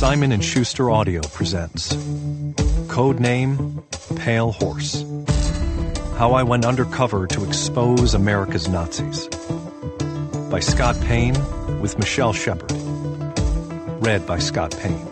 Simon & Schuster Audio presents Codename Pale Horse. How I Went Undercover to Expose America's Nazis. By Scott Payne with Michelle Shepard. Read by Scott Payne.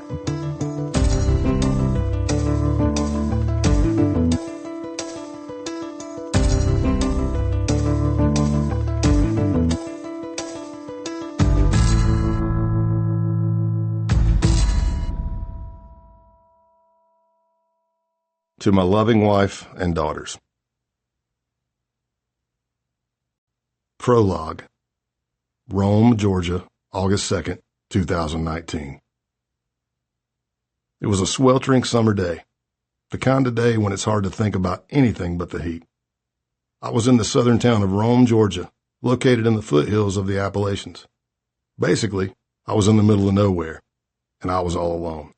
To my loving wife and daughters. Prologue. Rome, Georgia, August 2nd, 2019. It was a sweltering summer day, the kind of day when it's hard to think about anything but the heat. I was in the southern town of Rome, Georgia, located in the foothills of the Appalachians. Basically, I was in the middle of nowhere, and I was all alone.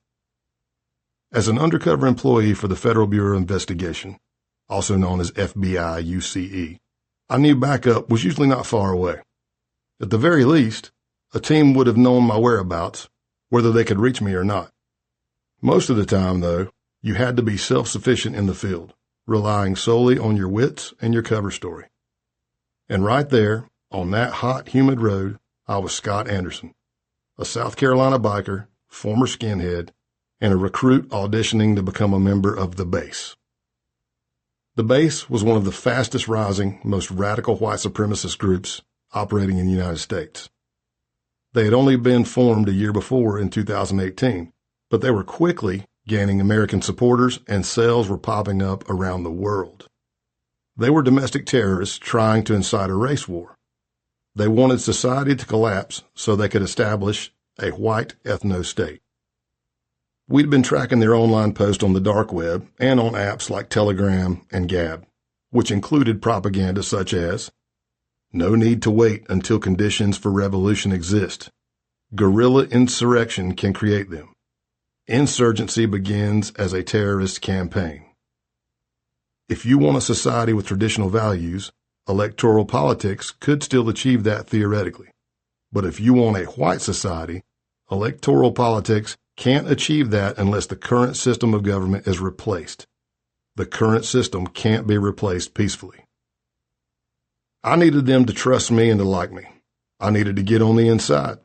As an undercover employee for the Federal Bureau of Investigation, also known as FBI UCE, I knew backup was usually not far away. At the very least, a team would have known my whereabouts, whether they could reach me or not. Most of the time, though, you had to be self-sufficient in the field, relying solely on your wits and your cover story. And right there, on that hot, humid road, I was Scott Anderson, a South Carolina biker, former skinhead, and a recruit auditioning to become a member of the Base. The Base was one of the fastest rising, most radical white supremacist groups operating in the United States. They had only been formed a year before in 2018, but they were quickly gaining American supporters and sales were popping up around the world. They were domestic terrorists trying to incite a race war. They wanted society to collapse so they could establish a white ethno-state. We'd been tracking their online posts on the dark web and on apps like Telegram and Gab, which included propaganda such as, "No need to wait until conditions for revolution exist. Guerrilla insurrection can create them. Insurgency begins as a terrorist campaign. If you want a society with traditional values, electoral politics could still achieve that theoretically. But if you want a white society, electoral politics can't achieve that unless the current system of government is replaced. The current system can't be replaced peacefully." I needed them to trust me and to like me. I needed to get on the inside.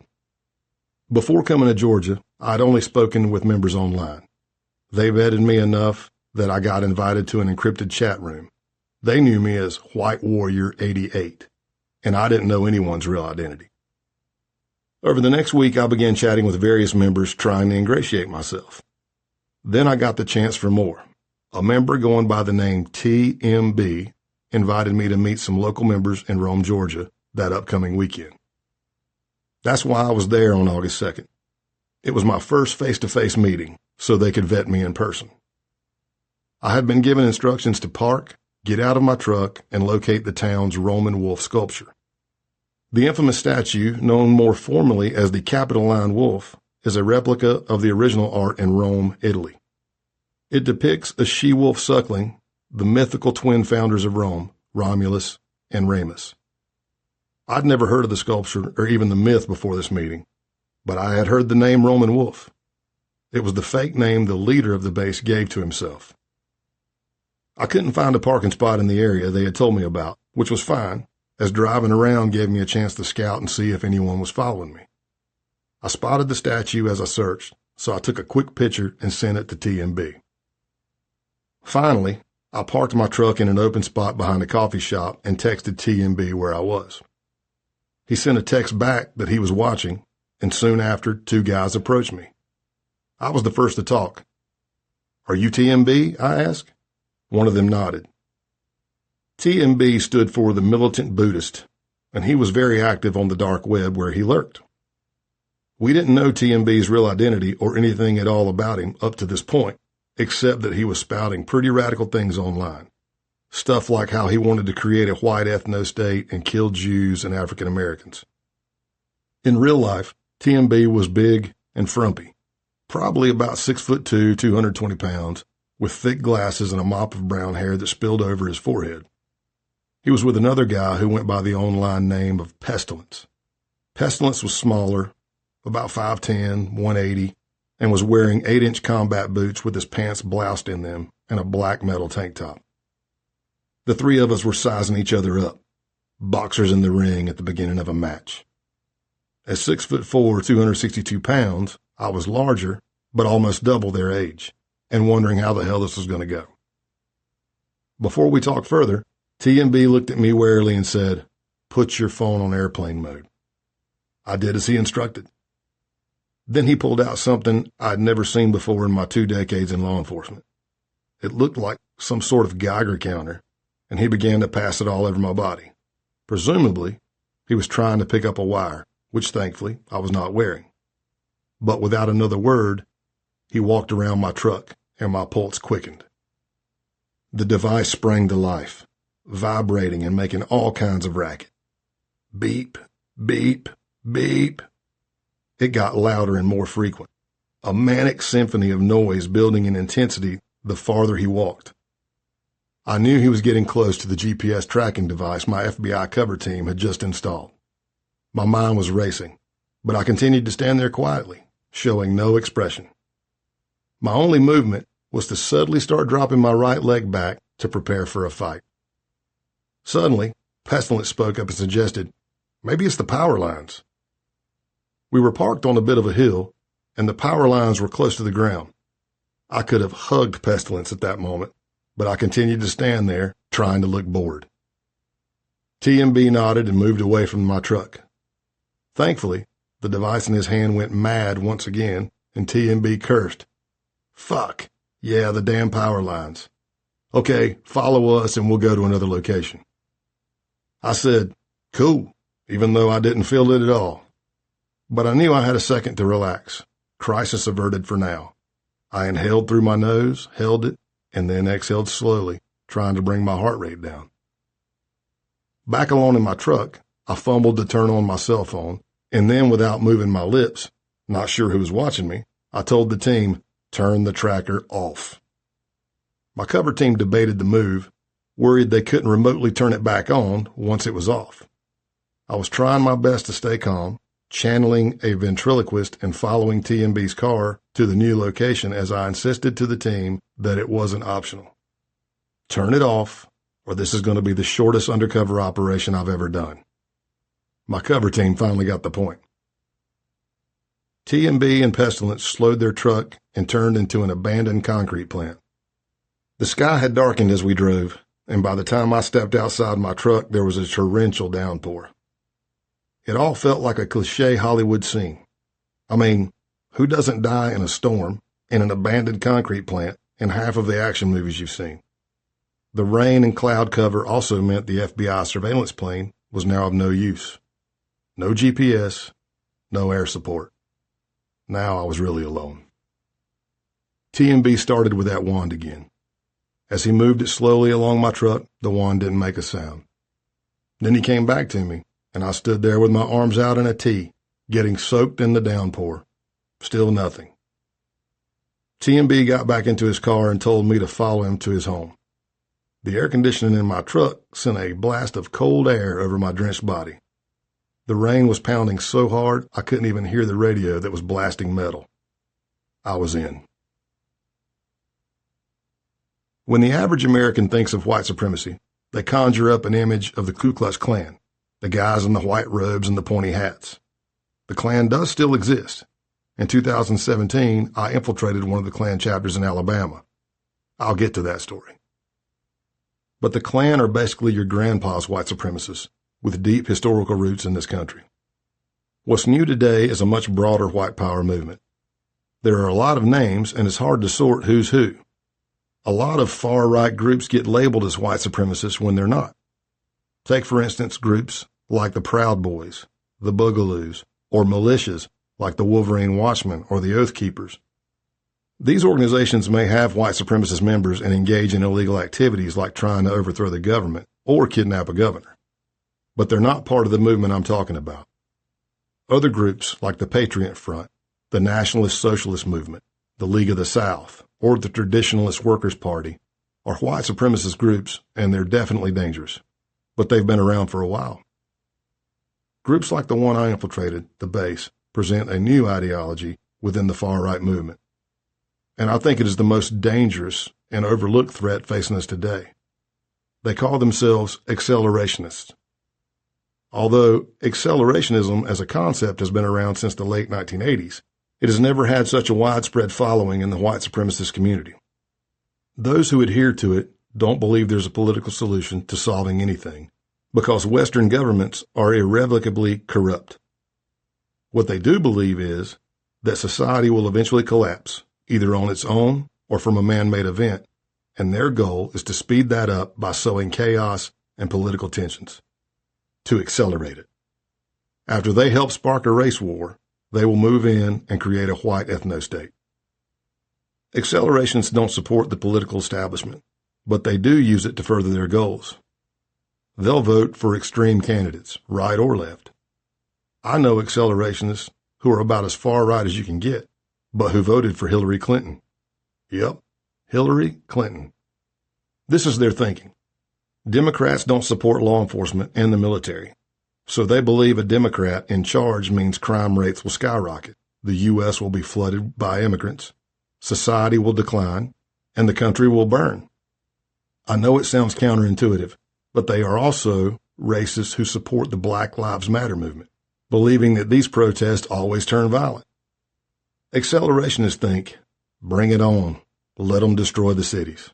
Before coming to Georgia, I'd only spoken with members online. They vetted me enough that I got invited to an encrypted chat room. They knew me as White Warrior 88, and I didn't know anyone's real identity. Over the next week, I began chatting with various members trying to ingratiate myself. Then I got the chance for more. A member going by the name TMB invited me to meet some local members in Rome, Georgia, that upcoming weekend. That's why I was there on August 2nd. It was my first face-to-face meeting, so they could vet me in person. I had been given instructions to park, get out of my truck, and locate the town's Roman wolf sculpture. The infamous statue, known more formally as the Capitoline Wolf, is a replica of the original art in Rome, Italy. It depicts a she-wolf suckling the mythical twin founders of Rome, Romulus and Remus. I'd never heard of the sculpture or even the myth before this meeting, but I had heard the name Roman Wolf. It was the fake name the leader of the base gave to himself. I couldn't find a parking spot in the area they had told me about, which was fine, as driving around gave me a chance to scout and see if anyone was following me. I spotted the statue as I searched, so I took a quick picture and sent it to TMB. Finally, I parked my truck in an open spot behind a coffee shop and texted TMB where I was. He sent a text back that he was watching, and soon after, two guys approached me. I was the first to talk. "Are you TMB?" I asked. One of them nodded. TMB stood for the Militant Buddhist, and he was very active on the dark web where he lurked. We didn't know TMB's real identity or anything at all about him up to this point, except that he was spouting pretty radical things online. Stuff like how he wanted to create a white ethno-state and kill Jews and African Americans. In real life, TMB was big and frumpy, probably about 6'2", 220 pounds, with thick glasses and a mop of brown hair that spilled over his forehead. He was with another guy who went by the online name of Pestilence. Pestilence was smaller, about 5'10", 180, and was wearing 8-inch combat boots with his pants bloused in them and a black metal tank top. The three of us were sizing each other up, boxers in the ring at the beginning of a match. At 6'4", 262 pounds, I was larger, but almost double their age, and wondering how the hell this was going to go. Before we talked further, TMB looked at me warily and said, "Put your phone on airplane mode." I did as he instructed. Then he pulled out something I'd never seen before in my 2 decades in law enforcement. It looked like some sort of Geiger counter, and he began to pass it all over my body. Presumably, he was trying to pick up a wire, which thankfully I was not wearing. But without another word, he walked around my truck, and my pulse quickened. The device sprang to life, vibrating and making all kinds of racket. Beep, beep, beep. It got louder and more frequent, a manic symphony of noise building in intensity the farther he walked. I knew he was getting close to the GPS tracking device my FBI cover team had just installed. My mind was racing, but I continued to stand there quietly, showing no expression. My only movement was to suddenly start dropping my right leg back to prepare for a fight. Suddenly, Pestilence spoke up and suggested, "Maybe it's the power lines." We were parked on a bit of a hill, and the power lines were close to the ground. I could have hugged Pestilence at that moment, but I continued to stand there, trying to look bored. TMB nodded and moved away from my truck. Thankfully, the device in his hand went mad once again, and TMB cursed. "Fuck. Yeah, the damn power lines. Okay, follow us and we'll go to another location." I said, "Cool," even though I didn't feel it at all. But I knew I had a second to relax. Crisis averted for now. I inhaled through my nose, held it, and then exhaled slowly, trying to bring my heart rate down. Back alone in my truck, I fumbled to turn on my cell phone, and then without moving my lips, not sure who was watching me, I told the team, "Turn the tracker off." My cover team debated the move, worried they couldn't remotely turn it back on once it was off. I was trying my best to stay calm, channeling a ventriloquist and following TMB's car to the new location as I insisted to the team that it wasn't optional. "Turn it off, or this is going to be the shortest undercover operation I've ever done." My cover team finally got the point. TMB and Pestilence slowed their truck and turned into an abandoned concrete plant. The sky had darkened as we drove, and by the time I stepped outside my truck, there was a torrential downpour. It all felt like a cliché Hollywood scene. I mean, who doesn't die in a storm, in an abandoned concrete plant, in half of the action movies you've seen? The rain and cloud cover also meant the FBI surveillance plane was now of no use. No GPS, no air support. Now I was really alone. TMB started with that wand again. As he moved it slowly along my truck, the wand didn't make a sound. Then he came back to me, and I stood there with my arms out in a T, getting soaked in the downpour. Still nothing. TMB got back into his car and told me to follow him to his home. The air conditioning in my truck sent a blast of cold air over my drenched body. The rain was pounding so hard I couldn't even hear the radio that was blasting metal. I was in. When the average American thinks of white supremacy, they conjure up an image of the Ku Klux Klan, the guys in the white robes and the pointy hats. The Klan does still exist. In 2017, I infiltrated one of the Klan chapters in Alabama. I'll get to that story. But the Klan are basically your grandpa's white supremacists, with deep historical roots in this country. What's new today is a much broader white power movement. There are a lot of names, and it's hard to sort who's who. A lot of far-right groups get labeled as white supremacists when they're not. Take, for instance, groups like the Proud Boys, the Boogaloos, or militias like the Wolverine Watchmen or the Oath Keepers. These organizations may have white supremacist members and engage in illegal activities like trying to overthrow the government or kidnap a governor. But they're not part of the movement I'm talking about. Other groups like the Patriot Front, the Nationalist Socialist Movement, the League of the South, or the Traditionalist Workers' Party are white supremacist groups, and they're definitely dangerous. But they've been around for a while. Groups like the one I infiltrated, the Base, present a new ideology within the far-right movement. And I think it is the most dangerous and overlooked threat facing us today. They call themselves accelerationists. Although accelerationism as a concept has been around since the late 1980s, it has never had such a widespread following in the white supremacist community. Those who adhere to it don't believe there's a political solution to solving anything, because Western governments are irrevocably corrupt. What they do believe is that society will eventually collapse, either on its own or from a man-made event, and their goal is to speed that up by sowing chaos and political tensions, to accelerate it. After they help spark a race war, they will move in and create a white ethno-state. Accelerations don't support the political establishment, but they do use it to further their goals. They'll vote for extreme candidates, right or left. I know accelerationists who are about as far right as you can get, but who voted for Hillary Clinton. Yep, Hillary Clinton. This is their thinking. Democrats don't support law enforcement and the military, so they believe a Democrat in charge means crime rates will skyrocket, the U.S. will be flooded by immigrants, society will decline, and the country will burn. I know it sounds counterintuitive, but they are also racists who support the Black Lives Matter movement, believing that these protests always turn violent. Accelerationists think, bring it on, let them destroy the cities.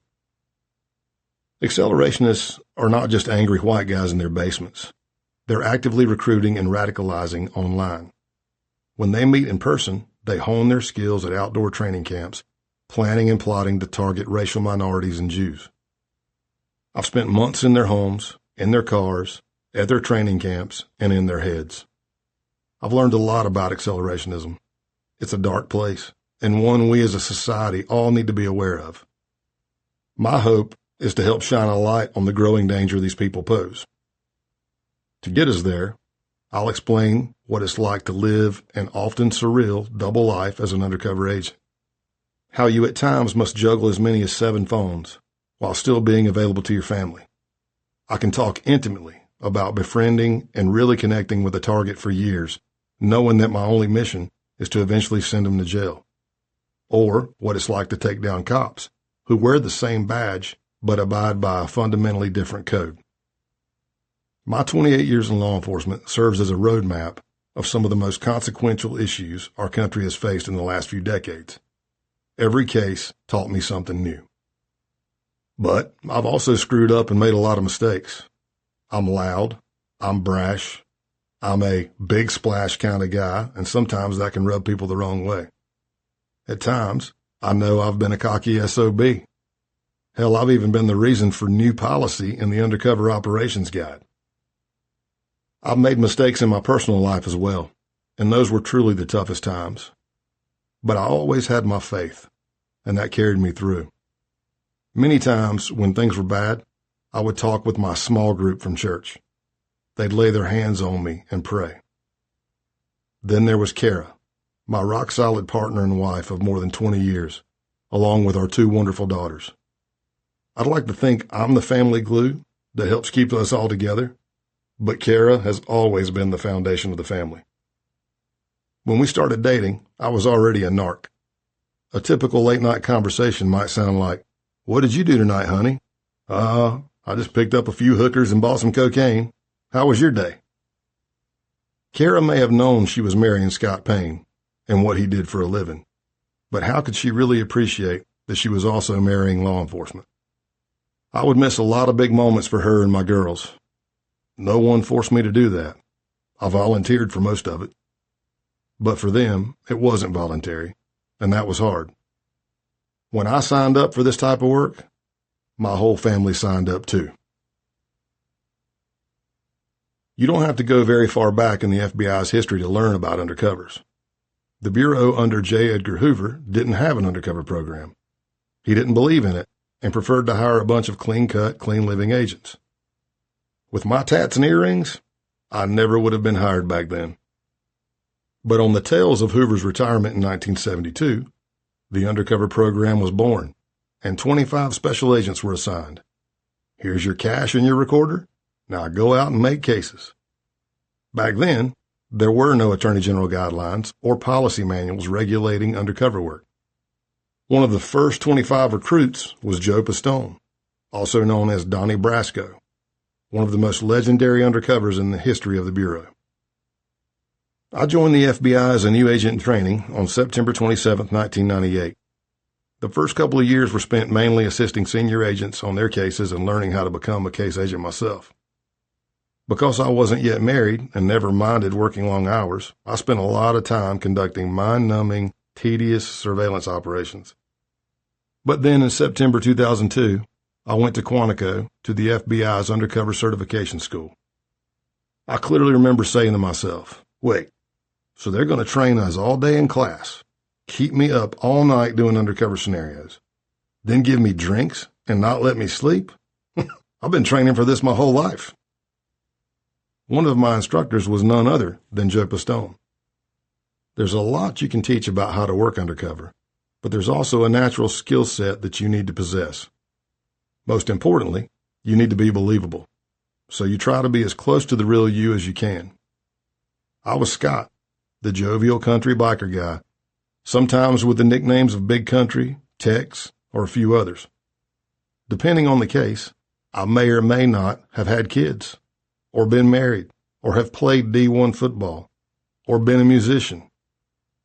Accelerationists are not just angry white guys in their basements. They're actively recruiting and radicalizing online. When they meet in person, they hone their skills at outdoor training camps, planning and plotting to target racial minorities and Jews. I've spent months in their homes, in their cars, at their training camps, and in their heads. I've learned a lot about accelerationism. It's a dark place, and one we as a society all need to be aware of. My hope is to help shine a light on the growing danger these people pose. To get us there, I'll explain what it's like to live an often surreal double life as an undercover agent. How you at times must juggle as many as 7 phones while still being available to your family. I can talk intimately about befriending and really connecting with a target for years, knowing that my only mission is to eventually send them to jail. Or what it's like to take down cops who wear the same badge but abide by a fundamentally different code. My 28 years in law enforcement serves as a roadmap of some of the most consequential issues our country has faced in the last few decades. Every case taught me something new. But I've also screwed up and made a lot of mistakes. I'm loud, I'm brash, I'm a big splash kind of guy, and sometimes that can rub people the wrong way. At times, I know I've been a cocky SOB. Hell, I've even been the reason for new policy in the Undercover Operations Guide. I've made mistakes in my personal life as well, and those were truly the toughest times. But I always had my faith, and that carried me through. Many times when things were bad, I would talk with my small group from church. They'd lay their hands on me and pray. Then there was Kara, my rock-solid partner and wife of more than 20 years, along with our 2 wonderful daughters. I'd like to think I'm the family glue that helps keep us all together, but Kara has always been the foundation of the family. When we started dating, I was already a narc. A typical late-night conversation might sound like, "What did you do tonight, honey?" I just picked up a few hookers and bought some cocaine. How was your day?" Kara may have known she was marrying Scott Payne and what he did for a living, but how could she really appreciate that she was also marrying law enforcement? I would miss a lot of big moments for her and my girls. No one forced me to do that. I volunteered for most of it. But for them, it wasn't voluntary, and that was hard. When I signed up for this type of work, my whole family signed up too. You don't have to go very far back in the FBI's history to learn about undercovers. The Bureau under J. Edgar Hoover didn't have an undercover program. He didn't believe in it and preferred to hire a bunch of clean-cut, clean-living agents. With my tats and earrings, I never would have been hired back then. But on the tails of Hoover's retirement in 1972, the undercover program was born, and 25 special agents were assigned. Here's your cash and your recorder. Now go out and make cases. Back then, there were no Attorney General guidelines or policy manuals regulating undercover work. One of the first 25 recruits was Joe Pistone, also known as Donnie Brasco, one of the most legendary undercovers in the history of the Bureau. I joined the FBI as a new agent in training on September 27, 1998. The first couple of years were spent mainly assisting senior agents on their cases and learning how to become a case agent myself. Because I wasn't yet married and never minded working long hours, I spent a lot of time conducting mind-numbing, tedious surveillance operations. But then in September 2002, I went to Quantico to the FBI's undercover certification school. I clearly remember saying to myself, wait, so they're going to train us all day in class, keep me up all night doing undercover scenarios, then give me drinks and not let me sleep? I've been training for this my whole life. One of my instructors was none other than Joe Pistone. There's a lot you can teach about how to work undercover, but there's also a natural skill set that you need to possess. Most importantly, you need to be believable, so you try to be as close to the real you as you can. I was Scott, the jovial country biker guy, sometimes with the nicknames of Big Country, Tex, or a few others. Depending on the case, I may or may not have had kids, or been married, or have played D1 football, or been a musician.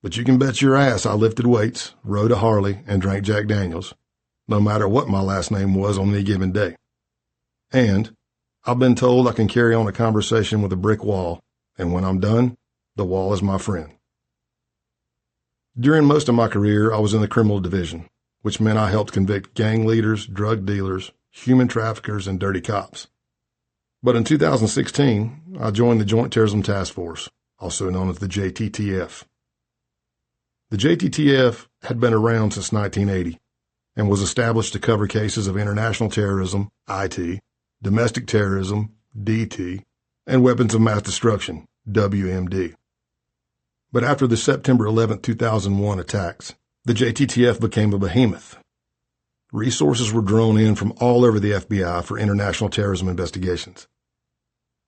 But you can bet your ass I lifted weights, rode a Harley, and drank Jack Daniels, no matter what my last name was on any given day. And I've been told I can carry on a conversation with a brick wall, and when I'm done, the wall is my friend. During most of my career, I was in the criminal division, which meant I helped convict gang leaders, drug dealers, human traffickers, and dirty cops. But in 2016, I joined the Joint Terrorism Task Force, also known as the JTTF. The JTTF had been around since 1980 and was established to cover cases of international terrorism, IT, domestic terrorism, DT, and weapons of mass destruction, WMD. But after the September 11, 2001 attacks, the JTTF became a behemoth. Resources were drawn in from all over the FBI for international terrorism investigations.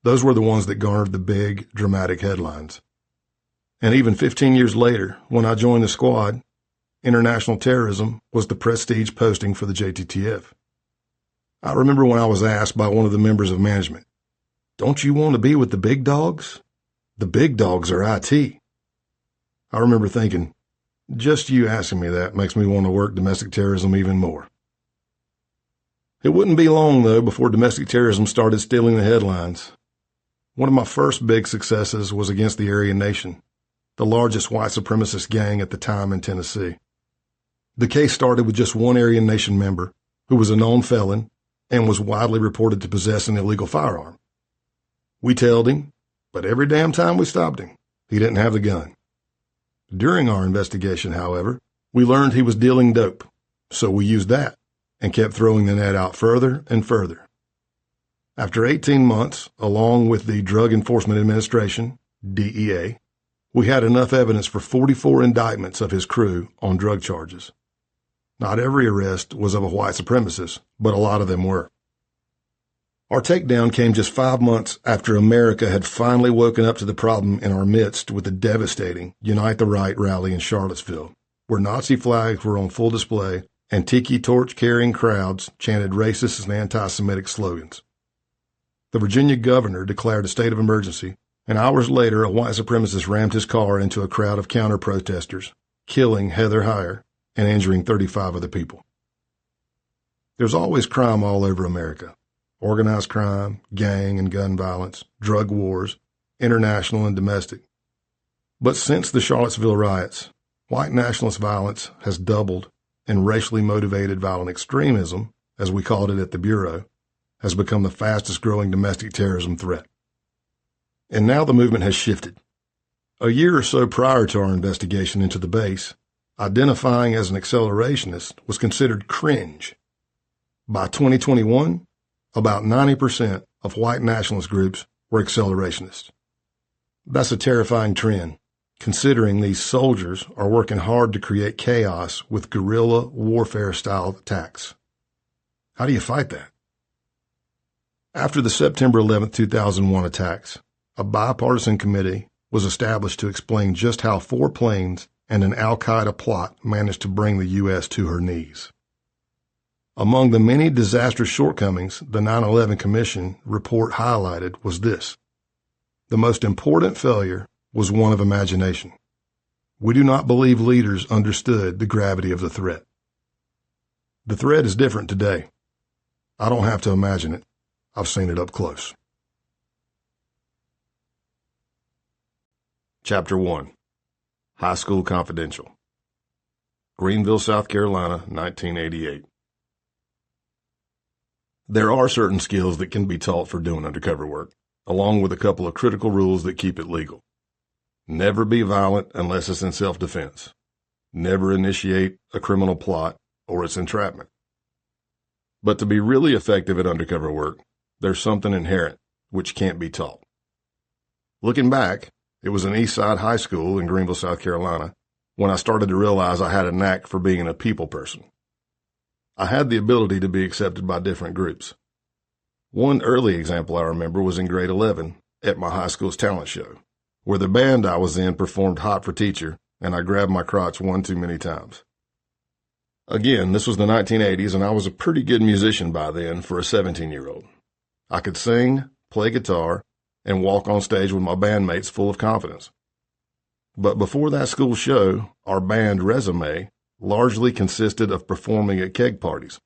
Those were the ones that garnered the big, dramatic headlines. And even 15 years later, when I joined the squad, international terrorism was the prestige posting for the JTTF. I remember when I was asked by one of the members of management, "Don't you want to be with the big dogs? The big dogs are IT." I remember thinking, just you asking me that makes me want to work domestic terrorism even more. It wouldn't be long, though, before domestic terrorism started stealing the headlines. One of my first big successes was against the Aryan Nation, the largest white supremacist gang at the time in Tennessee. The case started with just one Aryan Nation member who was a known felon and was widely reported to possess an illegal firearm. We tailed him, but every damn time we stopped him, he didn't have the gun. During our investigation, however, we learned he was dealing dope, so we used that and kept throwing the net out further and further. After 18 months, along with the Drug Enforcement Administration, DEA, we had enough evidence for 44 indictments of his crew on drug charges. Not every arrest was of a white supremacist, but a lot of them were. Our takedown came just 5 months after America had finally woken up to the problem in our midst with the devastating Unite the Right rally in Charlottesville, where Nazi flags were on full display and tiki torch-carrying crowds chanted racist and anti-Semitic slogans. The Virginia governor declared a state of emergency, and hours later a white supremacist rammed his car into a crowd of counter-protesters, killing Heather Heyer and injuring 35 other people. There's always crime all over America. Organized crime, gang and gun violence, drug wars, international and domestic. But since the Charlottesville riots, white nationalist violence has doubled, and racially motivated violent extremism, as we called it at the Bureau, has become the fastest growing domestic terrorism threat. And now the movement has shifted. A year or so prior to our investigation into the base, identifying as an accelerationist was considered cringe. By 2021, about 90% of white nationalist groups were accelerationists. That's a terrifying trend, considering these soldiers are working hard to create chaos with guerrilla warfare-style attacks. How do you fight that? After the September 11, 2001 attacks, a bipartisan committee was established to explain just how 4 planes and an al-Qaeda plot managed to bring the U.S. to her knees. Among the many disastrous shortcomings the 9/11 Commission report highlighted was this: the most important failure was one of imagination. We do not believe leaders understood the gravity of the threat. The threat is different today. I don't have to imagine it. I've seen it up close. Chapter 1. High School Confidential. Greenville, South Carolina, 1988. There are certain skills that can be taught for doing undercover work, along with a couple of critical rules that keep it legal. Never be violent unless it's in self-defense. Never initiate a criminal plot or its entrapment. But to be really effective at undercover work, there's something inherent which can't be taught. Looking back, it was an East Side high school in Greenville, South Carolina, when I started to realize I had a knack for being a people person. I had the ability to be accepted by different groups. One early example I remember was in grade 11 at my high school's talent show, where the band I was in performed Hot for Teacher, and I grabbed my crotch one too many times. Again, this was the 1980s, and I was a pretty good musician by then for a 17-year-old. I could sing, play guitar, and walk on stage with my bandmates full of confidence. But before that school show, our band resume largely consisted of performing at keg parties.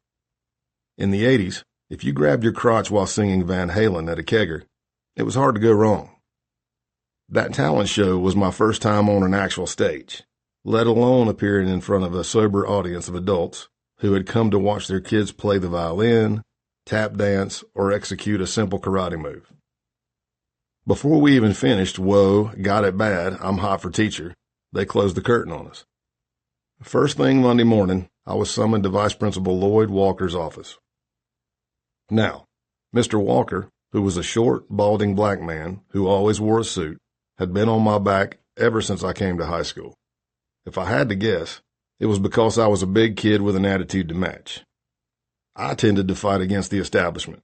In the 80s, if you grabbed your crotch while singing Van Halen at a kegger, it was hard to go wrong. That talent show was my first time on an actual stage, let alone appearing in front of a sober audience of adults who had come to watch their kids play the violin, tap dance, or execute a simple karate move. Before we even finished, "Whoa, got it bad, I'm hot for teacher," they closed the curtain on us. First thing Monday morning, I was summoned to Vice Principal Lloyd Walker's office. Now, Mr. Walker, who was a short, balding black man who always wore a suit, had been on my back ever since I came to high school. If I had to guess, it was because I was a big kid with an attitude to match. I tended to fight against the establishment.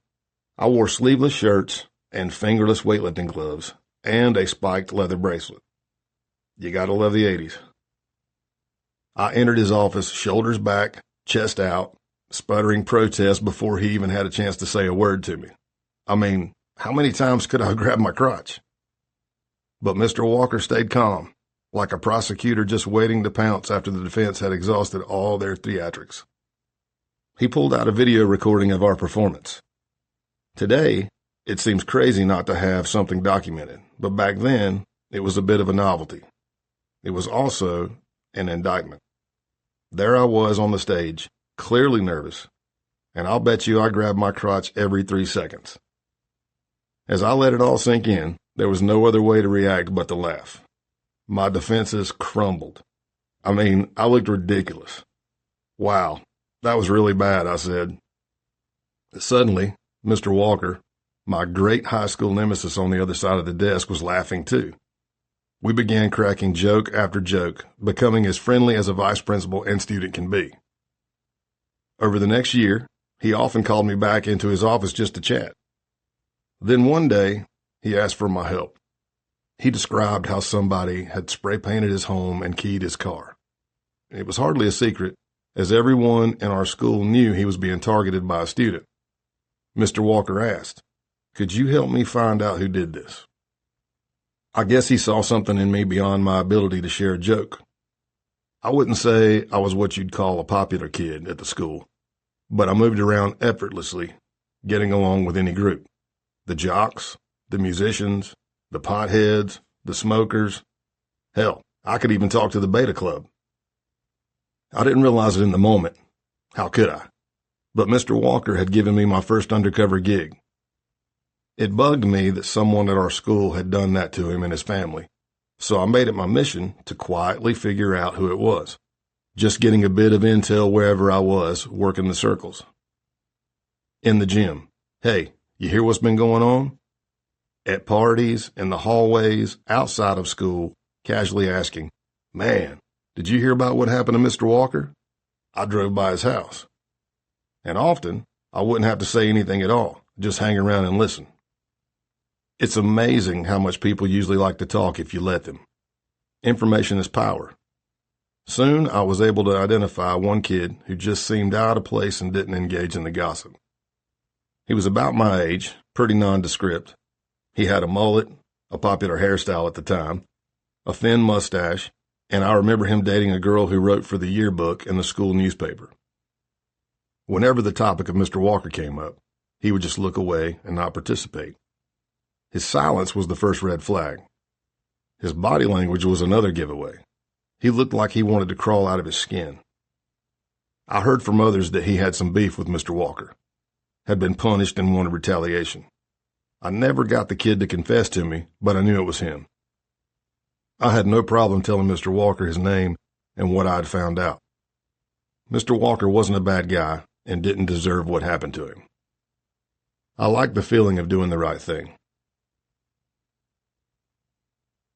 I wore sleeveless shirts and fingerless weightlifting gloves and a spiked leather bracelet. You gotta love the 80s. I entered his office, shoulders back, chest out, sputtering protest before he even had a chance to say a word to me. I mean, how many times could I grab my crotch? But Mr. Walker stayed calm, like a prosecutor just waiting to pounce after the defense had exhausted all their theatrics. He pulled out a video recording of our performance. Today, it seems crazy not to have something documented, but back then, it was a bit of a novelty. It was also an indictment. There I was on the stage, clearly nervous, and I'll bet you I grabbed my crotch every 3 seconds. As I let it all sink in, there was no other way to react but to laugh. My defenses crumbled. I mean, I looked ridiculous. "Wow, that was really bad," I said. Suddenly, Mr. Walker, my great high school nemesis on the other side of the desk, was laughing too. We began cracking joke after joke, becoming as friendly as a vice principal and student can be. Over the next year, he often called me back into his office just to chat. Then one day, he asked for my help. He described how somebody had spray painted his home and keyed his car. It was hardly a secret, as everyone in our school knew he was being targeted by a student. Mr. Walker asked, "Could you help me find out who did this?" I guess he saw something in me beyond my ability to share a joke. I wouldn't say I was what you'd call a popular kid at the school, but I moved around effortlessly, getting along with any group. The jocks, the musicians, the potheads, the smokers. Hell, I could even talk to the Beta Club. I didn't realize it in the moment. How could I? But Mr. Walker had given me my first undercover gig. It bugged me that someone at our school had done that to him and his family, so I made it my mission to quietly figure out who it was, just getting a bit of intel wherever I was working the circles. In the gym, "Hey, you hear what's been going on?" At parties, in the hallways, outside of school, casually asking, "Man, did you hear about what happened to Mr. Walker? I drove by his house." And often, I wouldn't have to say anything at all, just hang around and listen. It's amazing how much people usually like to talk if you let them. Information is power. Soon, I was able to identify one kid who just seemed out of place and didn't engage in the gossip. He was about my age, pretty nondescript. He had a mullet, a popular hairstyle at the time, a thin mustache, and I remember him dating a girl who wrote for the yearbook and the school newspaper. Whenever the topic of Mr. Walker came up, he would just look away and not participate. His silence was the first red flag. His body language was another giveaway. He looked like he wanted to crawl out of his skin. I heard from others that he had some beef with Mr. Walker, had been punished and wanted retaliation. I never got the kid to confess to me, but I knew it was him. I had no problem telling Mr. Walker his name and what I had found out. Mr. Walker wasn't a bad guy and didn't deserve what happened to him. I liked the feeling of doing the right thing.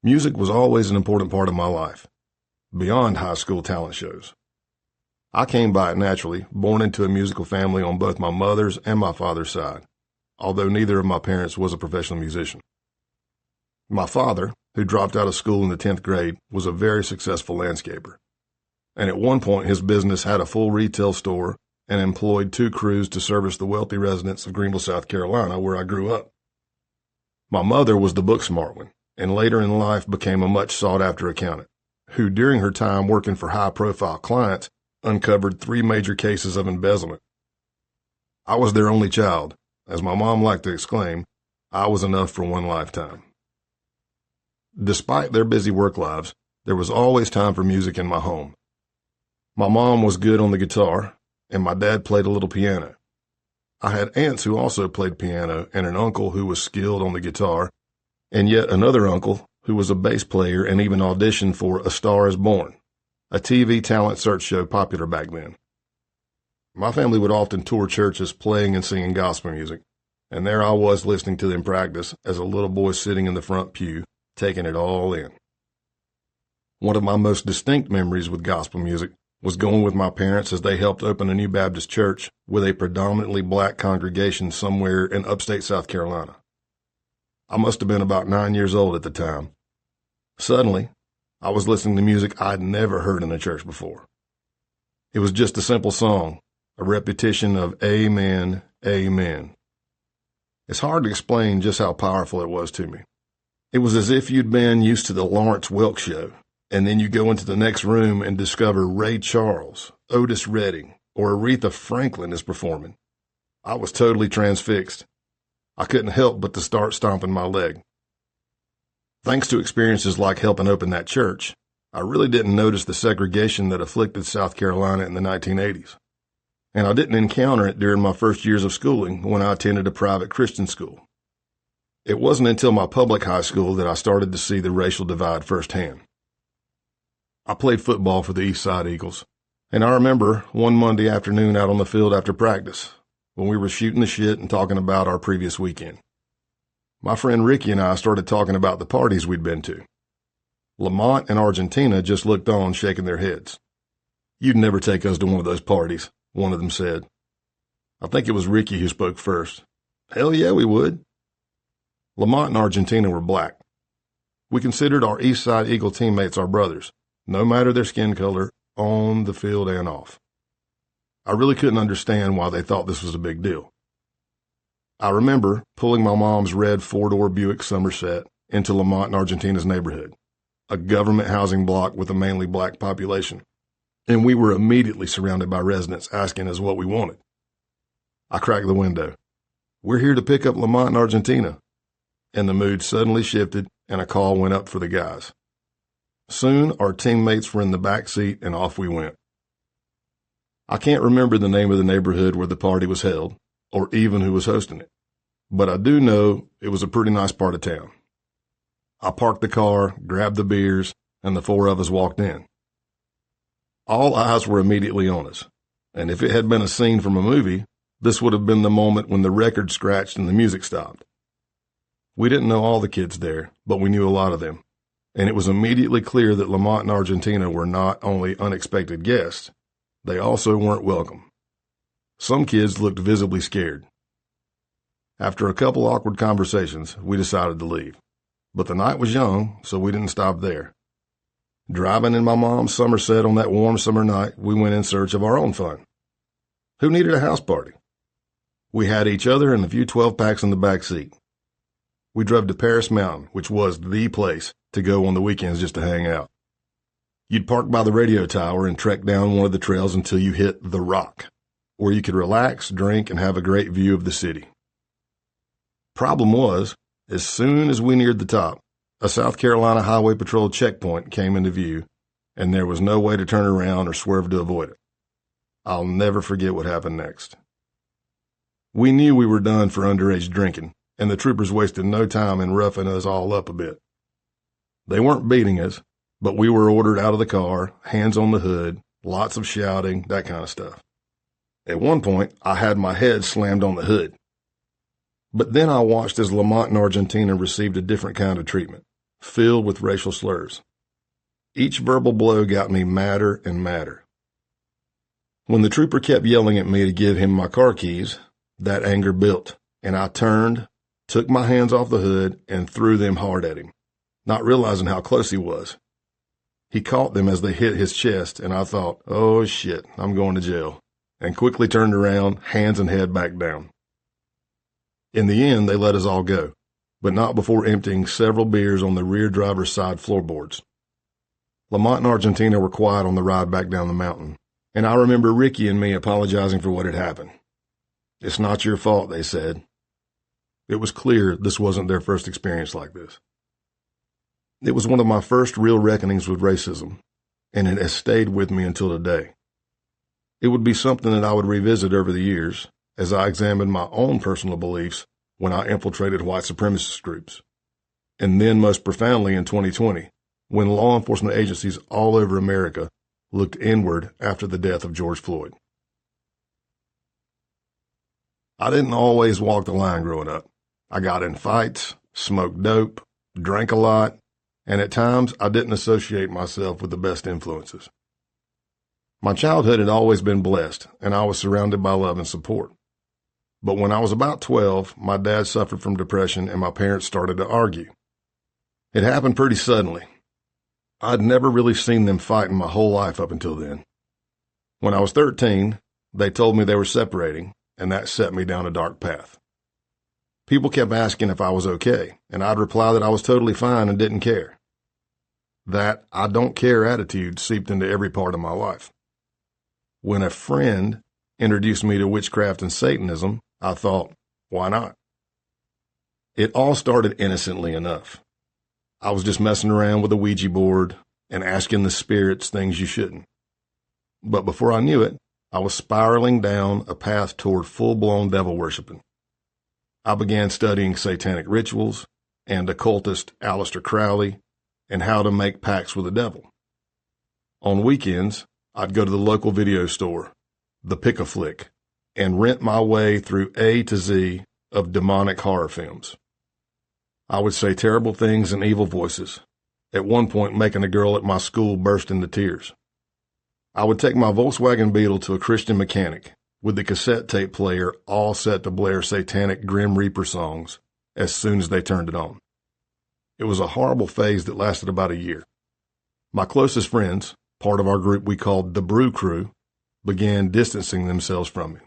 Music was always an important part of my life, beyond high school talent shows. I came by it naturally, born into a musical family on both my mother's and my father's side, although neither of my parents was a professional musician. My father, who dropped out of school in the 10th grade, was a very successful landscaper, and at one point his business had a full retail store and employed 2 crews to service the wealthy residents of Greenville, South Carolina, where I grew up. My mother was the book-smart one, and later in life became a much sought-after accountant, who during her time working for high-profile clients uncovered 3 major cases of embezzlement. I was their only child. As my mom liked to exclaim, I was enough for one lifetime. Despite their busy work lives, there was always time for music in my home. My mom was good on the guitar, and my dad played a little piano. I had aunts who also played piano and an uncle who was skilled on the guitar, and yet another uncle who was a bass player and even auditioned for A Star is Born, a TV talent search show popular back then. My family would often tour churches playing and singing gospel music, and there I was listening to them practice as a little boy sitting in the front pew, taking it all in. One of my most distinct memories with gospel music was going with my parents as they helped open a new Baptist church with a predominantly black congregation somewhere in upstate South Carolina. I must have been about 9 years old at the time. Suddenly, I was listening to music I'd never heard in a church before. It was just a simple song, a repetition of Amen, Amen. It's hard to explain just how powerful it was to me. It was as if you'd been used to the Lawrence Welk show, and then you go into the next room and discover Ray Charles, Otis Redding, or Aretha Franklin is performing. I was totally transfixed. I couldn't help but to start stomping my leg. Thanks to experiences like helping open that church, I really didn't notice the segregation that afflicted South Carolina in the 1980s. And I didn't encounter it during my first years of schooling when I attended a private Christian school. It wasn't until my public high school that I started to see the racial divide firsthand. I played football for the East Side Eagles, and I remember one Monday afternoon out on the field after practice when we were shooting the shit and talking about our previous weekend. My friend Ricky and I started talking about the parties we'd been to. Lamont and Argentina just looked on, shaking their heads. "You'd never take us to one of those parties," one of them said. I think it was Ricky who spoke first. "Hell yeah, we would." Lamont and Argentina were black. We considered our East Side Eagle teammates our brothers, no matter their skin color, on the field and off. I really couldn't understand why they thought this was a big deal. I remember pulling my mom's red 4-door Buick Somerset into Lamont and Argentina's neighborhood, a government housing block with a mainly black population, and we were immediately surrounded by residents asking us what we wanted. I cracked the window. "We're here to pick up Lamont and Argentina." And the mood suddenly shifted and a call went up for the guys. Soon our teammates were in the back seat and off we went. I can't remember the name of the neighborhood where the party was held, or even who was hosting it, but I do know it was a pretty nice part of town. I parked the car, grabbed the beers, and the 4 of us walked in. All eyes were immediately on us, and if it had been a scene from a movie, this would have been the moment when the record scratched and the music stopped. We didn't know all the kids there, but we knew a lot of them, and it was immediately clear that Lamont and Argentina were not only unexpected guests, they also weren't welcome. Some kids looked visibly scared. After a couple awkward conversations, we decided to leave. But the night was young, so we didn't stop there. Driving in my mom's Somerset on that warm summer night, we went in search of our own fun. Who needed a house party? We had each other and a few 12-packs in the back seat. We drove to Paris Mountain, which was the place to go on the weekends just to hang out. You'd park by the radio tower and trek down one of the trails until you hit The Rock, where you could relax, drink, and have a great view of the city. Problem was, as soon as we neared the top, a South Carolina Highway Patrol checkpoint came into view, and there was no way to turn around or swerve to avoid it. I'll never forget what happened next. We knew we were done for underage drinking, and the troopers wasted no time in roughing us all up a bit. They weren't beating us, but we were ordered out of the car, hands on the hood, lots of shouting, that kind of stuff. At one point, I had my head slammed on the hood. But then I watched as Lamont in Argentina received a different kind of treatment, filled with racial slurs. Each verbal blow got me madder and madder. When the trooper kept yelling at me to give him my car keys, that anger built, and I turned, took my hands off the hood, and threw them hard at him, not realizing how close he was. He caught them as they hit his chest, and I thought, oh shit, I'm going to jail, and quickly turned around, hands and head back down. In the end, they let us all go, but not before emptying several beers on the rear driver's side floorboards. Lamont and Argentina were quiet on the ride back down the mountain, and I remember Ricky and me apologizing for what had happened. It's not your fault, they said. It was clear this wasn't their first experience like this. It was one of my first real reckonings with racism, and it has stayed with me until today. It would be something that I would revisit over the years as I examined my own personal beliefs when I infiltrated white supremacist groups, and then most profoundly in 2020, when law enforcement agencies all over America looked inward after the death of George Floyd. I didn't always walk the line growing up. I got in fights, smoked dope, drank a lot, and at times I didn't associate myself with the best influences. My childhood had always been blessed, and I was surrounded by love and support. But when I was about 12, my dad suffered from depression and my parents started to argue. It happened pretty suddenly. I'd never really seen them fight in my whole life up until then. When I was 13, they told me they were separating, and that set me down a dark path. People kept asking if I was okay, and I'd reply that I was totally fine and didn't care. That I don't care attitude seeped into every part of my life. When a friend introduced me to witchcraft and Satanism, I thought, why not? It all started innocently enough. I was just messing around with a Ouija board and asking the spirits things you shouldn't. But before I knew it, I was spiraling down a path toward full-blown devil worshiping. I began studying satanic rituals and occultist Aleister Crowley and how to make pacts with the devil. On weekends, I'd go to the local video store, the Pick-a-Flick, and rent my way through A to Z of demonic horror films. I would say terrible things in evil voices, at one point making a girl at my school burst into tears. I would take my Volkswagen Beetle to a Christian mechanic with the cassette tape player all set to blare satanic Grim Reaper songs as soon as they turned it on. It was a horrible phase that lasted about a year. My closest friends, part of our group we called the Brew Crew, began distancing themselves from me.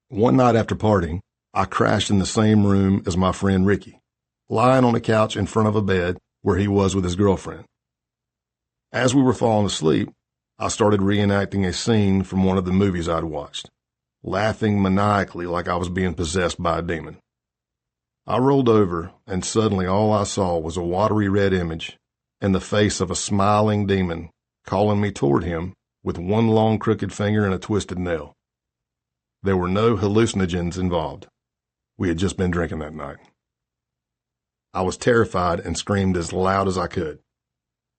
One night after partying, I crashed in the same room as my friend Ricky, lying on a couch in front of a bed where he was with his girlfriend. As we were falling asleep, I started reenacting a scene from one of the movies I'd watched, laughing maniacally like I was being possessed by a demon. I rolled over, and suddenly all I saw was a watery red image and the face of a smiling demon calling me toward him with one long crooked finger and a twisted nail. There were no hallucinogens involved. We had just been drinking that night. I was terrified and screamed as loud as I could.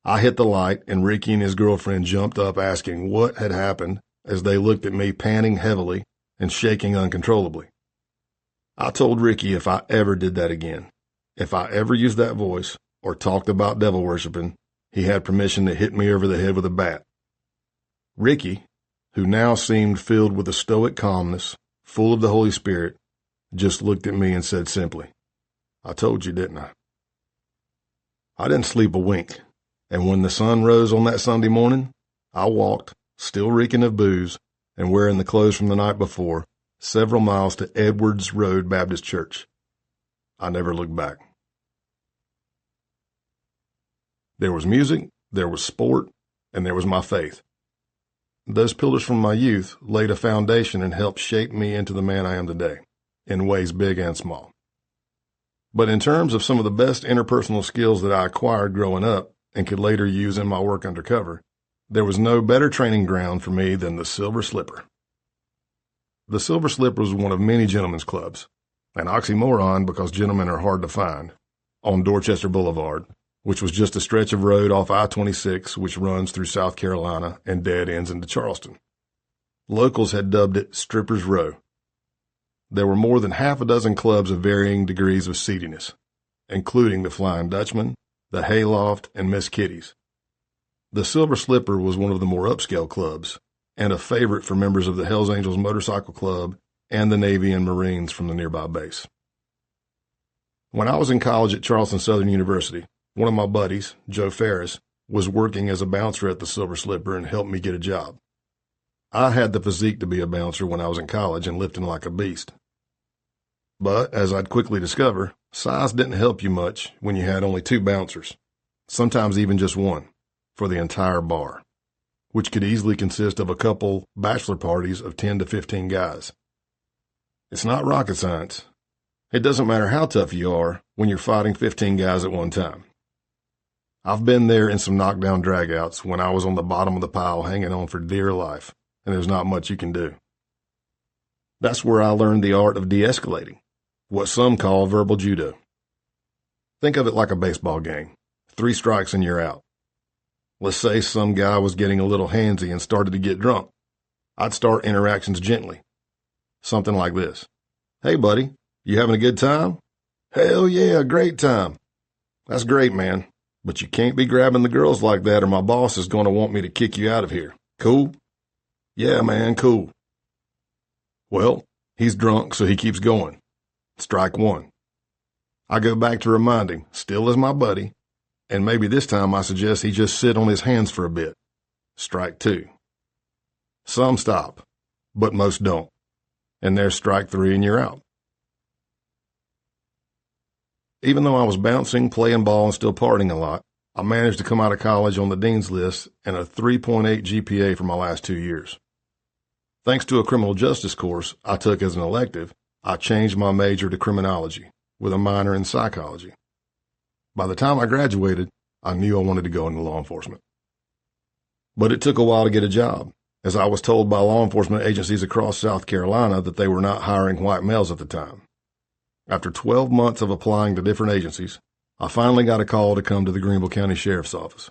I hit the light, and Ricky and his girlfriend jumped up asking what had happened as they looked at me panting heavily and shaking uncontrollably. I told Ricky if I ever did that again, if I ever used that voice or talked about devil worshiping, he had permission to hit me over the head with a bat. Ricky, who now seemed filled with a stoic calmness, full of the Holy Spirit, just looked at me and said simply, "I told you, didn't I?" I didn't sleep a wink, and when the sun rose on that Sunday morning, I walked, still reeking of booze and wearing the clothes from the night before, several miles to Edwards Road Baptist Church. I never looked back. There was music, there was sport, and there was my faith. Those pillars from my youth laid a foundation and helped shape me into the man I am today, in ways big and small. But in terms of some of the best interpersonal skills that I acquired growing up and could later use in my work undercover, there was no better training ground for me than the Silver Slipper. The Silver Slipper was one of many gentlemen's clubs, an oxymoron because gentlemen are hard to find, on Dorchester Boulevard, which was just a stretch of road off I-26 which runs through South Carolina and dead ends into Charleston. Locals had dubbed it Stripper's Row. There were more than half a dozen clubs of varying degrees of seediness, including the Flying Dutchman, the Hayloft, and Miss Kitty's. The Silver Slipper was one of the more upscale clubs, and a favorite for members of the Hells Angels Motorcycle Club and the Navy and Marines from the nearby base. When I was in college at Charleston Southern University, one of my buddies, Joe Ferris, was working as a bouncer at the Silver Slipper and helped me get a job. I had the physique to be a bouncer when I was in college and lifting like a beast. But, as I'd quickly discover, size didn't help you much when you had only 2 bouncers, sometimes even just one, for the entire bar, which could easily consist of a couple bachelor parties of 10 to 15 guys. It's not rocket science. It doesn't matter how tough you are when you're fighting 15 guys at one time. I've been there in some knockdown dragouts when I was on the bottom of the pile hanging on for dear life, and there's not much you can do. That's where I learned the art of de-escalating, what some call verbal judo. Think of it like a baseball game. 3 strikes and you're out. Let's say some guy was getting a little handsy and started to get drunk. I'd start interactions gently. Something like this. "Hey, buddy, you having a good time?" "Hell yeah, great time." "That's great, man. But you can't be grabbing the girls like that or my boss is going to want me to kick you out of here. Cool?" "Yeah, man, cool." Well, he's drunk, so he keeps going. Strike 1. I go back to remind him, still as my buddy, and maybe this time I suggest he just sit on his hands for a bit. Strike 2. Some stop, but most don't. And there's strike 3 and you're out. Even though I was bouncing, playing ball, and still partying a lot, I managed to come out of college on the dean's list and a 3.8 GPA for my last 2 years. Thanks to a criminal justice course I took as an elective, I changed my major to criminology with a minor in psychology. By the time I graduated, I knew I wanted to go into law enforcement. But it took a while to get a job, as I was told by law enforcement agencies across South Carolina that they were not hiring white males at the time. After 12 months of applying to different agencies, I finally got a call to come to the Greenville County Sheriff's Office.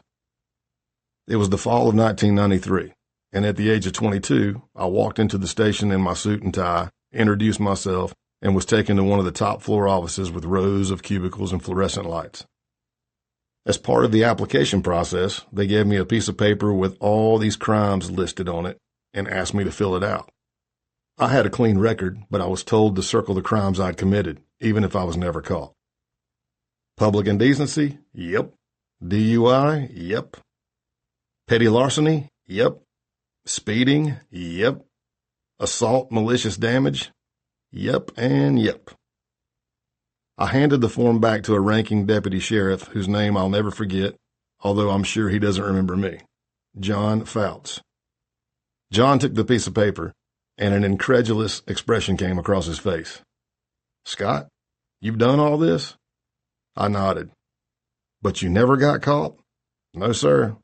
It was the fall of 1993, and at the age of 22, I walked into the station in my suit and tie, introduced myself, and was taken to one of the top floor offices with rows of cubicles and fluorescent lights. As part of the application process, they gave me a piece of paper with all these crimes listed on it and asked me to fill it out. I had a clean record, but I was told to circle the crimes I'd committed, even if I was never caught. Public indecency? Yep. DUI? Yep. Petty larceny? Yep. Speeding? Yep. Assault, malicious damage? Yep and yep. I handed the form back to a ranking deputy sheriff whose name I'll never forget, although I'm sure he doesn't remember me. John Fouts. John took the piece of paper, and an incredulous expression came across his face. "Scott, you've done all this?" I nodded. "But you never got caught?" "No, sir."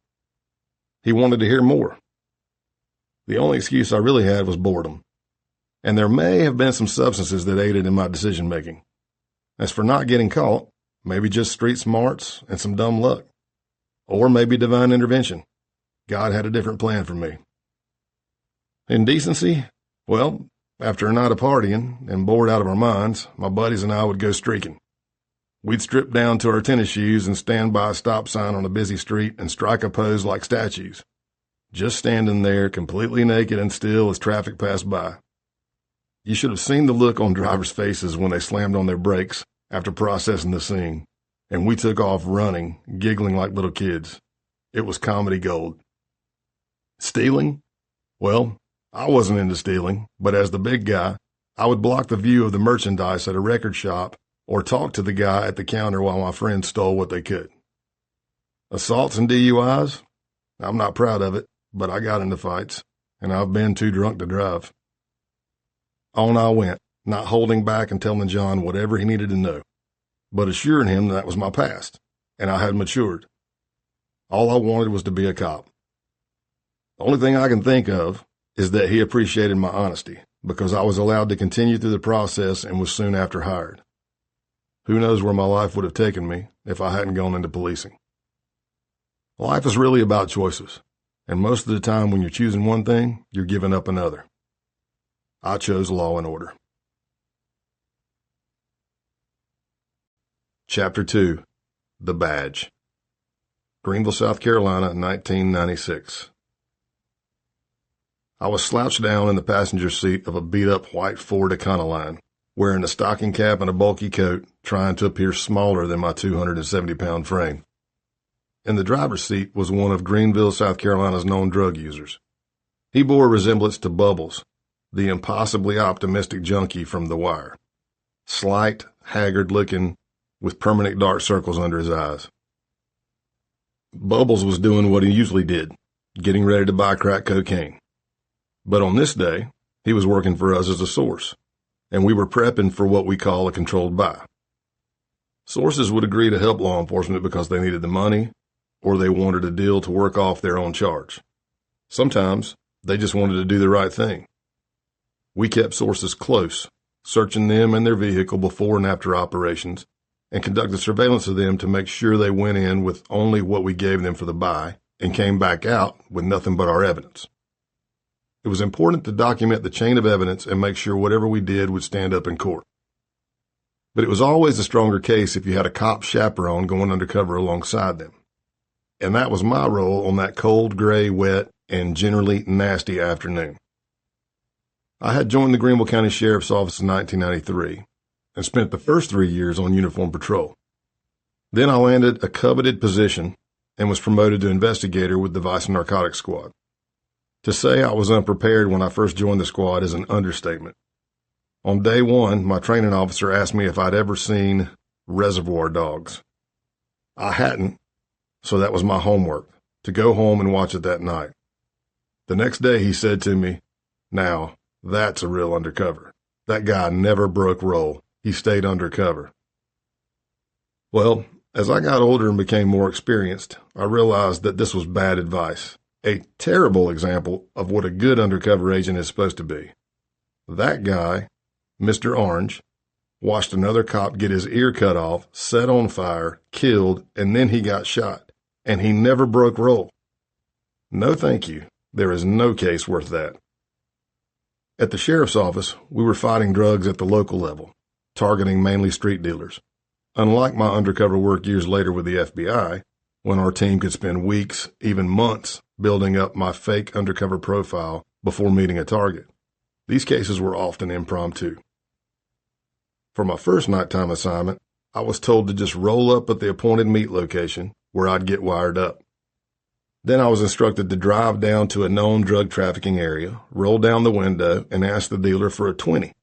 He wanted to hear more. The only excuse I really had was boredom, and there may have been some substances that aided in my decision-making. As for not getting caught, maybe just street smarts and some dumb luck. Or maybe divine intervention. God had a different plan for me. Indecency? Well, after a night of partying and bored out of our minds, my buddies and I would go streaking. We'd strip down to our tennis shoes and stand by a stop sign on a busy street and strike a pose like statues, just standing there completely naked and still as traffic passed by. You should have seen the look on drivers' faces when they slammed on their brakes after processing the scene, and we took off running, giggling like little kids. It was comedy gold. Stealing? Well, I wasn't into stealing, but as the big guy, I would block the view of the merchandise at a record shop or talk to the guy at the counter while my friends stole what they could. Assaults and DUIs? I'm not proud of it, but I got into fights, and I've been too drunk to drive. On I went, not holding back and telling John whatever he needed to know, but assuring him that was my past, and I had matured. All I wanted was to be a cop. The only thing I can think of is that he appreciated my honesty, because I was allowed to continue through the process and was soon after hired. Who knows where my life would have taken me if I hadn't gone into policing. Life is really about choices, and most of the time when you're choosing one thing, you're giving up another. I chose law and order. Chapter 2. The Badge. Greenville, South Carolina, 1996. I was slouched down in the passenger seat of a beat-up white Ford Econoline, wearing a stocking cap and a bulky coat, trying to appear smaller than my 270-pound frame. In the driver's seat was one of Greenville, South Carolina's known drug users. He bore a resemblance to Bubbles, the impossibly optimistic junkie from The Wire. Slight, haggard-looking, with permanent dark circles under his eyes. Bubbles was doing what he usually did, getting ready to buy crack cocaine. But on this day, he was working for us as a source, and we were prepping for what we call a controlled buy. Sources would agree to help law enforcement because they needed the money, or they wanted a deal to work off their own charge. Sometimes, they just wanted to do the right thing. We kept sources close, searching them and their vehicle before and after operations, and conducted surveillance of them to make sure they went in with only what we gave them for the buy and came back out with nothing but our evidence. It was important to document the chain of evidence and make sure whatever we did would stand up in court. But it was always a stronger case if you had a cop chaperone going undercover alongside them. And that was my role on that cold, gray, wet, and generally nasty afternoon. I had joined the Greenville County Sheriff's Office in 1993 and spent the first 3 years on uniform patrol. Then I landed a coveted position and was promoted to investigator with the Vice and Narcotics Squad. To say I was unprepared when I first joined the squad is an understatement. On day one, my training officer asked me if I'd ever seen Reservoir Dogs. I hadn't, so that was my homework, to go home and watch it that night. The next day he said to me, "Now, that's a real undercover. That guy never broke roll. He stayed undercover." Well, as I got older and became more experienced, I realized that this was bad advice. A terrible example of what a good undercover agent is supposed to be. That guy, Mr. Orange, watched another cop get his ear cut off, set on fire, killed, and then he got shot. And he never broke roll. No thank you. There is no case worth that. At the sheriff's office, we were fighting drugs at the local level, targeting mainly street dealers. Unlike my undercover work years later with the FBI, when our team could spend weeks, even months, building up my fake undercover profile before meeting a target. These cases were often impromptu. For my first nighttime assignment, I was told to just roll up at the appointed meet location where I'd get wired up. Then I was instructed to drive down to a known drug trafficking area, roll down the window, and ask the dealer for a 20.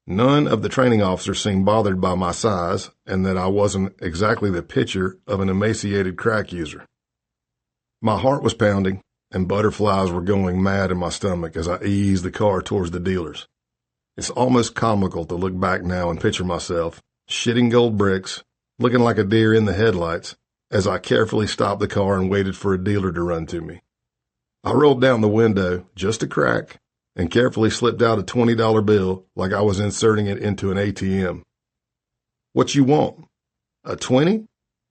None of the training officers seemed bothered by my size and that I wasn't exactly the picture of an emaciated crack user. My heart was pounding, and butterflies were going mad in my stomach as I eased the car towards the dealers. It's almost comical to look back now and picture myself, shitting gold bricks, looking like a deer in the headlights, as I carefully stopped the car and waited for a dealer to run to me. I rolled down the window, just a crack, and carefully slipped out a $20 bill like I was inserting it into an ATM. "What you want? A 20?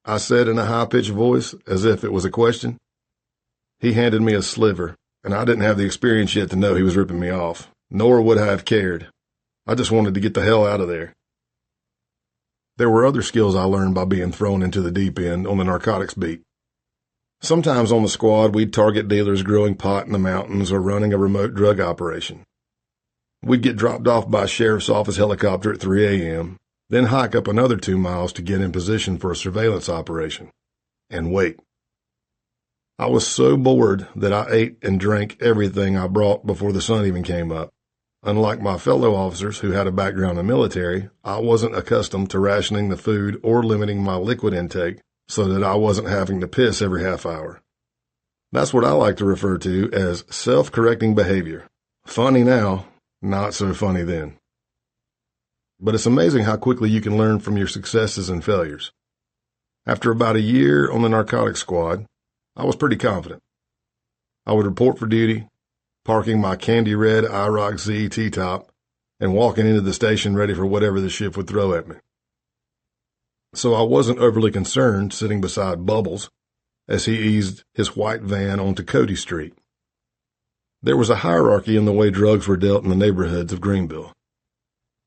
I said in a high-pitched voice, as if it was a question. He handed me a sliver, and I didn't have the experience yet to know he was ripping me off, nor would I have cared. I just wanted to get the hell out of there. There were other skills I learned by being thrown into the deep end on the narcotics beat. Sometimes on the squad, we'd target dealers growing pot in the mountains or running a remote drug operation. We'd get dropped off by a sheriff's office helicopter at 3 a.m., then hike up another 2 miles to get in position for a surveillance operation. And wait. I was so bored that I ate and drank everything I brought before the sun even came up. Unlike my fellow officers who had a background in the military, I wasn't accustomed to rationing the food or limiting my liquid intake so that I wasn't having to piss every half hour. That's what I like to refer to as self-correcting behavior. Funny now, not so funny then. But it's amazing how quickly you can learn from your successes and failures. After about a year on the narcotics squad, I was pretty confident. I would report for duty, parking my candy red IROC Z T-top, and walking into the station ready for whatever the shift would throw at me. So I wasn't overly concerned sitting beside Bubbles as he eased his white van onto Cody Street. There was a hierarchy in the way drugs were dealt in the neighborhoods of Greenville.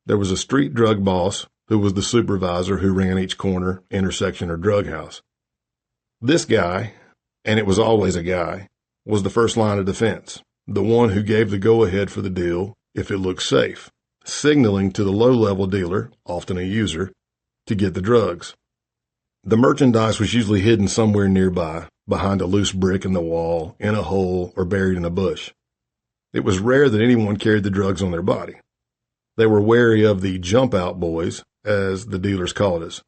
There was a street drug boss who was the supervisor who ran each corner, intersection, or drug house. This guy, and it was always a guy, was the first line of defense, the one who gave the go-ahead for the deal if it looked safe, signaling to the low-level dealer, often a user, to get the drugs. The merchandise was usually hidden somewhere nearby, behind a loose brick in the wall, in a hole, or buried in a bush. It was rare that anyone carried the drugs on their body. They were wary of the jump-out boys, as the dealers called us.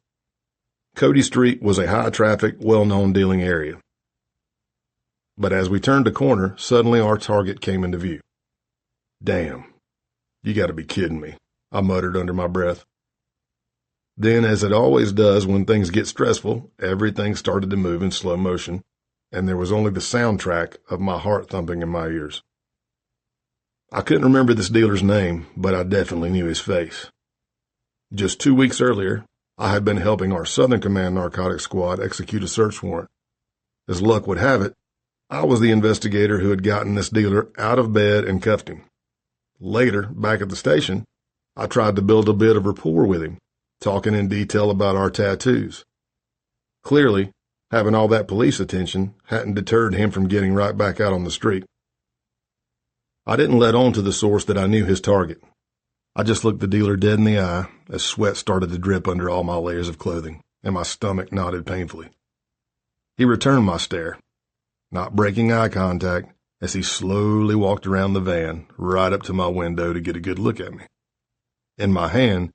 Cody Street was a high-traffic, well-known dealing area. But as we turned a corner, suddenly our target came into view. Damn, you gotta be kidding me, I muttered under my breath. Then, as it always does when things get stressful, everything started to move in slow motion, and there was only the soundtrack of my heart thumping in my ears. I couldn't remember this dealer's name, but I definitely knew his face. Just 2 weeks earlier, I had been helping our Southern Command Narcotics Squad execute a search warrant. As luck would have it, I was the investigator who had gotten this dealer out of bed and cuffed him. Later, back at the station, I tried to build a bit of rapport with him, talking in detail about our tattoos. Clearly, having all that police attention hadn't deterred him from getting right back out on the street. I didn't let on to the source that I knew his target. I just looked the dealer dead in the eye as sweat started to drip under all my layers of clothing, and my stomach knotted painfully. He returned my stare, not breaking eye contact, as he slowly walked around the van right up to my window to get a good look at me. In my hand,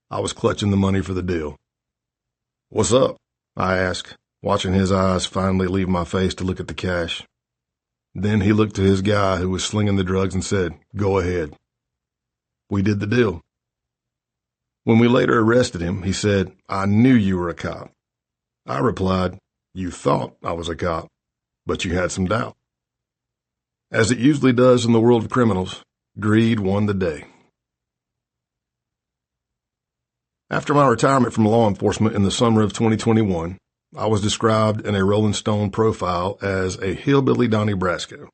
I was clutching the money for the deal. "What's up?" I asked, watching his eyes finally leave my face to look at the cash. Then he looked to his guy who was slinging the drugs and said, "Go ahead." We did the deal. When we later arrested him, he said, "I knew you were a cop." I replied, "You thought I was a cop, but you had some doubt." As it usually does in the world of criminals, greed won the day. After my retirement from law enforcement in the summer of 2021, I was described in a Rolling Stone profile as a hillbilly Donnie Brasco.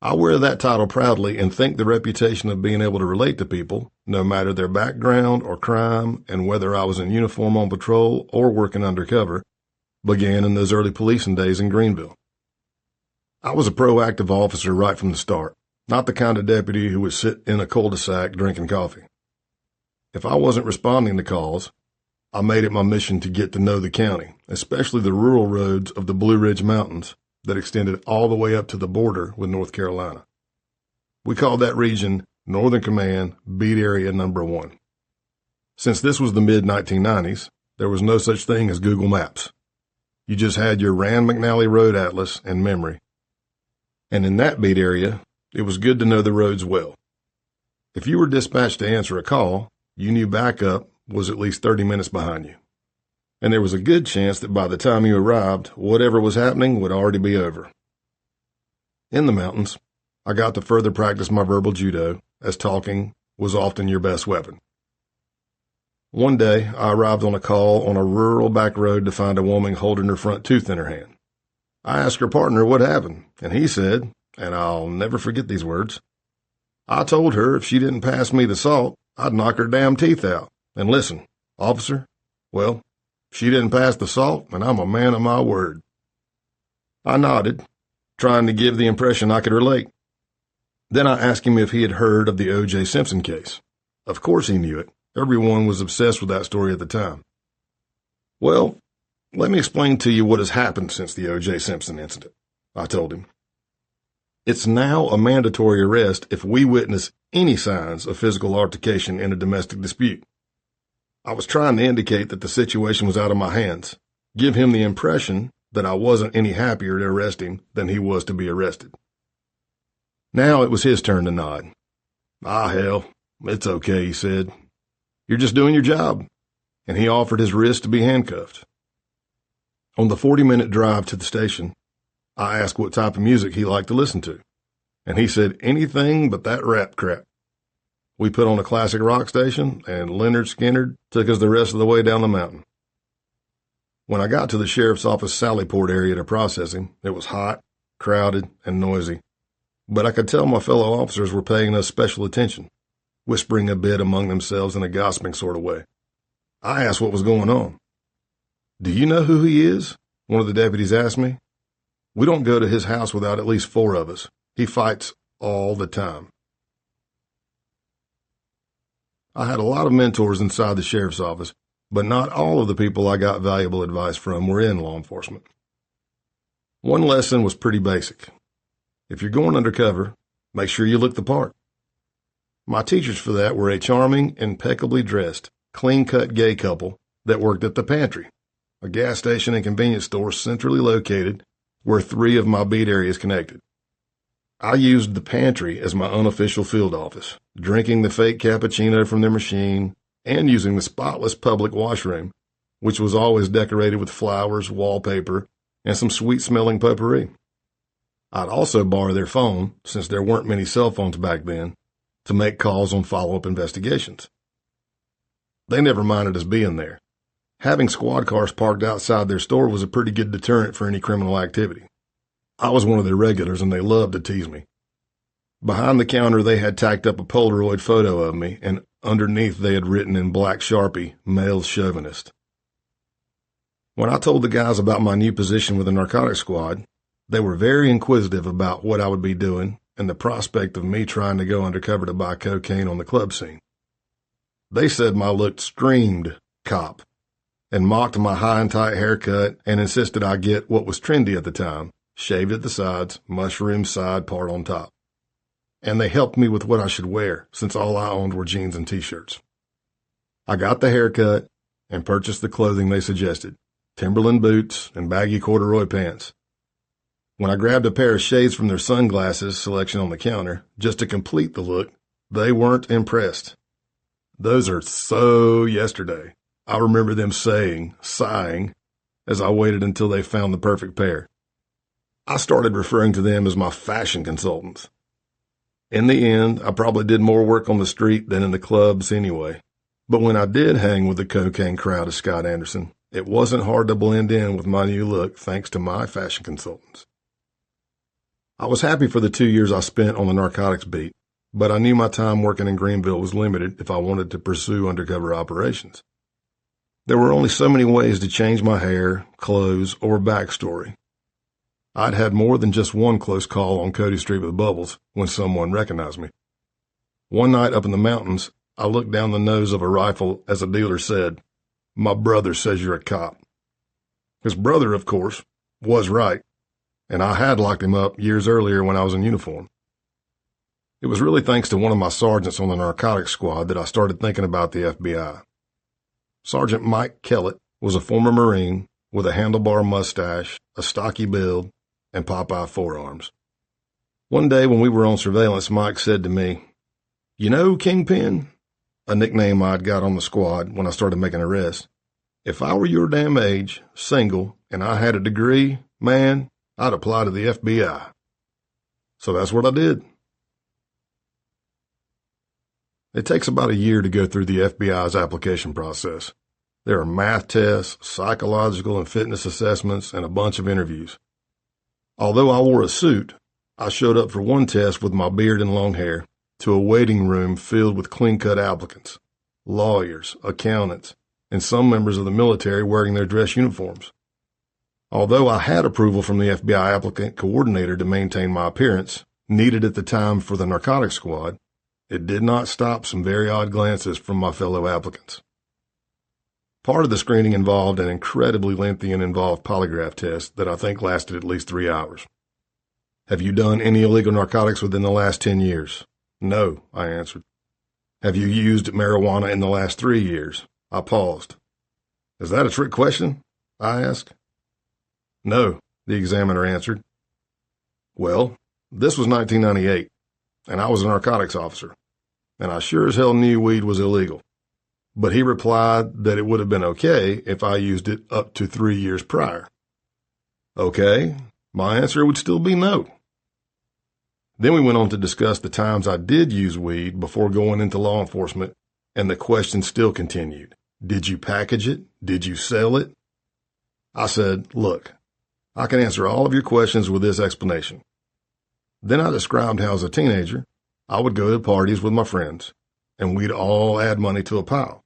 I wear that title proudly and think the reputation of being able to relate to people, no matter their background or crime, and whether I was in uniform on patrol or working undercover, began in those early policing days in Greenville. I was a proactive officer right from the start, not the kind of deputy who would sit in a cul-de-sac drinking coffee. If I wasn't responding to calls, I made it my mission to get to know the county, especially the rural roads of the Blue Ridge Mountains that extended all the way up to the border with North Carolina. We called that region Northern Command Beat Area Number 1. Since this was the mid-1990s, there was no such thing as Google Maps. You just had your Rand McNally Road Atlas and memory. And in that beat area, it was good to know the roads well. If you were dispatched to answer a call, you knew backup was at least 30 minutes behind you. And there was a good chance that by the time you arrived, whatever was happening would already be over. In the mountains, I got to further practice my verbal judo, as talking was often your best weapon. One day, I arrived on a call on a rural back road to find a woman holding her front tooth in her hand. I asked her partner what happened, and he said, and I'll never forget these words, "I told her if she didn't pass me the salt, I'd knock her damn teeth out. And listen, officer, well, she didn't pass the salt, and I'm a man of my word." I nodded, trying to give the impression I could relate. Then I asked him if he had heard of the O.J. Simpson case. Of course he knew it. Everyone was obsessed with that story at the time. Well, let me explain to you what has happened since the O.J. Simpson incident, I told him. It's now a mandatory arrest if we witness any signs of physical altercation in a domestic dispute. I was trying to indicate that the situation was out of my hands, give him the impression that I wasn't any happier to arrest him than he was to be arrested. Now it was his turn to nod. Hell, it's okay, he said. You're just doing your job. And he offered his wrist to be handcuffed. On the 40-minute drive to the station, I asked what type of music he liked to listen to, and he said anything but that rap crap. We put on a classic rock station, and Leonard Skinner took us the rest of the way down the mountain. When I got to the sheriff's office Sallyport area to process him, it was hot, crowded, and noisy, but I could tell my fellow officers were paying us special attention, whispering a bit among themselves in a gossiping sort of way. I asked what was going on. Do you know who he is? One of the deputies asked me. We don't go to his house without at least 4 of us. He fights all the time. I had a lot of mentors inside the sheriff's office, but not all of the people I got valuable advice from were in law enforcement. One lesson was pretty basic. If you're going undercover, make sure you look the part. My teachers for that were a charming, impeccably dressed, clean-cut gay couple that worked at the Pantry, a gas station and convenience store centrally located where 3 of my beat areas connected. I used the Pantry as my unofficial field office, drinking the fake cappuccino from their machine and using the spotless public washroom, which was always decorated with flowers, wallpaper, and some sweet-smelling potpourri. I'd also borrow their phone, since there weren't many cell phones back then, to make calls on follow-up investigations. They never minded us being there. Having squad cars parked outside their store was a pretty good deterrent for any criminal activity. I was one of their regulars, and they loved to tease me. Behind the counter, they had tacked up a Polaroid photo of me, and underneath they had written in black Sharpie, male chauvinist. When I told the guys about my new position with the narcotics squad, they were very inquisitive about what I would be doing and the prospect of me trying to go undercover to buy cocaine on the club scene. They said my look screamed cop and mocked my high and tight haircut and insisted I get what was trendy at the time, shaved at the sides, mushroom side part on top. And they helped me with what I should wear, since all I owned were jeans and t-shirts. I got the haircut and purchased the clothing they suggested, Timberland boots and baggy corduroy pants. When I grabbed a pair of shades from their sunglasses selection on the counter, just to complete the look, they weren't impressed. Those are so yesterday. I remember them sighing, as I waited until they found the perfect pair. I started referring to them as my fashion consultants. In the end, I probably did more work on the street than in the clubs anyway. But when I did hang with the cocaine crowd of Scott Anderson, it wasn't hard to blend in with my new look thanks to my fashion consultants. I was happy for the 2 years I spent on the narcotics beat, but I knew my time working in Greenville was limited if I wanted to pursue undercover operations. There were only so many ways to change my hair, clothes, or backstory. I'd had more than just one close call on Cody Street with Bubbles when someone recognized me. One night up in the mountains, I looked down the nose of a rifle as a dealer said, "My brother says you're a cop." His brother, of course, was right, and I had locked him up years earlier when I was in uniform. It was really thanks to one of my sergeants on the narcotics squad that I started thinking about the FBI. Sergeant Mike Kellett was a former Marine with a handlebar mustache, a stocky build, and Popeye forearms. One day when we were on surveillance, Mike said to me, "You know, Kingpin," a nickname I'd got on the squad when I started making arrests, "if I were your damn age, single, and I had a degree, man, I'd apply to the FBI." So that's what I did. It takes about a year to go through the FBI's application process. There are math tests, psychological and fitness assessments, and a bunch of interviews. Although I wore a suit, I showed up for one test with my beard and long hair to a waiting room filled with clean-cut applicants, lawyers, accountants, and some members of the military wearing their dress uniforms. Although I had approval from the FBI applicant coordinator to maintain my appearance, needed at the time for the narcotics squad, it did not stop some very odd glances from my fellow applicants. Part of the screening involved an incredibly lengthy and involved polygraph test that I think lasted at least 3 hours. Have you done any illegal narcotics within the last 10 years? No, I answered. Have you used marijuana in the last 3 years? I paused. Is that a trick question? I asked. No, the examiner answered. Well, this was 1998, and I was a narcotics officer, and I sure as hell knew weed was illegal. But he replied that it would have been okay if I used it up to 3 years prior. Okay, my answer would still be no. Then we went on to discuss the times I did use weed before going into law enforcement, and the question still continued. Did you package it? Did you sell it? I said, look, I can answer all of your questions with this explanation. Then I described how as a teenager, I would go to parties with my friends, and we'd all add money to a pile.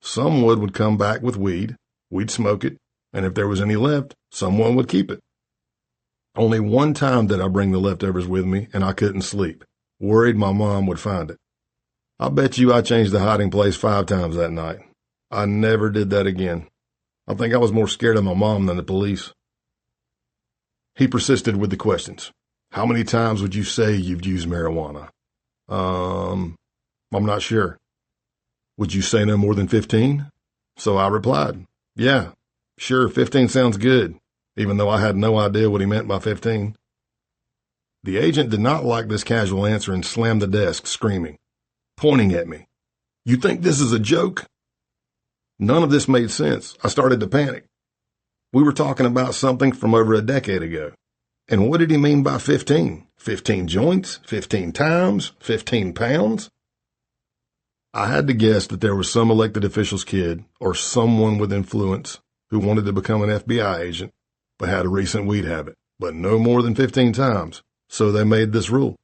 Someone would come back with weed, we'd smoke it, and if there was any left, someone would keep it. Only one time did I bring the leftovers with me, and I couldn't sleep, worried my mom would find it. I bet you I changed the hiding place 5 times that night. I never did that again. I think I was more scared of my mom than the police. He persisted with the questions. How many times would you say you've used marijuana? I'm not sure. Would you say no more than 15? So I replied, yeah, sure, 15 sounds good, even though I had no idea what he meant by 15. The agent did not like this casual answer and slammed the desk, screaming, pointing at me. You think this is a joke? None of this made sense. I started to panic. We were talking about something from over a decade ago. And what did he mean by 15? 15 joints? 15 times? 15 pounds? I had to guess that there was some elected official's kid or someone with influence who wanted to become an FBI agent but had a recent weed habit, but no more than 15 times, so they made this rule.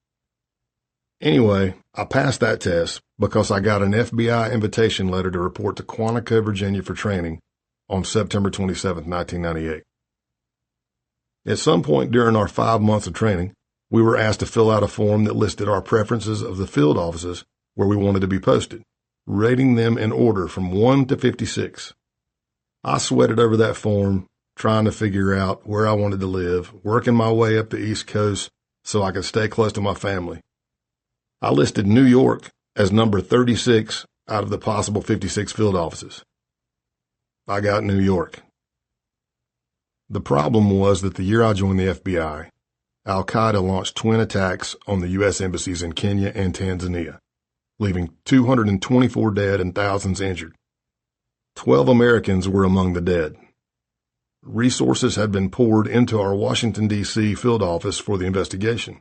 Anyway, I passed that test because I got an FBI invitation letter to report to Quantico, Virginia for training on September 27, 1998. At some point during our 5 months of training, we were asked to fill out a form that listed our preferences of the field offices where we wanted to be posted, rating them in order from 1 to 56. I sweated over that form, trying to figure out where I wanted to live, working my way up the East Coast so I could stay close to my family. I listed New York as number 36 out of the possible 56 field offices. I got New York. The problem was that the year I joined the FBI, Al-Qaeda launched twin attacks on the U.S. embassies in Kenya and Tanzania, leaving 224 dead and thousands injured. 12 Americans were among the dead. Resources had been poured into our Washington, D.C. field office for the investigation,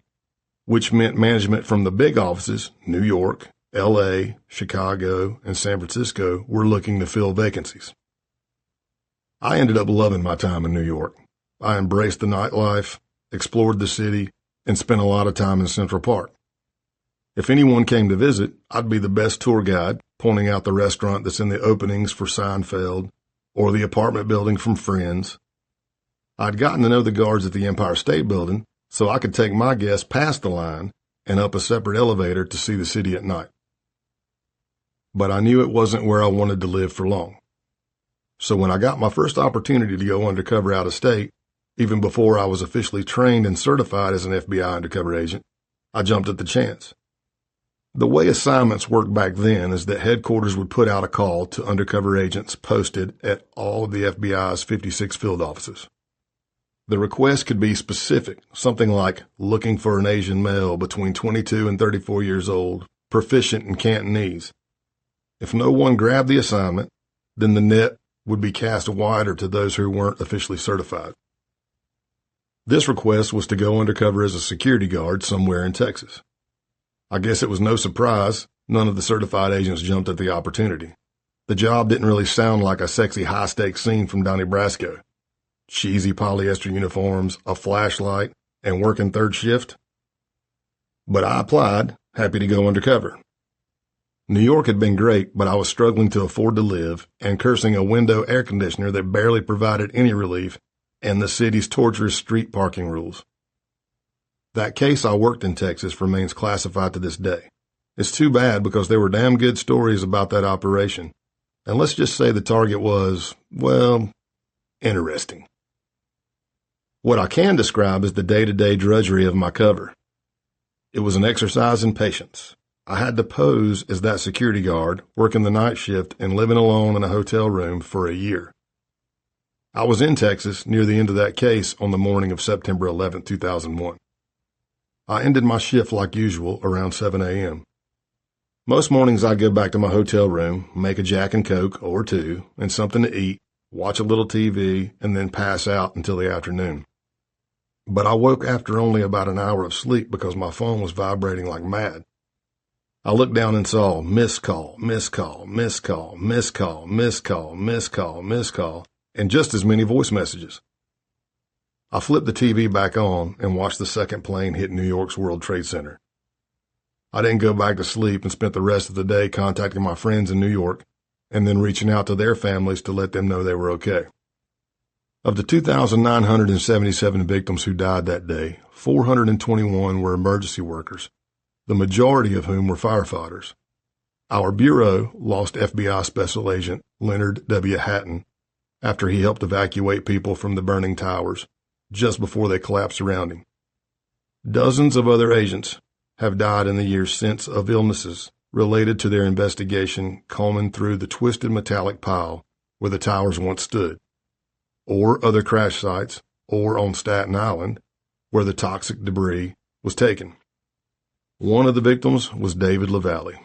which meant management from the big offices, New York, L.A., Chicago, and San Francisco, were looking to fill vacancies. I ended up loving my time in New York. I embraced the nightlife, explored the city, and spent a lot of time in Central Park. If anyone came to visit, I'd be the best tour guide, pointing out the restaurant that's in the openings for Seinfeld or the apartment building from Friends. I'd gotten to know the guards at the Empire State Building, so I could take my guests past the line and up a separate elevator to see the city at night. But I knew it wasn't where I wanted to live for long. So when I got my first opportunity to go undercover out of state, even before I was officially trained and certified as an FBI undercover agent, I jumped at the chance. The way assignments worked back then is that headquarters would put out a call to undercover agents posted at all of the FBI's 56 field offices. The request could be specific, something like looking for an Asian male between 22 and 34 years old, proficient in Cantonese. If no one grabbed the assignment, then the net would be cast wider to those who weren't officially certified. This request was to go undercover as a security guard somewhere in Texas. I guess it was no surprise none of the certified agents jumped at the opportunity. The job didn't really sound like a sexy high-stakes scene from Donnie Brasco. Cheesy polyester uniforms, a flashlight, and working third shift. But I applied, happy to go undercover. New York had been great, but I was struggling to afford to live and cursing a window air conditioner that barely provided any relief and the city's torturous street parking rules. That case I worked in Texas remains classified to this day. It's too bad because there were damn good stories about that operation. And let's just say the target was, well, interesting. What I can describe is the day-to-day drudgery of my cover. It was an exercise in patience. I had to pose as that security guard, working the night shift and living alone in a hotel room for a year. I was in Texas near the end of that case on the morning of September 11, 2001. I ended my shift like usual around 7 a.m. Most mornings I'd go back to my hotel room, make a Jack and Coke or two and something to eat, watch a little TV, and then pass out until the afternoon. But I woke after only about an hour of sleep because my phone was vibrating like mad. I looked down and saw missed call, missed call, missed call, missed call, missed call, missed call, missed call, and just as many voice messages. I flipped the TV back on and watched the second plane hit New York's World Trade Center. I didn't go back to sleep and spent the rest of the day contacting my friends in New York and then reaching out to their families to let them know they were okay. Of the 2,977 victims who died that day, 421 were emergency workers, the majority of whom were firefighters. Our bureau lost FBI Special Agent Leonard W. Hatton after he helped evacuate people from the burning towers just before they collapsed around him. Dozens of other agents have died in the years since of illnesses related to their investigation combing through the twisted metallic pile where the towers once stood, or other crash sites, or on Staten Island, where the toxic debris was taken. One of the victims was David LaValle,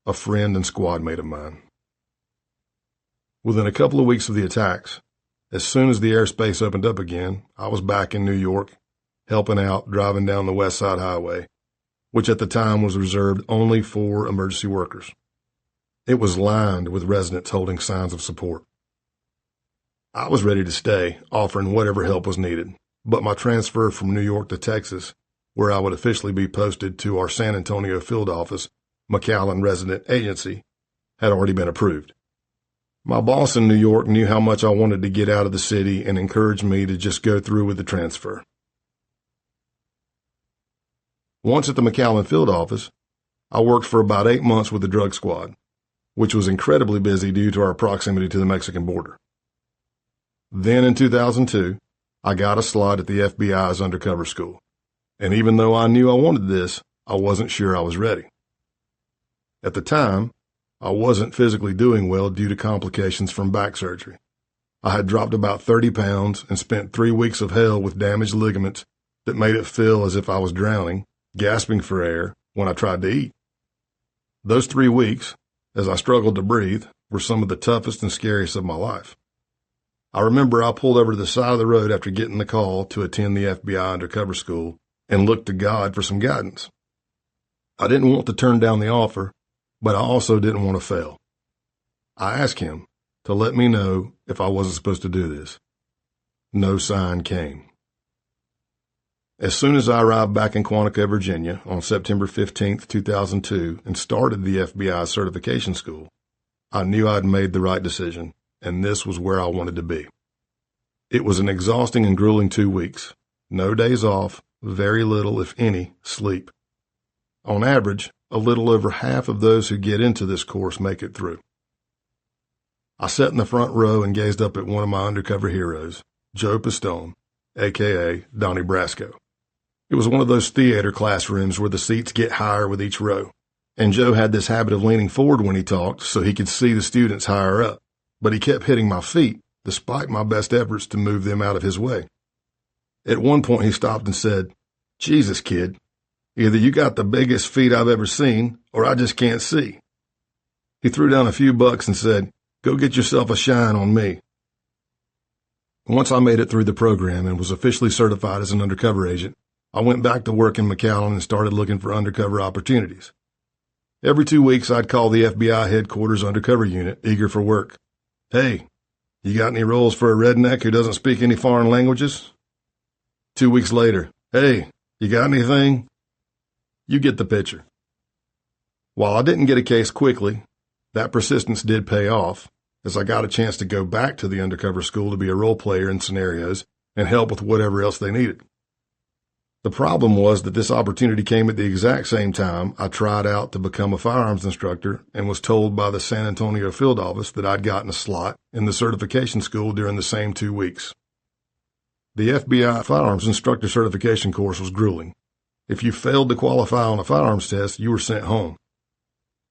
a friend and squad mate of mine. Within a couple of weeks of the attacks, as soon as the airspace opened up again, I was back in New York, helping out, driving down the West Side Highway, which at the time was reserved only for emergency workers. It was lined with residents holding signs of support. I was ready to stay, offering whatever help was needed, but my transfer from New York to Texas, where I would officially be posted to our San Antonio field office, McAllen Resident Agency, had already been approved. My boss in New York knew how much I wanted to get out of the city and encouraged me to just go through with the transfer. Once at the McAllen field office, I worked for about 8 months with the drug squad, which was incredibly busy due to our proximity to the Mexican border. Then in 2002, I got a slot at the FBI's undercover school, and even though I knew I wanted this, I wasn't sure I was ready. At the time, I wasn't physically doing well due to complications from back surgery. I had dropped about 30 pounds and spent 3 weeks of hell with damaged ligaments that made it feel as if I was drowning, gasping for air when I tried to eat. Those 3 weeks, as I struggled to breathe, were some of the toughest and scariest of my life. I remember I pulled over to the side of the road after getting the call to attend the FBI undercover school and looked to God for some guidance. I didn't want to turn down the offer, but I also didn't want to fail. I asked him to let me know if I wasn't supposed to do this. No sign came. As soon as I arrived back in Quantico, Virginia on September 15, 2002 and started the FBI certification school, I knew I'd made the right decision, and this was where I wanted to be. It was an exhausting and grueling 2 weeks. No days off, very little, if any, sleep. On average, a little over half of those who get into this course make it through. I sat in the front row and gazed up at one of my undercover heroes, Joe Pistone, a.k.a. Donnie Brasco. It was one of those theater classrooms where the seats get higher with each row, and Joe had this habit of leaning forward when he talked so he could see the students higher up, but he kept hitting my feet despite my best efforts to move them out of his way. At one point he stopped and said, "Jesus, kid, either you got the biggest feet I've ever seen, or I just can't see." He threw down a few bucks and said, "Go get yourself a shine on me." Once I made it through the program and was officially certified as an undercover agent, I went back to work in McAllen and started looking for undercover opportunities. Every 2 weeks, I'd call the FBI headquarters undercover unit, eager for work. "Hey, you got any roles for a redneck who doesn't speak any foreign languages?" 2 weeks later, "Hey, you got anything?" You get the picture. While I didn't get a case quickly, that persistence did pay off, as I got a chance to go back to the undercover school to be a role player in scenarios and help with whatever else they needed. The problem was that this opportunity came at the exact same time I tried out to become a firearms instructor and was told by the San Antonio field office that I'd gotten a slot in the certification school during the same 2 weeks. The FBI firearms instructor certification course was grueling. If you failed to qualify on a firearms test, you were sent home.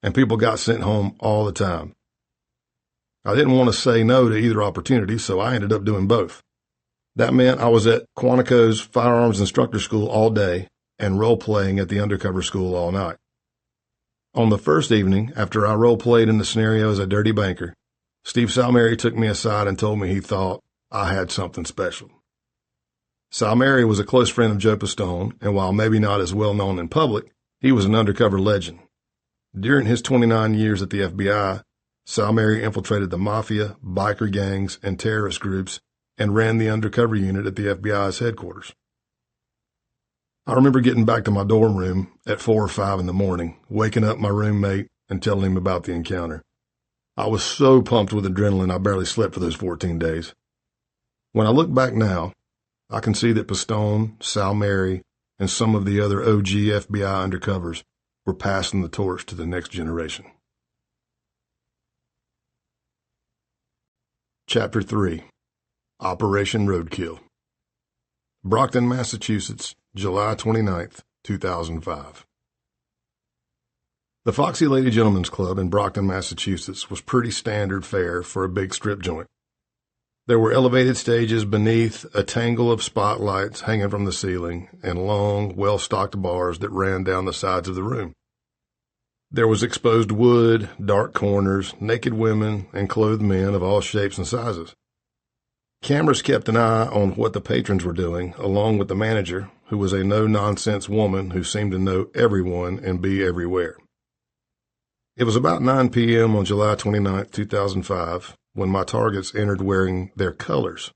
And people got sent home all the time. I didn't want to say no to either opportunity, so I ended up doing both. That meant I was at Quantico's firearms instructor school all day and role-playing at the undercover school all night. On the first evening, after I role-played in the scenario as a dirty banker, Steve Salmieri took me aside and told me he thought I had something special. Salmieri was a close friend of Joe Pistone, and while maybe not as well known in public, he was an undercover legend. During his 29 years at the FBI, Salmieri infiltrated the mafia, biker gangs, and terrorist groups and ran the undercover unit at the FBI's headquarters. I remember getting back to my dorm room at 4 or 5 in the morning, waking up my roommate and telling him about the encounter. I was so pumped with adrenaline I barely slept for those 14 days. When I look back now, I can see that Pistone, Salmieri, and some of the other OG FBI undercovers were passing the torch to the next generation. Chapter 3. Operation Roadkill. Brockton, Massachusetts, July 29, 2005. The Foxy Lady Gentlemen's Club in Brockton, Massachusetts was pretty standard fare for a big strip joint. There were elevated stages beneath a tangle of spotlights hanging from the ceiling and long, well-stocked bars that ran down the sides of the room. There was exposed wood, dark corners, naked women, and clothed men of all shapes and sizes. Cameras kept an eye on what the patrons were doing, along with the manager, who was a no-nonsense woman who seemed to know everyone and be everywhere. It was about 9 p.m. on July 29, 2005, when my targets entered wearing their colors,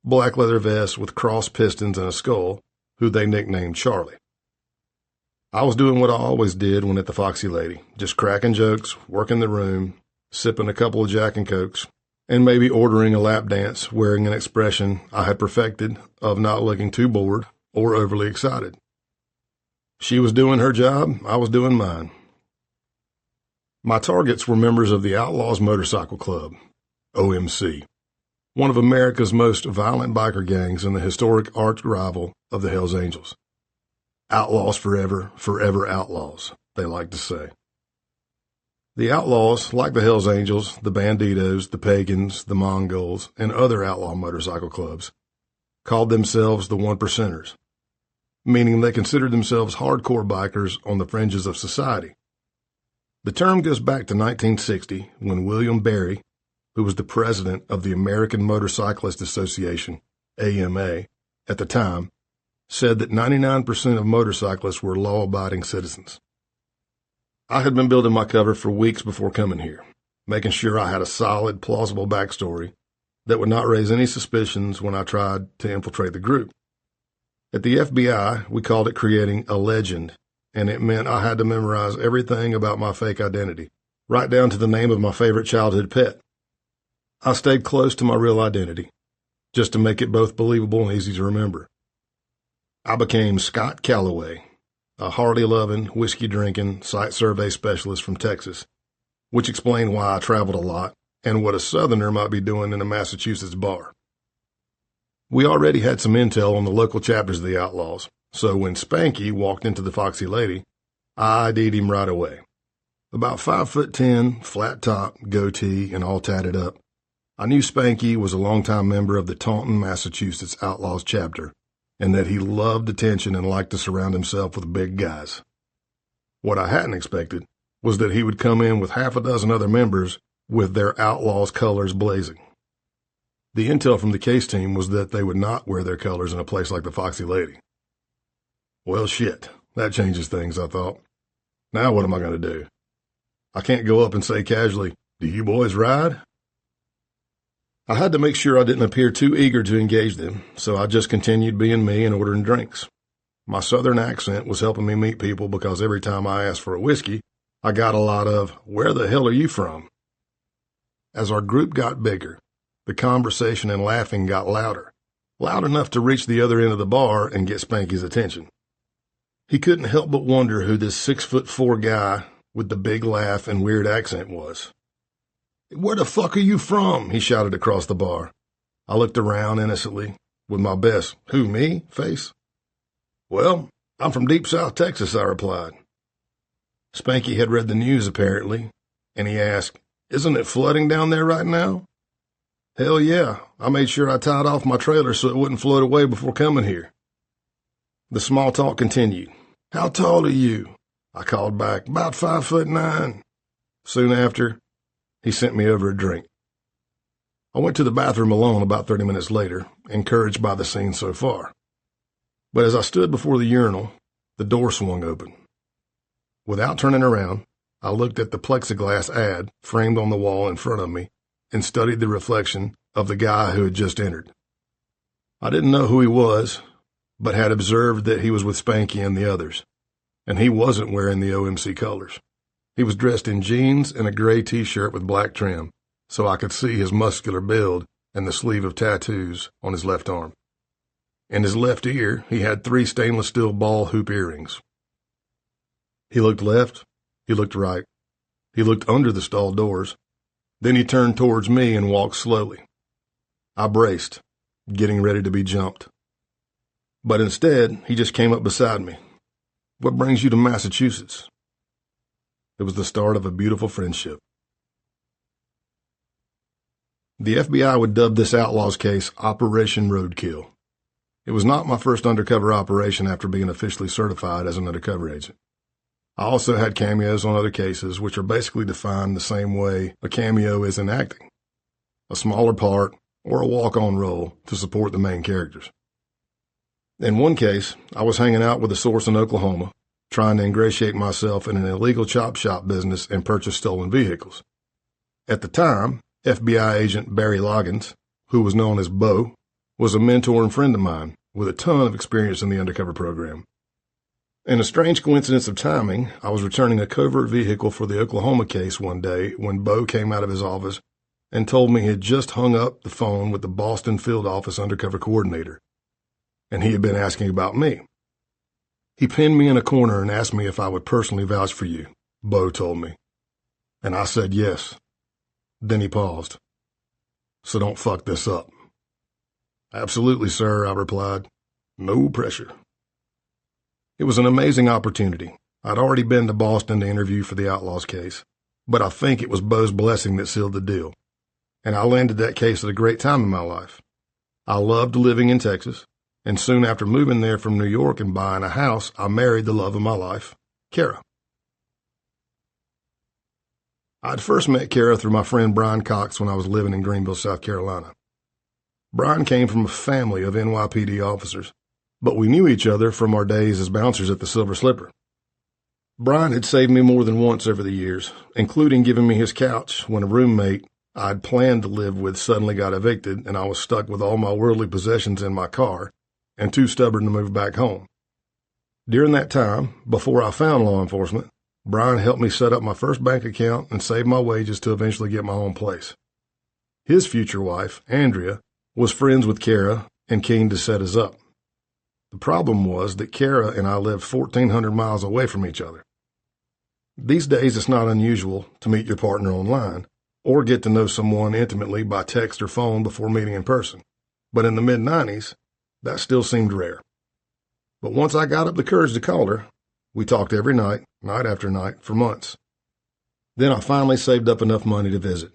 black leather vests with crossed pistons and a skull, who they nicknamed Charlie. I was doing what I always did when at the Foxy Lady, just cracking jokes, working the room, sipping a couple of Jack and Cokes, and maybe ordering a lap dance wearing an expression I had perfected of not looking too bored or overly excited. She was doing her job, I was doing mine. My targets were members of the Outlaws Motorcycle Club, OMC, one of America's most violent biker gangs and the historic arch rival of the Hells Angels. Outlaws forever, forever outlaws, they like to say. The Outlaws, like the Hells Angels, the Banditos, the Pagans, the Mongols, and other outlaw motorcycle clubs, called themselves the One Percenters, meaning they considered themselves hardcore bikers on the fringes of society. The term goes back to 1960 when William Berry, who was the president of the American Motorcyclist Association, AMA, at the time, said that 99% of motorcyclists were law-abiding citizens. I had been building my cover for weeks before coming here, making sure I had a solid, plausible backstory that would not raise any suspicions when I tried to infiltrate the group. At the FBI, we called it creating a legend, and it meant I had to memorize everything about my fake identity, right down to the name of my favorite childhood pet. I stayed close to my real identity, just to make it both believable and easy to remember. I became Scott Calloway, a Harley-loving, whiskey-drinking site survey specialist from Texas, which explained why I traveled a lot and what a Southerner might be doing in a Massachusetts bar. We already had some intel on the local chapters of the Outlaws, so when Spanky walked into the Foxy Lady, I ID'd him right away. About 5'10", flat top, goatee, and all tatted up, I knew Spanky was a longtime member of the Taunton, Massachusetts Outlaws chapter, and that he loved attention and liked to surround himself with big guys. What I hadn't expected was that he would come in with half a dozen other members with their Outlaws colors blazing. The intel from the case team was that they would not wear their colors in a place like the Foxy Lady. Well, shit, that changes things, I thought. Now what am I going to do? I can't go up and say casually, "Do you boys ride?" I had to make sure I didn't appear too eager to engage them, so I just continued being me and ordering drinks. My southern accent was helping me meet people because every time I asked for a whiskey, I got a lot of, "Where the hell are you from?" As our group got bigger, the conversation and laughing got louder, loud enough to reach the other end of the bar and get Spanky's attention. He couldn't help but wonder who this 6'4" guy with the big laugh and weird accent was. "Where the fuck are you from?" he shouted across the bar. I looked around innocently with my best "who, me?" face. "Well, I'm from deep South Texas," I replied. Spanky had read the news apparently, and he asked, "Isn't it flooding down there right now?" "Hell yeah, I made sure I tied off my trailer so it wouldn't float away before coming here." The small talk continued. "How tall are you?" I called back, "About 5'9". Soon after, he sent me over a drink. I went to the bathroom alone about 30 minutes later, encouraged by the scene so far. But as I stood before the urinal, the door swung open. Without turning around, I looked at the plexiglass ad framed on the wall in front of me and studied the reflection of the guy who had just entered. I didn't know who he was, but had observed that he was with Spanky and the others, and he wasn't wearing the OMC colors. He was dressed in jeans and a gray t-shirt with black trim, so I could see his muscular build and the sleeve of tattoos on his left arm. In his left ear, he had 3 stainless steel ball hoop earrings. He looked left, he looked right, he looked under the stall doors, then he turned towards me and walked slowly. I braced, getting ready to be jumped. But instead, he just came up beside me. "What brings you to Massachusetts?" It was the start of a beautiful friendship. The FBI would dub this outlaw's case Operation Roadkill. It was not my first undercover operation after being officially certified as an undercover agent. I also had cameos on other cases, which are basically defined the same way a cameo is in acting: a smaller part or a walk-on role to support the main characters. In one case, I was hanging out with a source in Oklahoma, trying to ingratiate myself in an illegal chop shop business and purchase stolen vehicles. At the time, FBI agent Barry Loggins, who was known as Bo, was a mentor and friend of mine with a ton of experience in the undercover program. In a strange coincidence of timing, I was returning a covert vehicle for the Oklahoma case one day when Bo came out of his office and told me he had just hung up the phone with the Boston field office undercover coordinator, and he had been asking about me. "He pinned me in a corner and asked me if I would personally vouch for you," Bo told me. And I said yes. Then he paused. "So don't fuck this up." "Absolutely, sir," I replied. "No pressure." It was an amazing opportunity. I'd already been to Boston to interview for the Outlaws case, but I think it was Bo's blessing that sealed the deal. And I landed that case at a great time in my life. I loved living in Texas, and soon after moving there from New York and buying a house, I married the love of my life, Kara. I'd first met Kara through my friend Brian Cox when I was living in Greenville, South Carolina. Brian came from a family of NYPD officers, but we knew each other from our days as bouncers at the Silver Slipper. Brian had saved me more than once over the years, including giving me his couch when a roommate I'd planned to live with suddenly got evicted and I was stuck with all my worldly possessions in my car and too stubborn to move back home. During that time, before I found law enforcement, Brian helped me set up my first bank account and save my wages to eventually get my own place. His future wife, Andrea, was friends with Kara and keen to set us up. The problem was that Kara and I lived 1,400 miles away from each other. These days, it's not unusual to meet your partner online or get to know someone intimately by text or phone before meeting in person. But in the mid-90s, that still seemed rare. But once I got up the courage to call her, we talked every night, night after night, for months. Then I finally saved up enough money to visit,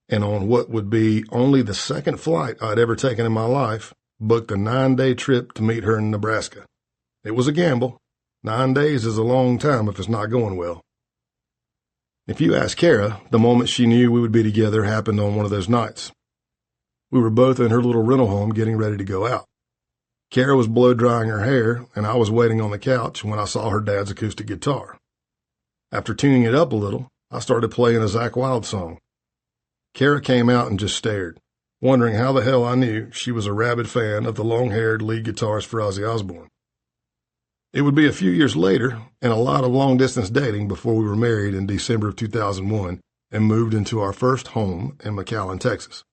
and on what would be only the second flight I'd ever taken in my life, booked a 9-day trip to meet her in Nebraska. It was a gamble. 9 days is a long time if it's not going well. If you ask Kara, the moment she knew we would be together happened on one of those nights. We were both in her little rental home getting ready to go out. Kara was blow-drying her hair, and I was waiting on the couch when I saw her dad's acoustic guitar. After tuning it up a little, I started playing a Zakk Wylde song. Kara came out and just stared, wondering how the hell I knew she was a rabid fan of the long-haired lead guitarist for Ozzy Osbourne. It would be a few years later and a lot of long-distance dating before we were married in December of 2001 and moved into our first home in McAllen, Texas.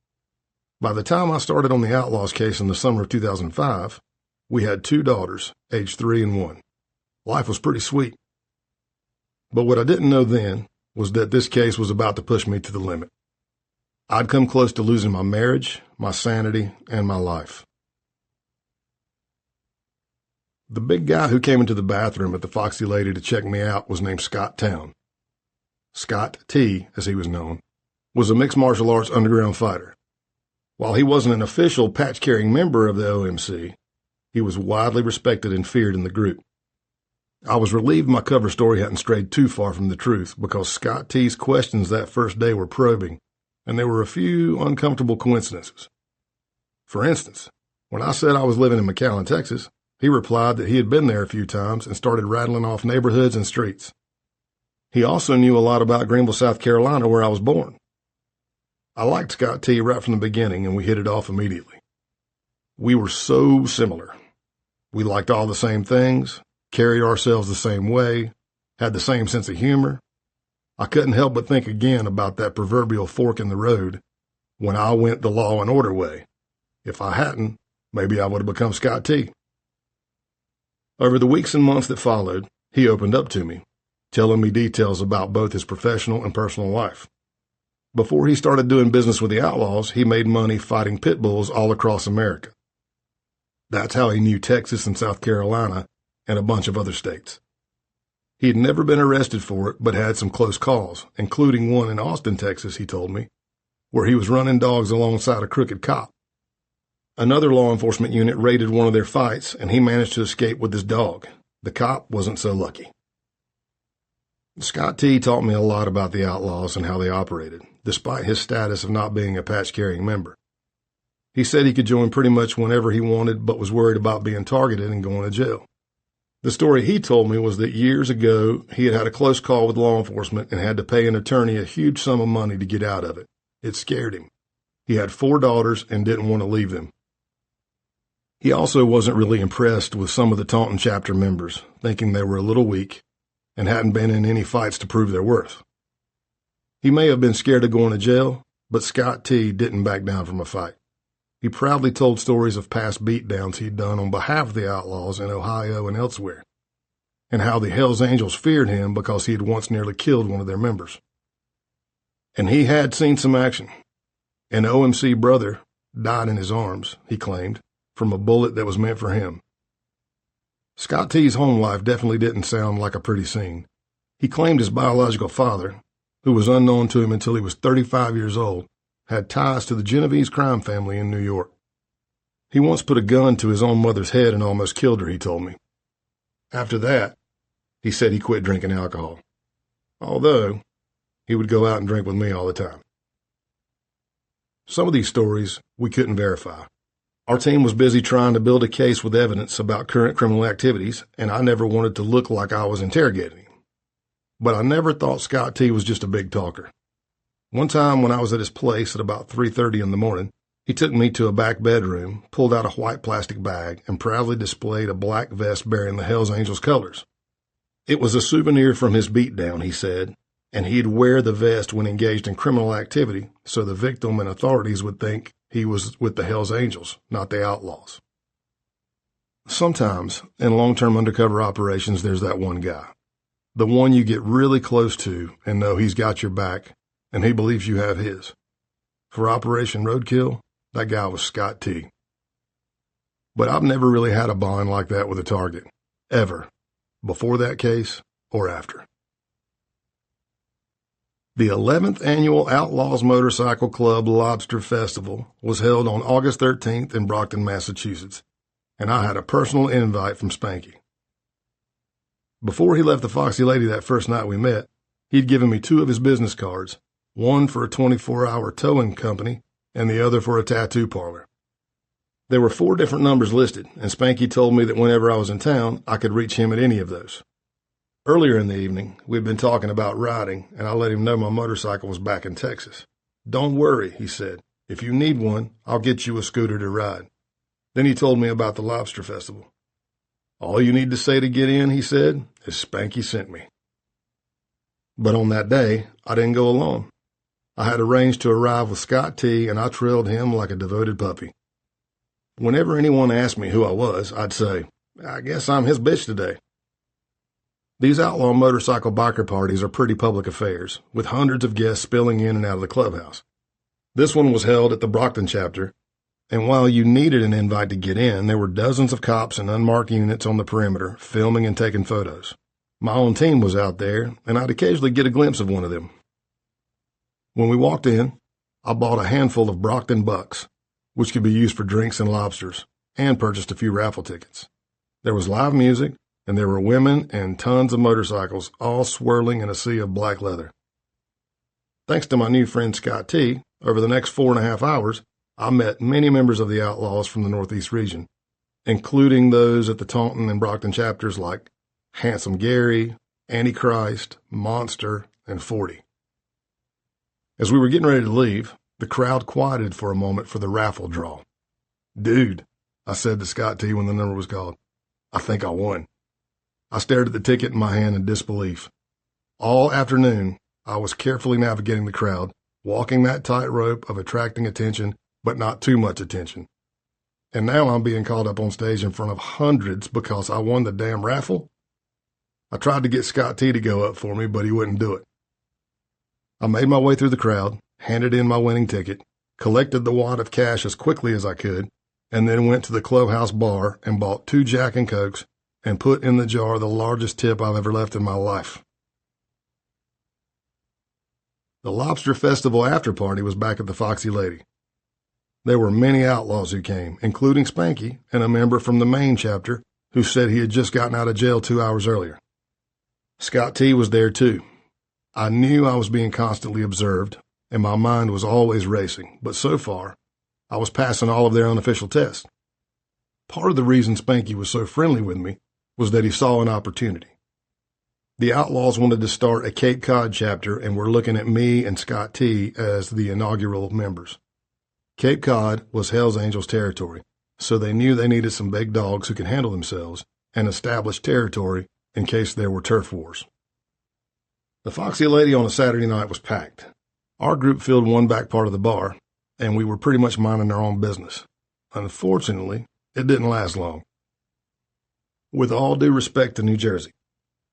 By the time I started on the Outlaws case in the summer of 2005, we had 2 daughters, aged 3 and 1. Life was pretty sweet. But what I didn't know then was that this case was about to push me to the limit. I'd come close to losing my marriage, my sanity, and my life. The big guy who came into the bathroom at the Foxy Lady to check me out was named Scott Town. Scott T, as he was known, was a mixed martial arts underground fighter. While he wasn't an official patch-carrying member of the OMC, he was widely respected and feared in the group. I was relieved my cover story hadn't strayed too far from the truth, because Scott T's questions that first day were probing, and there were a few uncomfortable coincidences. For instance, when I said I was living in McAllen, Texas, he replied that he had been there a few times and started rattling off neighborhoods and streets. He also knew a lot about Greenville, South Carolina, where I was born. I liked Scott T right from the beginning, and we hit it off immediately. We were so similar. We liked all the same things, carried ourselves the same way, had the same sense of humor. I couldn't help but think again about that proverbial fork in the road when I went the law and order way. If I hadn't, maybe I would have become Scott T. Over the weeks and months that followed, he opened up to me, telling me details about both his professional and personal life. Before he started doing business with the Outlaws, he made money fighting pit bulls all across America. That's how he knew Texas and South Carolina and a bunch of other states. He had never been arrested for it, but had some close calls, including one in Austin, Texas, he told me, where he was running dogs alongside a crooked cop. Another law enforcement unit raided one of their fights, and he managed to escape with his dog. The cop wasn't so lucky. Scott T taught me a lot about the Outlaws and how they operated, despite his status of not being a patch-carrying member. He said he could join pretty much whenever he wanted, but was worried about being targeted and going to jail. The story he told me was that years ago, he had had a close call with law enforcement and had to pay an attorney a huge sum of money to get out of it. It scared him. He had 4 daughters and didn't want to leave them. He also wasn't really impressed with some of the Taunton chapter members, thinking they were a little weak and hadn't been in any fights to prove their worth. He may have been scared of going to jail, but Scott T didn't back down from a fight. He proudly told stories of past beatdowns he'd done on behalf of the Outlaws in Ohio and elsewhere, and how the Hells Angels feared him because he had once nearly killed one of their members. And he had seen some action. An OMC brother died in his arms, he claimed, from a bullet that was meant for him. Scott T's home life definitely didn't sound like a pretty scene. He claimed his biological father, who was unknown to him until he was 35 years old, had ties to the Genovese crime family in New York. He once put a gun to his own mother's head and almost killed her, he told me. After that, he said he quit drinking alcohol, although he would go out and drink with me all the time. Some of these stories we couldn't verify. Our team was busy trying to build a case with evidence about current criminal activities, and I never wanted to look like I was interrogating him. But I never thought Scott T was just a big talker. One time when I was at his place at about 3:30 in the morning, he took me to a back bedroom, pulled out a white plastic bag, and proudly displayed a black vest bearing the Hells Angels colors. It was a souvenir from his beatdown, he said, and he'd wear the vest when engaged in criminal activity so the victim and authorities would think he was with the Hells Angels, not the Outlaws. Sometimes, in long-term undercover operations, there's that one guy. The one you get really close to and know he's got your back, and he believes you have his. For Operation Roadkill, that guy was Scott T. But I've never really had a bond like that with a target, ever, before that case or after. The 11th Annual Outlaws Motorcycle Club Lobster Festival was held on August 13th in Brockton, Massachusetts, and I had a personal invite from Spanky. Before he left the Foxy Lady that first night we met, he'd given me 2 of his business cards, one for a 24-hour towing company and the other for a tattoo parlor. There were 4 different numbers listed, and Spanky told me that whenever I was in town, I could reach him at any of those. Earlier in the evening, we'd been talking about riding, and I let him know my motorcycle was back in Texas. "Don't worry," he said. "If you need one, I'll get you a scooter to ride." Then he told me about the Lobster Festival. "All you need to say to get in," he said, "is Spanky sent me." But on that day, I didn't go alone. I had arranged to arrive with Scott T, and I trailed him like a devoted puppy. Whenever anyone asked me who I was, I'd say, I guess I'm his bitch today. These outlaw motorcycle biker parties are pretty public affairs, with hundreds of guests spilling in and out of the clubhouse. This one was held at the Brockton chapter, and while you needed an invite to get in, there were dozens of cops and unmarked units on the perimeter, filming and taking photos. My own team was out there, and I'd occasionally get a glimpse of one of them. When we walked in, I bought a handful of Brockton bucks, which could be used for drinks and lobsters, and purchased a few raffle tickets. There was live music, and there were women and tons of motorcycles, all swirling in a sea of black leather. Thanks to my new friend Scott T, over the next 4.5 hours, I met many members of the Outlaws from the Northeast region, including those at the Taunton and Brockton chapters like Handsome Gary, Antichrist, Monster, and 40. As we were getting ready to leave, the crowd quieted for a moment for the raffle draw. Dude, I said to Scott T when the number was called, I think I won. I stared at the ticket in my hand in disbelief. All afternoon, I was carefully navigating the crowd, walking that tightrope of attracting attention, but not too much attention. And now I'm being called up on stage in front of hundreds because I won the damn raffle? I tried to get Scott T to go up for me, but he wouldn't do it. I made my way through the crowd, handed in my winning ticket, collected the wad of cash as quickly as I could, and then went to the clubhouse bar and bought 2 Jack and Cokes and put in the jar the largest tip I've ever left in my life. The Lobster Festival after party was back at the Foxy Lady. There were many outlaws who came, including Spanky and a member from the Maine chapter who said he had just gotten out of jail 2 hours earlier. Scott T was there too. I knew I was being constantly observed, and my mind was always racing, but so far, I was passing all of their unofficial tests. Part of the reason Spanky was so friendly with me was that he saw an opportunity. The Outlaws wanted to start a Cape Cod chapter and were looking at me and Scott T as the inaugural members. Cape Cod was Hell's Angels territory, so they knew they needed some big dogs who could handle themselves and establish territory in case there were turf wars. The Foxy Lady on a Saturday night was packed. Our group filled one back part of the bar, and we were pretty much minding our own business. Unfortunately, it didn't last long. With all due respect to New Jersey,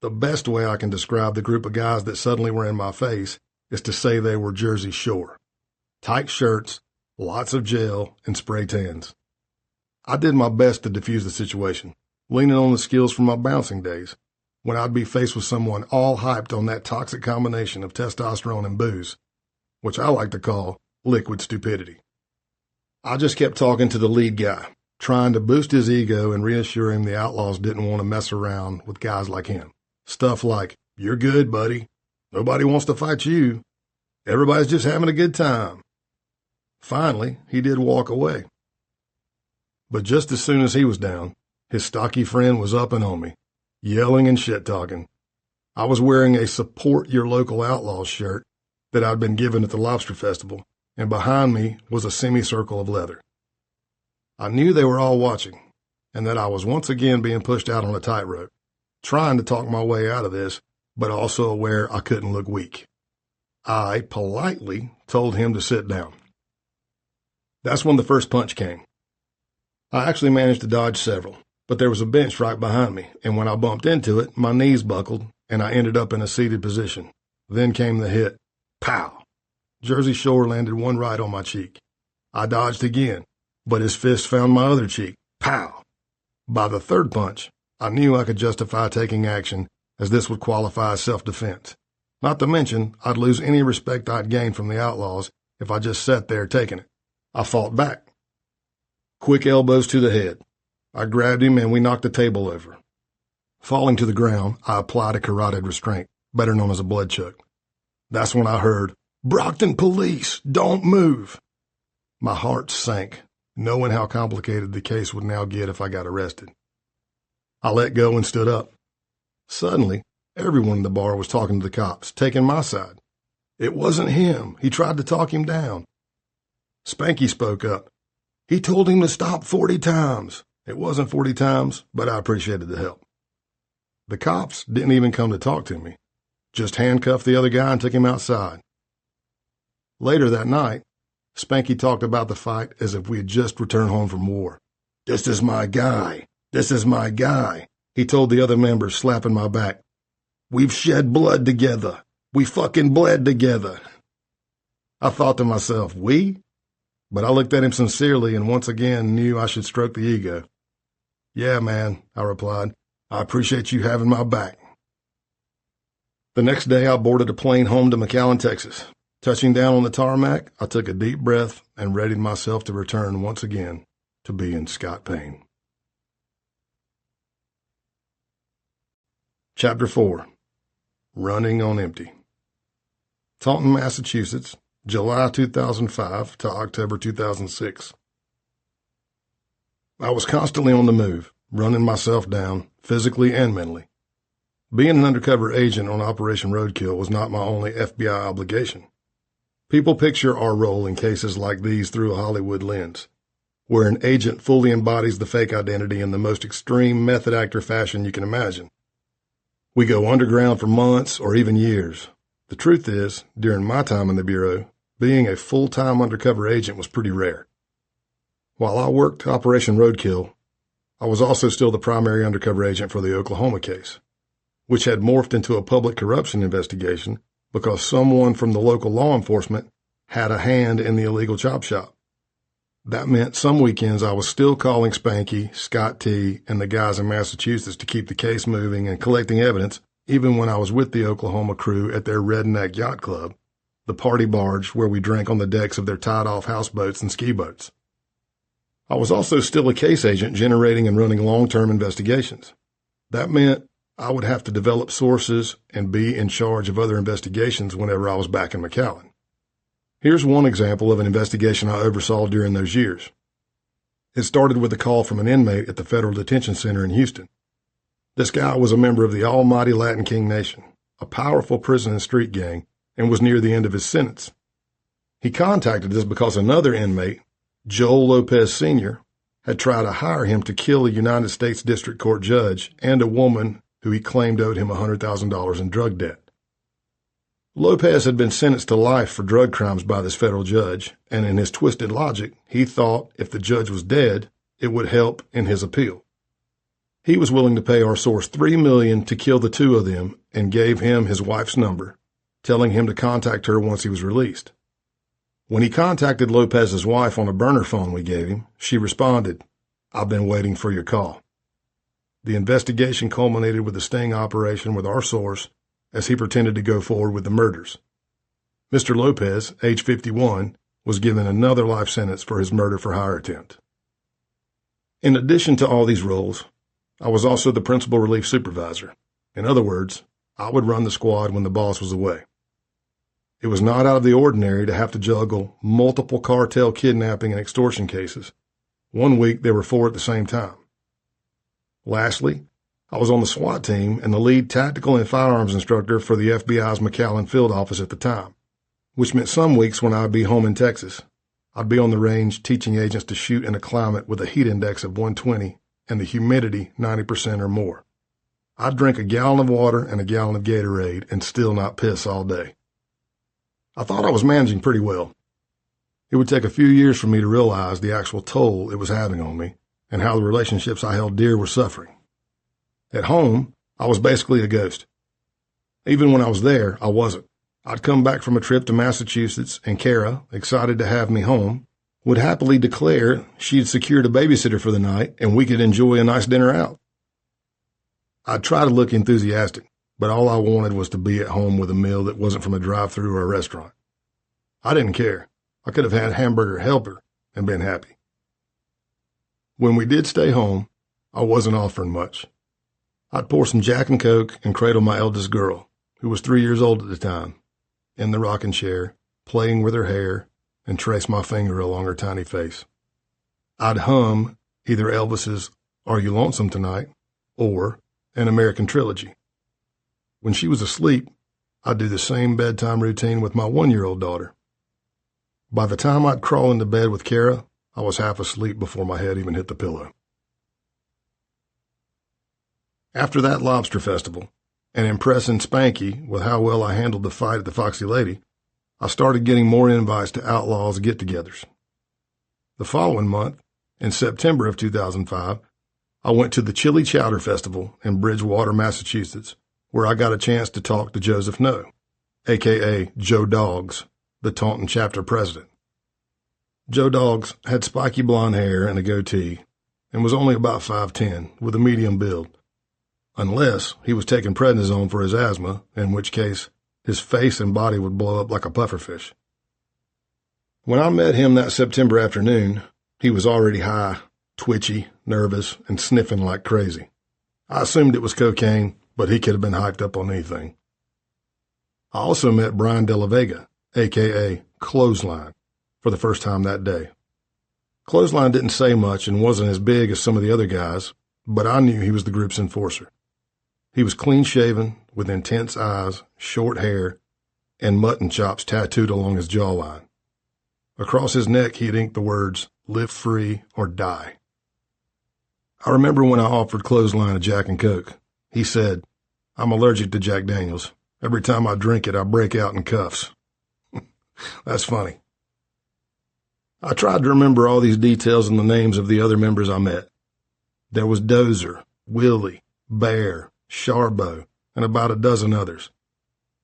the best way I can describe the group of guys that suddenly were in my face is to say they were Jersey Shore. Tight shirts, lots of gel, and spray tans. I did my best to defuse the situation, leaning on the skills from my bouncing days, when I'd be faced with someone all hyped on that toxic combination of testosterone and booze, which I like to call liquid stupidity. I just kept talking to the lead guy, trying to boost his ego and reassure him the Outlaws didn't want to mess around with guys like him. Stuff like, you're good, buddy. Nobody wants to fight you. Everybody's just having a good time. Finally, he did walk away. But just as soon as he was down, his stocky friend was up and on me, yelling and shit-talking. I was wearing a Support Your Local Outlaws shirt that I'd been given at the Lobster Festival, and behind me was a semicircle of leather. I knew they were all watching, and that I was once again being pushed out on a tightrope, trying to talk my way out of this, but also aware I couldn't look weak. I politely told him to sit down. That's when the first punch came. I actually managed to dodge several, but there was a bench right behind me, and when I bumped into it, my knees buckled, and I ended up in a seated position. Then came the hit. Pow! Jersey Shore landed one right on my cheek. I dodged again, but his fist found my other cheek. Pow! By the third punch, I knew I could justify taking action, as this would qualify as self-defense. Not to mention, I'd lose any respect I'd gained from the Outlaws if I just sat there taking it. I fought back. Quick elbows to the head. I grabbed him and we knocked the table over. Falling to the ground, I applied a carotid restraint, better known as a blood choke. That's when I heard, "Brockton police, don't move." My heart sank, knowing how complicated the case would now get if I got arrested. I let go and stood up. Suddenly, everyone in the bar was talking to the cops, taking my side. It wasn't him. He tried to talk him down. Spanky spoke up. He told him to stop 40 times. It wasn't 40 times, but I appreciated the help. The cops didn't even come to talk to me, just handcuffed the other guy and took him outside. Later that night, Spanky talked about the fight as if we had just returned home from war. "This is my guy. This is my guy," he told the other members, slapping my back. "We've shed blood together. We fucking bled together." I thought to myself, we? But I looked at him sincerely and once again knew I should stroke the ego. "Yeah, man," I replied. "I appreciate you having my back." The next day, I boarded a plane home to McAllen, Texas. Touching down on the tarmac, I took a deep breath and readied myself to return once again to being Scott Payne. Chapter 4. Running on Empty. Taunton, Massachusetts, July 2005 to October 2006. I was constantly on the move, running myself down, physically and mentally. Being an undercover agent on Operation Roadkill was not my only FBI obligation. People picture our role in cases like these through a Hollywood lens, where an agent fully embodies the fake identity in the most extreme method actor fashion you can imagine. We go underground for months or even years. The truth is, during my time in the Bureau, being a full-time undercover agent was pretty rare. While I worked Operation Roadkill, I was also still the primary undercover agent for the Oklahoma case, which had morphed into a public corruption investigation because someone from the local law enforcement had a hand in the illegal chop shop. That meant some weekends I was still calling Spanky, Scott T., and the guys in Massachusetts to keep the case moving and collecting evidence, even when I was with the Oklahoma crew at their Redneck Yacht Club, the party barge where we drank on the decks of their tied-off houseboats and ski boats. I was also still a case agent generating and running long-term investigations. That meant I would have to develop sources and be in charge of other investigations whenever I was back in McAllen. Here's one example of an investigation I oversaw during those years. It started with a call from an inmate at the Federal Detention Center in Houston. This guy was a member of the almighty Latin King Nation, a powerful prison and street gang, and was near the end of his sentence. He contacted us because another inmate, Joel Lopez Sr., had tried to hire him to kill a United States District Court judge and a woman who he claimed owed him $100,000 in drug debt. Lopez had been sentenced to life for drug crimes by this federal judge, and in his twisted logic, he thought if the judge was dead, it would help in his appeal. He was willing to pay our source $3 million to kill the two of them and gave him his wife's number, telling him to contact her once he was released. When he contacted Lopez's wife on a burner phone we gave him, she responded, "I've been waiting for your call." The investigation culminated with a sting operation with our source as he pretended to go forward with the murders. Mr. Lopez, age 51, was given another life sentence for his murder-for-hire attempt. In addition to all these roles, I was also the principal relief supervisor. In other words, I would run the squad when the boss was away. It was not out of the ordinary to have to juggle multiple cartel kidnapping and extortion cases. One week there were 4 at the same time. Lastly, I was on the SWAT team and the lead tactical and firearms instructor for the FBI's McAllen field office at the time, which meant some weeks when I'd be home in Texas, I'd be on the range teaching agents to shoot in a climate with a heat index of 120 and the humidity 90% or more. I'd drink a gallon of water and a gallon of Gatorade and still not piss all day. I thought I was managing pretty well. It would take a few years for me to realize the actual toll it was having on me and how the relationships I held dear were suffering. At home, I was basically a ghost. Even when I was there, I wasn't. I'd come back from a trip to Massachusetts, and Kara, excited to have me home, would happily declare she had secured a babysitter for the night and we could enjoy a nice dinner out. I'd try to look enthusiastic, but all I wanted was to be at home with a meal that wasn't from a drive-thru or a restaurant. I didn't care. I could have had hamburger helper and been happy. When we did stay home, I wasn't offering much. I'd pour some Jack and Coke and cradle my eldest girl, who was 3 years old at the time, in the rocking chair, playing with her hair, and trace my finger along her tiny face. I'd hum either Elvis's "Are You Lonesome Tonight?" or an American Trilogy. When she was asleep, I'd do the same bedtime routine with my 1-year-old daughter. By the time I'd crawl into bed with Kara, I was half asleep before my head even hit the pillow. After that lobster festival, and impressing Spanky with how well I handled the fight at the Foxy Lady, I started getting more invites to Outlaws get-togethers. The following month, in September of 2005, I went to the Chili Chowder Festival in Bridgewater, Massachusetts, where I got a chance to talk to Joseph No, a.k.a. Joe Doggs, the Taunton chapter president. Joe Doggs had spiky blonde hair and a goatee and was only about 5'10", with a medium build, unless he was taking prednisone for his asthma, in which case his face and body would blow up like a pufferfish. When I met him that September afternoon, he was already high, twitchy, nervous, and sniffing like crazy. I assumed it was cocaine, but he could have been hyped up on anything. I also met Brian De La Vega, a.k.a. Clothesline, for the first time that day. Clothesline didn't say much and wasn't as big as some of the other guys, but I knew he was the group's enforcer. He was clean-shaven, with intense eyes, short hair, and mutton chops tattooed along his jawline. Across his neck he had inked the words, "Live free or die." I remember when I offered Clothesline a Jack and Coke. He said, "I'm allergic to Jack Daniels. Every time I drink it, I break out in cuffs." That's funny. I tried to remember all these details and the names of the other members I met. There was Dozer, Willie, Bear, Charbo, and about a dozen others.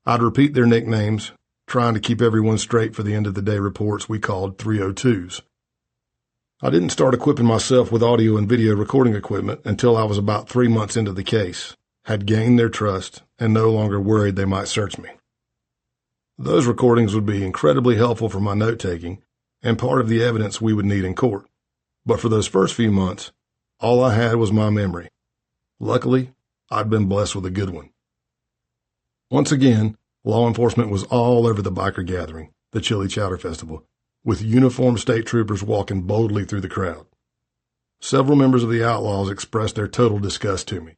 I'd repeat their nicknames, trying to keep everyone straight for the end-of-the-day reports we called 302s. I didn't start equipping myself with audio and video recording equipment until I was about 3 months into the case, had gained their trust, and no longer worried they might search me. Those recordings would be incredibly helpful for my note-taking and part of the evidence we would need in court. But for those first few months, all I had was my memory. Luckily, I'd been blessed with a good one. Once again, law enforcement was all over the biker gathering, the Chili Chowder Festival, with uniformed state troopers walking boldly through the crowd. Several members of the Outlaws expressed their total disgust to me.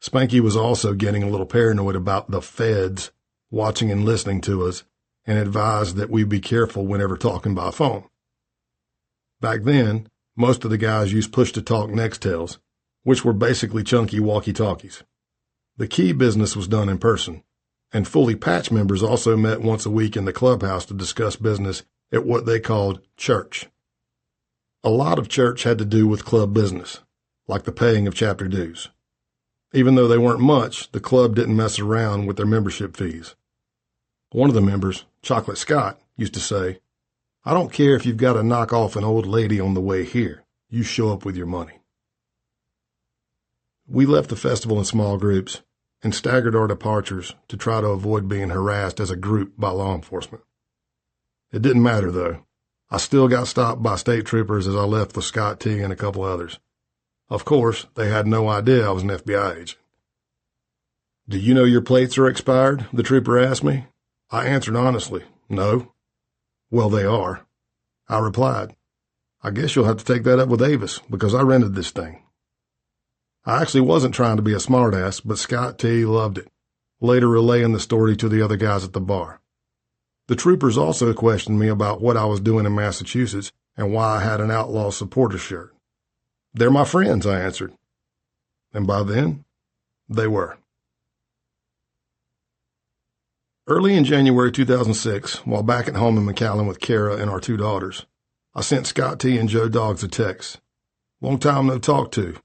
Spanky was also getting a little paranoid about the feds watching and listening to us, and advised that we be careful whenever talking by phone. Back then, most of the guys used push-to-talk Nextels, which were basically chunky walkie-talkies. The key business was done in person, and fully patched members also met once a week in the clubhouse to discuss business at what they called church. A lot of church had to do with club business, like the paying of chapter dues. Even though they weren't much, the club didn't mess around with their membership fees. One of the members, Chocolate Scott, used to say, "I don't care if you've got to knock off an old lady on the way here. You show up with your money." We left the festival in small groups and staggered our departures to try to avoid being harassed as a group by law enforcement. It didn't matter, though. I still got stopped by state troopers as I left with Scott T. and a couple others. Of course, they had no idea I was an FBI agent. "Do you know your plates are expired?" the trooper asked me. I answered honestly, "No." "Well, they are." I replied, "I guess you'll have to take that up with Avis, because I rented this thing." I actually wasn't trying to be a smartass, but Scott T. loved it, later relaying the story to the other guys at the bar. The troopers also questioned me about what I was doing in Massachusetts and why I had an Outlaw supporter shirt. "They're my friends," I answered. And by then, they were. Early in January 2006, while back at home in McAllen with Kara and our 2 daughters, I sent Scott T. and Joe Doggs a text. "Long time no talk to.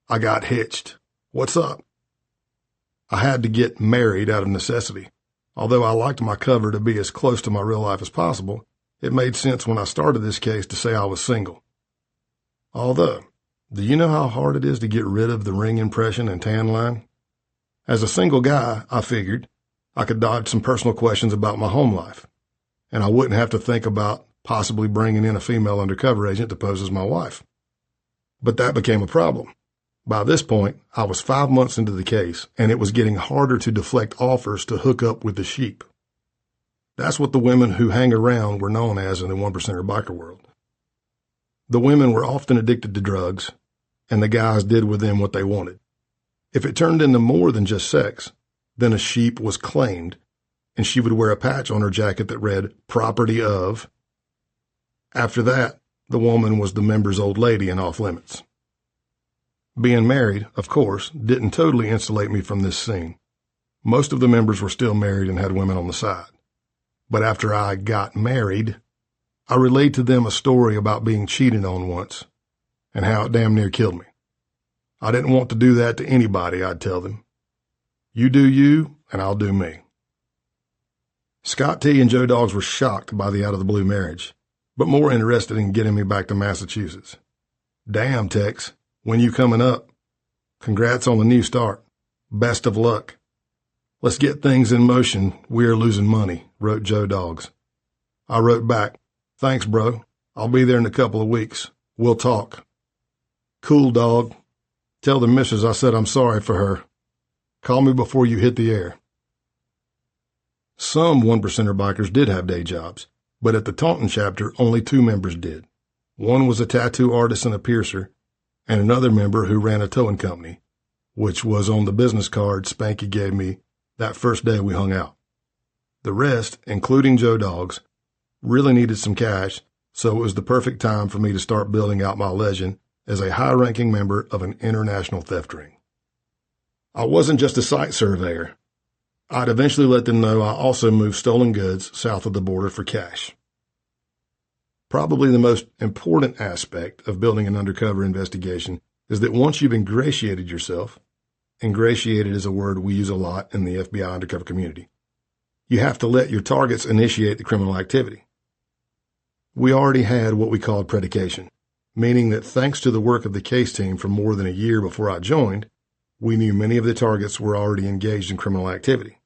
I got hitched. What's up?" I had to get married out of necessity. Although I liked my cover to be as close to my real life as possible, it made sense when I started this case to say I was single. Although, do you know how hard it is to get rid of the ring impression and tan line? As a single guy, I figured I could dodge some personal questions about my home life, and I wouldn't have to think about possibly bringing in a female undercover agent to pose as my wife. But that became a problem. By this point, I was 5 months into the case, and it was getting harder to deflect offers to hook up with the sheep. That's what the women who hang around were known as in the 1%er biker world. The women were often addicted to drugs, and the guys did with them what they wanted. If it turned into more than just sex, then a sheep was claimed, and she would wear a patch on her jacket that read, "Property of." After that, the woman was the member's old lady and off limits. Being married, of course, didn't totally insulate me from this scene. Most of the members were still married and had women on the side. But after I got married, I relayed to them a story about being cheated on once and how it damn near killed me. I didn't want to do that to anybody, I'd tell them. You do you, and I'll do me. Scott T. and Joe Dogs were shocked by the out-of-the-blue marriage, but more interested in getting me back to Massachusetts. Damn, Tex, when you coming up? Congrats on the new start. Best of luck. Let's get things in motion. We are losing money, wrote Joe Dogs. I wrote back, thanks, bro. I'll be there in a couple of weeks. We'll talk. Cool, dog. Tell the missus I said I'm sorry for her. Call me before you hit the air. Some 1%er bikers did have day jobs, but at the Taunton chapter, only 2 members did. One was a tattoo artist and a piercer, and another member who ran a towing company, which was on the business card Spanky gave me that first day we hung out. The rest, including Joe Dogs, really needed some cash, so it was the perfect time for me to start building out my legend as a high-ranking member of an international theft ring. I wasn't just a site surveyor. I'd eventually let them know I also moved stolen goods south of the border for cash. Probably the most important aspect of building an undercover investigation is that once you've ingratiated yourself, ingratiated is a word we use a lot in the FBI undercover community, you have to let your targets initiate the criminal activity. We already had what we called predication, meaning that thanks to the work of the case team for more than a year before I joined, we knew many of the targets were already engaged in criminal activity.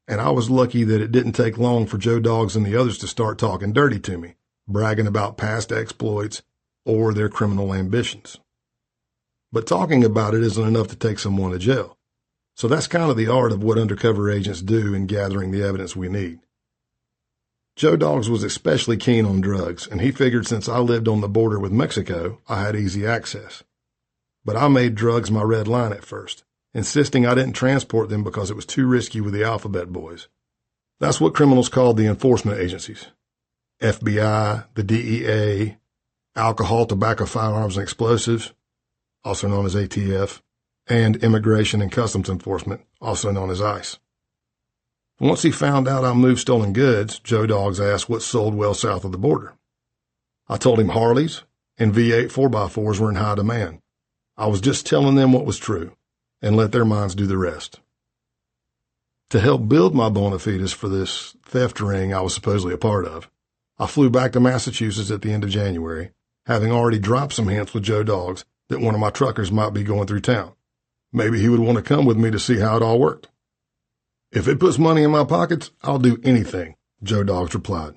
And I was lucky that it didn't take long for Joe Dogs and the others to start talking dirty to me, bragging about past exploits or their criminal ambitions. But talking about it isn't enough to take someone to jail. So that's kind of the art of what undercover agents do in gathering the evidence we need. Joe Dogs was especially keen on drugs, and he figured since I lived on the border with Mexico, I had easy access. But I made drugs my red line at first, insisting I didn't transport them because it was too risky with the alphabet boys. That's what criminals called the enforcement agencies. FBI, the DEA, Alcohol, Tobacco, Firearms, and Explosives, also known as ATF, and Immigration and Customs Enforcement, also known as ICE. Once he found out I moved stolen goods, Joe Dogs asked what sold well south of the border. I told him Harleys and V8 4x4s were in high demand. I was just telling them what was true, and let their minds do the rest. To help build my bona fides for this theft ring I was supposedly a part of, I flew back to Massachusetts at the end of January, having already dropped some hints with Joe Dogs that one of my truckers might be going through town. Maybe he would want to come with me to see how it all worked. If it puts money in my pockets, I'll do anything, Joe Dogs replied.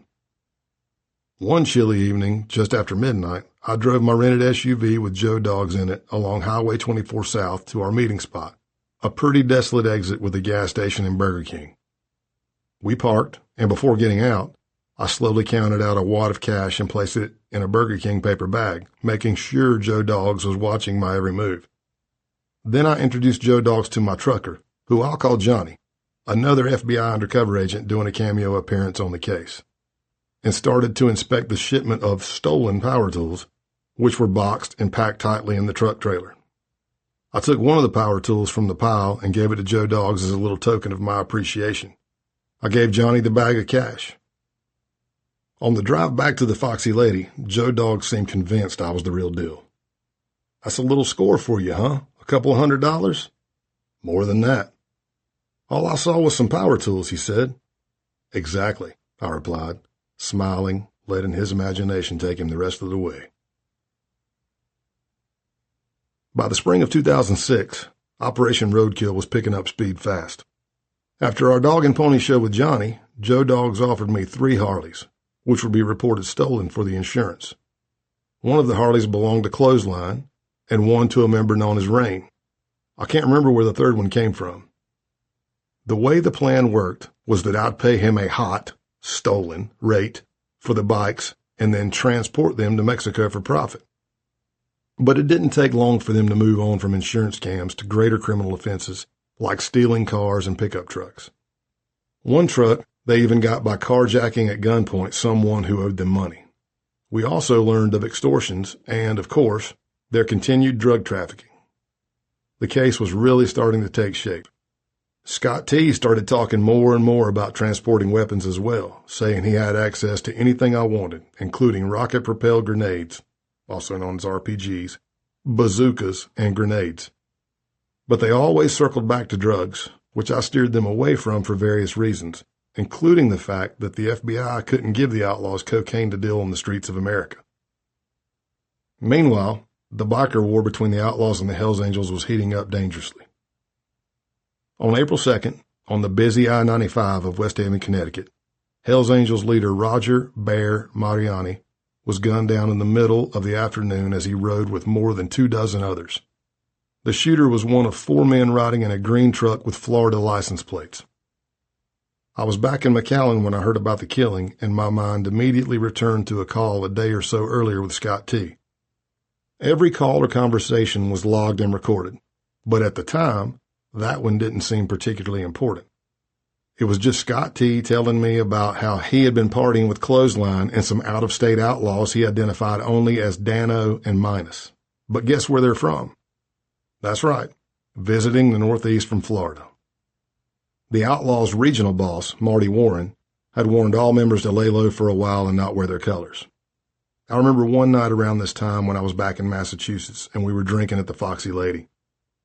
One chilly evening, just after midnight, I drove my rented SUV with Joe Dogs in it along Highway 24 South to our meeting spot, a pretty desolate exit with a gas station and Burger King. We parked, and before getting out, I slowly counted out a wad of cash and placed it in a Burger King paper bag, making sure Joe Dogs was watching my every move. Then I introduced Joe Dogs to my trucker, who I'll call Johnny, another FBI undercover agent doing a cameo appearance on the case, and started to inspect the shipment of stolen power tools, which were boxed and packed tightly in the truck trailer. I took one of the power tools from the pile and gave it to Joe Dogs as a little token of my appreciation. I gave Johnny the bag of cash. On the drive back to the Foxy Lady, Joe Dogs seemed convinced I was the real deal. That's a little score for you, huh? A couple of $100? More than that. All I saw was some power tools, he said. Exactly, I replied, smiling, letting his imagination take him the rest of the way. By the spring of 2006, Operation Roadkill was picking up speed fast. After our dog and pony show with Johnny, Joe Dogs offered me 3 Harleys, which would be reported stolen for the insurance. One of the Harleys belonged to Clothesline, and one to a member known as Rain. I can't remember where the third one came from. The way the plan worked was that I'd pay him a hot, stolen rate for the bikes and then transport them to Mexico for profit. But it didn't take long for them to move on from insurance scams to greater criminal offenses like stealing cars and pickup trucks. One truck, they even got by carjacking at gunpoint someone who owed them money. We also learned of extortions and, of course, their continued drug trafficking. The case was really starting to take shape. Scott T started talking more and more about transporting weapons as well, saying he had access to anything I wanted, including rocket-propelled grenades, also known as RPGs, bazookas, and grenades. But they always circled back to drugs, which I steered them away from for various reasons, including the fact that the FBI couldn't give the outlaws cocaine to deal on the streets of America. Meanwhile, the biker war between the outlaws and the Hells Angels was heating up dangerously. On April 2nd, on the busy I-95 of West Haven, Connecticut, Hells Angels leader Roger Bear Mariani was gunned down in the middle of the afternoon as he rode with more than 24 others. The shooter was one of 4 men riding in a green truck with Florida license plates. I was back in McAllen when I heard about the killing, and my mind immediately returned to a call a day or so earlier with Scott T. Every call or conversation was logged and recorded, but at the time, that one didn't seem particularly important. It was just Scott T telling me about how he had been partying with Clothesline and some out-of-state outlaws he identified only as Dano and Minus. But guess where they're from? That's right, visiting the Northeast from Florida. The outlaws' regional boss, Marty Warren, had warned all members to lay low for a while and not wear their colors. I remember one night around this time when I was back in Massachusetts and we were drinking at the Foxy Lady,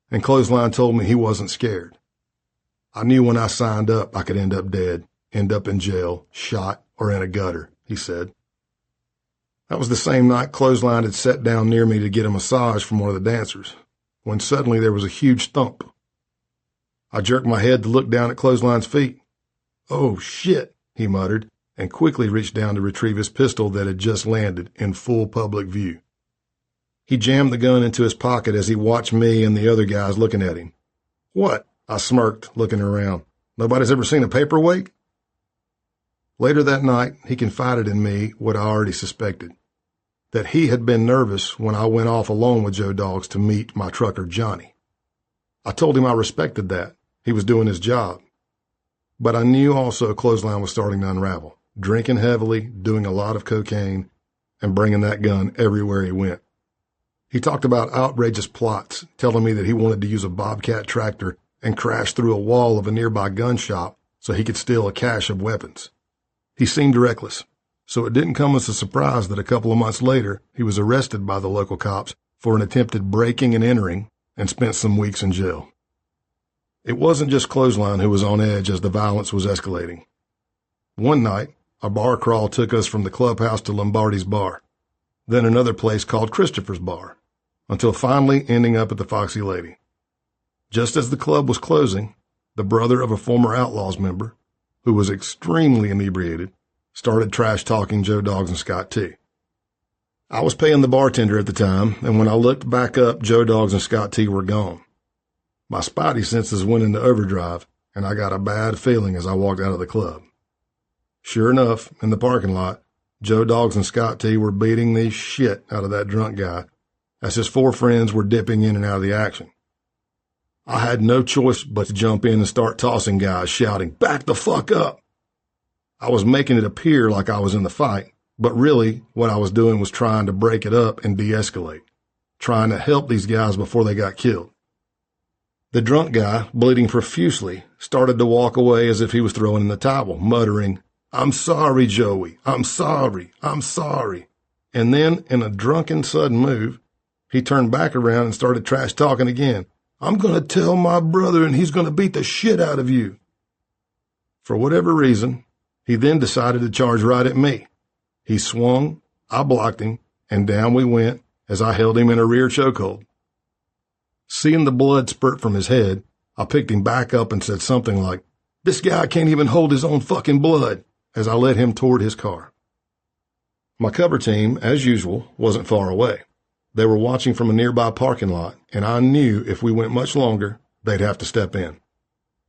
and Clothesline told me he wasn't scared. I knew when I signed up I could end up dead, end up in jail, shot, or in a gutter, he said. That was the same night Clothesline had sat down near me to get a massage from one of the dancers, when suddenly there was a huge thump. I jerked my head to look down at Clothesline's feet. "Oh, shit," he muttered, and quickly reached down to retrieve his pistol that had just landed in full public view. He jammed the gun into his pocket as he watched me and the other guys looking at him. "What?" I smirked, looking around. "Nobody's ever seen a paperweight?" Later that night, he confided in me what I already suspected, that he had been nervous when I went off alone with Joe Dogs to meet my trucker Johnny. I told him I respected that. He was doing his job. But I knew also Clothesline was starting to unravel, drinking heavily, doing a lot of cocaine, and bringing that gun everywhere he went. He talked about outrageous plots, telling me that he wanted to use a Bobcat tractor and crash through a wall of a nearby gun shop so he could steal a cache of weapons. He seemed reckless, so it didn't come as a surprise that a couple of months later he was arrested by the local cops for an attempted breaking and entering and spent some weeks in jail. It wasn't just Clothesline who was on edge as the violence was escalating. One night, a bar crawl took us from the clubhouse to Lombardi's bar, then another place called Christopher's Bar, until finally ending up at the Foxy Lady. Just as the club was closing, the brother of a former Outlaws member, who was extremely inebriated, started trash-talking Joe Dogs and Scott T. I was paying the bartender at the time, and when I looked back up, Joe Dogs and Scott T were gone. My spidey senses went into overdrive, and I got a bad feeling as I walked out of the club. Sure enough, in the parking lot, Joe Dogs and Scott T were beating the shit out of that drunk guy as his 4 friends were dipping in and out of the action. I had no choice but to jump in and start tossing guys, shouting, "Back the fuck up!" I was making it appear like I was in the fight, but really what I was doing was trying to break it up and de-escalate, trying to help these guys before they got killed. The drunk guy, bleeding profusely, started to walk away as if he was throwing in the towel, muttering, "I'm sorry, Joey. I'm sorry. I'm sorry." And then, in a drunken sudden move, he turned back around and started trash talking again. "I'm going to tell my brother and he's going to beat the shit out of you." For whatever reason, he then decided to charge right at me. He swung, I blocked him, and down we went as I held him in a rear chokehold. Seeing the blood spurt from his head, I picked him back up and said something like, "This guy can't even hold his own fucking blood," as I led him toward his car. My cover team, as usual, wasn't far away. They were watching from a nearby parking lot, and I knew if we went much longer, they'd have to step in.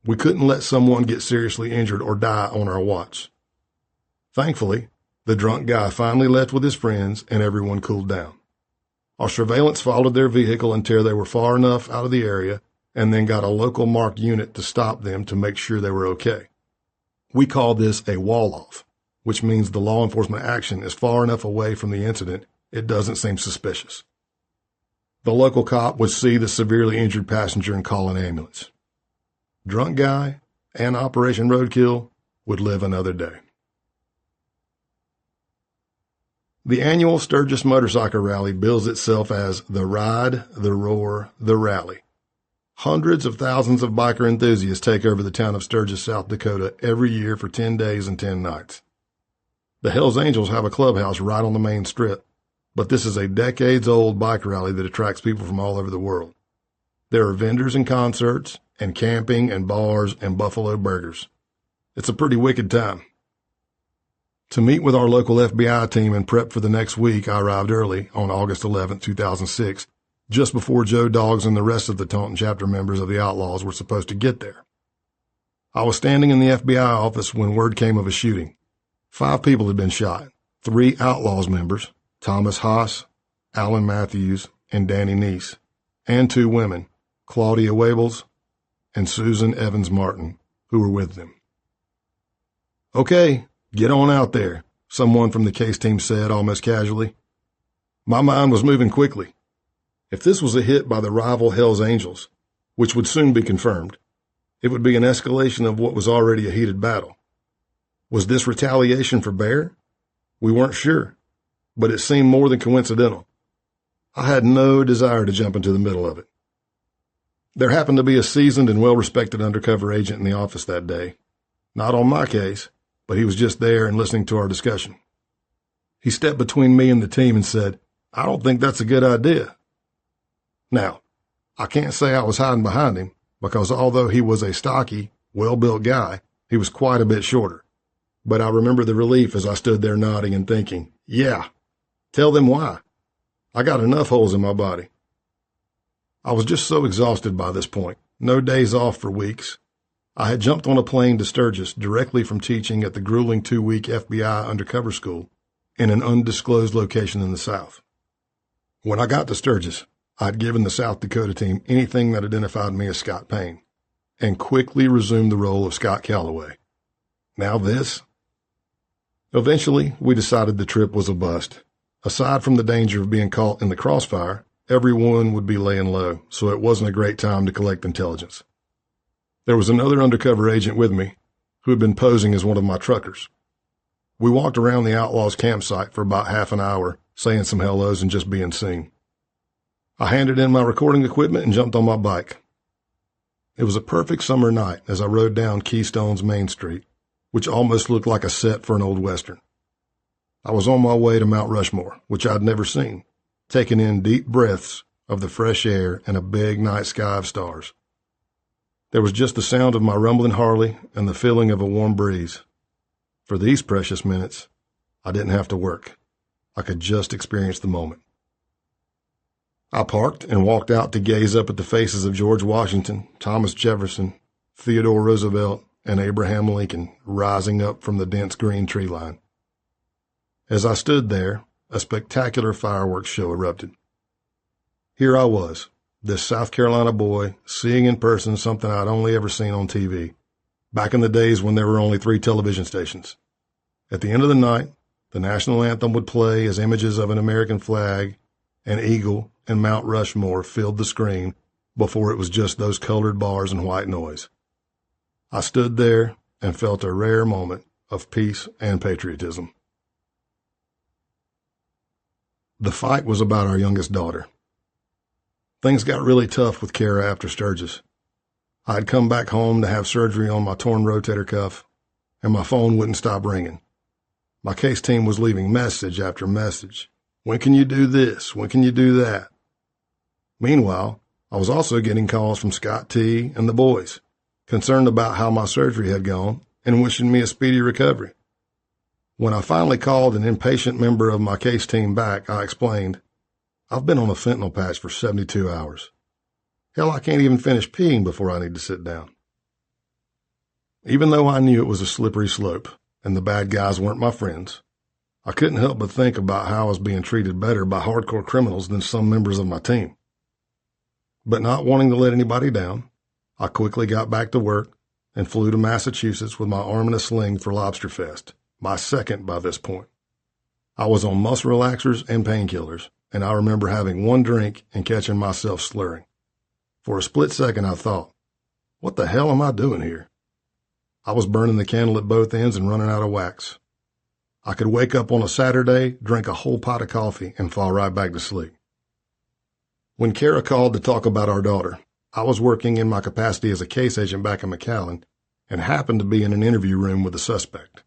We couldn't let someone get seriously injured or die on our watch. Thankfully, the drunk guy finally left with his friends and everyone cooled down. Our surveillance followed their vehicle until they were far enough out of the area and then got a local marked unit to stop them to make sure they were okay. We call this a wall-off, which means the law enforcement action is far enough away from the incident it doesn't seem suspicious. The local cop would see the severely injured passenger and call an ambulance. Drunk Guy, and Operation Roadkill would live another day. The annual Sturgis Motorcycle Rally bills itself as the Ride, the Roar, the Rally. Hundreds of thousands of biker enthusiasts take over the town of Sturgis, South Dakota every year for 10 days and 10 nights. The Hells Angels have a clubhouse right on the main strip, but this is a decades-old bike rally that attracts people from all over the world. There are vendors and concerts, and camping and bars and buffalo burgers. It's a pretty wicked time. To meet with our local FBI team and prep for the next week, I arrived early on August 11, 2006, just before Joe Doggs and the rest of the Taunton chapter members of the Outlaws were supposed to get there. I was standing in the FBI office when word came of a shooting. 5 people had been shot, 3 Outlaws members, Thomas Haas, Alan Matthews, and Danny Neese, and 2 women, Claudia Wables and Susan Evans Martin, who were with them. "Okay, get on out there," someone from the case team said almost casually. My mind was moving quickly. If this was a hit by the rival Hells Angels, which would soon be confirmed, it would be an escalation of what was already a heated battle. Was this retaliation for Bear? We weren't sure, but it seemed more than coincidental. I had no desire to jump into the middle of it. There happened to be a seasoned and well-respected undercover agent in the office that day. Not on my case, but he was just there and listening to our discussion. He stepped between me and the team and said, "I don't think that's a good idea." Now, I can't say I was hiding behind him, because although he was a stocky, well-built guy, he was quite a bit shorter. But I remember the relief as I stood there nodding and thinking, yeah, tell them why. I got enough holes in my body. I was just so exhausted by this point, no days off for weeks. I had jumped on a plane to Sturgis directly from teaching at the grueling 2-week FBI undercover school in an undisclosed location in the South. When I got to Sturgis, I'd given the South Dakota team anything that identified me as Scott Payne, and quickly resumed the role of Scott Calloway. Now this? Eventually, we decided the trip was a bust. Aside from the danger of being caught in the crossfire, everyone would be laying low, so it wasn't a great time to collect intelligence. There was another undercover agent with me who had been posing as one of my truckers. We walked around the Outlaws campsite for about half an hour, saying some hellos and just being seen. I handed in my recording equipment and jumped on my bike. It was a perfect summer night as I rode down Keystone's Main Street, which almost looked like a set for an old Western. I was on my way to Mount Rushmore, which I'd never seen, taking in deep breaths of the fresh air and a big night sky of stars. There was just the sound of my rumbling Harley and the feeling of a warm breeze. For these precious minutes, I didn't have to work. I could just experience the moment. I parked and walked out to gaze up at the faces of George Washington, Thomas Jefferson, Theodore Roosevelt, and Abraham Lincoln rising up from the dense green tree line. As I stood there, a spectacular fireworks show erupted. Here I was, this South Carolina boy, seeing in person something I'd only ever seen on TV, back in the days when there were only 3 television stations. At the end of the night, the national anthem would play as images of an American flag, an eagle, and Mount Rushmore filled the screen before it was just those colored bars and white noise. I stood there and felt a rare moment of peace and patriotism. The fight was about our youngest daughter. Things got really tough with Kara after Sturgis. I had come back home to have surgery on my torn rotator cuff, and my phone wouldn't stop ringing. My case team was leaving message after message. When can you do this? When can you do that? Meanwhile, I was also getting calls from Scott T. and the boys, concerned about how my surgery had gone and wishing me a speedy recovery. When I finally called an impatient member of my case team back, I explained, "I've been on a fentanyl patch for 72 hours. Hell, I can't even finish peeing before I need to sit down." Even though I knew it was a slippery slope and the bad guys weren't my friends, I couldn't help but think about how I was being treated better by hardcore criminals than some members of my team. But not wanting to let anybody down, I quickly got back to work and flew to Massachusetts with my arm in a sling for Lobster Fest, my second by this point. I was on muscle relaxers and painkillers, and I remember having one drink and catching myself slurring. For a split second I thought, What the hell am I doing here? I was burning the candle at both ends and running out of wax. I could wake up on a Saturday, drink a whole pot of coffee, and fall right back to sleep. When Kara called to talk about our daughter, I was working in my capacity as a case agent back in McAllen and happened to be in an interview room with the suspect.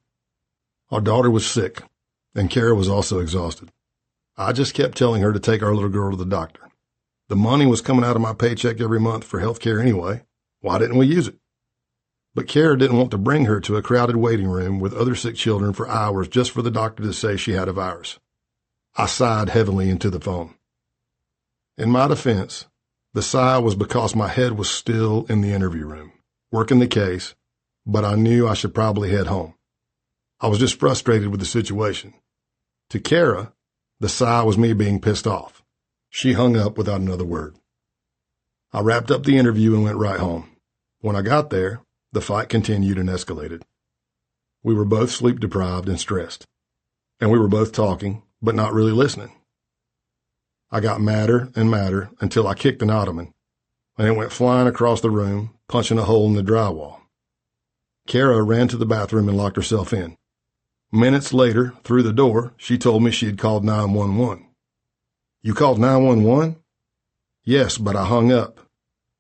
Our daughter was sick, and Kara was also exhausted. I just kept telling her to take our little girl to the doctor. The money was coming out of my paycheck every month for health care anyway. Why didn't we use it? But Kara didn't want to bring her to a crowded waiting room with other sick children for hours just for the doctor to say she had a virus. I sighed heavily into the phone. In my defense, the sigh was because my head was still in the interview room, working the case, but I knew I should probably head home. I was just frustrated with the situation. To Kara, the sigh was me being pissed off. She hung up without another word. I wrapped up the interview and went right home. When I got there, the fight continued and escalated. We were both sleep-deprived and stressed, and we were both talking, but not really listening. I got madder and madder until I kicked an ottoman, and it went flying across the room, punching a hole in the drywall. Kara ran to the bathroom and locked herself in. Minutes later, through the door, she told me she had called 911. You called 911? Yes, but I hung up.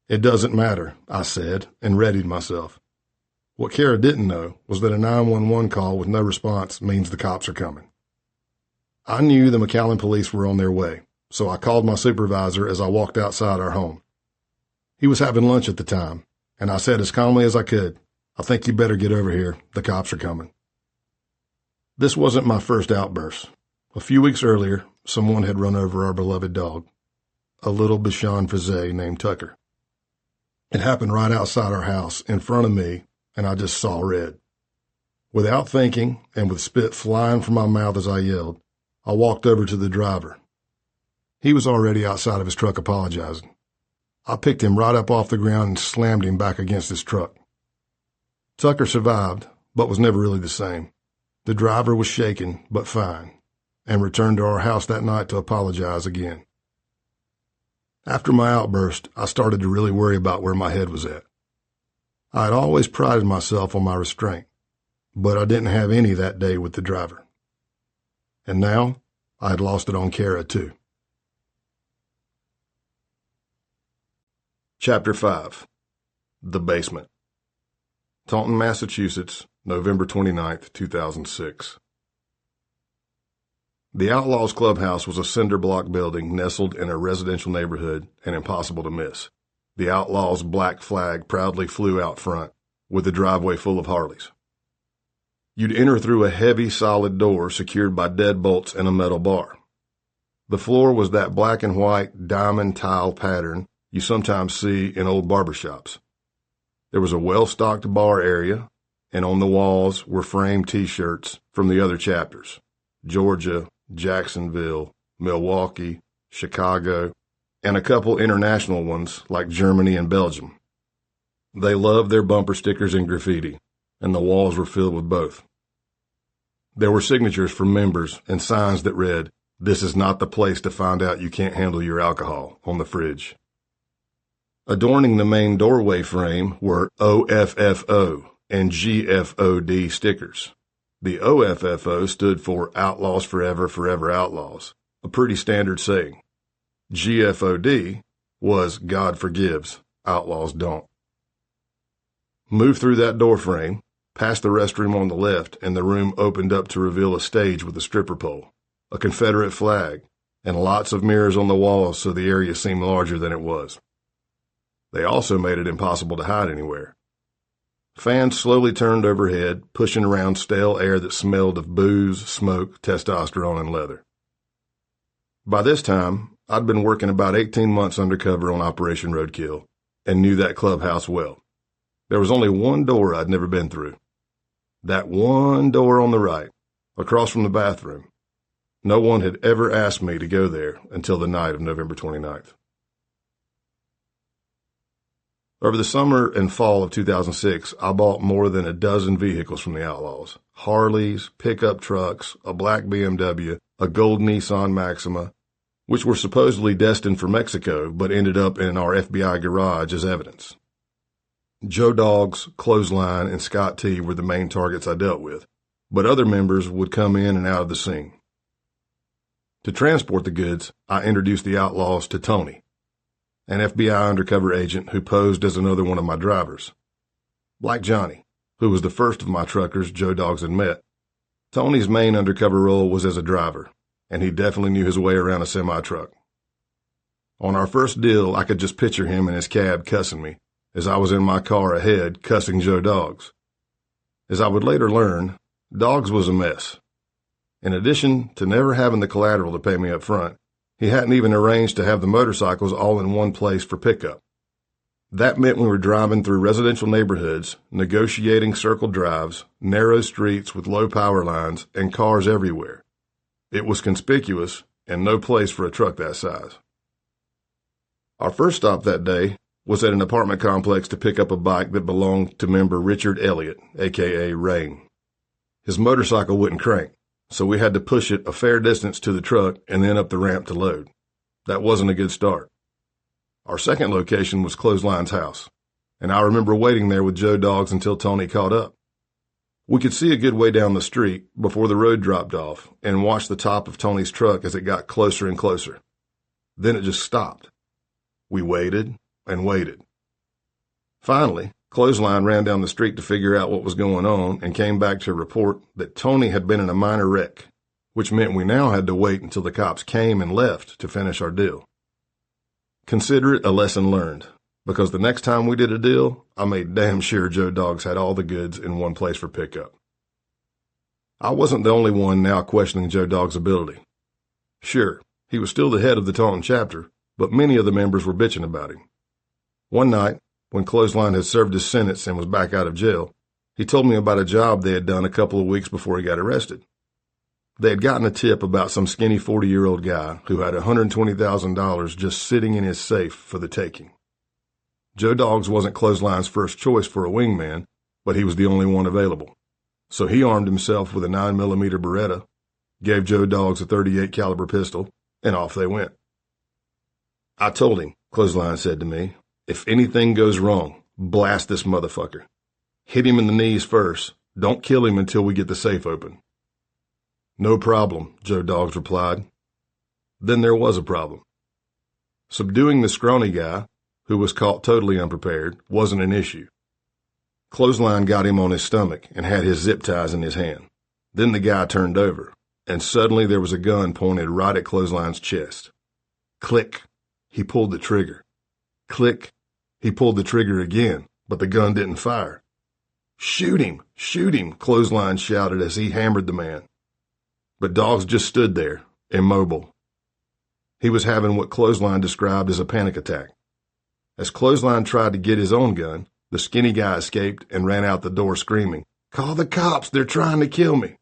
It doesn't matter, I said, and readied myself. What Kara didn't know was that a 911 call with no response means the cops are coming. I knew the McAllen police were on their way, so I called my supervisor as I walked outside our home. He was having lunch at the time, and I said as calmly as I could, I think you better get over here. The cops are coming. This wasn't my first outburst. A few weeks earlier, someone had run over our beloved dog, a little Bichon Frise named Tucker. It happened right outside our house, in front of me, and I just saw red. Without thinking, and with spit flying from my mouth as I yelled, I walked over to the driver. He was already outside of his truck apologizing. I picked him right up off the ground and slammed him back against his truck. Tucker survived, but was never really the same. The driver was shaken, but fine, and returned to our house that night to apologize again. After my outburst, I started to really worry about where my head was at. I had always prided myself on my restraint, but I didn't have any that day with the driver. And now, I had lost it on Kara, too. Chapter 5. The Basement. Taunton, Massachusetts, November 29th, 2006. The Outlaws Clubhouse was a cinder block building nestled in a residential neighborhood and impossible to miss. The Outlaws' black flag proudly flew out front, with the driveway full of Harleys. You'd enter through a heavy, solid door secured by deadbolts and a metal bar. The floor was that black and white diamond tile pattern you sometimes see in old barbershops. There was a well-stocked bar area, and on the walls were framed T-shirts from the other chapters: Georgia, Jacksonville, Milwaukee, Chicago, and a couple international ones like Germany and Belgium. They loved their bumper stickers and graffiti, and the walls were filled with both. There were signatures from members and signs that read, "This is not the place to find out you can't handle your alcohol," on the fridge. Adorning the main doorway frame were OFFO and GFOD stickers. The OFFO stood for Outlaws Forever, Forever Outlaws, a pretty standard saying. GFOD was God Forgives, Outlaws Don't. Move through that door frame, past the restroom on the left, and the room opened up to reveal a stage with a stripper pole, a Confederate flag, and lots of mirrors on the walls so the area seemed larger than it was. They also made it impossible to hide anywhere. Fans slowly turned overhead, pushing around stale air that smelled of booze, smoke, testosterone, and leather. By this time, I'd been working about 18 months undercover on Operation Roadkill and knew that clubhouse well. There was only one door I'd never been through. That one door on the right, across from the bathroom. No one had ever asked me to go there until the night of November 29th. Over the summer and fall of 2006, I bought more than a dozen vehicles from the Outlaws. Harleys, pickup trucks, a black BMW, a gold Nissan Maxima, which were supposedly destined for Mexico but ended up in our FBI garage as evidence. Joe Dogs, Clothesline, and Scott T were the main targets I dealt with, but other members would come in and out of the scene. To transport the goods, I introduced the outlaws to Tony, an FBI undercover agent who posed as another one of my drivers. Like Johnny, who was the first of my truckers Joe Dogs had met, Tony's main undercover role was as a driver, and he definitely knew his way around a semi-truck. On our first deal, I could just picture him in his cab cussing me, as I was in my car ahead cussing Joe Dogs. As I would later learn, Dogs was a mess. In addition to never having the collateral to pay me up front, he hadn't even arranged to have the motorcycles all in one place for pickup. That meant we were driving through residential neighborhoods, negotiating circle drives, narrow streets with low power lines, and cars everywhere. It was conspicuous and no place for a truck that size. Our first stop that day was at an apartment complex to pick up a bike that belonged to member Richard Elliott, a.k.a. Rain. His motorcycle wouldn't crank, so we had to push it a fair distance to the truck and then up the ramp to load. That wasn't a good start. Our second location was Clothesline's house, and I remember waiting there with Joe Dogs until Tony caught up. We could see a good way down the street before the road dropped off and watched the top of Tony's truck as it got closer and closer. Then it just stopped. We waited and waited. Finally, Clothesline ran down the street to figure out what was going on and came back to report that Tony had been in a minor wreck, which meant we now had to wait until the cops came and left to finish our deal. Consider it a lesson learned, because the next time we did a deal, I made damn sure Joe Dogs had all the goods in one place for pickup. I wasn't the only one now questioning Joe Dogs' ability. Sure, he was still the head of the Taunton chapter, but many of the members were bitching about him. One night, when Clothesline had served his sentence and was back out of jail, he told me about a job they had done a couple of weeks before he got arrested. They had gotten a tip about some skinny 40-year-old guy who had $120,000 just sitting in his safe for the taking. Joe Dogs wasn't Clothesline's first choice for a wingman, but he was the only one available. So he armed himself with a 9mm Beretta, gave Joe Dogs a .38 caliber pistol, and off they went. I told him, Clothesline said to me, if anything goes wrong, blast this motherfucker. Hit him in the knees first. Don't kill him until we get the safe open. No problem, Joe Dogs replied. Then there was a problem. Subduing the scrawny guy, who was caught totally unprepared, wasn't an issue. Clothesline got him on his stomach and had his zip ties in his hand. Then the guy turned over, and suddenly there was a gun pointed right at Clothesline's chest. Click. He pulled the trigger. Click. He pulled the trigger again, but the gun didn't fire. Shoot him! Shoot him! Clothesline shouted as he hammered the man. But Dogs just stood there, immobile. He was having what Clothesline described as a panic attack. As Clothesline tried to get his own gun, the skinny guy escaped and ran out the door screaming, "Call the cops! They're trying to kill me!"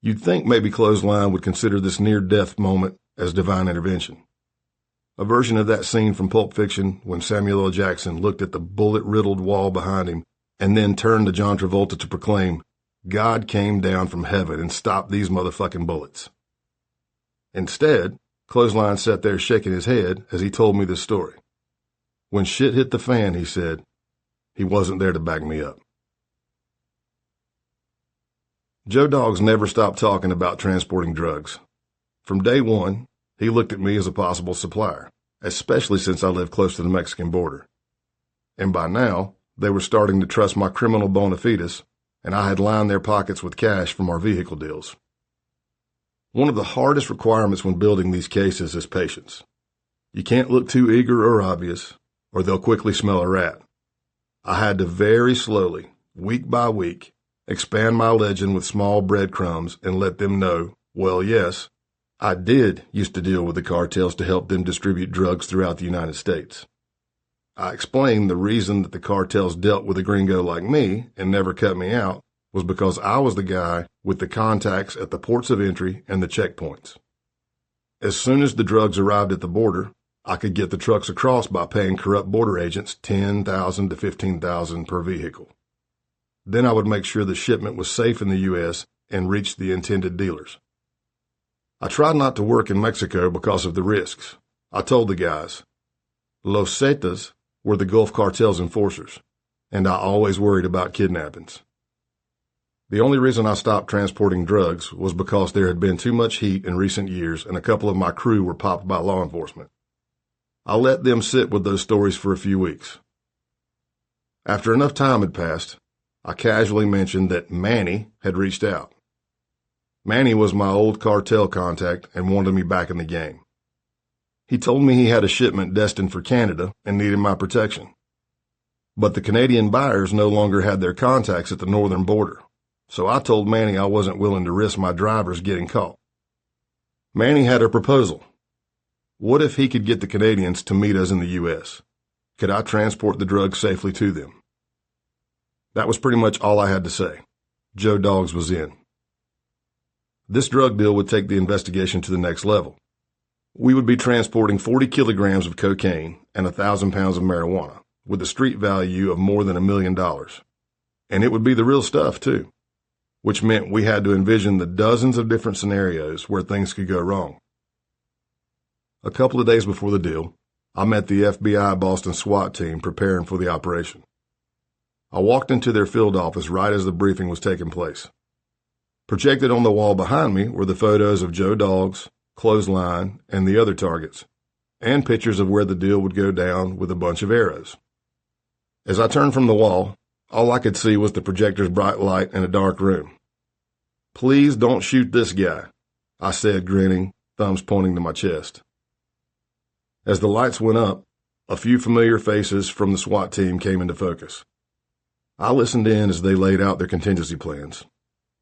You'd think maybe Clothesline would consider this near-death moment as divine intervention. A version of that scene from Pulp Fiction when Samuel L. Jackson looked at the bullet-riddled wall behind him and then turned to John Travolta to proclaim, "God came down from heaven and stopped these motherfucking bullets." Instead, Clothesline sat there shaking his head as he told me this story. When shit hit the fan, he said, he wasn't there to back me up. Joe Dogs never stopped talking about transporting drugs. From day one, he looked at me as a possible supplier, especially since I lived close to the Mexican border. And by now, they were starting to trust my criminal bona fides, and I had lined their pockets with cash from our vehicle deals. One of the hardest requirements when building these cases is patience. You can't look too eager or obvious, or they'll quickly smell a rat. I had to very slowly, week by week, expand my legend with small breadcrumbs and let them know, well, yes, I did used to deal with the cartels to help them distribute drugs throughout the United States. I explained the reason that the cartels dealt with a gringo like me and never cut me out was because I was the guy with the contacts at the ports of entry and the checkpoints. As soon as the drugs arrived at the border, I could get the trucks across by paying corrupt border agents $10,000 to $15,000 per vehicle. Then I would make sure the shipment was safe in the U.S. and reached the intended dealers. I tried not to work in Mexico because of the risks. I told the guys, Los Zetas were the Gulf Cartel's enforcers. and I always worried about kidnappings. The only reason I stopped transporting drugs was because there had been too much heat in recent years and a couple of my crew were popped by law enforcement. I let them sit with those stories for a few weeks. After enough time had passed, I casually mentioned that Manny had reached out. Manny was my old cartel contact and wanted me back in the game. He told me he had a shipment destined for Canada and needed my protection. But the Canadian buyers no longer had their contacts at the northern border, so I told Manny I wasn't willing to risk my drivers getting caught. Manny had a proposal. What if he could get the Canadians to meet us in the U.S.? Could I transport the drugs safely to them? That was pretty much all I had to say. Joe Dogs was in. This drug deal would take the investigation to the next level. We would be transporting 40 kilograms of cocaine and 1,000 pounds of marijuana, with a street value of more than $1 million. And it would be the real stuff, too, which meant we had to envision the dozens of different scenarios where things could go wrong. A couple of days before the deal, I met the FBI Boston SWAT team preparing for the operation. I walked into their field office right as the briefing was taking place. Projected on the wall behind me were the photos of Joe Dogs, Clothesline, and the other targets, and pictures of where the deal would go down with a bunch of arrows. As I turned from the wall, all I could see was the projector's bright light in a dark room. "Please don't shoot this guy," I said, grinning, thumbs pointing to my chest. As the lights went up, a few familiar faces from the SWAT team came into focus. I listened in as they laid out their contingency plans.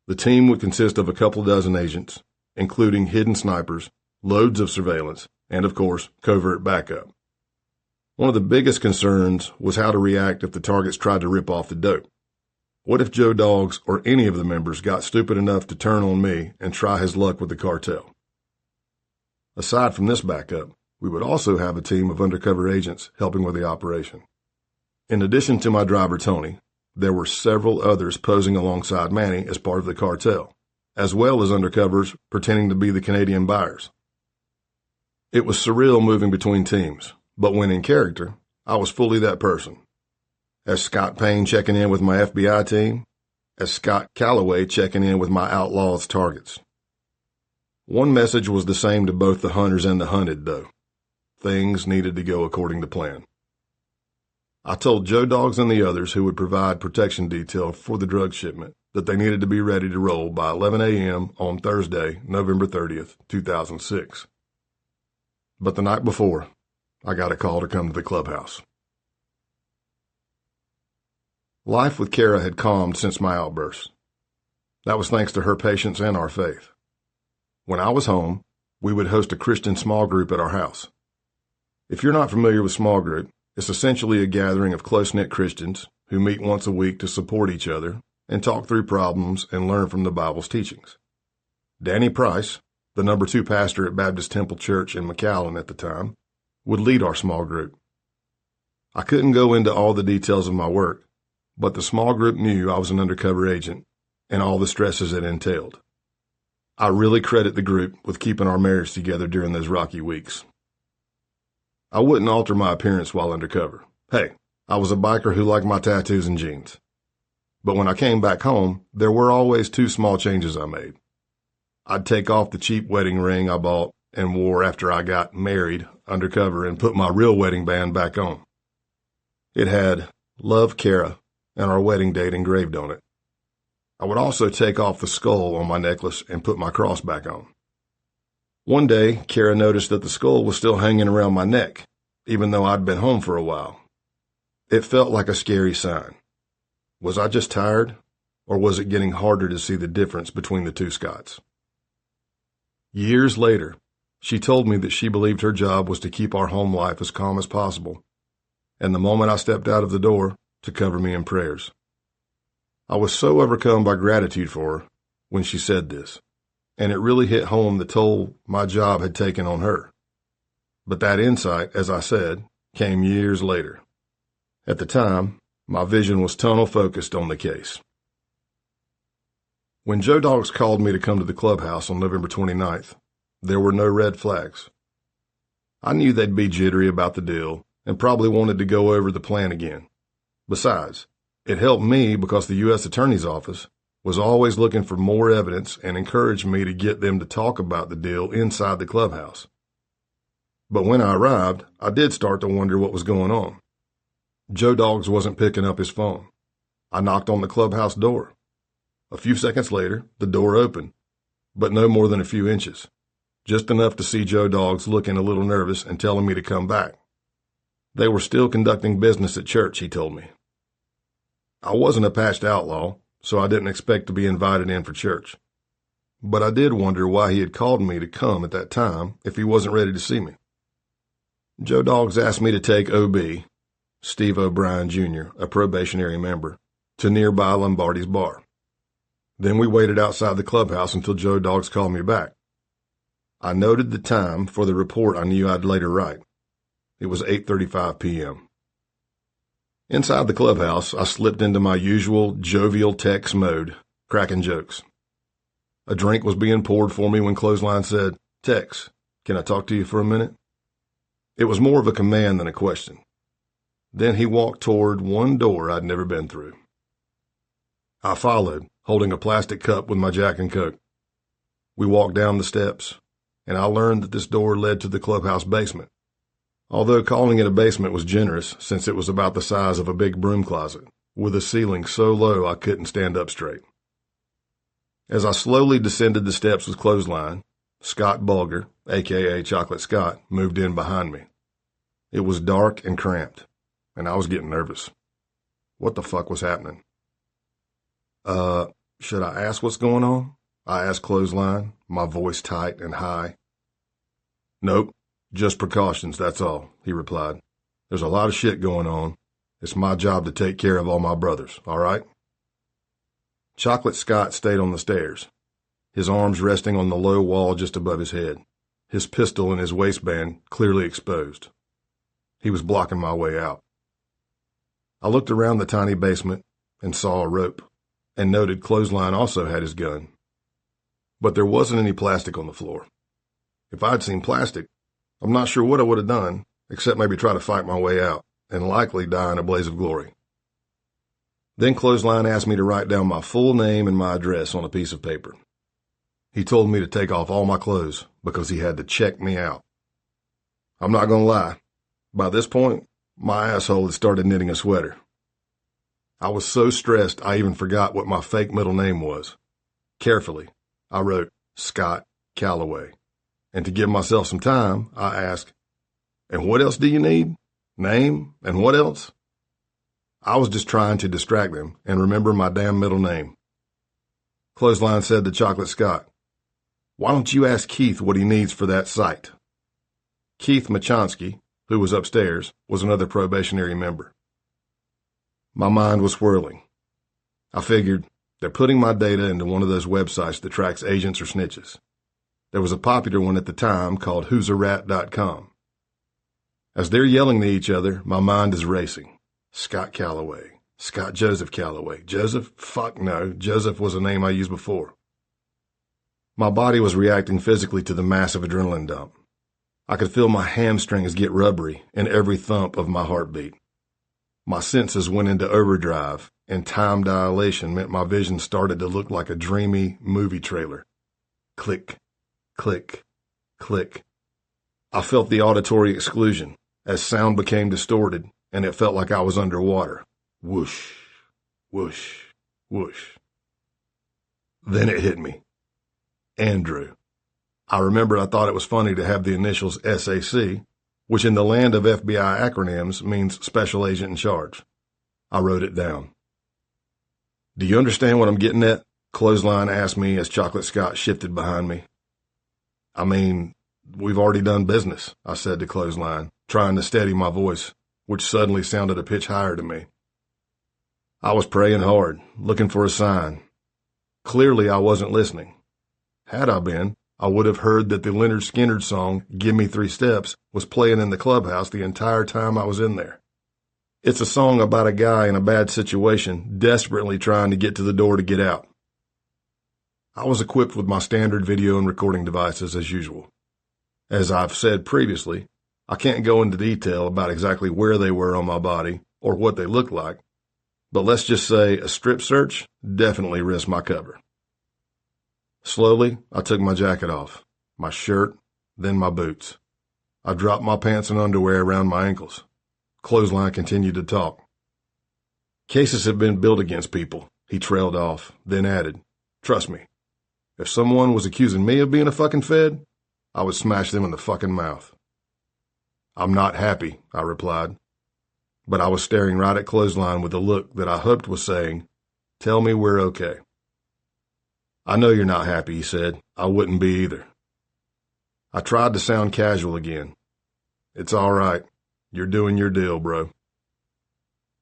The team would consist of a couple dozen agents, including hidden snipers, loads of surveillance, and, of course, covert backup. One of the biggest concerns was how to react if the targets tried to rip off the dope. What if Joe Dogs or any of the members got stupid enough to turn on me and try his luck with the cartel? Aside from this backup, we would also have a team of undercover agents helping with the operation. In addition to my driver, Tony, there were several others posing alongside Manny as part of the cartel, as well as undercovers pretending to be the Canadian buyers. It was surreal moving between teams, but when in character, I was fully that person. As Scott Payne checking in with my FBI team, as Scott Calloway checking in with my outlaws' targets. One message was the same to both the hunters and the hunted, though. Things needed to go according to plan. I told Joe Dogs and the others who would provide protection detail for the drug shipment that they needed to be ready to roll by 11 a.m. on Thursday, November 30th, 2006. But the night before, I got a call to come to the clubhouse. Life with Kara had calmed since my outburst. That was thanks to her patience and our faith. When I was home, we would host a Christian small group at our house. If you're not familiar with small group, it's essentially a gathering of close-knit Christians who meet once a week to support each other and talk through problems and learn from the Bible's teachings. Danny Price, the number 2 pastor at Baptist Temple Church in McAllen at the time, would lead our small group. I couldn't go into all the details of my work, but the small group knew I was an undercover agent and all the stresses it entailed. I really credit the group with keeping our marriage together during those rocky weeks. I wouldn't alter my appearance while undercover. Hey, I was a biker who liked my tattoos and jeans. But when I came back home, there were always 2 small changes I made. I'd take off the cheap wedding ring I bought and wore after I got married undercover and put my real wedding band back on. It had "Love, Kara" and our wedding date engraved on it. I would also take off the skull on my necklace and put my cross back on. One day, Kara noticed that the skull was still hanging around my neck, even though I'd been home for a while. It felt like a scary sign. Was I just tired, or was it getting harder to see the difference between the 2 Scotts? Years later, she told me that she believed her job was to keep our home life as calm as possible, and the moment I stepped out of the door, to cover me in prayers. I was so overcome by gratitude for her when she said this, and it really hit home the toll my job had taken on her. But that insight, as I said, came years later. At the time, my vision was tunnel-focused on the case. When Joe Dogs called me to come to the clubhouse on November 29th, there were no red flags. I knew they'd be jittery about the deal and probably wanted to go over the plan again. Besides, It helped me because the U.S. Attorney's Office was always looking for more evidence and encouraged me to get them to talk about the deal inside the clubhouse. But when I arrived, I did start to wonder what was going on. Joe Dogs wasn't picking up his phone. I knocked on the clubhouse door. A few seconds later, the door opened, but no more than a few inches, just enough to see Joe Dogs looking a little nervous and telling me to come back. They were still conducting business at church, he told me. I wasn't a patched outlaw, so I didn't expect to be invited in for church. But I did wonder why he had called me to come at that time if he wasn't ready to see me. Joe Dogs asked me to take OB, Steve O'Brien Jr., a probationary member, to nearby Lombardi's bar. Then we waited outside the clubhouse until Joe Dogs called me back. I noted the time for the report I knew I'd later write. It was 8:35 p.m. Inside the clubhouse, I slipped into my usual jovial Tex mode, cracking jokes. A drink was being poured for me when Clothesline said, "Tex, can I talk to you for a minute?" It was more of a command than a question. Then he walked toward one door I'd never been through. I followed, holding a plastic cup with my Jack and Coke. We walked down the steps, and I learned that this door led to the clubhouse basement, although calling it a basement was generous since it was about the size of a big broom closet, with a ceiling so low I couldn't stand up straight. As I slowly descended the steps with Clothesline, Scott Bulger, a.k.a. Chocolate Scott, moved in behind me. It was dark and cramped, and I was getting nervous. What the fuck was happening? Should I ask what's going on? I asked Clothesline, my voice tight and high. Nope, just precautions, that's all, he replied. There's a lot of shit going on. It's my job to take care of all my brothers, all right? Chocolate Scott stayed on the stairs, his arms resting on the low wall just above his head, his pistol in his waistband clearly exposed. He was blocking my way out. I looked around the tiny basement and saw a rope, and noted Clothesline also had his gun. But there wasn't any plastic on the floor. If I'd seen plastic, I'm not sure what I would have done, except maybe try to fight my way out, and likely die in a blaze of glory. Then Clothesline asked me to write down my full name and my address on a piece of paper. He told me to take off all my clothes because he had to check me out. I'm not going to lie. By this point, my asshole had started knitting a sweater. I was so stressed I even forgot what my fake middle name was. Carefully, I wrote Scott Calloway. And to give myself some time, I asked, "And what else do you need? Name, and what else?" I was just trying to distract them and remember my damn middle name. Clothesline said to Chocolate Scott, "Why don't you ask Keith what he needs for that site?" Keith Machonsky, who was upstairs, was another probationary member. My mind was whirling. I figured, they're putting my data into one of those websites that tracks agents or snitches. There was a popular one at the time called whosarat.com. As they're yelling to each other, my mind is racing. Scott Calloway. Scott Joseph Calloway. Joseph? Fuck no. Joseph was a name I used before. My body was reacting physically to the massive adrenaline dump. I could feel my hamstrings get rubbery in every thump of my heartbeat. My senses went into overdrive, and time dilation meant my vision started to look like a dreamy movie trailer. Click, click, click. I felt the auditory exclusion as sound became distorted, and it felt like I was underwater. Whoosh, whoosh, whoosh. Then it hit me. Andrew. I remembered I thought it was funny to have the initials SAC, which in the land of FBI acronyms means Special Agent in Charge. I wrote it down. "Do you understand what I'm getting at?" Clothesline asked me as Chocolate Scott shifted behind me. "I mean, we've already done business," I said to Clothesline, trying to steady my voice, which suddenly sounded a pitch higher to me. I was praying hard, looking for a sign. Clearly I wasn't listening. Had I been, I would have heard that the Lynyrd Skynyrd song, "Give Me 3 Steps," was playing in the clubhouse the entire time I was in there. It's a song about a guy in a bad situation, desperately trying to get to the door to get out. I was equipped with my standard video and recording devices as usual. As I've said previously, I can't go into detail about exactly where they were on my body or what they looked like, but let's just say a strip search definitely risked my cover. Slowly, I took my jacket off, my shirt, then my boots. I dropped my pants and underwear around my ankles. Clothesline continued to talk. Cases have been built against people, he trailed off, then added, trust me, if someone was accusing me of being a fucking Fed, I would smash them in the fucking mouth. I'm not happy, I replied, but I was staring right at Clothesline with a look that I hoped was saying, tell me we're okay. I know you're not happy, he said. I wouldn't be either. I tried to sound casual again. It's all right. You're doing your deal, bro.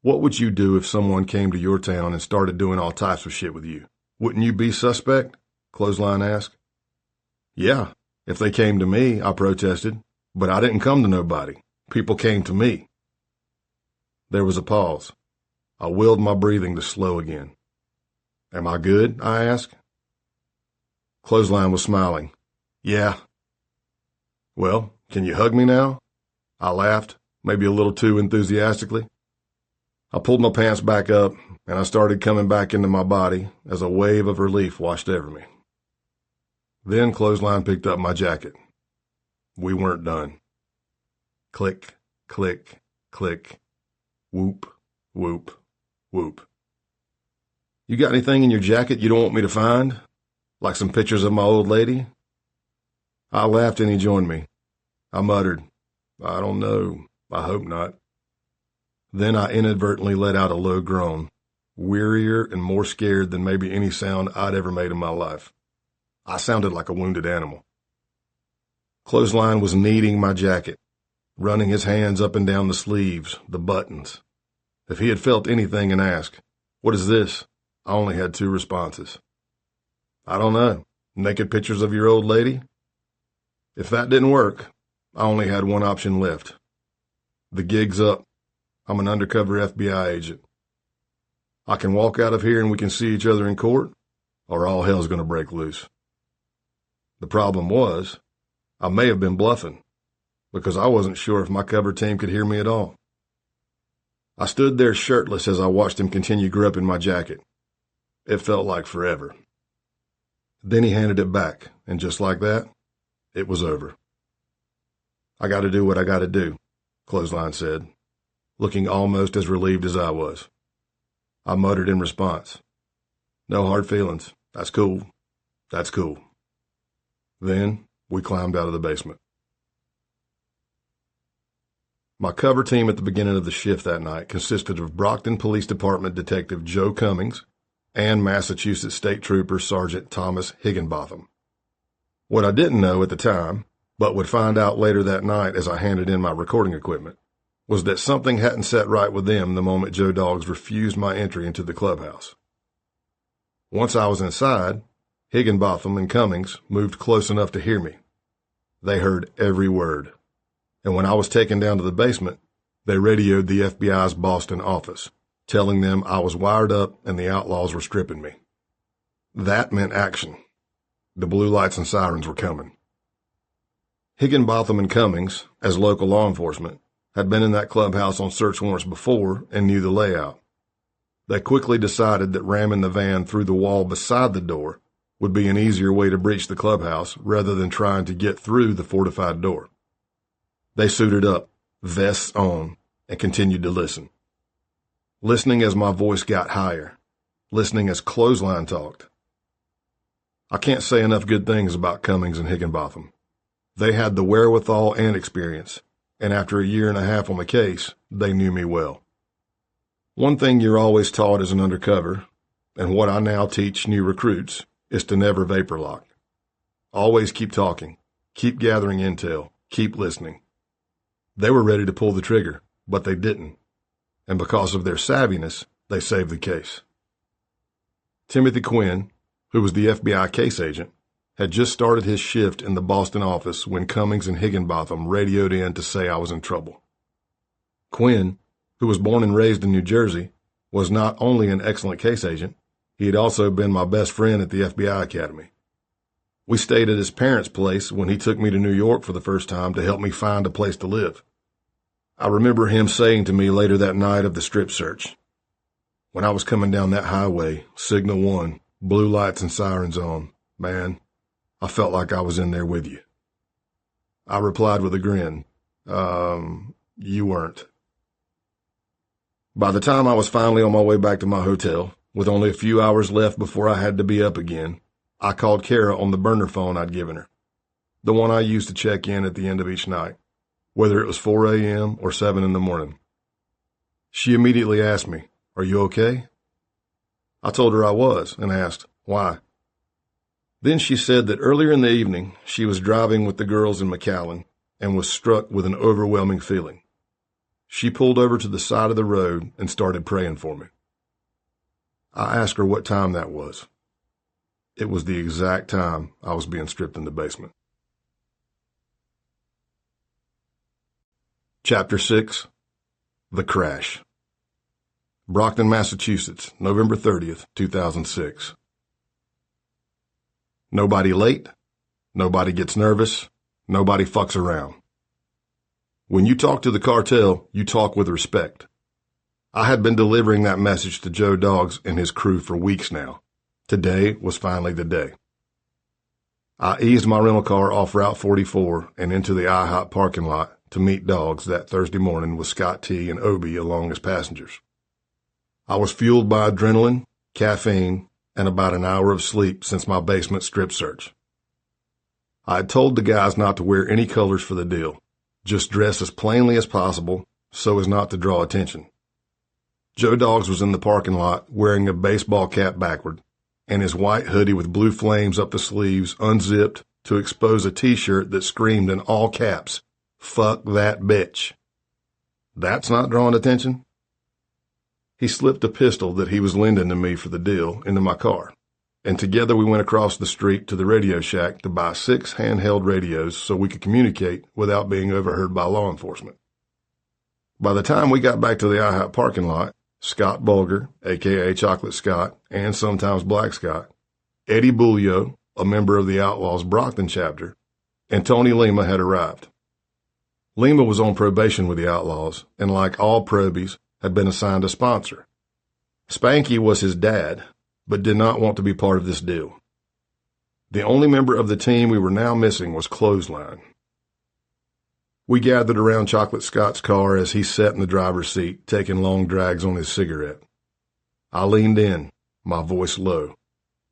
What would you do if someone came to your town and started doing all types of shit with you? Wouldn't you be suspect? Clothesline asked. Yeah, if they came to me, I protested, but I didn't come to nobody. People came to me. There was a pause. I willed my breathing to slow again. Am I good? I asked. Clothesline was smiling. Yeah. Well, can you hug me now? I laughed, maybe a little too enthusiastically. I pulled my pants back up, and I started coming back into my body as a wave of relief washed over me. Then Clothesline picked up my jacket. We weren't done. Click, click, click. Whoop, whoop, whoop. You got anything in your jacket you don't want me to find? Like some pictures of my old lady? I laughed and he joined me. I muttered, I don't know. I hope not. Then I inadvertently let out a low groan, wearier and more scared than maybe any sound I'd ever made in my life. I sounded like a wounded animal. Clothesline was kneading my jacket, running his hands up and down the sleeves, the buttons. If he had felt anything and asked, what is this? I only had two responses. I don't know. Naked pictures of your old lady? If that didn't work, I only had one option left. The gig's up. I'm an undercover FBI agent. I can walk out of here and we can see each other in court, or all hell's going to break loose. The problem was, I may have been bluffing, because I wasn't sure if my cover team could hear me at all. I stood there shirtless as I watched him continue gripping my jacket. It felt like forever. Then he handed it back, and just like that, it was over. I got to do what I got to do, Clothesline said, looking almost as relieved as I was. I muttered in response, no hard feelings. That's cool. That's cool. Then we climbed out of the basement. My cover team at the beginning of the shift that night consisted of Brockton Police Department Detective Joe Cummings and Massachusetts State Trooper Sergeant Thomas Higginbotham. What I didn't know at the time, but would find out later that night as I handed in my recording equipment, was that something hadn't set right with them the moment Joe Dogs refused my entry into the clubhouse. Once I was inside, Higginbotham and Cummings moved close enough to hear me. They heard every word, and when I was taken down to the basement, they radioed the FBI's Boston office, telling them I was wired up and the outlaws were stripping me. That meant action. The blue lights and sirens were coming. Higginbotham and Cummings, as local law enforcement, had been in that clubhouse on search warrants before and knew the layout. They quickly decided that ramming the van through the wall beside the door would be an easier way to breach the clubhouse rather than trying to get through the fortified door. They suited up, vests on, and continued to listen. Listening as my voice got higher, listening as Clothesline talked. I can't say enough good things about Cummings and Higginbotham. They had the wherewithal and experience, and after a year and a half on the case, they knew me well. One thing you're always taught as an undercover, and what I now teach new recruits, is to never vapor lock. Always keep talking, keep gathering intel, keep listening. They were ready to pull the trigger, but they didn't, and because of their savviness, they saved the case. Timothy Quinn, who was the FBI case agent, had just started his shift in the Boston office when Cummings and Higginbotham radioed in to say I was in trouble. Quinn, who was born and raised in New Jersey, was not only an excellent case agent, he had also been my best friend at the FBI Academy. We stayed at his parents' place when he took me to New York for the first time to help me find a place to live. I remember him saying to me later that night of the strip search, when I was coming down that highway, Signal 1, blue lights and sirens on, man, I felt like I was in there with you. I replied with a grin, you weren't. By the time I was finally on my way back to my hotel, with only a few hours left before I had to be up again, I called Kara on the burner phone I'd given her, the one I used to check in at the end of each night, whether it was 4 a.m. or 7 in the morning. She immediately asked me, "Are you okay?" I told her I was and asked, "Why?" Then she said that earlier in the evening, she was driving with the girls in McAllen and was struck with an overwhelming feeling. She pulled over to the side of the road and started praying for me. I asked her what time that was. It was the exact time I was being stripped in the basement. Chapter 6, The Crash. Brockton, Massachusetts, November 30th, 2006. Nobody late, nobody gets nervous, nobody fucks around. When you talk to the cartel, you talk with respect. I had been delivering that message to Joe Doggs and his crew for weeks now. Today was finally the day. I eased my rental car off Route 44 and into the IHOP parking lot to meet Doggs that Thursday morning with Scott T. and Obi along as passengers. I was fueled by adrenaline, caffeine, and about an hour of sleep since my basement strip search. I had told the guys not to wear any colors for the deal, just dress as plainly as possible so as not to draw attention. Joe Doggs was in the parking lot wearing a baseball cap backward and his white hoodie with blue flames up the sleeves unzipped to expose a t-shirt that screamed in all caps, "Fuck that bitch." That's not drawing attention? He slipped a pistol that he was lending to me for the deal into my car, and together we went across the street to the Radio Shack to buy 6 handheld radios so we could communicate without being overheard by law enforcement. By the time we got back to the IHOP parking lot, Scott Bulger, a.k.a. Chocolate Scott, and sometimes Black Scott, Eddie Bulio, a member of the Outlaws Brockton chapter, and Tony Lima had arrived. Lima was on probation with the Outlaws, and like all probies, had been assigned a sponsor. Spanky was his dad, but did not want to be part of this deal. The only member of the team we were now missing was Clothesline. We gathered around Chocolate Scott's car as he sat in the driver's seat, taking long drags on his cigarette. I leaned in, my voice low,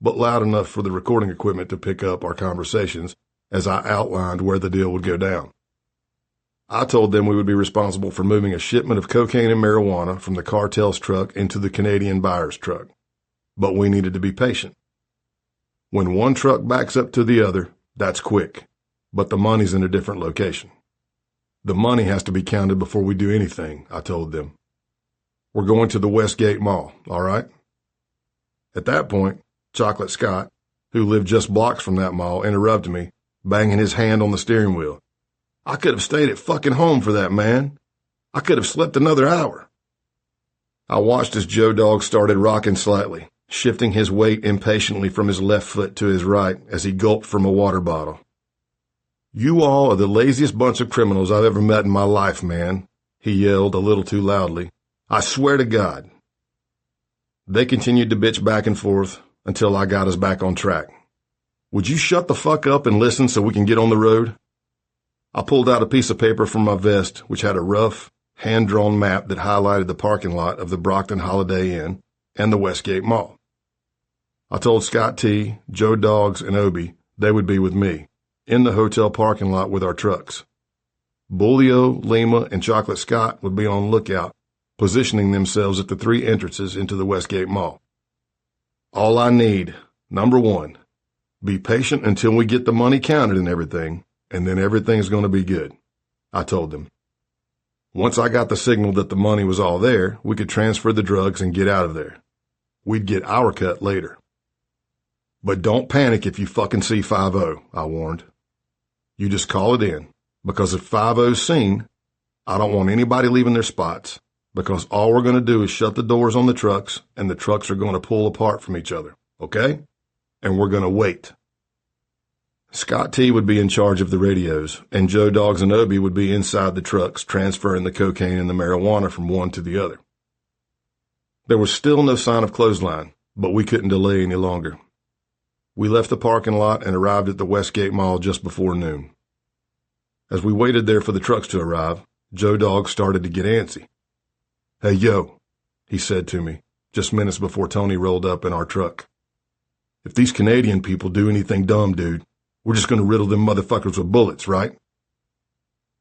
but loud enough for the recording equipment to pick up our conversations as I outlined where the deal would go down. I told them we would be responsible for moving a shipment of cocaine and marijuana from the cartel's truck into the Canadian buyer's truck, but we needed to be patient. When one truck backs up to the other, that's quick, but the money's in a different location. The money has to be counted before we do anything, I told them. We're going to the Westgate Mall, all right? At that point, Chocolate Scott, who lived just blocks from that mall, interrupted me, banging his hand on the steering wheel. I could have stayed at fucking home for that, man. I could have slept another hour. I watched as Joe Dog started rocking slightly, shifting his weight impatiently from his left foot to his right as he gulped from a water bottle. "You all are the laziest bunch of criminals I've ever met in my life, man," he yelled a little too loudly. "I swear to God." They continued to bitch back and forth until I got us back on track. "Would you shut the fuck up and listen so we can get on the road?" I pulled out a piece of paper from my vest, which had a rough, hand-drawn map that highlighted the parking lot of the Brockton Holiday Inn and the Westgate Mall. I told Scott T., Joe Doggs, and Obi they would be with me, in the hotel parking lot with our trucks. Bulio, Lima, and Chocolate Scott would be on lookout, positioning themselves at the 3 entrances into the Westgate Mall. All I need, number 1, be patient until we get the money counted and everything, and then everything's going to be good, I told them. Once I got the signal that the money was all there, we could transfer the drugs and get out of there. We'd get our cut later. But don't panic if you fucking see 5-0, I warned. You just call it in, because if 5-0's seen, I don't want anybody leaving their spots, because all we're going to do is shut the doors on the trucks, and the trucks are going to pull apart from each other, okay? And we're going to wait. Scott T. would be in charge of the radios, and Joe Doggs and Obi would be inside the trucks, transferring the cocaine and the marijuana from one to the other. There was still no sign of clothesline, but we couldn't delay any longer. We left the parking lot and arrived at the Westgate Mall just before noon. As we waited there for the trucks to arrive, Joe Dog started to get antsy. "Hey, yo," he said to me, just minutes before Tony rolled up in our truck. "If these Canadian people do anything dumb, dude, we're just going to riddle them motherfuckers with bullets, right?"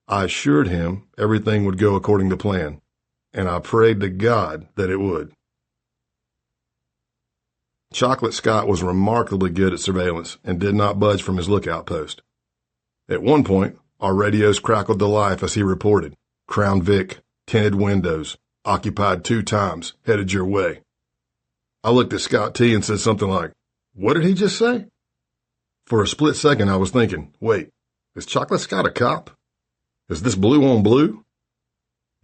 I assured him everything would go according to plan, and I prayed to God that it would. Chocolate Scott was remarkably good at surveillance and did not budge from his lookout post. At one point, our radios crackled to life as he reported, "Crown Vic, tinted windows, occupied 2 times, headed your way." I looked at Scott T and said something like, "What did he just say?" For a split second, I was thinking, wait, is Chocolate Scott a cop? Is this blue on blue?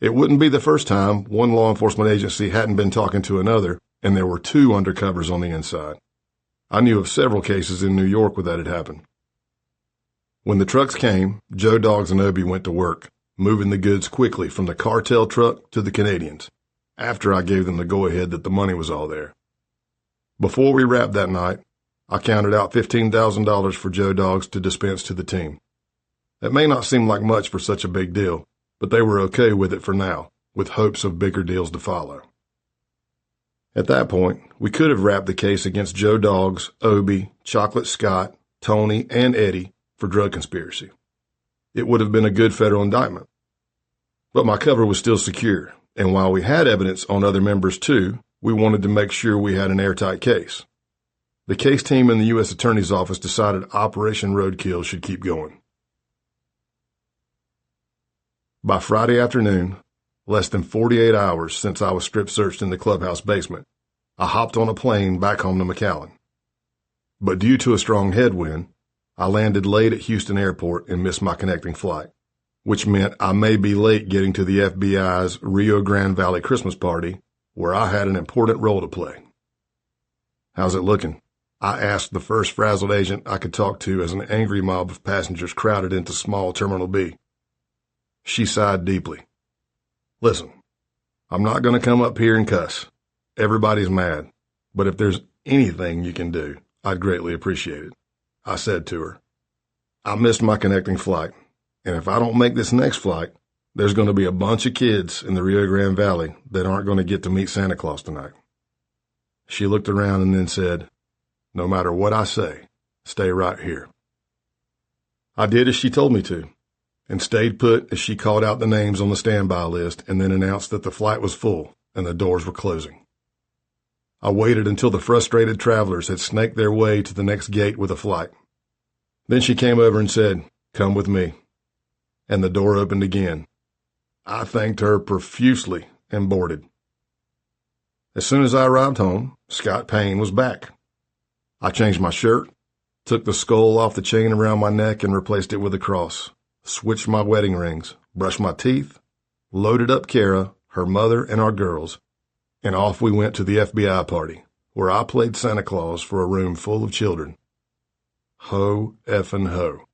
It wouldn't be the first time one law enforcement agency hadn't been talking to another, and there were 2 undercovers on the inside. I knew of several cases in New York where that had happened. When the trucks came, Joe Dogs and Obi went to work, moving the goods quickly from the cartel truck to the Canadians, after I gave them the go-ahead that the money was all there. Before we wrapped that night, I counted out $15,000 for Joe Dogs to dispense to the team. It may not seem like much for such a big deal, but they were okay with it for now, with hopes of bigger deals to follow. At that point, we could have wrapped the case against Joe Dogs, Obi, Chocolate Scott, Tony, and Eddie for drug conspiracy. It would have been a good federal indictment. But my cover was still secure, and while we had evidence on other members too, we wanted to make sure we had an airtight case. The case team in the U.S. Attorney's Office decided Operation Roadkill should keep going. By Friday afternoon, less than 48 hours since I was strip searched in the clubhouse basement, I hopped on a plane back home to McAllen. But due to a strong headwind, I landed late at Houston Airport and missed my connecting flight, which meant I may be late getting to the FBI's Rio Grande Valley Christmas party, where I had an important role to play. "How's it looking?" I asked the first frazzled agent I could talk to as an angry mob of passengers crowded into small Terminal B. She sighed deeply. "Listen, I'm not going to come up here and cuss. Everybody's mad, but if there's anything you can do, I'd greatly appreciate it," I said to her. "I missed my connecting flight, and if I don't make this next flight, there's going to be a bunch of kids in the Rio Grande Valley that aren't going to get to meet Santa Claus tonight." She looked around and then said, "No matter what I say, stay right here." I did as she told me to, and stayed put as she called out the names on the standby list and then announced that the flight was full and the doors were closing. I waited until the frustrated travelers had snaked their way to the next gate with a flight. Then she came over and said, "Come with me," and the door opened again. I thanked her profusely and boarded. As soon as I arrived home, Scott Payne was back. I changed my shirt, took the skull off the chain around my neck and replaced it with a cross, switched my wedding rings, brushed my teeth, loaded up Kara, her mother, and our girls, and off we went to the FBI party, where I played Santa Claus for a room full of children. Ho effing ho.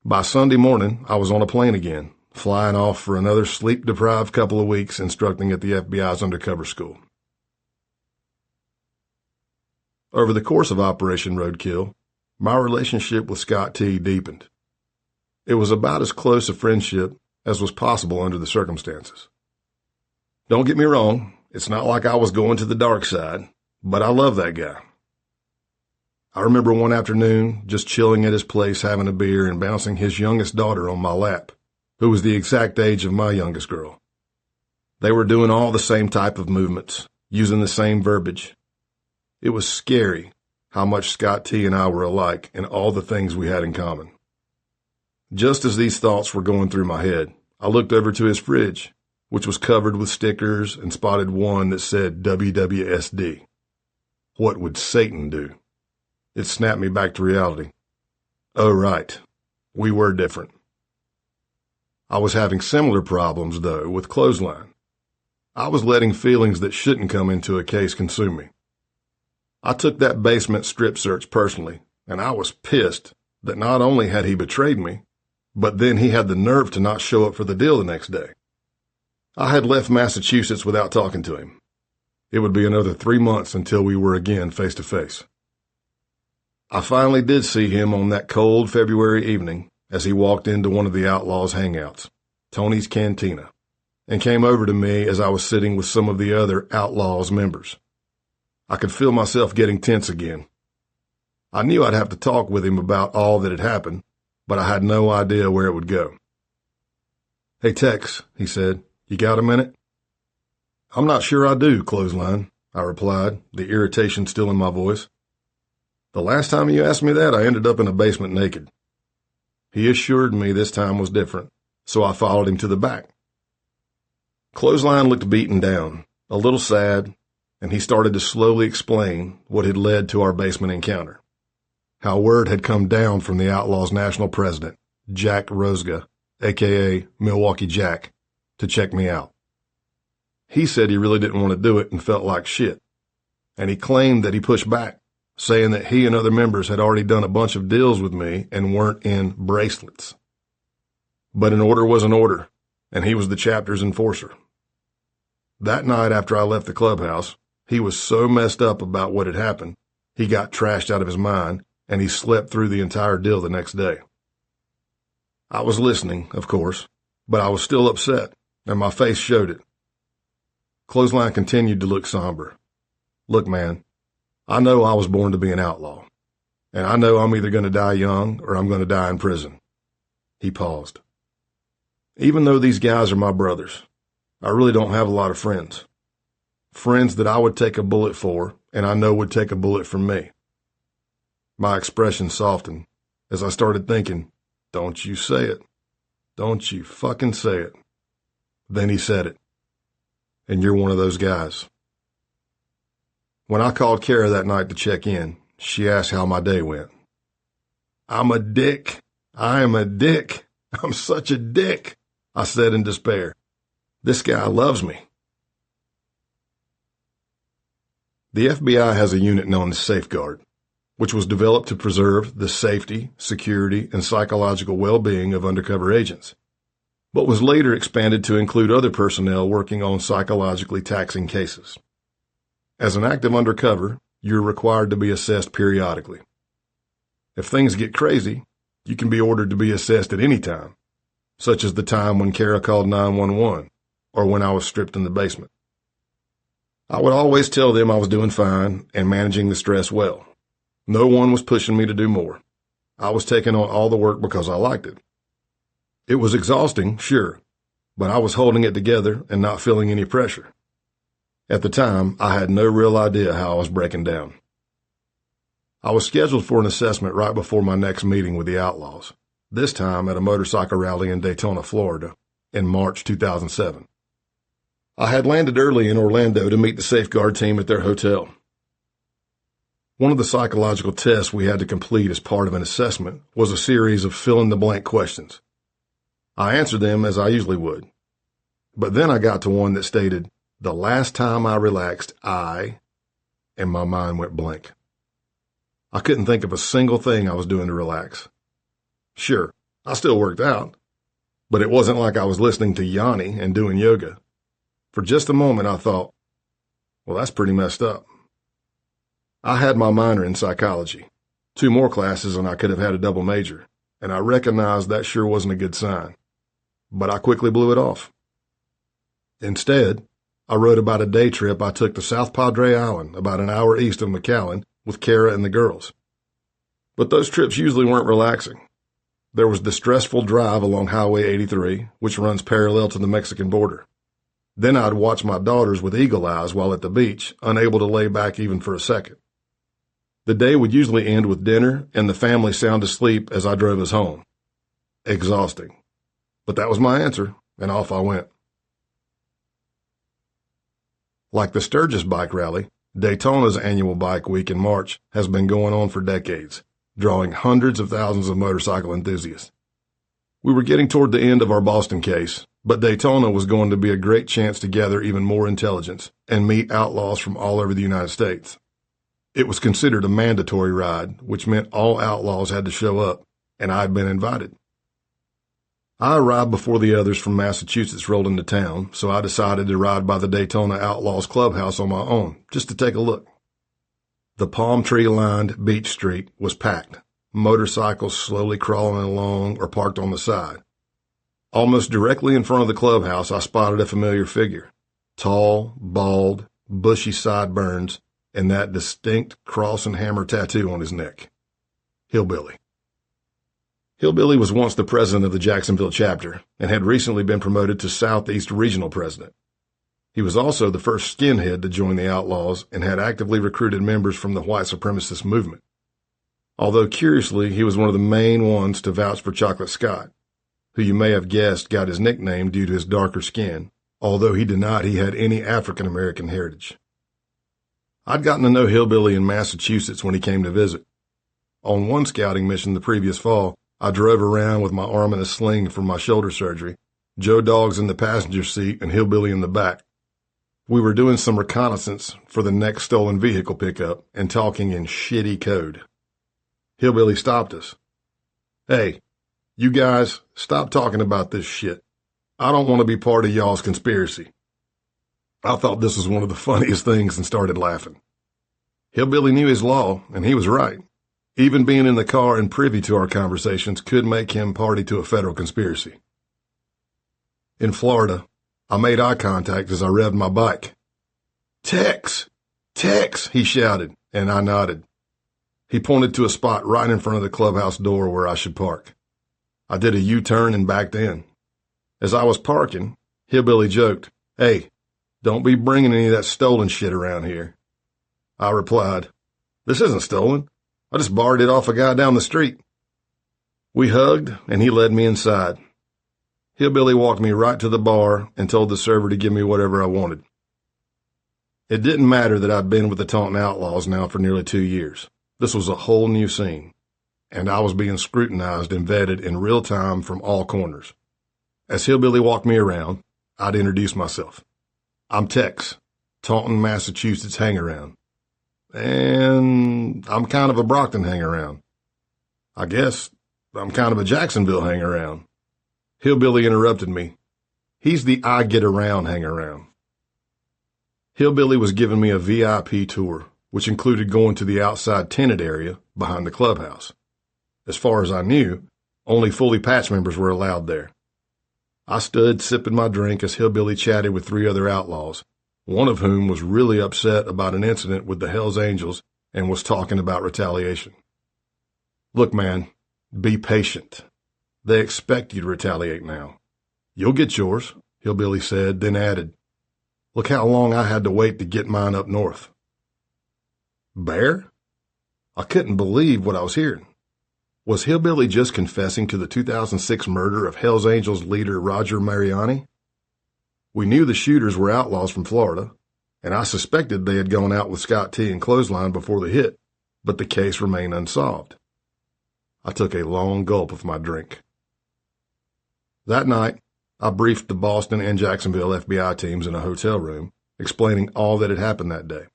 By Sunday morning, I was on a plane again, flying off for another sleep-deprived couple of weeks instructing at the FBI's undercover school. Over the course of Operation Roadkill, my relationship with Scott T deepened. It was about as close a friendship as was possible under the circumstances. Don't get me wrong, it's not like I was going to the dark side, but I love that guy. I remember one afternoon just chilling at his place having a beer and bouncing his youngest daughter on my lap, who was the exact age of my youngest girl. They were doing all the same type of movements, using the same verbiage. It was scary how much Scott T and I were alike in all the things we had in common. Just as these thoughts were going through my head, I looked over to his fridge, which was covered with stickers and spotted one that said WWSD. What would Satan do? It snapped me back to reality. Oh, right. We were different. I was having similar problems, though, with clothesline. I was letting feelings that shouldn't come into a case consume me. I took that basement strip search personally, and I was pissed that not only had he betrayed me, but then he had the nerve to not show up for the deal the next day. I had left Massachusetts without talking to him. It would be another 3 months until we were again face to face. I finally did see him on that cold February evening as he walked into one of the outlaws' hangouts, Tony's Cantina, and came over to me as I was sitting with some of the other outlaws' members. I could feel myself getting tense again. I knew I'd have to talk with him about all that had happened, but I had no idea where it would go. "Hey, Tex," he said, "you got a minute?" "I'm not sure I do, Clothesline," I replied, the irritation still in my voice. "The last time you asked me that, I ended up in a basement naked." He assured me this time was different, so I followed him to the back. Clothesline looked beaten down, a little sad, and he started to slowly explain what had led to our basement encounter. How word had come down from the Outlaws' national president, Jack Rosga, a.k.a. Milwaukee Jack, to check me out. He said he really didn't want to do it and felt like shit, and he claimed that he pushed back, saying that he and other members had already done a bunch of deals with me and weren't in bracelets. But an order was an order, and he was the chapter's enforcer. That night after I left the clubhouse, he was so messed up about what had happened, he got trashed out of his mind, and he slept through the entire deal the next day. I was listening, of course, but I was still upset, and my face showed it. Clothesline continued to look somber. "Look, man, I know I was born to be an outlaw, and I know I'm either going to die young or I'm going to die in prison." He paused. "Even though these guys are my brothers, I really don't have a lot of friends. Friends that I would take a bullet for, and I know would take a bullet for me." My expression softened as I started thinking, "Don't you say it. Don't you fucking say it." Then he said it. "And you're one of those guys." When I called Kara that night to check in, she asked how my day went. "I'm a dick. I am a dick. I'm such a dick," I said in despair. "This guy loves me." The FBI has a unit known as Safeguard, which was developed to preserve the safety, security, and psychological well-being of undercover agents, but was later expanded to include other personnel working on psychologically taxing cases. As an active undercover, you're required to be assessed periodically. If things get crazy, you can be ordered to be assessed at any time, such as the time when Kara called 911 or when I was stripped in the basement. I would always tell them I was doing fine and managing the stress well. No one was pushing me to do more. I was taking on all the work because I liked it. It was exhausting, sure, but I was holding it together and not feeling any pressure. At the time, I had no real idea how I was breaking down. I was scheduled for an assessment right before my next meeting with the Outlaws, this time at a motorcycle rally in Daytona, Florida, in March 2007. I had landed early in Orlando to meet the Safeguard team at their hotel. One of the psychological tests we had to complete as part of an assessment was a series of fill-in-the-blank questions. I answered them as I usually would, but then I got to one that stated, "The last time I relaxed, and my mind went blank. I couldn't think of a single thing I was doing to relax. Sure, I still worked out, but it wasn't like I was listening to Yanni and doing yoga. For just a moment, I thought, well, that's pretty messed up. I had my minor in psychology, 2 more classes and I could have had a double major, and I recognized that sure wasn't a good sign. But I quickly blew it off. Instead, I wrote about a day trip I took to South Padre Island, about an hour east of McAllen, with Kara and the girls. But those trips usually weren't relaxing. There was the stressful drive along Highway 83, which runs parallel to the Mexican border. Then I'd watch my daughters with eagle eyes while at the beach, unable to lay back even for a second. The day would usually end with dinner and the family sound asleep as I drove us home. Exhausting. But that was my answer, and off I went. Like the Sturgis Bike Rally, Daytona's annual bike week in March has been going on for decades, drawing hundreds of thousands of motorcycle enthusiasts. We were getting toward the end of our Boston case, but Daytona was going to be a great chance to gather even more intelligence and meet outlaws from all over the United States. It was considered a mandatory ride, which meant all outlaws had to show up, and I had been invited. I arrived before the others from Massachusetts rolled into town, so I decided to ride by the Daytona Outlaws clubhouse on my own, just to take a look. The palm tree-lined beach street was packed, motorcycles slowly crawling along or parked on the side. Almost directly in front of the clubhouse, I spotted a familiar figure. Tall, bald, bushy sideburns, and that distinct cross and hammer tattoo on his neck. Hillbilly. Hillbilly was once the president of the Jacksonville chapter and had recently been promoted to Southeast Regional President. He was also the first skinhead to join the Outlaws and had actively recruited members from the white supremacist movement. Although curiously, he was one of the main ones to vouch for Chocolate Scott, who you may have guessed got his nickname due to his darker skin, although he denied he had any African-American heritage. I'd gotten to know Hillbilly in Massachusetts when he came to visit. On one scouting mission the previous fall, I drove around with my arm in a sling from my shoulder surgery, Joe Dogs in the passenger seat and Hillbilly in the back. We were doing some reconnaissance for the next stolen vehicle pickup and talking in shitty code. Hillbilly stopped us. "Hey, you guys, stop talking about this shit. I don't want to be part of y'all's conspiracy." I thought this was one of the funniest things and started laughing. Hillbilly knew his law, and he was right. Even being in the car and privy to our conversations could make him party to a federal conspiracy. In Florida, I made eye contact as I revved my bike. "Tex! Tex!" he shouted, and I nodded. He pointed to a spot right in front of the clubhouse door where I should park. I did a U-turn and backed in. As I was parking, Hillbilly joked, "Hey, don't be bringing any of that stolen shit around here." I replied, "This isn't stolen. I just borrowed it off a guy down the street." We hugged, and he led me inside. Hillbilly walked me right to the bar and told the server to give me whatever I wanted. It didn't matter that I'd been with the Taunton Outlaws now for nearly 2 years. This was a whole new scene, and I was being scrutinized and vetted in real time from all corners. As Hillbilly walked me around, I'd introduce myself. "I'm Tex, Taunton, Massachusetts hangaround. And I'm kind of a Brockton hangaround. I guess I'm kind of a Jacksonville hangaround." Hillbilly interrupted me. "He's the I get around hangaround." Hillbilly was giving me a VIP tour, which included going to the outside tented area behind the clubhouse. As far as I knew, only fully patched members were allowed there. I stood sipping my drink as Hillbilly chatted with 3 other outlaws, one of whom was really upset about an incident with the Hells Angels and was talking about retaliation. "Look, man, be patient. They expect you to retaliate now. You'll get yours," Hillbilly said, then added, "Look how long I had to wait to get mine up north." Bear? I couldn't believe what I was hearing. Was Hillbilly just confessing to the 2006 murder of Hells Angels leader Roger Mariani? We knew the shooters were outlaws from Florida, and I suspected they had gone out with Scott T and Clothesline before the hit, but the case remained unsolved. I took a long gulp of my drink. That night, I briefed the Boston and Jacksonville FBI teams in a hotel room, explaining all that had happened that day.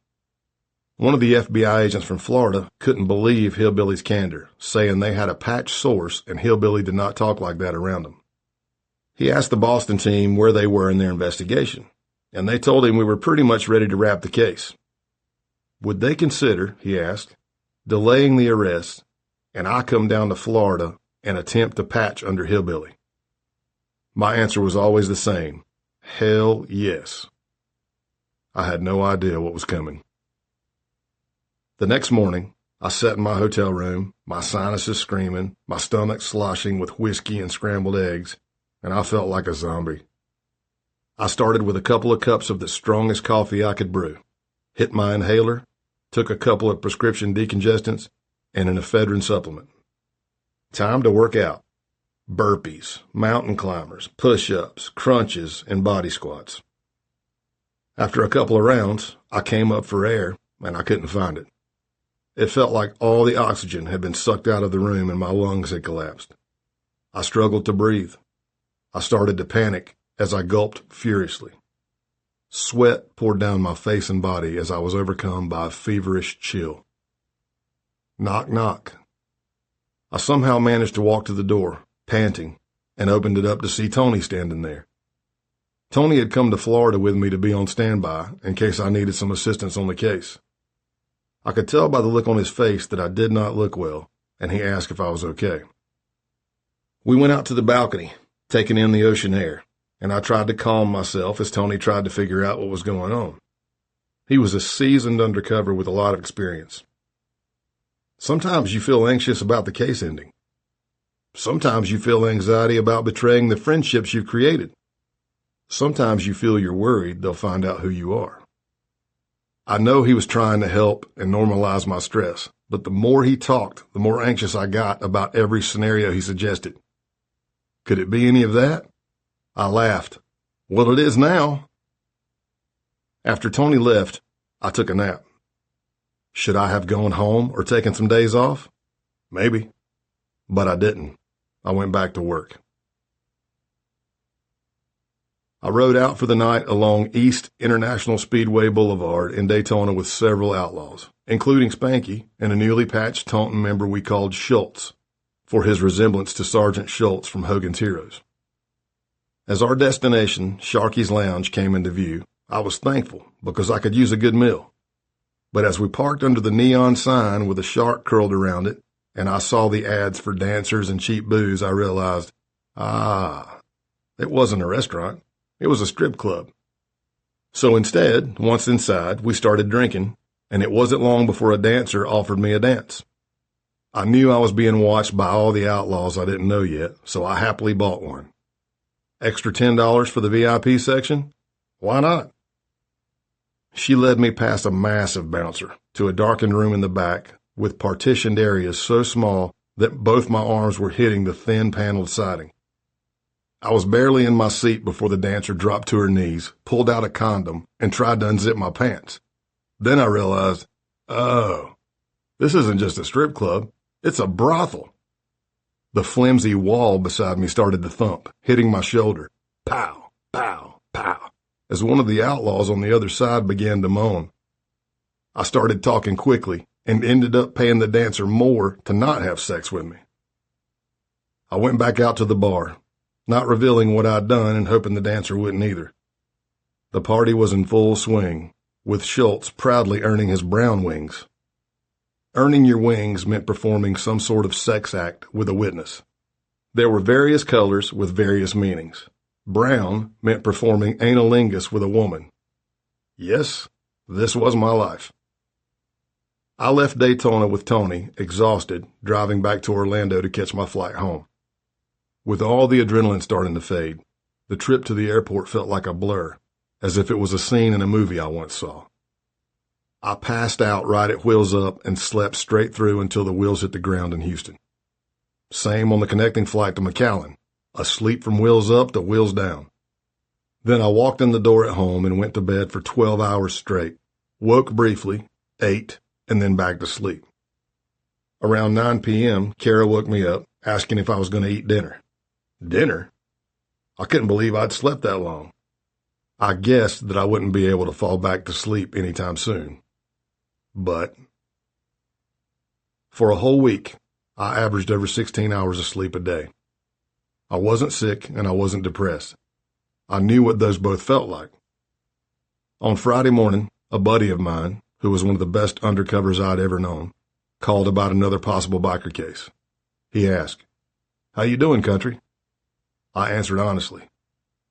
One of the FBI agents from Florida couldn't believe Hillbilly's candor, saying they had a patch source and Hillbilly did not talk like that around them. He asked the Boston team where they were in their investigation, and they told him we were pretty much ready to wrap the case. Would they consider, he asked, delaying the arrest, and I come down to Florida and attempt to patch under Hillbilly? My answer was always the same: hell yes. I had no idea what was coming. The next morning, I sat in my hotel room, my sinuses screaming, my stomach sloshing with whiskey and scrambled eggs, and I felt like a zombie. I started with a couple of cups of the strongest coffee I could brew, hit my inhaler, took a couple of prescription decongestants, and an ephedrine supplement. Time to work out. Burpees, mountain climbers, push-ups, crunches, and body squats. After a couple of rounds, I came up for air, and I couldn't find it. It felt like all the oxygen had been sucked out of the room and my lungs had collapsed. I struggled to breathe. I started to panic as I gulped furiously. Sweat poured down my face and body as I was overcome by a feverish chill. Knock, knock. I somehow managed to walk to the door, panting, and opened it up to see Tony standing there. Tony had come to Florida with me to be on standby in case I needed some assistance on the case. I could tell by the look on his face that I did not look well, and he asked if I was okay. We went out to the balcony, taking in the ocean air, and I tried to calm myself as Tony tried to figure out what was going on. He was a seasoned undercover with a lot of experience. Sometimes you feel anxious about the case ending. Sometimes you feel anxiety about betraying the friendships you've created. Sometimes you feel you're worried they'll find out who you are. I know he was trying to help and normalize my stress, but the more he talked, the more anxious I got about every scenario he suggested. Could it be any of that? I laughed. Well, it is now. After Tony left, I took a nap. Should I have gone home or taken some days off? Maybe. But I didn't. I went back to work. I rode out for the night along East International Speedway Boulevard in Daytona with several outlaws, including Spanky and a newly patched Taunton member we called Schultz, for his resemblance to Sergeant Schultz from Hogan's Heroes. As our destination, Sharky's Lounge, came into view, I was thankful because I could use a good meal. But as we parked under the neon sign with a shark curled around it, and I saw the ads for dancers and cheap booze, I realized, it wasn't a restaurant. It was a strip club. So instead, once inside, we started drinking, and it wasn't long before a dancer offered me a dance. I knew I was being watched by all the outlaws I didn't know yet, so I happily bought one. Extra $10 for the VIP section? Why not? She led me past a massive bouncer to a darkened room in the back with partitioned areas so small that both my arms were hitting the thin paneled siding. I was barely in my seat before the dancer dropped to her knees, pulled out a condom, and tried to unzip my pants. Then I realized, this isn't just a strip club, it's a brothel. The flimsy wall beside me started to thump, hitting my shoulder. Pow, pow, pow, as one of the outlaws on the other side began to moan. I started talking quickly and ended up paying the dancer more to not have sex with me. I went back out to the bar, not revealing what I'd done and hoping the dancer wouldn't either. The party was in full swing, with Schultz proudly earning his brown wings. Earning your wings meant performing some sort of sex act with a witness. There were various colors with various meanings. Brown meant performing analingus with a woman. Yes, this was my life. I left Daytona with Tony, exhausted, driving back to Orlando to catch my flight home. With all the adrenaline starting to fade, the trip to the airport felt like a blur, as if it was a scene in a movie I once saw. I passed out right at wheels up and slept straight through until the wheels hit the ground in Houston. Same on the connecting flight to McAllen, asleep from wheels up to wheels down. Then I walked in the door at home and went to bed for 12 hours straight, woke briefly, ate, and then back to sleep. Around 9 p.m., Kara woke me up, asking if I was going to eat dinner. Dinner? I couldn't believe I'd slept that long. I guessed that I wouldn't be able to fall back to sleep anytime soon. But for a whole week, I averaged over 16 hours of sleep a day. I wasn't sick and I wasn't depressed. I knew what those both felt like. On Friday morning, a buddy of mine, who was one of the best undercovers I'd ever known, called about another possible biker case. He asked, "How you doing, country?" I answered honestly,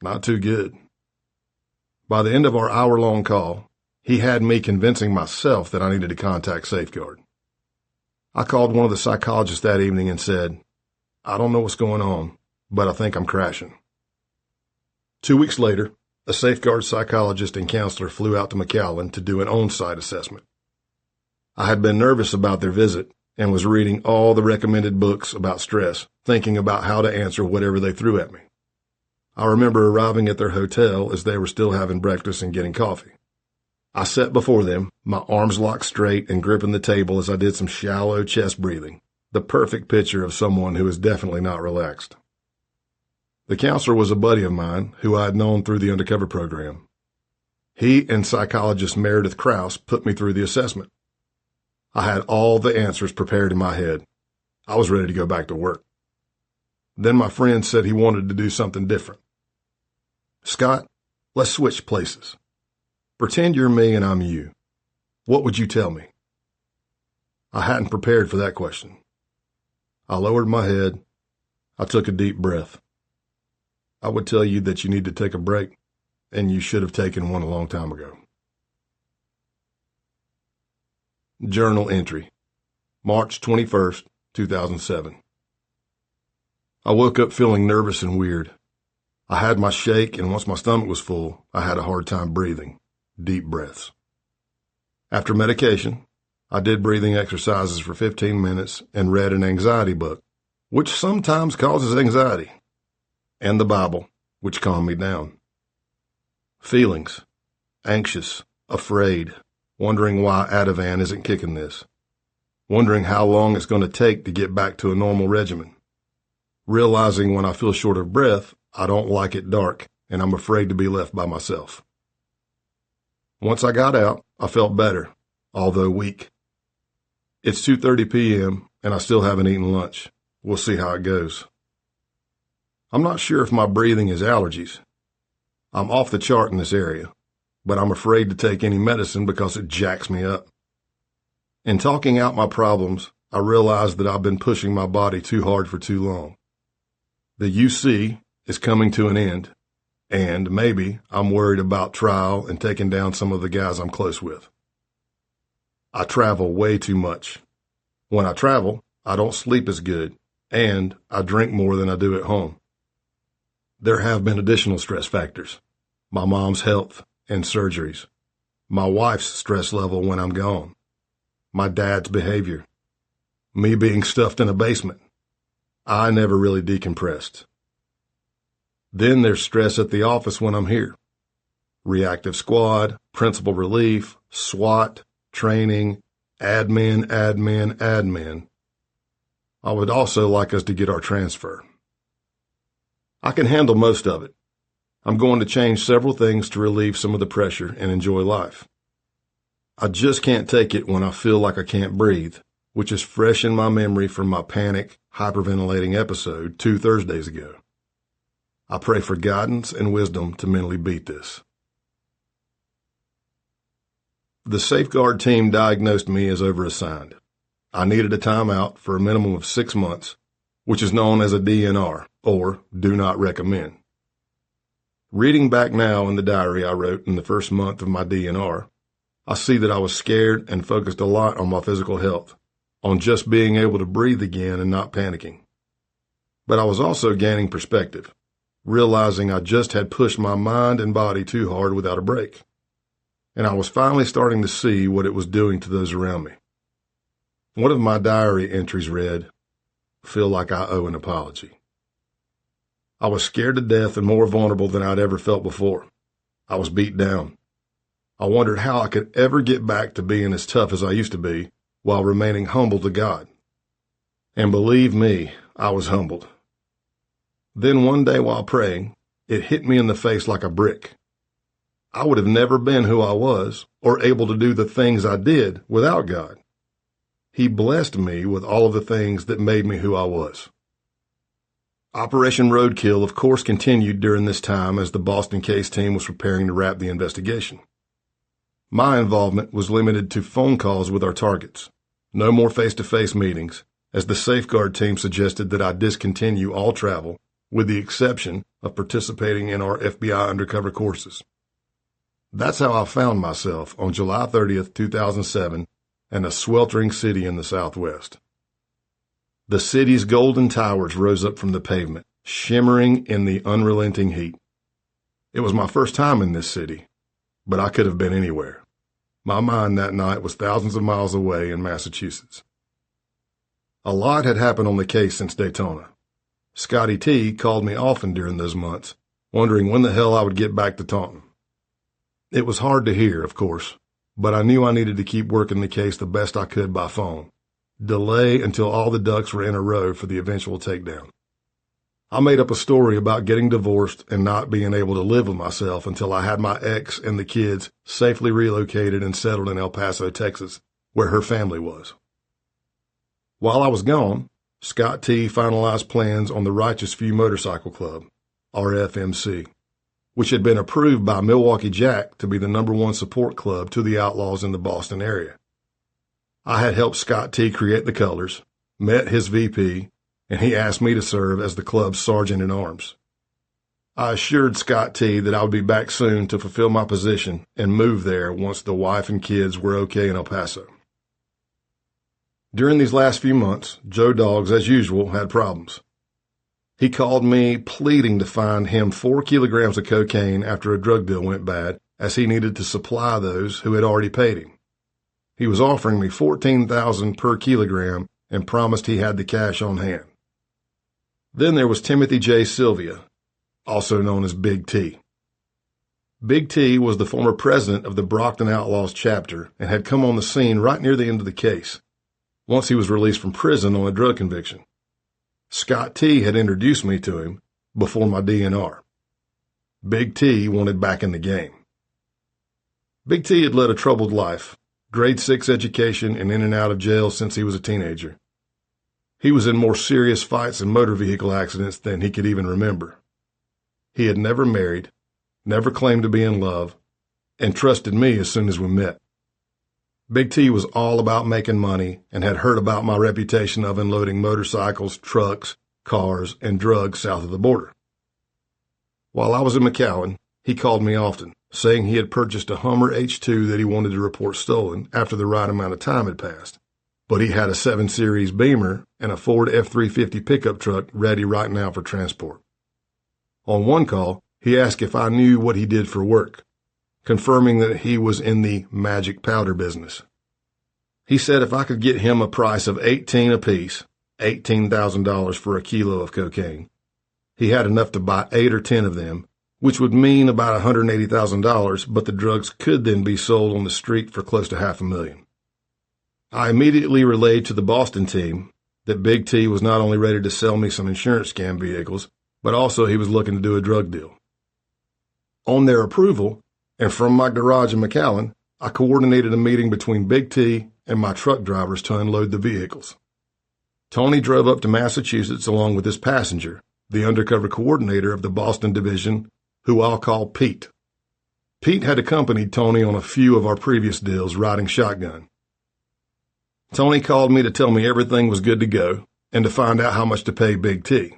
"Not too good." By the end of our hour-long call, he had me convincing myself that I needed to contact Safeguard. I called one of the psychologists that evening and said, "I don't know what's going on, but I think I'm crashing." 2 weeks later, a Safeguard psychologist and counselor flew out to McAllen to do an on-site assessment. I had been nervous about their visit and was reading all the recommended books about stress, thinking about how to answer whatever they threw at me. I remember arriving at their hotel as they were still having breakfast and getting coffee. I sat before them, my arms locked straight and gripping the table as I did some shallow chest breathing, the perfect picture of someone who is definitely not relaxed. The counselor was a buddy of mine who I had known through the undercover program. He and psychologist Meredith Krause put me through the assessment. I had all the answers prepared in my head. I was ready to go back to work. Then my friend said he wanted to do something different. Scott, let's switch places. Pretend you're me and I'm you. What would you tell me? I hadn't prepared for that question. I lowered my head. I took a deep breath. I would tell you that you need to take a break, and you should have taken one a long time ago. Journal entry, March 21st, 2007. I woke up feeling nervous and weird. I had my shake, and once my stomach was full, I had a hard time breathing. Deep breaths. After medication, I did breathing exercises for 15 minutes and read an anxiety book, which sometimes causes anxiety, and the Bible, which calmed me down. Feelings: anxious, afraid, wondering why Ativan isn't kicking this, wondering how long it's going to take to get back to a normal regimen, realizing when I feel short of breath, I don't like it dark, and I'm afraid to be left by myself. Once I got out, I felt better, although weak. It's 2:30 p.m., and I still haven't eaten lunch. We'll see how it goes. I'm not sure if my breathing is allergies. I'm off the chart in this area, but I'm afraid to take any medicine because it jacks me up. In talking out my problems, I realized that I've been pushing my body too hard for too long. The UC is coming to an end, and maybe I'm worried about trial and taking down some of the guys I'm close with. I travel way too much. When I travel, I don't sleep as good, and I drink more than I do at home. There have been additional stress factors: my mom's health and surgeries, my wife's stress level when I'm gone, my dad's behavior, me being stuffed in a basement. I never really decompressed. Then there's stress at the office when I'm here. Reactive squad, principal relief, SWAT, training, admin. I would also like us to get our transfer. I can handle most of it. I'm going to change several things to relieve some of the pressure and enjoy life. I just can't take it when I feel like I can't breathe, which is fresh in my memory from my panic, hyperventilating episode 2 Thursdays ago. I pray for guidance and wisdom to mentally beat this. The safeguard team diagnosed me as overassigned. I needed a timeout for a minimum of 6 months, which is known as a DNR, or do not recommend. Reading back now in the diary I wrote in the first month of my DNR, I see that I was scared and focused a lot on my physical health, on just being able to breathe again and not panicking. But I was also gaining perspective, realizing I just had pushed my mind and body too hard without a break. And I was finally starting to see what it was doing to those around me. One of my diary entries read, "Feel like I owe an apology." I was scared to death and more vulnerable than I'd ever felt before. I was beat down. I wondered how I could ever get back to being as tough as I used to be while remaining humble to God. And believe me, I was humbled. Then one day while praying, it hit me in the face like a brick. I would have never been who I was or able to do the things I did without God. He blessed me with all of the things that made me who I was. Operation Roadkill, of course, continued during this time as the Boston case team was preparing to wrap the investigation. My involvement was limited to phone calls with our targets. No more face-to-face meetings, as the safeguard team suggested that I discontinue all travel, with the exception of participating in our FBI undercover courses. That's how I found myself on July 30th, 2007, in a sweltering city in the Southwest. The city's golden towers rose up from the pavement, shimmering in the unrelenting heat. It was my first time in this city, but I could have been anywhere. My mind that night was thousands of miles away in Massachusetts. A lot had happened on the case since Daytona. Scotty T called me often during those months, wondering when the hell I would get back to Taunton. It was hard to hear, of course, but I knew I needed to keep working the case the best I could by phone. Delay until all the ducks were in a row for the eventual takedown. I made up a story about getting divorced and not being able to live with myself until I had my ex and the kids safely relocated and settled in El Paso, Texas, where her family was. While I was gone, Scott T finalized plans on the Righteous Few Motorcycle Club, RFMC, which had been approved by Milwaukee Jack to be the #1 support club to the outlaws in the Boston area. I had helped Scott T create the colors, met his VP, and he asked me to serve as the club's sergeant-in-arms. I assured Scott T that I would be back soon to fulfill my position and move there once the wife and kids were okay in El Paso. During these last few months, Joe Dogs, as usual, had problems. He called me pleading to find him 4 kilograms of cocaine after a drug deal went bad, as he needed to supply those who had already paid him. He was offering me $14,000 per kilogram and promised he had the cash on hand. Then there was Timothy J. Sylvia, also known as Big T. Big T was the former president of the Brockton Outlaws chapter and had come on the scene right near the end of the case, once he was released from prison on a drug conviction. Scott T had introduced me to him before my DNR. Big T wanted back in the game. Big T had led a troubled life, grade 6 education and in and out of jail since he was a teenager. He was in more serious fights and motor vehicle accidents than he could even remember. He had never married, never claimed to be in love, and trusted me as soon as we met. Big T was all about making money and had heard about my reputation of unloading motorcycles, trucks, cars, and drugs south of the border. While I was in McAllen, he called me often, saying he had purchased a Hummer H2 that he wanted to report stolen after the right amount of time had passed, but he had a 7 Series Beamer and a Ford F-350 pickup truck ready right now for transport. On one call, he asked if I knew what he did for work, confirming that he was in the magic powder business. He said if I could get him a price of $18 apiece, $18,000 for a kilo of cocaine, he had enough to buy 8 or 10 of them, which would mean about $180,000, but the drugs could then be sold on the street for close to $500,000. I immediately relayed to the Boston team that Big T was not only ready to sell me some insurance scam vehicles, but also he was looking to do a drug deal. On their approval, and from my garage in McAllen, I coordinated a meeting between Big T and my truck drivers to unload the vehicles. Tony drove up to Massachusetts along with his passenger, the undercover coordinator of the Boston division, who I'll call Pete. Pete had accompanied Tony on a few of our previous deals riding shotgun. Tony called me to tell me everything was good to go and to find out how much to pay Big T.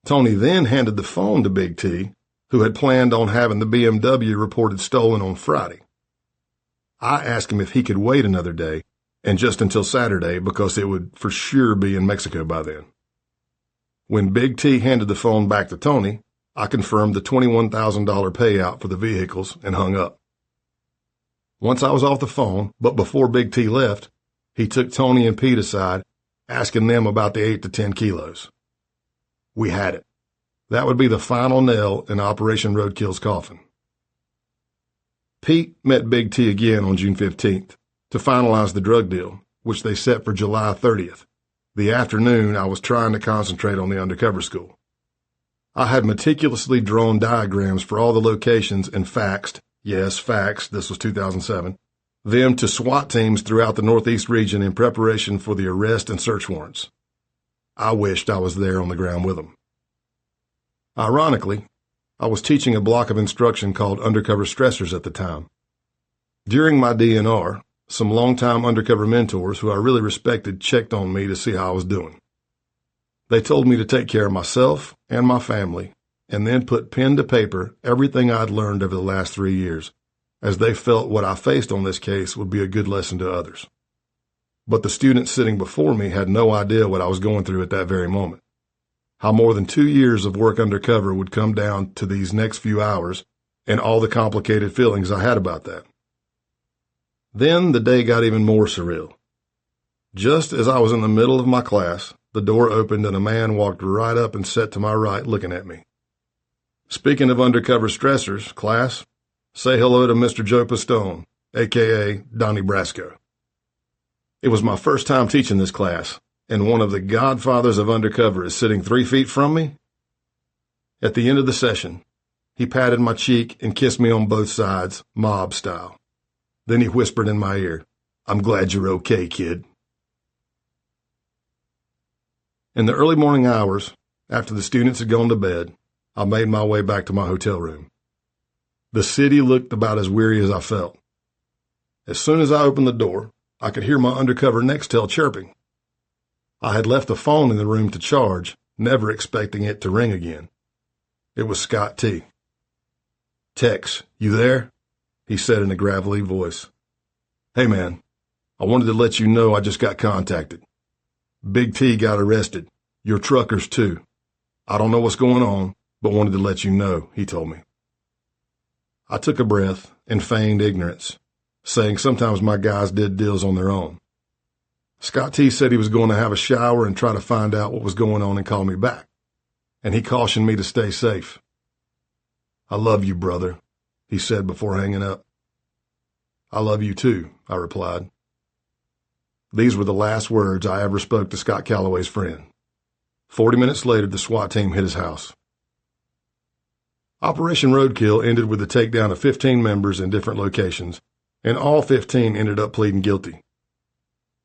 Tony then handed the phone to Big T, who had planned on having the BMW reported stolen on Friday. I asked him if he could wait another day, and just until Saturday, because it would for sure be in Mexico by then. When Big T handed the phone back to Tony, I confirmed the $21,000 payout for the vehicles and hung up. Once I was off the phone, but before Big T left, he took Tony and Pete aside, asking them about the 8 to 10 kilos. We had it. That would be the final nail in Operation Roadkill's coffin. Pete met Big T again on June 15th to finalize the drug deal, which they set for July 30th, the afternoon I was trying to concentrate on the undercover school. I had meticulously drawn diagrams for all the locations and faxed, yes, faxed, this was 2007, them to SWAT teams throughout the Northeast region in preparation for the arrest and search warrants. I wished I was there on the ground with them. Ironically, I was teaching a block of instruction called Undercover Stressors at the time. During my DNR, some longtime undercover mentors who I really respected checked on me to see how I was doing. They told me to take care of myself and my family, and then put pen to paper everything I'd learned over the last 3 years, as they felt what I faced on this case would be a good lesson to others. But the students sitting before me had no idea what I was going through at that very moment. How more than 2 years of work undercover would come down to these next few hours and all the complicated feelings I had about that. Then the day got even more surreal. Just as I was in the middle of my class, the door opened and a man walked right up and sat to my right looking at me. Speaking of undercover stressors, class, say hello to Mr. Joe Pistone, a.k.a. Donnie Brasco. It was my first time teaching this class, and one of the godfathers of undercover is sitting 3 feet from me. At the end of the session, he patted my cheek and kissed me on both sides, mob style. Then he whispered in my ear, "I'm glad you're okay, kid." In the early morning hours, after the students had gone to bed, I made my way back to my hotel room. The city looked about as weary as I felt. As soon as I opened the door, I could hear my undercover Nextel chirping. I had left the phone in the room to charge, never expecting it to ring again. It was Scott T. "Tex, you there?" he said in a gravelly voice. "Hey man, I wanted to let you know I just got contacted. Big T got arrested. Your truckers too. I don't know what's going on, but wanted to let you know," he told me. I took a breath and feigned ignorance, saying sometimes my guys did deals on their own. Scott T said he was going to have a shower and try to find out what was going on and call me back, and he cautioned me to stay safe. "I love you, brother," he said before hanging up. "I love you too," I replied. These were the last words I ever spoke to Scott Calloway's friend. 40 minutes later, the SWAT team hit his house. Operation Roadkill ended with the takedown of 15 members in different locations, and all 15 ended up pleading guilty.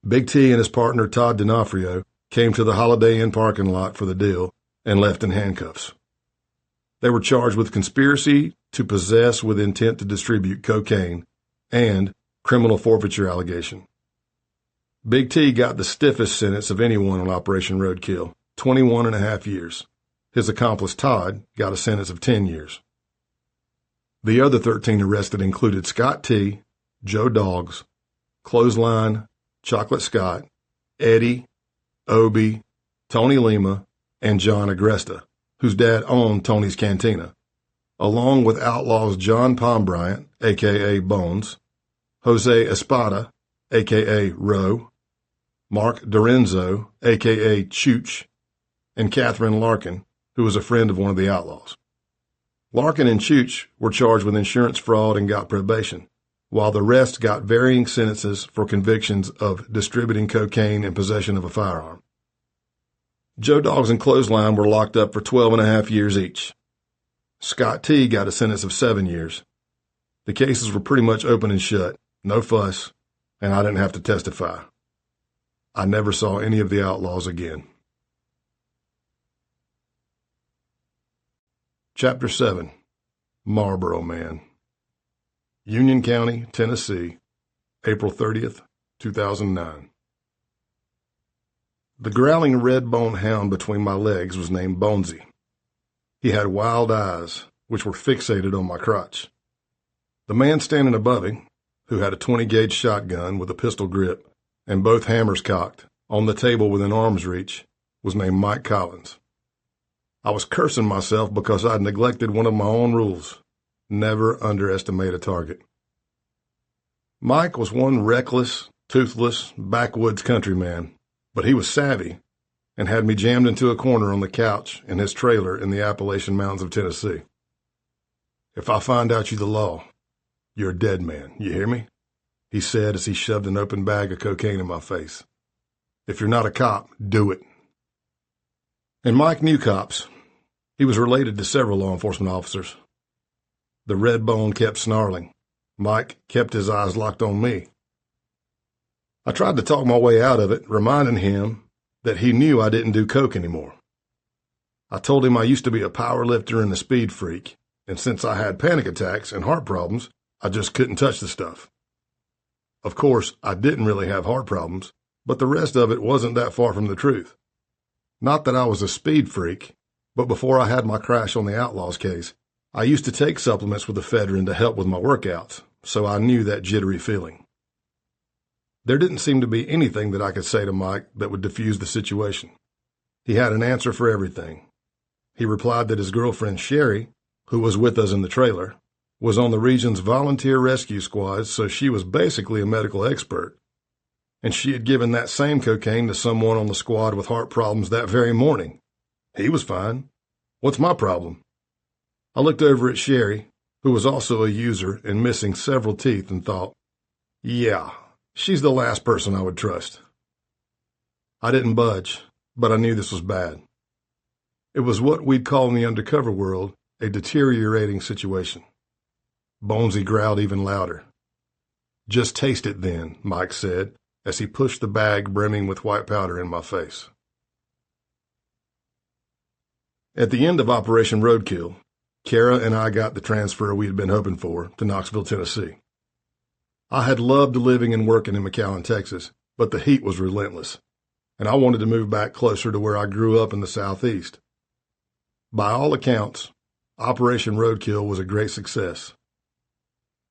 Big T and his partner Todd D'Onofrio came to the Holiday Inn parking lot for the deal and left in handcuffs. They were charged with conspiracy to possess with intent to distribute cocaine and criminal forfeiture allegation. Big T got the stiffest sentence of anyone on Operation Roadkill, 21 and a half years. His accomplice Todd got a sentence of 10 years. The other 13 arrested included Scott T., Joe Doggs, Clothesline, Chocolate Scott, Eddie, Obi, Tony Lima, and John Agresta, whose dad owned Tony's Cantina, along with outlaws John Pombryant, a.k.a. Bones, Jose Espada, a.k.a. Roe, Mark Dorenzo, a.k.a. Chooch, and Catherine Larkin, who was a friend of one of the outlaws. Larkin and Chooch were charged with insurance fraud and got probation, while the rest got varying sentences for convictions of distributing cocaine and possession of a firearm. Joe Doggs and Clothesline were locked up for 12 and a half years each. Scott T. got a sentence of 7 years. The cases were pretty much open and shut, no fuss, and I didn't have to testify. I never saw any of the outlaws again. Chapter 7. Marlboro Man. Union County, Tennessee, April 30th, 2009. The growling red-bone hound between my legs was named Bonesy. He had wild eyes, which were fixated on my crotch. The man standing above him, who had a 20-gauge shotgun with a pistol grip and both hammers cocked, on the table within arm's reach, was named Mike Collins. I was cursing myself because I'd neglected one of my own rules: never underestimate a target. Mike was one reckless, toothless, backwoods countryman, but he was savvy and had me jammed into a corner on the couch in his trailer in the Appalachian Mountains of Tennessee. "If I find out you the law, you're a dead man, you hear me?" he said as he shoved an open bag of cocaine in my face. "If you're not a cop, do it." And Mike knew cops. He was related to several law enforcement officers. The red bone kept snarling. Mike kept his eyes locked on me. I tried to talk my way out of it, reminding him that he knew I didn't do coke anymore. I told him I used to be a power lifter and a speed freak, and since I had panic attacks and heart problems, I just couldn't touch the stuff. Of course, I didn't really have heart problems, but the rest of it wasn't that far from the truth. Not that I was a speed freak, but before I had my crash on the Outlaws case, I used to take supplements with ephedrine to help with my workouts, so I knew that jittery feeling. There didn't seem to be anything that I could say to Mike that would diffuse the situation. He had an answer for everything. He replied that his girlfriend Sherry, who was with us in the trailer, was on the region's volunteer rescue squad, so she was basically a medical expert. And she had given that same cocaine to someone on the squad with heart problems that very morning. He was fine. What's my problem? I looked over at Sherry, who was also a user and missing several teeth, and thought, yeah, she's the last person I would trust. I didn't budge, but I knew this was bad. It was what we'd call in the undercover world a deteriorating situation. Bonesy growled even louder. "Just taste it then," Mike said, as he pushed the bag brimming with white powder in my face. At the end of Operation Roadkill, Kara and I got the transfer we had been hoping for to Knoxville, Tennessee. I had loved living and working in McAllen, Texas, but the heat was relentless, and I wanted to move back closer to where I grew up in the Southeast. By all accounts, Operation Roadkill was a great success.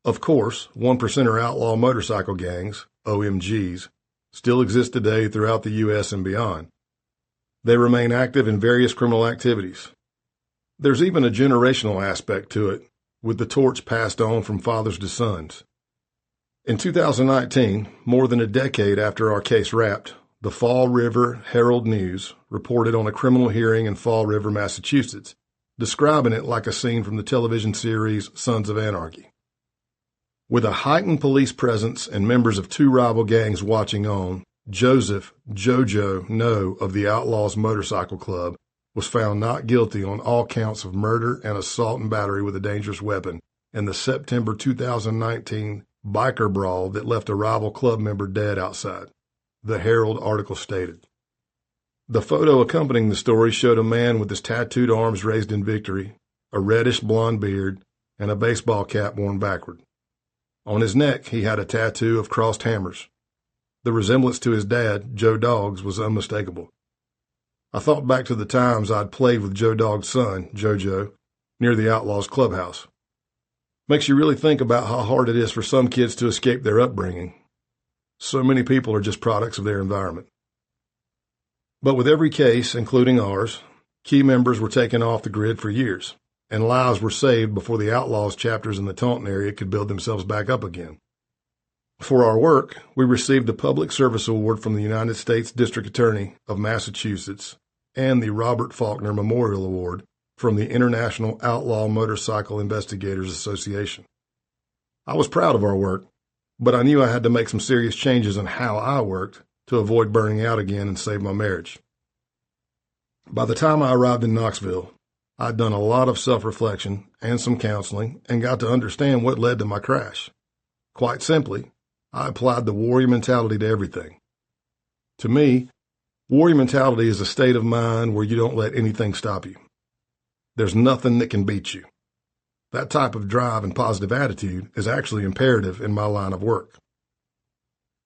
Of course, 1%er outlaw motorcycle gangs, OMGs, still exist today throughout the U.S. and beyond. They remain active in various criminal activities. There's even a generational aspect to it, with the torch passed on from fathers to sons. In 2019, more than a decade after our case wrapped, the Fall River Herald-News reported on a criminal hearing in Fall River, Massachusetts, describing it like a scene from the television series Sons of Anarchy. With a heightened police presence and members of two rival gangs watching on, Joseph Jojo No of the Outlaws Motorcycle Club was found not guilty on all counts of murder and assault and battery with a dangerous weapon in the September 2019 biker brawl that left a rival club member dead outside, the Herald article stated. The photo accompanying the story showed a man with his tattooed arms raised in victory, a reddish blonde beard, and a baseball cap worn backward. On his neck, he had a tattoo of crossed hammers. The resemblance to his dad, Joe Dogg's, was unmistakable. I thought back to the times I'd played with Joe Dogg's son, JoJo, near the Outlaws clubhouse. Makes you really think about how hard it is for some kids to escape their upbringing. So many people are just products of their environment. But with every case, including ours, key members were taken off the grid for years, and lives were saved before the Outlaws chapters in the Taunton area could build themselves back up again. For our work, we received a Public Service Award from the United States District Attorney of Massachusetts and the Robert Faulkner Memorial Award from the International Outlaw Motorcycle Investigators Association. I was proud of our work, but I knew I had to make some serious changes in how I worked to avoid burning out again and save my marriage. By the time I arrived in Knoxville, I'd done a lot of self-reflection and some counseling and got to understand what led to my crash. Quite simply, I applied the warrior mentality to everything. To me, warrior mentality is a state of mind where you don't let anything stop you. There's nothing that can beat you. That type of drive and positive attitude is actually imperative in my line of work.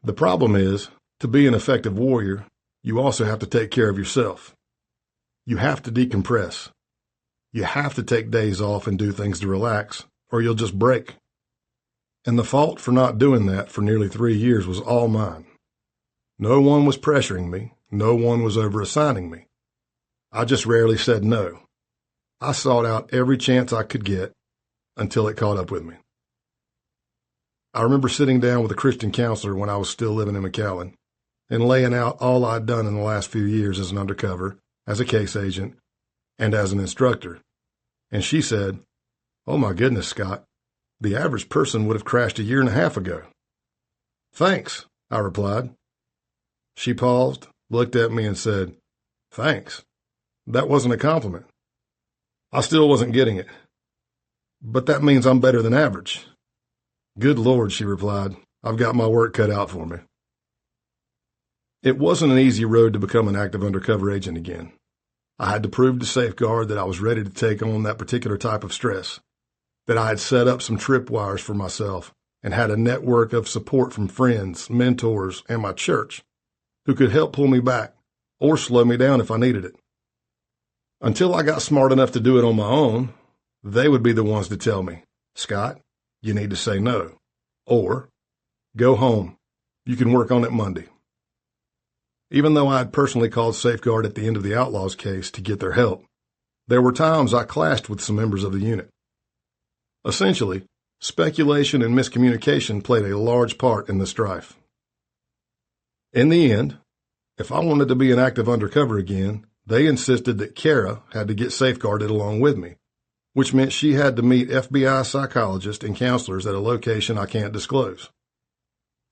The problem is, to be an effective warrior, you also have to take care of yourself. You have to decompress. You have to take days off and do things to relax, or you'll just break. And the fault for not doing that for nearly 3 years was all mine. No one was pressuring me. No one was over-assigning me. I just rarely said no. I sought out every chance I could get until it caught up with me. I remember sitting down with a Christian counselor when I was still living in McAllen and laying out all I'd done in the last few years as an undercover, as a case agent, and as an instructor. And she said, "Oh my goodness, Scott, the average person would have crashed a year and a half ago." "Thanks," I replied. She paused, looked at me, and said, "Thanks. That wasn't a compliment." I still wasn't getting it. "But that means I'm better than average." "Good Lord," she replied, "I've got my work cut out for me." It wasn't an easy road to become an active undercover agent again. I had to prove to Safeguard that I was ready to take on that particular type of stress, that I had set up some tripwires for myself and had a network of support from friends, mentors, and my church who could help pull me back or slow me down if I needed it. Until I got smart enough to do it on my own, they would be the ones to tell me, "Scott, you need to say no," or "Go home. You can work on it Monday." Even though I had personally called Safeguard at the end of the Outlaws case to get their help, there were times I clashed with some members of the unit. Essentially, speculation and miscommunication played a large part in the strife. In the end, if I wanted to be an active undercover again, they insisted that Kara had to get safeguarded along with me, which meant she had to meet FBI psychologists and counselors at a location I can't disclose.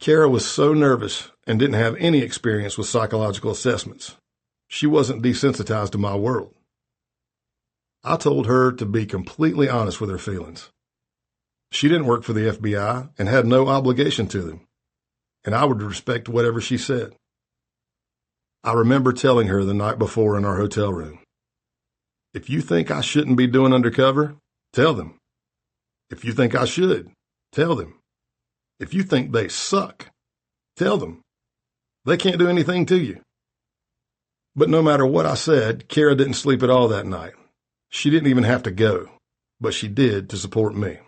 Kara was so nervous and didn't have any experience with psychological assessments. She wasn't desensitized to my world. I told her to be completely honest with her feelings. She didn't work for the FBI and had no obligation to them, and I would respect whatever she said. I remember telling her the night before in our hotel room, If you think I shouldn't be doing undercover, tell them. If you think I should, tell them. If you think they suck, tell them. They can't do anything to you. But no matter what I said, Kara didn't sleep at all that night. She didn't even have to go, but she did to support me.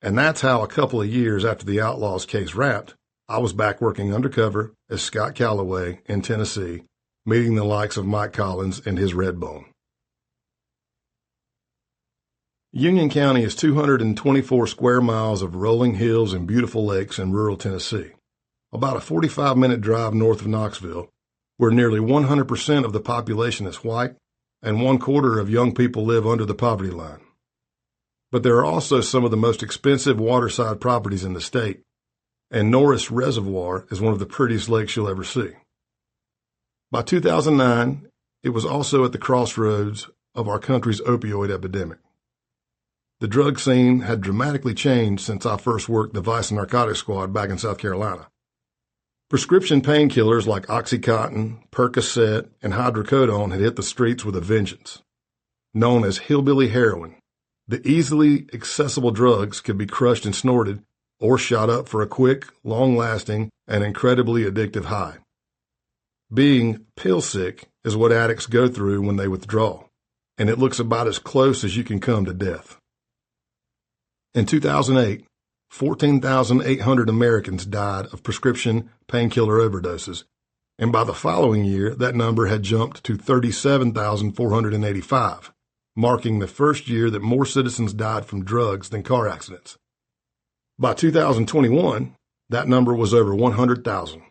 And that's how a couple of years after the Outlaws case wrapped, I was back working undercover as Scott Calloway in Tennessee, meeting the likes of Mike Collins and his Redbone. Union County is 224 square miles of rolling hills and beautiful lakes in rural Tennessee, about a 45-minute drive north of Knoxville, where nearly 100% of the population is white and 1/4 of young people live under the poverty line. But there are also some of the most expensive waterside properties in the state, and Norris Reservoir is one of the prettiest lakes you'll ever see. By 2009, it was also at the crossroads of our country's opioid epidemic. The drug scene had dramatically changed since I first worked the Vice Narcotics Squad back in South Carolina. Prescription painkillers like Oxycontin, Percocet, and hydrocodone had hit the streets with a vengeance. Known as hillbilly heroin, the easily accessible drugs could be crushed and snorted or shot up for a quick, long-lasting, and incredibly addictive high. Being pill sick is what addicts go through when they withdraw, and it looks about as close as you can come to death. In 2008, 14,800 Americans died of prescription painkiller overdoses, and by the following year, that number had jumped to 37,485, marking the first year that more citizens died from drugs than car accidents. By 2021, that number was over 100,000.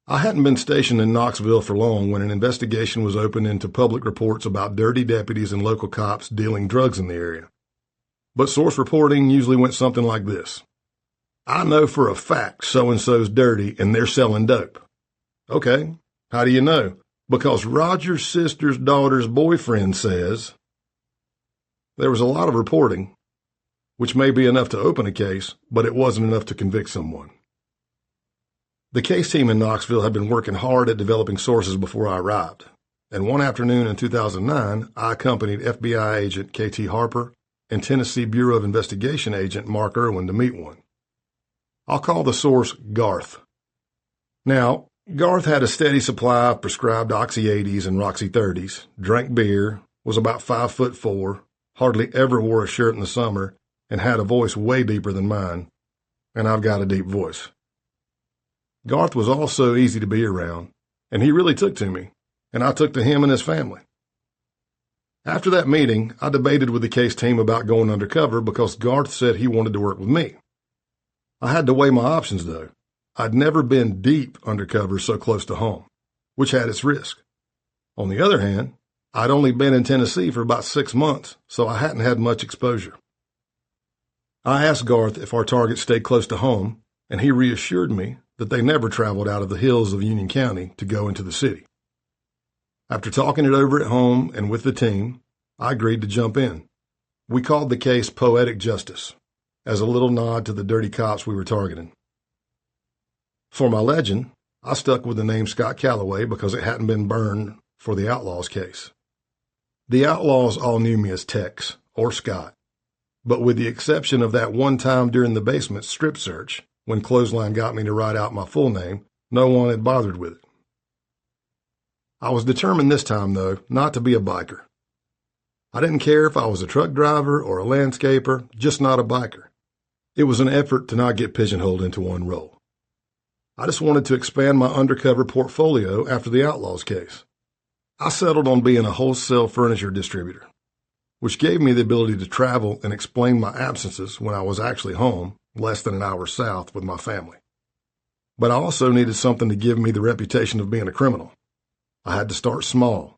I hadn't been stationed in Knoxville for long when an investigation was opened into public reports about dirty deputies and local cops dealing drugs in the area. But source reporting usually went something like this. I know for a fact so-and-so's dirty and they're selling dope. Okay, how do you know? Because Roger's sister's daughter's boyfriend says. There was a lot of reporting, which may be enough to open a case, but it wasn't enough to convict someone. The case team in Knoxville had been working hard at developing sources before I arrived, and one afternoon in 2009, I accompanied FBI agent K.T. Harper and Tennessee Bureau of Investigation agent Mark Irwin to meet one. I'll call the source Garth. Now, Garth had a steady supply of prescribed Oxy 80s and Roxy 30s, drank beer, was about 5'4", hardly ever wore a shirt in the summer, and had a voice way deeper than mine, and I've got a deep voice. Garth was also easy to be around, and he really took to me, and I took to him and his family. After that meeting, I debated with the case team about going undercover because Garth said he wanted to work with me. I had to weigh my options, though. I'd never been deep undercover so close to home, which had its risk. On the other hand, I'd only been in Tennessee for about 6 months, so I hadn't had much exposure. I asked Garth if our target stayed close to home, and he reassured me that they never traveled out of the hills of Union County to go into the city. After talking it over at home and with the team, I agreed to jump in. We called the case Poetic Justice, as a little nod to the dirty cops we were targeting. For my legend, I stuck with the name Scott Calloway because it hadn't been burned for the Outlaws case. The Outlaws all knew me as Tex, or Scott, but with the exception of that one time during the basement strip search, when Clothesline got me to write out my full name, no one had bothered with it. I was determined this time, though, not to be a biker. I didn't care if I was a truck driver or a landscaper, just not a biker. It was an effort to not get pigeonholed into one role. I just wanted to expand my undercover portfolio after the Outlaws case. I settled on being a wholesale furniture distributor, which gave me the ability to travel and explain my absences when I was actually home, less than an hour south, with my family. But I also needed something to give me the reputation of being a criminal. I had to start small,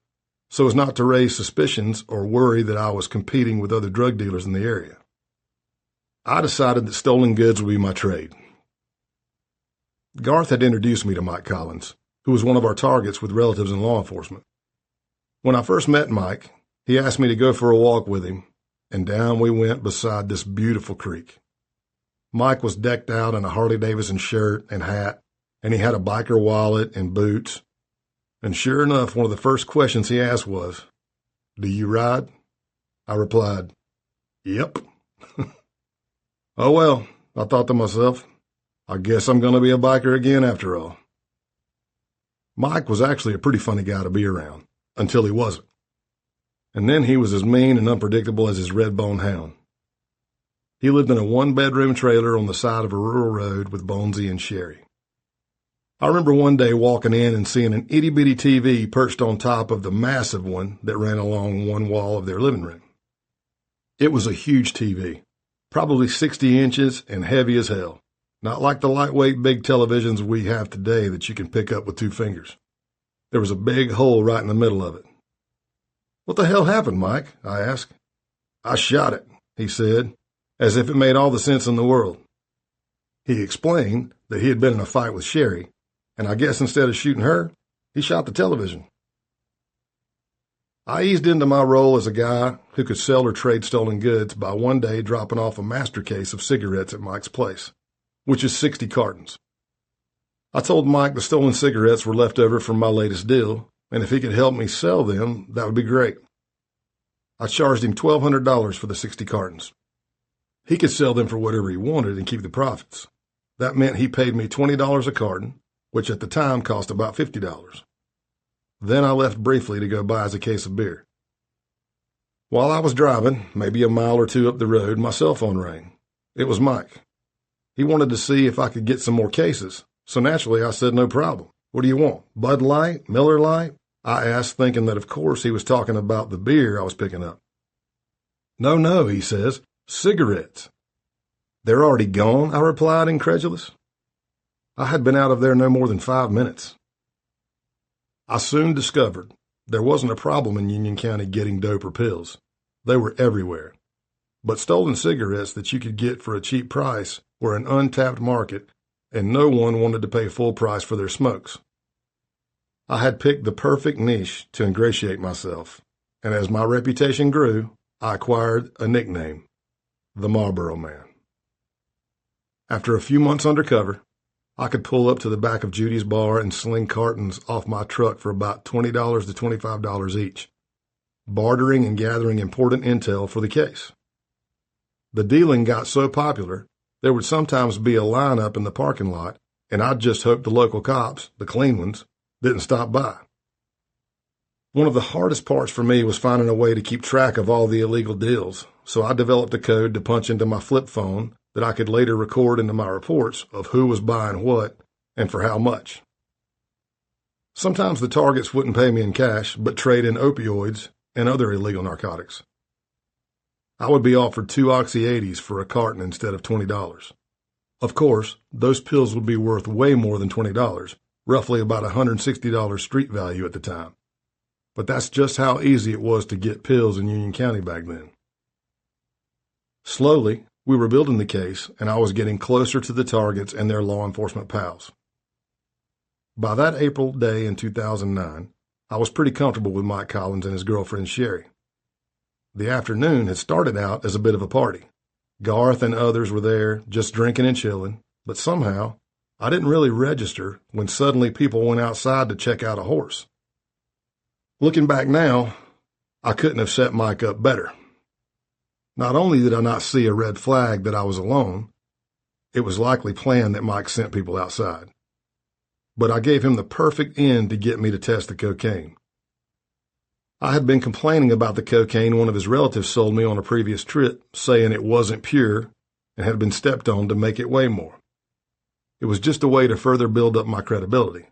so as not to raise suspicions or worry that I was competing with other drug dealers in the area. I decided that stolen goods would be my trade. Garth had introduced me to Mike Collins, who was one of our targets with relatives in law enforcement. When I first met Mike, he asked me to go for a walk with him, and down we went beside this beautiful creek. Mike was decked out in a Harley-Davidson shirt and hat, and he had a biker wallet and boots. And sure enough, one of the first questions he asked was, "Do you ride?" I replied, "Yep." "Oh well," I thought to myself, "I guess I'm going to be a biker again after all." Mike was actually a pretty funny guy to be around, until he wasn't. And then he was as mean and unpredictable as his red-bone hound. He lived in a one-bedroom trailer on the side of a rural road with Bonesy and Sherry. I remember one day walking in and seeing an itty-bitty TV perched on top of the massive one that ran along one wall of their living room. It was a huge TV, probably 60 inches and heavy as hell, not like the lightweight big televisions we have today that you can pick up with 2 fingers. There was a big hole right in the middle of it. "What the hell happened, Mike?" I asked. "I shot it," he said, as if it made all the sense in the world. He explained that he had been in a fight with Sherry, and I guess instead of shooting her, he shot the television. I eased into my role as a guy who could sell or trade stolen goods by one day dropping off a master case of cigarettes at Mike's place, which is 60 cartons. I told Mike the stolen cigarettes were left over from my latest deal, and if he could help me sell them, that would be great. I charged him $1,200 for the 60 cartons. He could sell them for whatever he wanted and keep the profits. That meant he paid me $20 a carton, which at the time cost about $50. Then I left briefly to go buy us a case of beer. While I was driving, maybe a mile or 2 up the road, my cell phone rang. It was Mike. He wanted to see if I could get some more cases, so naturally I said no problem. "What do you want? Bud Light? Miller Lite?" I asked, thinking that of course he was talking about the beer I was picking up. No, he says, "cigarettes." "They're already gone?" I replied, incredulous. I had been out of there no more than 5 minutes. I soon discovered there wasn't a problem in Union County getting dope or pills. They were everywhere. But stolen cigarettes that you could get for a cheap price were an untapped market, and no one wanted to pay full price for their smokes. I had picked the perfect niche to ingratiate myself, and as my reputation grew, I acquired a nickname, the Marlboro Man. After a few months undercover, I could pull up to the back of Judy's bar and sling cartons off my truck for about $20 to $25 each, bartering and gathering important intel for the case. The dealing got so popular, there would sometimes be a lineup in the parking lot, and I'd just hope the local cops, the clean ones, didn't stop by. One of the hardest parts for me was finding a way to keep track of all the illegal deals, so I developed a code to punch into my flip phone that I could later record into my reports of who was buying what and for how much. Sometimes the targets wouldn't pay me in cash, but trade in opioids and other illegal narcotics. I would be offered 2 Oxy-80s for a carton instead of $20. Of course, those pills would be worth way more than $20, roughly about $160 street value at the time. But that's just how easy it was to get pills in Union County back then. Slowly, we were building the case, and I was getting closer to the targets and their law enforcement pals. By that April day in 2009, I was pretty comfortable with Mike Collins and his girlfriend Sherry. The afternoon had started out as a bit of a party. Garth and others were there, just drinking and chilling, but somehow I didn't really register when suddenly people went outside to check out a horse. Looking back now, I couldn't have set Mike up better. Not only did I not see a red flag that I was alone, it was likely planned that Mike sent people outside. But I gave him the perfect end to get me to test the cocaine. I had been complaining about the cocaine one of his relatives sold me on a previous trip, saying it wasn't pure and had been stepped on to make it weigh more. It was just a way to further build up my credibility.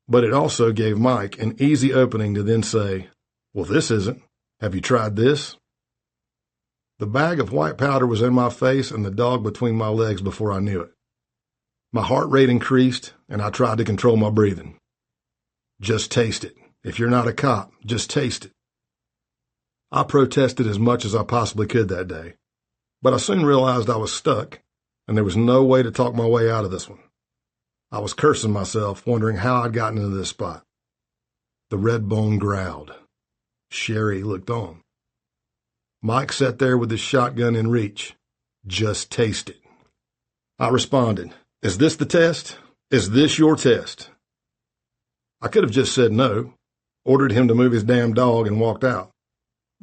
But it also gave Mike an easy opening to then say, "Well, this isn't. Have you tried this?" The bag of white powder was in my face and the dog between my legs before I knew it. My heart rate increased, and I tried to control my breathing. "Just taste it. If you're not a cop, just taste it." I protested as much as I possibly could that day, but I soon realized I was stuck, and there was no way to talk my way out of this one. I was cursing myself, wondering how I'd gotten into this spot. The red bone growled. Sherry looked on. Mike sat there with his shotgun in reach. "Just taste it." I responded, "Is this the test? Is this your test?" I could have just said no, ordered him to move his damn dog, and walked out.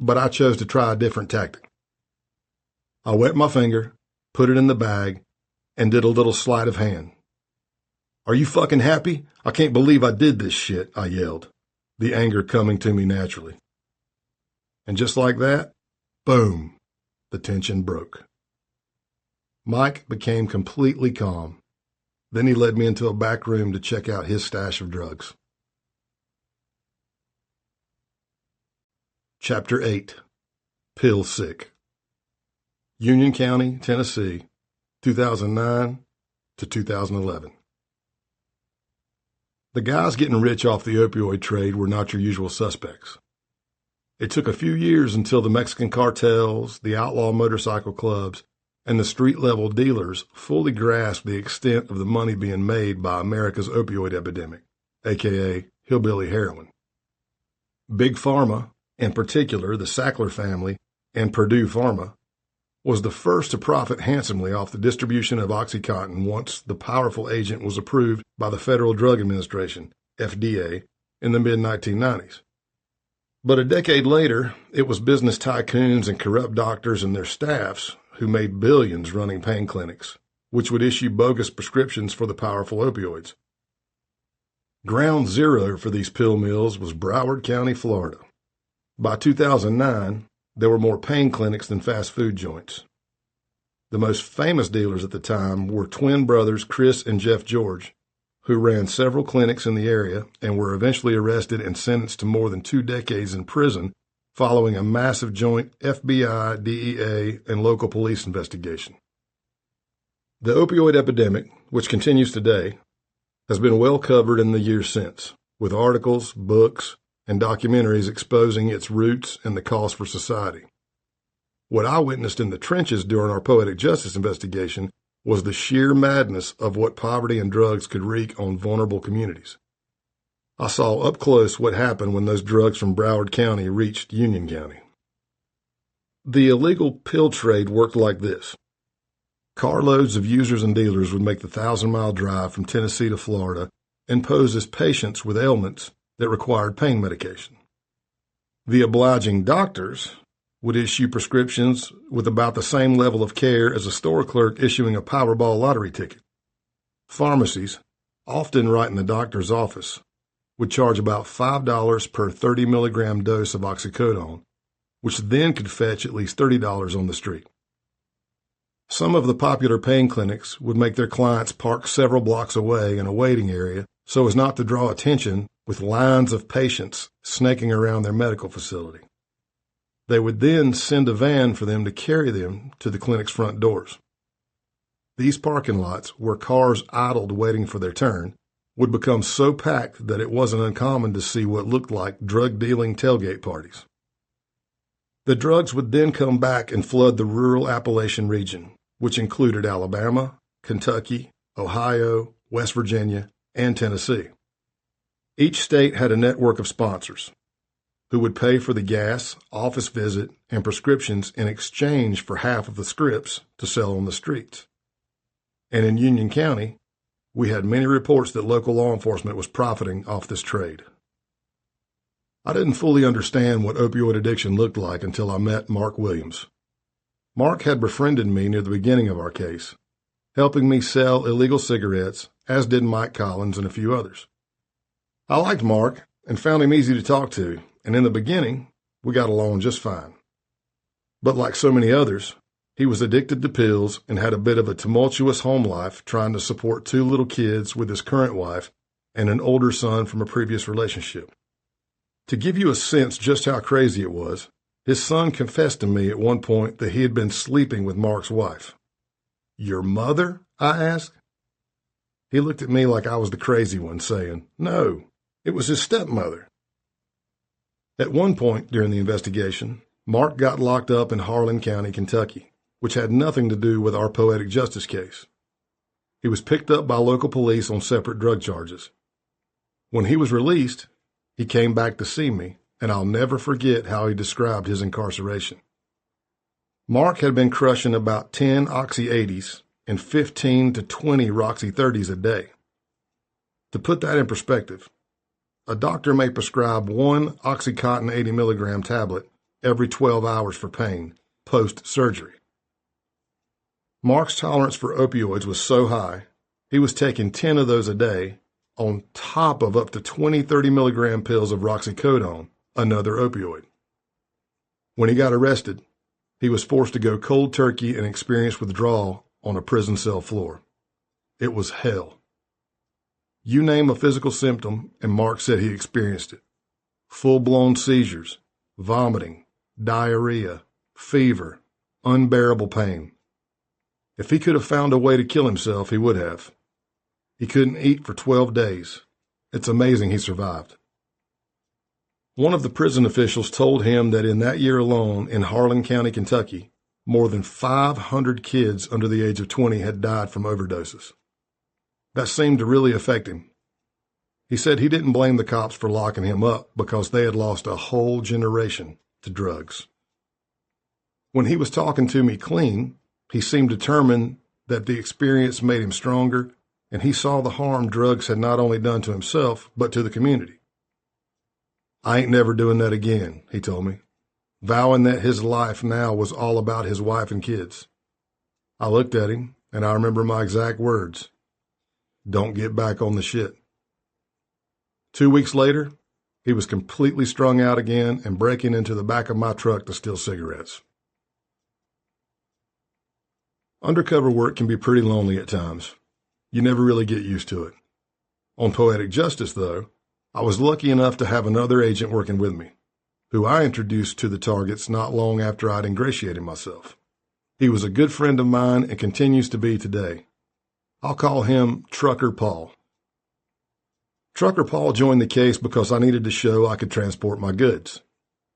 but I chose to try a different tactic. I wet my finger, put it in the bag, and did a little sleight of hand. "Are you fucking happy? I can't believe I did this shit," I yelled, the anger coming to me naturally. And just like that, boom, the tension broke. Mike became completely calm. Then he led me into a back room to check out his stash of drugs. Chapter 8. Pill Sick. Union County, Tennessee, 2009 to 2011. The guys getting rich off the opioid trade were not your usual suspects. It took a few years until the Mexican cartels, the outlaw motorcycle clubs, and the street-level dealers fully grasped the extent of the money being made by America's opioid epidemic, aka hillbilly heroin. Big Pharma, in particular the Sackler family and Purdue Pharma, was the first to profit handsomely off the distribution of OxyContin once the powerful agent was approved by the Federal Drug Administration, FDA, in the mid-1990s. But a decade later, it was business tycoons and corrupt doctors and their staffs who made billions running pain clinics, which would issue bogus prescriptions for the powerful opioids. Ground zero for these pill mills was Broward County, Florida. By 2009, there were more pain clinics than fast food joints. The most famous dealers at the time were twin brothers Chris and Jeff George, who ran several clinics in the area and were eventually arrested and sentenced to more than 2 decades in prison following a massive joint FBI, DEA, and local police investigation. The opioid epidemic, which continues today, has been well covered in the years since, with articles, books, and documentaries exposing its roots and the cost for society. What I witnessed in the trenches during our poetic justice investigation was the sheer madness of what poverty and drugs could wreak on vulnerable communities. I saw up close what happened when those drugs from Broward County reached Union County. The illegal pill trade worked like this. Carloads of users and dealers would make the 1,000-mile drive from Tennessee to Florida and pose as patients with ailments that required pain medication. The obliging doctors would issue prescriptions with about the same level of care as a store clerk issuing a Powerball lottery ticket. Pharmacies, often right in the doctor's office, would charge about $5 per 30-milligram dose of oxycodone, which then could fetch at least $30 on the street. Some of the popular pain clinics would make their clients park several blocks away in a waiting area so as not to draw attention with lines of patients snaking around their medical facility. They would then send a van for them to carry them to the clinic's front doors. These parking lots, where cars idled waiting for their turn, would become so packed that it wasn't uncommon to see what looked like drug-dealing tailgate parties. The drugs would then come back and flood the rural Appalachian region, which included Alabama, Kentucky, Ohio, West Virginia, and Tennessee. Each state had a network of sponsors who would pay for the gas, office visit, and prescriptions in exchange for half of the scripts to sell on the streets. And in Union County, we had many reports that local law enforcement was profiting off this trade. I didn't fully understand what opioid addiction looked like until I met Mark Williams. Mark had befriended me near the beginning of our case, helping me sell illegal cigarettes, as did Mike Collins and a few others. I liked Mark and found him easy to talk to, and in the beginning, we got along just fine. But like so many others, he was addicted to pills and had a bit of a tumultuous home life trying to support 2 little kids with his current wife and an older son from a previous relationship. To give you a sense just how crazy it was, his son confessed to me at one point that he had been sleeping with Mark's wife. "Your mother?" I asked. He looked at me like I was the crazy one, saying, "No, it was his stepmother." At one point during the investigation, Mark got locked up in Harlan County, Kentucky, which had nothing to do with our poetic justice case. He was picked up by local police on separate drug charges. When he was released, he came back to see me, and I'll never forget how he described his incarceration. Mark had been crushing about 10 Oxy 80s and 15 to 20 Roxy 30s a day. To put that in perspective, a doctor may prescribe 1 OxyContin 80 milligram tablet every 12 hours for Payne, post-surgery. Mark's tolerance for opioids was so high, he was taking 10 of those a day on top of up to 20, 30-milligram pills of roxicodone, another opioid. When he got arrested, he was forced to go cold turkey and experience withdrawal on a prison cell floor. It was hell. You name a physical symptom, and Mark said he experienced it. Full-blown seizures, vomiting, diarrhea, fever, unbearable pain. If he could have found a way to kill himself, he would have. He couldn't eat for 12 days. It's amazing he survived. One of the prison officials told him that in that year alone in Harlan County, Kentucky, more than 500 kids under the age of 20 had died from overdoses. That seemed to really affect him. He said he didn't blame the cops for locking him up because they had lost a whole generation to drugs. When he was talking to me clean, he seemed determined that the experience made him stronger, and he saw the harm drugs had not only done to himself, but to the community. I ain't never doing that again, he told me, vowing that his life now was all about his wife and kids. I looked at him, and I remember my exact words. Don't get back on the shit. 2 weeks later, he was completely strung out again and breaking into the back of my truck to steal cigarettes. Undercover work can be pretty lonely at times. You never really get used to it. On Poetic Justice, though, I was lucky enough to have another agent working with me, who I introduced to the targets not long after I'd ingratiated myself. He was a good friend of mine and continues to be today. I'll call him Trucker Paul. Trucker Paul joined the case because I needed to show I could transport my goods.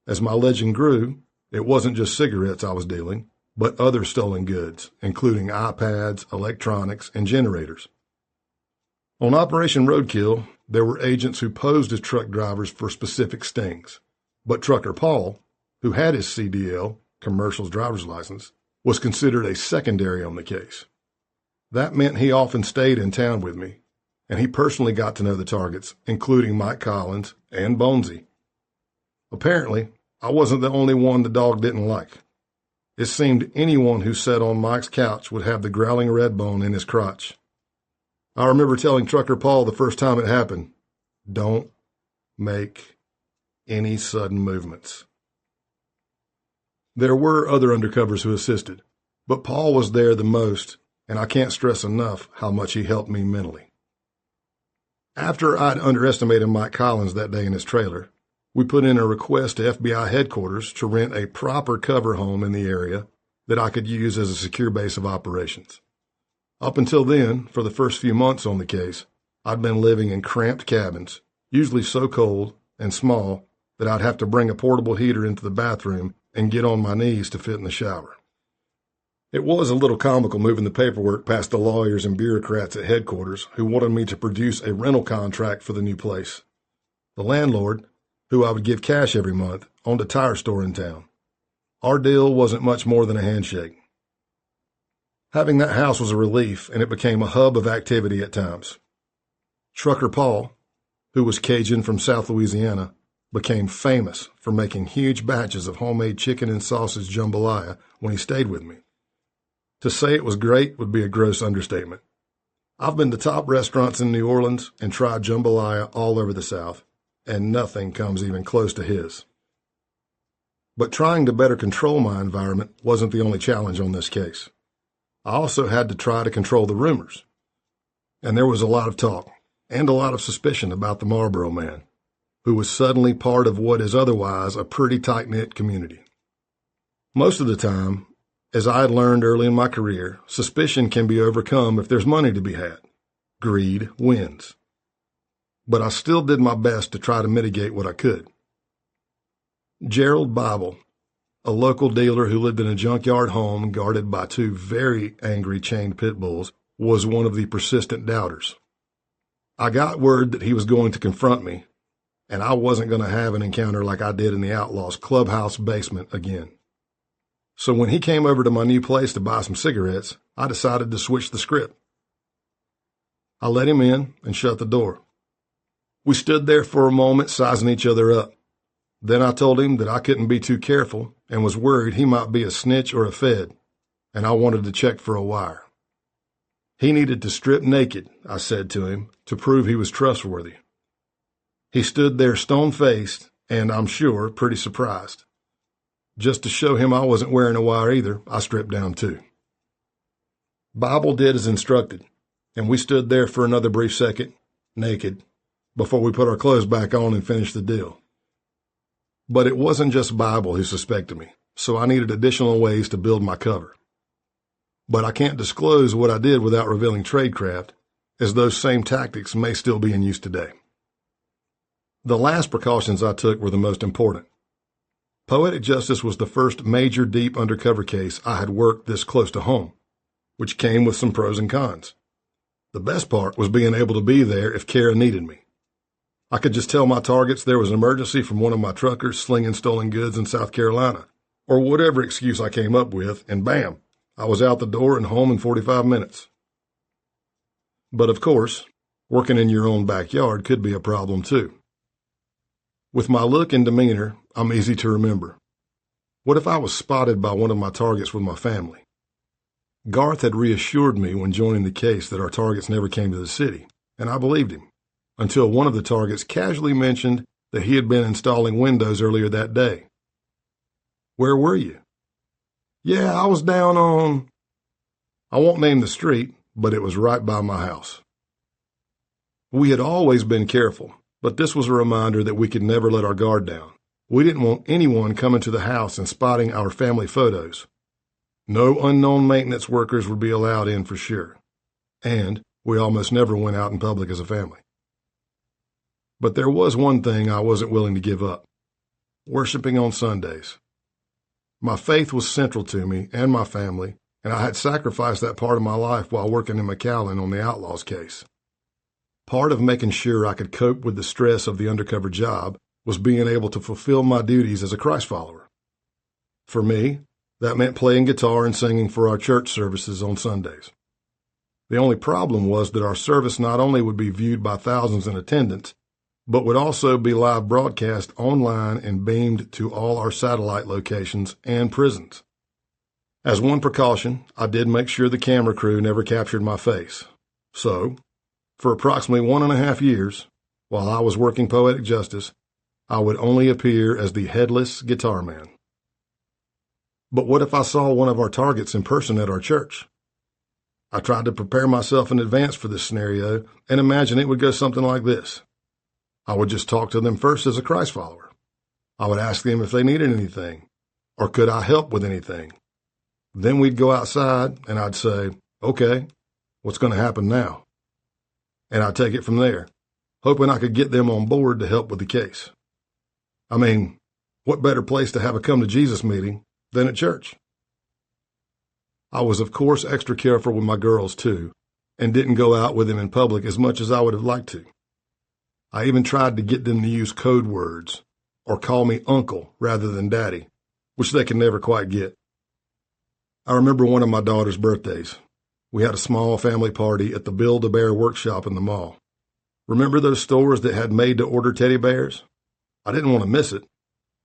As my legend grew, it wasn't just cigarettes I was dealing, but other stolen goods, including iPads, electronics, and generators. On Operation Roadkill, there were agents who posed as truck drivers for specific stings, but Trucker Paul, who had his CDL, commercial's driver's license, was considered a secondary on the case. That meant he often stayed in town with me, and he personally got to know the targets, including Mike Collins and Bonesy. Apparently, I wasn't the only one the dog didn't like. It seemed anyone who sat on Mike's couch would have the growling red bone in his crotch. I remember telling Trucker Paul the first time it happened, don't make any sudden movements. There were other undercovers who assisted, but Paul was there the most, and I can't stress enough how much he helped me mentally. After I'd underestimated Mike Collins that day in his trailer, we put in a request to FBI headquarters to rent a proper cover home in the area that I could use as a secure base of operations. Up until then, for the first few months on the case, I'd been living in cramped cabins, usually so cold and small that I'd have to bring a portable heater into the bathroom and get on my knees to fit in the shower. It was a little comical moving the paperwork past the lawyers and bureaucrats at headquarters who wanted me to produce a rental contract for the new place. The landlord, who I would give cash every month, owned a tire store in town. Our deal wasn't much more than a handshake. Having that house was a relief, and it became a hub of activity at times. Trucker Paul, who was Cajun from South Louisiana, became famous for making huge batches of homemade chicken and sausage jambalaya when he stayed with me. To say it was great would be a gross understatement. I've been to top restaurants in New Orleans and tried jambalaya all over the South, and nothing comes even close to his. But trying to better control my environment wasn't the only challenge on this case. I also had to try to control the rumors. And there was a lot of talk and a lot of suspicion about the Marlboro Man, who was suddenly part of what is otherwise a pretty tight-knit community. Most of the time, as I had learned early in my career, suspicion can be overcome if there's money to be had. Greed wins. But I still did my best to try to mitigate what I could. Gerald Bible, a local dealer who lived in a junkyard home guarded by two very angry chained pit bulls, was one of the persistent doubters. I got word that he was going to confront me, and I wasn't going to have an encounter like I did in the Outlaws clubhouse basement again. So when he came over to my new place to buy some cigarettes, I decided to switch the script. I let him in and shut the door. We stood there for a moment, sizing each other up. Then I told him that I couldn't be too careful and was worried he might be a snitch or a fed, and I wanted to check for a wire. He needed to strip naked, I said to him, to prove he was trustworthy. He stood there stone-faced and, I'm sure, pretty surprised. Just to show him I wasn't wearing a wire either, I stripped down too. Bible did as instructed, and we stood there for another brief second, naked, before we put our clothes back on and finished the deal. But it wasn't just Bible who suspected me, so I needed additional ways to build my cover. But I can't disclose what I did without revealing tradecraft, as those same tactics may still be in use today. The last precautions I took were the most important. Poetic Justice was the first major deep undercover case I had worked this close to home, which came with some pros and cons. The best part was being able to be there if Kara needed me. I could just tell my targets there was an emergency from one of my truckers slinging stolen goods in South Carolina, or whatever excuse I came up with, and bam, I was out the door and home in 45 minutes. But of course, working in your own backyard could be a problem too. With my look and demeanor, I'm easy to remember. What if I was spotted by one of my targets with my family? Garth had reassured me when joining the case that our targets never came to the city, and I believed him, until one of the targets casually mentioned that he had been installing windows earlier that day. Where were you? Yeah, I was down on... I won't name the street, but it was right by my house. We had always been careful, but this was a reminder that we could never let our guard down. We didn't want anyone coming to the house and spotting our family photos. No unknown maintenance workers would be allowed in for sure. And we almost never went out in public as a family. But there was one thing I wasn't willing to give up: worshiping on Sundays. My faith was central to me and my family, and I had sacrificed that part of my life while working in McAllen on the Outlaws case. Part of making sure I could cope with the stress of the undercover job was being able to fulfill my duties as a Christ follower. For me, that meant playing guitar and singing for our church services on Sundays. The only problem was that our service not only would be viewed by thousands in attendance, but would also be live broadcast online and beamed to all our satellite locations and prisons. As one precaution, I did make sure the camera crew never captured my face. So, for approximately 1.5 years, while I was working Poetic Justice, I would only appear as the headless guitar man. But what if I saw one of our targets in person at our church? I tried to prepare myself in advance for this scenario and imagine it would go something like this. I would just talk to them first as a Christ follower. I would ask them if they needed anything, or could I help with anything. Then we'd go outside and I'd say, okay, what's going to happen now? And I'd take it from there, hoping I could get them on board to help with the case. I mean, what better place to have a come to Jesus meeting than at church? I was, of course, extra careful with my girls, too, and didn't go out with them in public as much as I would have liked to. I even tried to get them to use code words or call me uncle rather than daddy, which they could never quite get. I remember one of my daughter's birthdays. We had a small family party at the Build-A-Bear workshop in the mall. Remember those stores that had made-to-order teddy bears? I didn't want to miss it,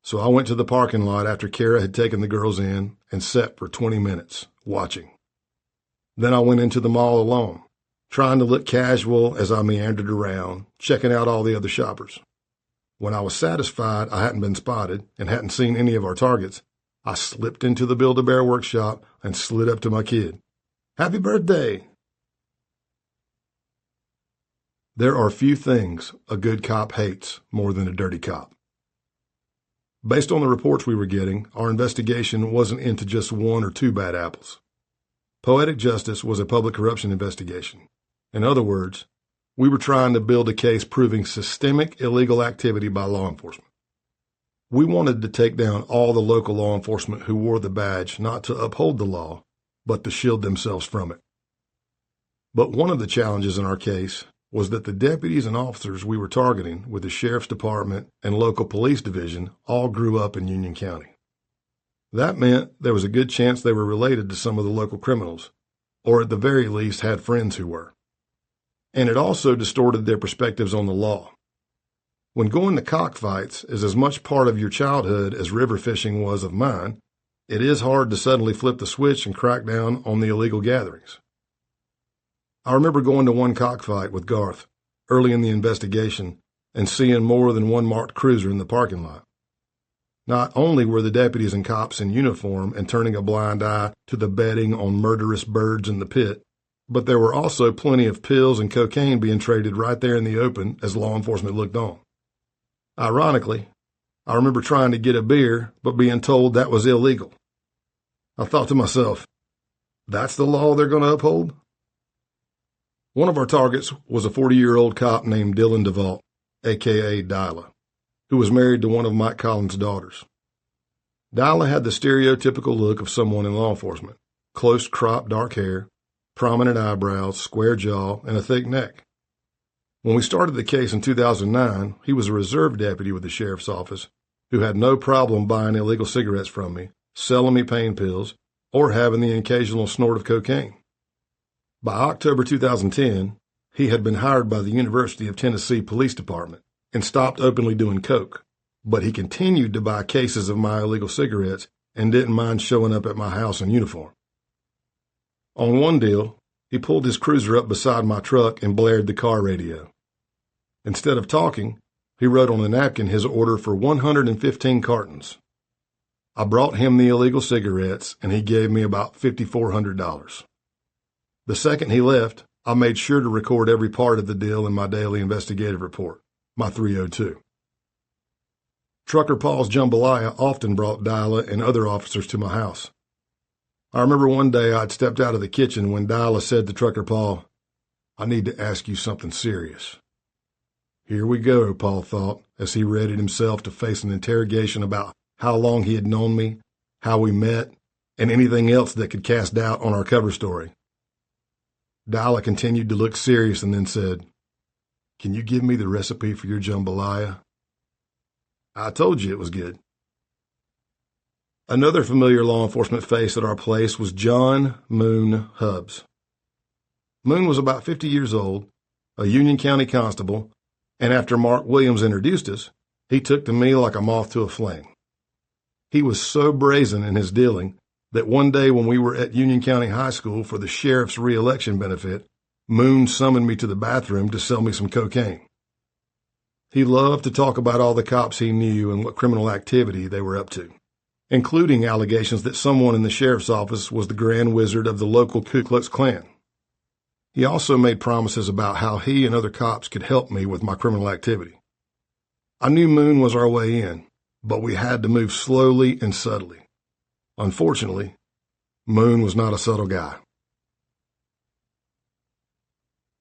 so I went to the parking lot after Kara had taken the girls in and sat for 20 minutes, watching. Then I went into the mall alone, trying to look casual as I meandered around, checking out all the other shoppers. When I was satisfied I hadn't been spotted and hadn't seen any of our targets, I slipped into the Build-A-Bear workshop and slid up to my kid. Happy birthday! There are few things a good cop hates more than a dirty cop. Based on the reports we were getting, our investigation wasn't into just 1 or 2 bad apples. Poetic Justice was a public corruption investigation. In other words, we were trying to build a case proving systemic illegal activity by law enforcement. We wanted to take down all the local law enforcement who wore the badge not to uphold the law, but to shield themselves from it. But one of the challenges in our case was that the deputies and officers we were targeting with the Sheriff's Department and local police division all grew up in Union County. That meant there was a good chance they were related to some of the local criminals, or at the very least had friends who were. And it also distorted their perspectives on the law. When going to cockfights is as much part of your childhood as river fishing was of mine, it is hard to suddenly flip the switch and crack down on the illegal gatherings. I remember going to one cockfight with Garth early in the investigation and seeing more than one marked cruiser in the parking lot. Not only were the deputies and cops in uniform and turning a blind eye to the betting on murderous birds in the pit, but there were also plenty of pills and cocaine being traded right there in the open as law enforcement looked on. Ironically, I remember trying to get a beer, but being told that was illegal. I thought to myself, that's the law they're going to uphold? One of our targets was a 40-year-old cop named Dylan DeVault, a.k.a. Dyla, who was married to one of Mike Collins' daughters. Dyla had the stereotypical look of someone in law enforcement: close-cropped dark hair, prominent eyebrows, square jaw, and a thick neck. When we started the case in 2009, he was a reserve deputy with the sheriff's office who had no problem buying illegal cigarettes from me, selling me pain pills, or having the occasional snort of cocaine. By October 2010, he had been hired by the University of Tennessee Police Department and stopped openly doing coke, but he continued to buy cases of my illegal cigarettes and didn't mind showing up at my house in uniform. On one deal, he pulled his cruiser up beside my truck and blared the car radio. Instead of talking, he wrote on a napkin his order for 115 cartons. I brought him the illegal cigarettes, and he gave me about $5,400. The second he left, I made sure to record every part of the deal in my daily investigative report, my 302. Trucker Paul's jambalaya often brought Dyla and other officers to my house. I remember one day I'd stepped out of the kitchen when Dyla said to Trucker Paul, "I need to ask you something serious." Here we go, Paul thought, as he readied himself to face an interrogation about how long he had known me, how we met, and anything else that could cast doubt on our cover story. Dyla continued to look serious and then said, "Can you give me the recipe for your jambalaya?" "I told you it was good." Another familiar law enforcement face at our place was John Moon Hubbs. Moon was about 50 years old, a Union County constable, and after Mark Williams introduced us, he took to me like a moth to a flame. He was so brazen in his dealing that one day when we were at Union County High School for the sheriff's re-election benefit, Moon summoned me to the bathroom to sell me some cocaine. He loved to talk about all the cops he knew and what criminal activity they were up to, including allegations that someone in the sheriff's office was the grand wizard of the local Ku Klux Klan. He also made promises about how he and other cops could help me with my criminal activity. I knew Moon was our way in, but we had to move slowly and subtly. Unfortunately, Moon was not a subtle guy.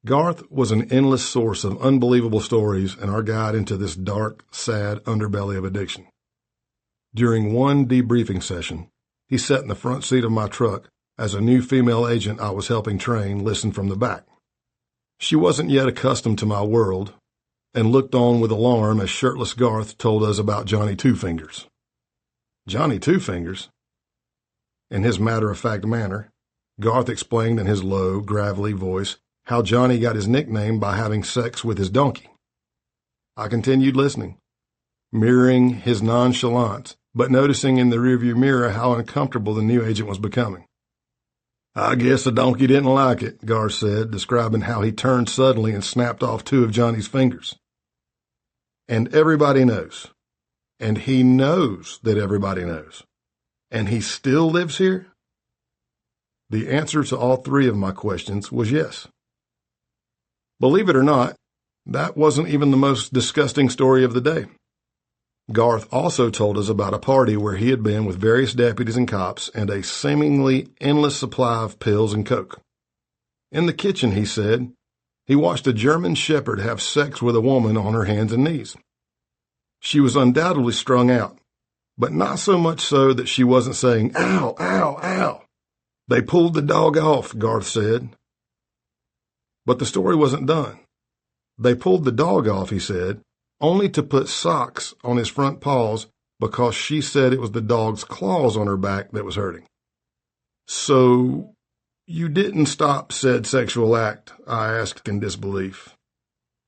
Garth was an endless source of unbelievable stories and our guide into this dark, sad underbelly of addiction. During one debriefing session, he sat in the front seat of my truck as a new female agent I was helping train listened from the back. She wasn't yet accustomed to my world and looked on with alarm as shirtless Garth told us about Johnny Two Fingers. Johnny Two Fingers? In his matter-of-fact manner, Garth explained in his low, gravelly voice how Johnny got his nickname by having sex with his donkey. I continued listening, mirroring his nonchalance, but noticing in the rearview mirror how uncomfortable the new agent was becoming. "I guess the donkey didn't like it," Garth said, describing how he turned suddenly and snapped off two of Johnny's fingers. And everybody knows. And he knows that everybody knows. And he still lives here? The answer to all three of my questions was yes. Believe it or not, that wasn't even the most disgusting story of the day. Garth also told us about a party where he had been with various deputies and cops and a seemingly endless supply of pills and coke. In the kitchen, he said, he watched a German shepherd have sex with a woman on her hands and knees. She was undoubtedly strung out, but not so much so that she wasn't saying, "Ow, ow, ow." "They pulled the dog off," Garth said. But the story wasn't done. They pulled the dog off, he said, only to put socks on his front paws because she said it was the dog's claws on her back that was hurting. "So you didn't stop said sexual act?" I asked in disbelief.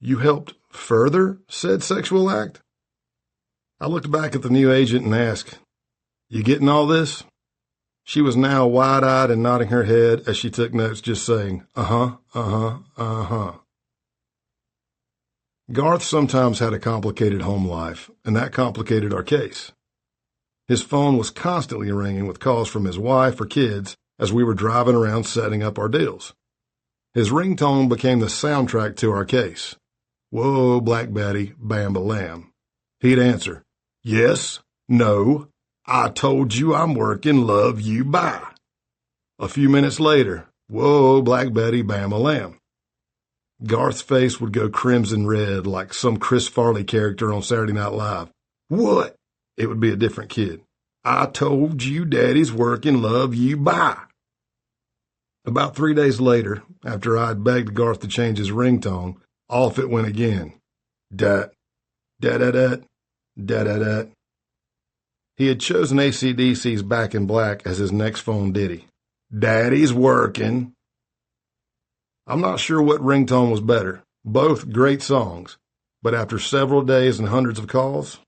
You helped further said sexual act? I looked back at the new agent and asked, You getting all this? She was now wide-eyed and nodding her head as she took notes, just saying, uh-huh, uh-huh, uh-huh. Garth sometimes had a complicated home life, and that complicated our case. His phone was constantly ringing with calls from his wife or kids as we were driving around setting up our deals. His ringtone became the soundtrack to our case. Whoa, Black Betty, bam-ba-lam. He'd answer, Yes, no, I told you I'm working, love you, bye. A few minutes later, whoa, Black Betty, bam-a-lam. Garth's face would go crimson red like some Chris Farley character on Saturday Night Live. What? It would be a different kid. I told you daddy's working, love you, bye. About 3 days later, after I'd begged Garth to change his ringtone, off it went again. Dat, da-da-dat, da-da-dat. He had chosen AC/DC's Back in Black as his next phone ditty. Daddy's working. I'm not sure what ringtone was better. Both great songs, but after several days and hundreds of calls.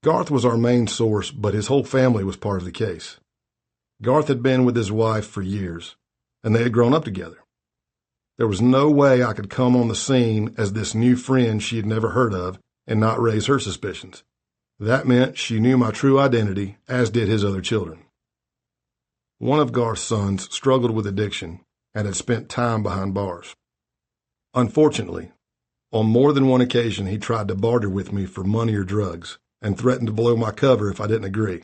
Garth was our main source, but his whole family was part of the case. Garth had been with his wife for years, and they had grown up together. There was no way I could come on the scene as this new friend she had never heard of and not raise her suspicions. That meant she knew my true identity, as did his other children. One of Garth's sons struggled with addiction and had spent time behind bars. Unfortunately, on more than one occasion he tried to barter with me for money or drugs and threatened to blow my cover if I didn't agree.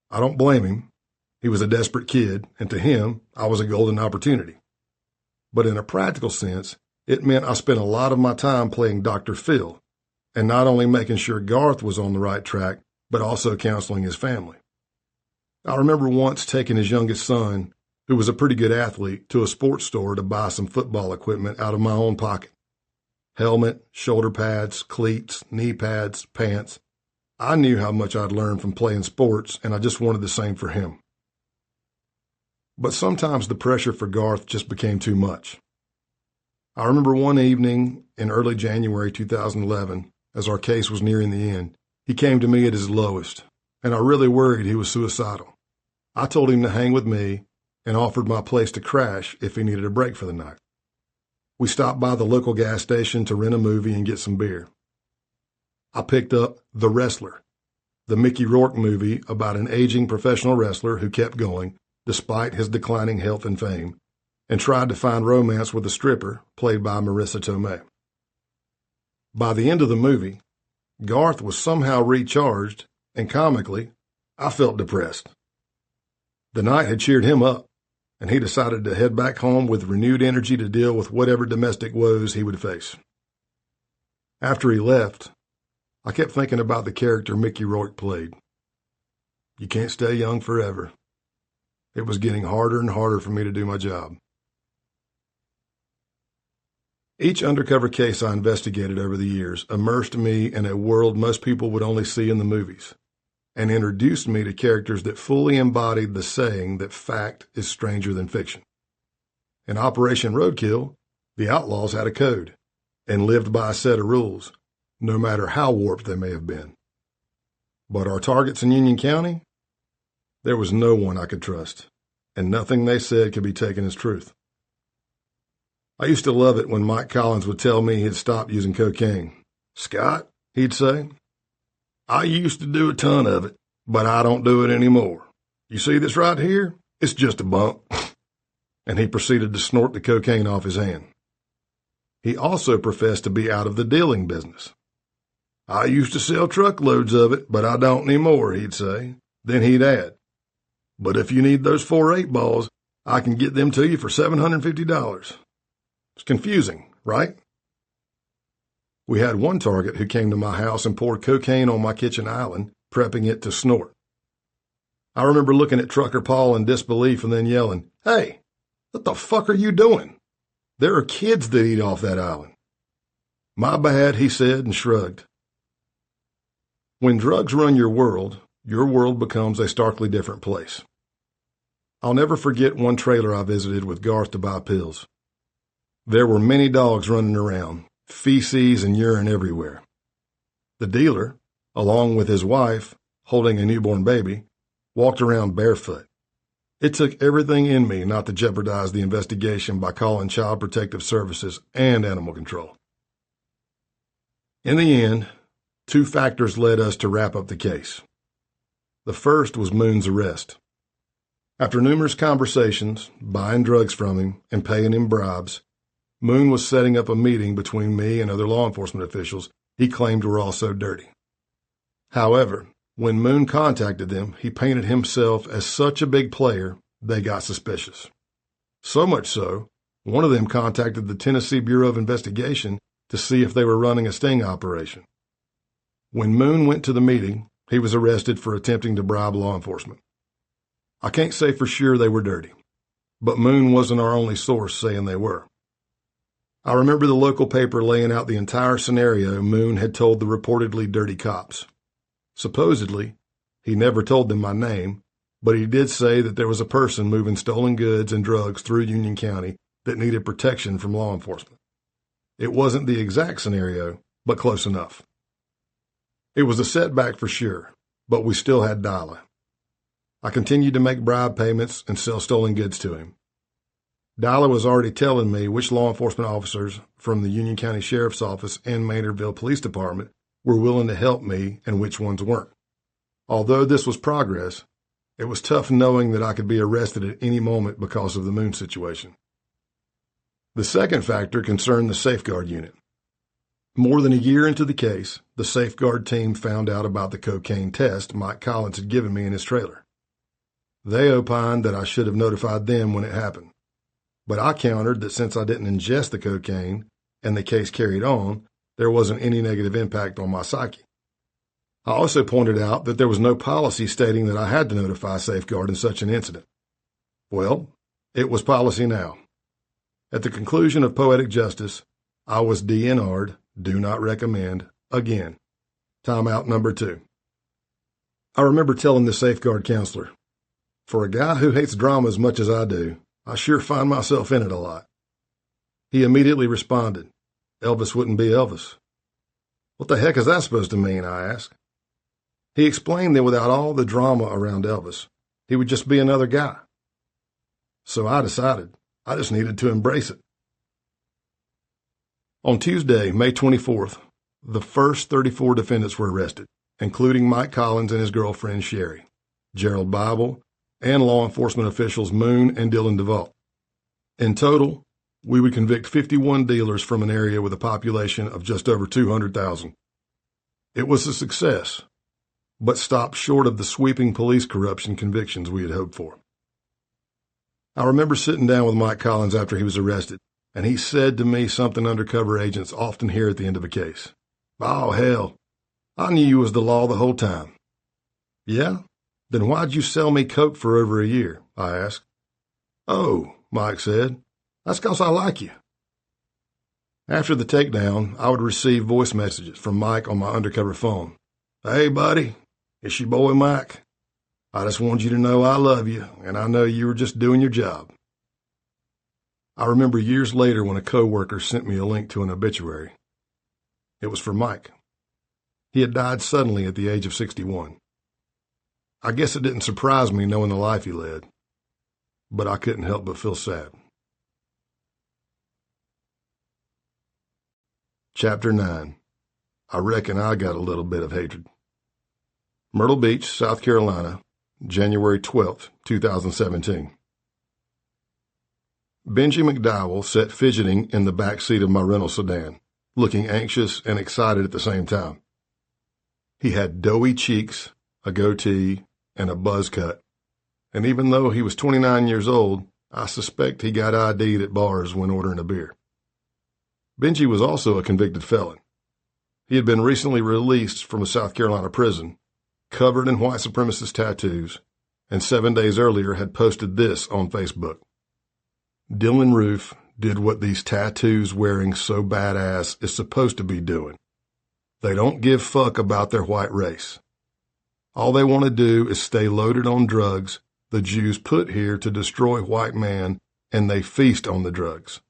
I don't blame him. He was a desperate kid, and to him, I was a golden opportunity. But in a practical sense, it meant I spent a lot of my time playing Dr. Phil, and not only making sure Garth was on the right track, but also counseling his family. I remember once taking his youngest son, who was a pretty good athlete, to a sports store to buy some football equipment out of my own pocket. Helmet, shoulder pads, cleats, knee pads, pants. I knew how much I'd learned from playing sports, and I just wanted the same for him. But sometimes the pressure for Garth just became too much. I remember one evening in early January 2011, as our case was nearing the end, he came to me at his lowest, and I really worried he was suicidal. I told him to hang with me and offered my place to crash if he needed a break for the night. We stopped by the local gas station to rent a movie and get some beer. I picked up The Wrestler, the Mickey Rourke movie about an aging professional wrestler who kept going despite his declining health and fame, and tried to find romance with a stripper played by Marissa Tomei. By the end of the movie, Garth was somehow recharged, and comically, I felt depressed. The night had cheered him up, and he decided to head back home with renewed energy to deal with whatever domestic woes he would face. After he left, I kept thinking about the character Mickey Rourke played. You can't stay young forever. It was getting harder and harder for me to do my job. Each undercover case I investigated over the years immersed me in a world most people would only see in the movies, and introduced me to characters that fully embodied the saying that fact is stranger than fiction. In Operation Roadkill, the outlaws had a code, and lived by a set of rules, no matter how warped they may have been. But our targets in Union County? There was no one I could trust, and nothing they said could be taken as truth. I used to love it when Mike Collins would tell me he'd stopped using cocaine. Scott, he'd say, I used to do a ton of it, but I don't do it anymore. You see this right here? It's just a bump. And he proceeded to snort the cocaine off his hand. He also professed to be out of the dealing business. I used to sell truckloads of it, but I don't anymore, he'd say. Then he'd add, but if you need those 4 8-balls, I can get them to you for $750. It's confusing, right? We had one target who came to my house and poured cocaine on my kitchen island, prepping it to snort. I remember looking at Trucker Paul in disbelief and then yelling, Hey, what the fuck are you doing? There are kids that eat off that island. My bad, he said and shrugged. When drugs run your world becomes a starkly different place. I'll never forget one trailer I visited with Garth to buy pills. There were many dogs running around, feces and urine everywhere. The dealer, along with his wife, holding a newborn baby, walked around barefoot. It took everything in me not to jeopardize the investigation by calling Child Protective Services and Animal Control. In the end, 2 factors led us to wrap up the case. The first was Moon's arrest. After numerous conversations, buying drugs from him, and paying him bribes, Moon was setting up a meeting between me and other law enforcement officials he claimed were also dirty. However, when Moon contacted them, he painted himself as such a big player, they got suspicious. So much so, one of them contacted the Tennessee Bureau of Investigation to see if they were running a sting operation. When Moon went to the meeting, he was arrested for attempting to bribe law enforcement. I can't say for sure they were dirty, but Moon wasn't our only source saying they were. I remember the local paper laying out the entire scenario Moon had told the reportedly dirty cops. Supposedly, he never told them my name, but he did say that there was a person moving stolen goods and drugs through Union County that needed protection from law enforcement. It wasn't the exact scenario, but close enough. It was a setback for sure, but we still had Dila. I continued to make bribe payments and sell stolen goods to him. Dila was already telling me which law enforcement officers from the Union County Sheriff's Office and Maynardville Police Department were willing to help me and which ones weren't. Although this was progress, it was tough knowing that I could be arrested at any moment because of the Moon situation. The second factor concerned the safeguard unit. More than a year into the case, the safeguard team found out about the cocaine test Mike Collins had given me in his trailer. They opined that I should have notified them when it happened, but I countered that since I didn't ingest the cocaine and the case carried on, there wasn't any negative impact on my psyche. I also pointed out that there was no policy stating that I had to notify Safeguard in such an incident. Well, it was policy now. At the conclusion of poetic justice, I was DNR'd, do not recommend, again. Timeout number 2. I remember telling the Safeguard counselor, for a guy who hates drama as much as I do, I sure find myself in it a lot. He immediately responded, Elvis wouldn't be Elvis. What the heck is that supposed to mean, I asked. He explained that without all the drama around Elvis, he would just be another guy. So I decided I just needed to embrace it. On Tuesday, May 24th, the first 34 defendants were arrested, including Mike Collins and his girlfriend Sherry, Gerald Bible, and law enforcement officials Moon and Dylan DeVault. In total, we would convict 51 dealers from an area with a population of just over 200,000. It was a success, but stopped short of the sweeping police corruption convictions we had hoped for. I remember sitting down with Mike Collins after he was arrested, and he said to me something undercover agents often hear at the end of a case. Oh, hell, I knew you was the law the whole time. Yeah? Then why'd you sell me coke for over a year? I asked. Oh, Mike said, that's 'cause I like you. After the takedown, I would receive voice messages from Mike on my undercover phone. Hey, buddy, it's your boy Mike. I just wanted you to know I love you, and I know you were just doing your job. I remember years later when a coworker sent me a link to an obituary. It was for Mike. He had died suddenly at the age of 61. I guess it didn't surprise me knowing the life he led, but I couldn't help but feel sad. Chapter 9. I reckon I got a little bit of hatred. Myrtle Beach, South Carolina, January 12th, 2017. Benji McDowell sat fidgeting in the back seat of my rental sedan, looking anxious and excited at the same time. He had doughy cheeks, a goatee, and a buzz cut, and even though he was 29 years old, I suspect he got ID'd at bars when ordering a beer. Benji was also a convicted felon. He had been recently released from a South Carolina prison, covered in white supremacist tattoos, and 7 days earlier had posted this on Facebook. Dylan Roof did what these tattoos wearing so badass is supposed to be doing. They don't give fuck about their white race. All they want to do is stay loaded on drugs the Jews put here to destroy white man, and they feast on the drugs.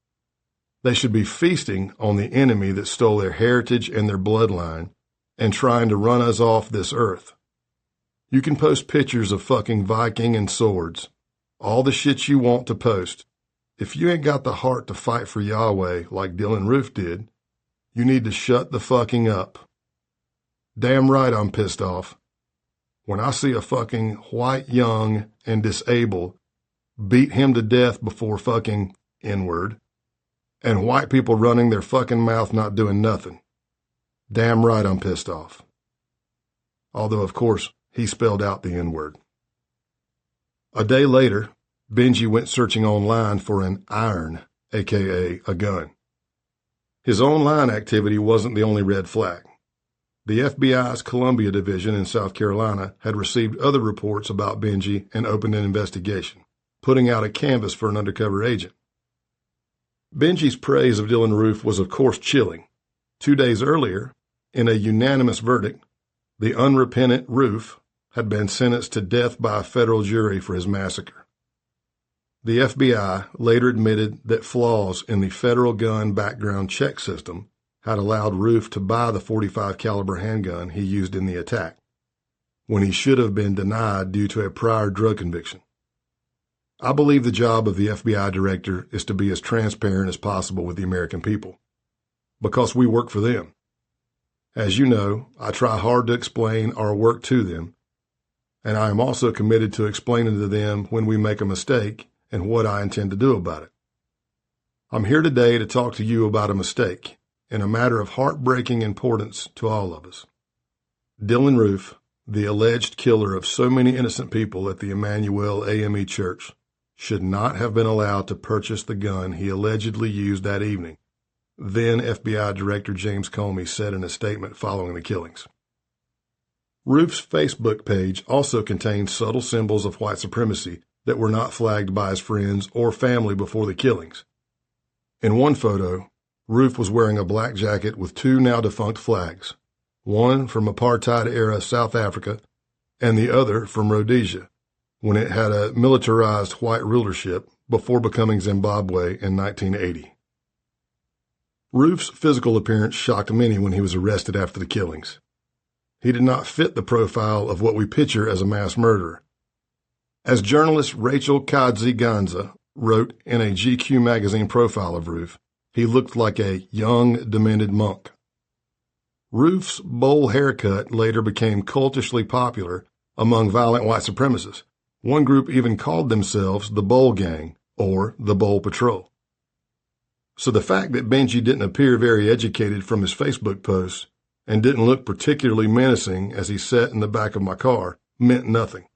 They should be feasting on the enemy that stole their heritage and their bloodline and trying to run us off this earth. You can post pictures of fucking Viking and swords, all the shit you want to post. If you ain't got the heart to fight for Yahweh like Dylan Roof did, you need to shut the fucking up. Damn right I'm pissed off. When I see a fucking white young and disabled beat him to death before fucking N-word, and white people running their fucking mouth not doing nothing. Damn right I'm pissed off. Although, of course, he spelled out the N-word. A day later, Benji went searching online for an iron, aka a gun. His online activity wasn't the only red flag. The FBI's Columbia Division in South Carolina had received other reports about Benji and opened an investigation, putting out a canvas for an undercover agent. Benji's praise of Dylan Roof was of course chilling. 2 days earlier, in a unanimous verdict, the unrepentant Roof had been sentenced to death by a federal jury for his massacre. The FBI later admitted that flaws in the federal gun background check system had allowed Roof to buy the .45 caliber handgun he used in the attack, when he should have been denied due to a prior drug conviction. I believe the job of the FBI director is to be as transparent as possible with the American people, because we work for them. As you know, I try hard to explain our work to them, and I am also committed to explaining to them when we make a mistake and what I intend to do about it. I'm here today to talk to you about a mistake in a matter of heartbreaking importance to all of us. Dylan Roof, the alleged killer of so many innocent people at the Emmanuel AME Church, should not have been allowed to purchase the gun he allegedly used that evening, then FBI Director James Comey said in a statement following the killings. Roof's Facebook page also contained subtle symbols of white supremacy that were not flagged by his friends or family before the killings. In one photo, Roof was wearing a black jacket with 2 now-defunct flags, one from apartheid-era South Africa and the other from Rhodesia, when it had a militarized white rulership before becoming Zimbabwe in 1980. Roof's physical appearance shocked many when he was arrested after the killings. He did not fit the profile of what we picture as a mass murderer. As journalist Rachel Kadzi-Ganza wrote in a GQ magazine profile of Roof, he looked like a young, demented monk. Roof's bowl haircut later became cultishly popular among violent white supremacists. One group even called themselves the Bowl Gang or the Bowl Patrol. So the fact that Benji didn't appear very educated from his Facebook posts and didn't look particularly menacing as he sat in the back of my car meant nothing.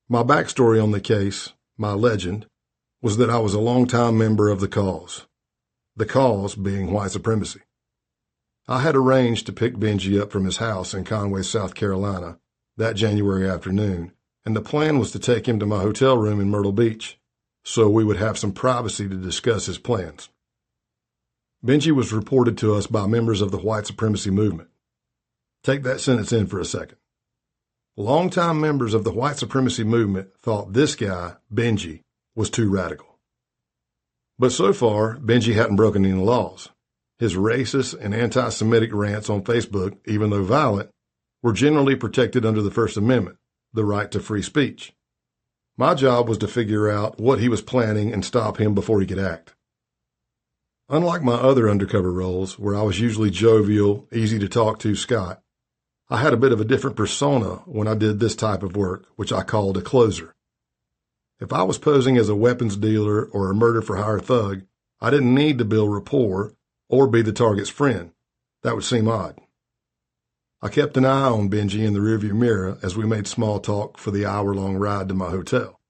My backstory on the case, my legend, was that I was a longtime member of the cause being white supremacy. I had arranged to pick Benji up from his house in Conway, South Carolina, that January afternoon, and the plan was to take him to my hotel room in Myrtle Beach, so we would have some privacy to discuss his plans. Benji was reported to us by members of the white supremacy movement. Take that sentence in for a second. Longtime members of the white supremacy movement thought this guy, Benji, was too radical. But so far, Benji hadn't broken any laws. His racist and anti-Semitic rants on Facebook, even though violent, were generally protected under the First Amendment, the right to free speech. My job was to figure out what he was planning and stop him before he could act. Unlike my other undercover roles, where I was usually jovial, easy to talk to Scott, I had a bit of a different persona when I did this type of work, which I called a closer. If I was posing as a weapons dealer or a murder-for-hire thug, I didn't need to build rapport or be the target's friend. That would seem odd. I kept an eye on Benji in the rearview mirror as we made small talk for the hour-long ride to my hotel.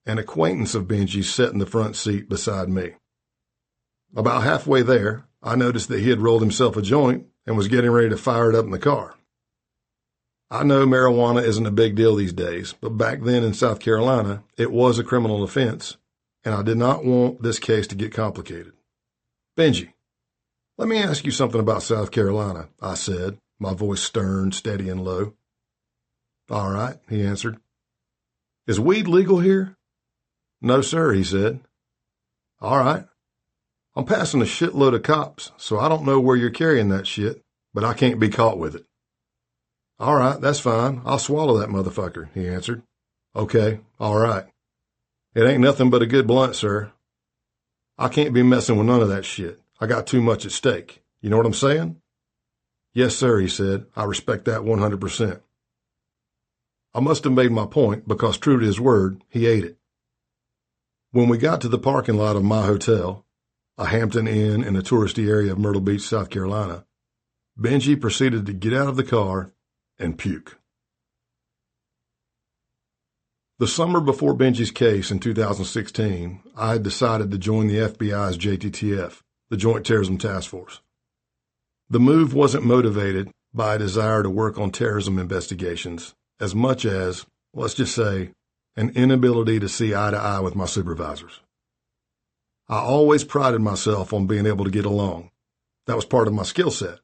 An acquaintance of Benji sat in the front seat beside me. About halfway there, I noticed that he had rolled himself a joint and was getting ready to fire it up in the car. I know marijuana isn't a big deal these days, but back then in South Carolina, it was a criminal offense, and I did not want this case to get complicated. Benji, let me ask you something about South Carolina, I said, my voice stern, steady, and low. All right, he answered. Is weed legal here? No, sir, he said. All right. I'm passing a shitload of cops, so I don't know where you're carrying that shit, but I can't be caught with it. All right, that's fine. I'll swallow that motherfucker, he answered. Okay, all right. It ain't nothing but a good blunt, sir. I can't be messing with none of that shit. I got too much at stake. You know what I'm saying? Yes, sir, he said. I respect that 100%. I must have made my point because, true to his word, he ate it. When we got to the parking lot of my hotel, a Hampton Inn in a touristy area of Myrtle Beach, South Carolina, Benji proceeded to get out of the car and puke. The summer before Benji's case in 2016, I had decided to join the FBI's JTTF, the Joint Terrorism Task Force. The move wasn't motivated by a desire to work on terrorism investigations as much as, let's just say, an inability to see eye to eye with my supervisors. I always prided myself on being able to get along. That was part of my skill set.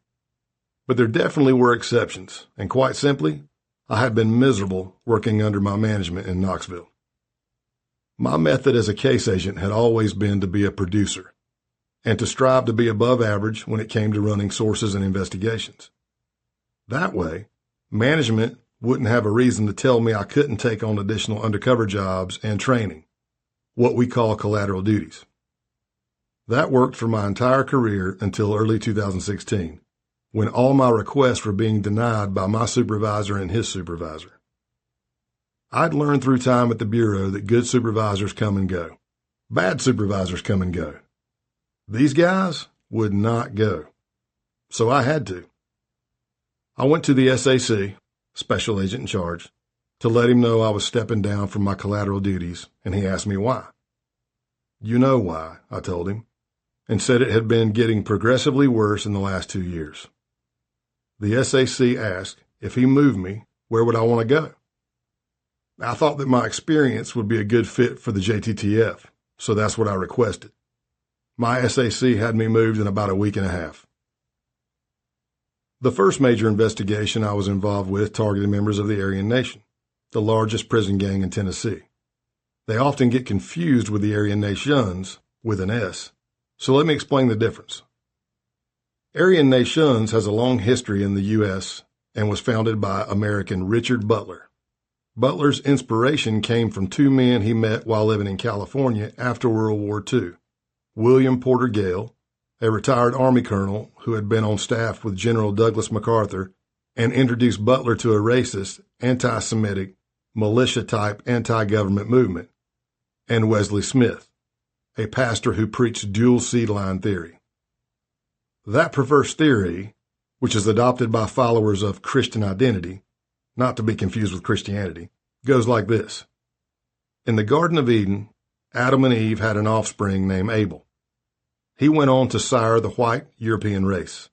But there definitely were exceptions, and quite simply, I had been miserable working under my management in Knoxville. My method as a case agent had always been to be a producer, and to strive to be above average when it came to running sources and investigations. That way, management wouldn't have a reason to tell me I couldn't take on additional undercover jobs and training, what we call collateral duties. That worked for my entire career until early 2016, when all my requests were being denied by my supervisor and his supervisor. I'd learned through time at the Bureau that good supervisors come and go. Bad supervisors come and go. These guys would not go. So I had to. I went to the SAC, Special Agent in Charge, to let him know I was stepping down from my collateral duties, and he asked me why. You know why, I told him, and said it had been getting progressively worse in the last 2 years. The SAC asked, if he moved me, where would I want to go? I thought that my experience would be a good fit for the JTTF, so that's what I requested. My SAC had me moved in about a week and a half. The first major investigation I was involved with targeted members of the Aryan Nation, the largest prison gang in Tennessee. They often get confused with the Aryan Nations, with an S, so let me explain the difference. Aryan Nations has a long history in the U.S. and was founded by American Richard Butler. Butler's inspiration came from two men he met while living in California after World War II. William Porter Gale, a retired Army colonel who had been on staff with General Douglas MacArthur and introduced Butler to a racist, anti-Semitic, militia-type anti-government movement, and Wesley Smith, a pastor who preached dual seed line theory. That perverse theory, which is adopted by followers of Christian identity, not to be confused with Christianity, goes like this. In the Garden of Eden, Adam and Eve had an offspring named Abel. He went on to sire the white European race.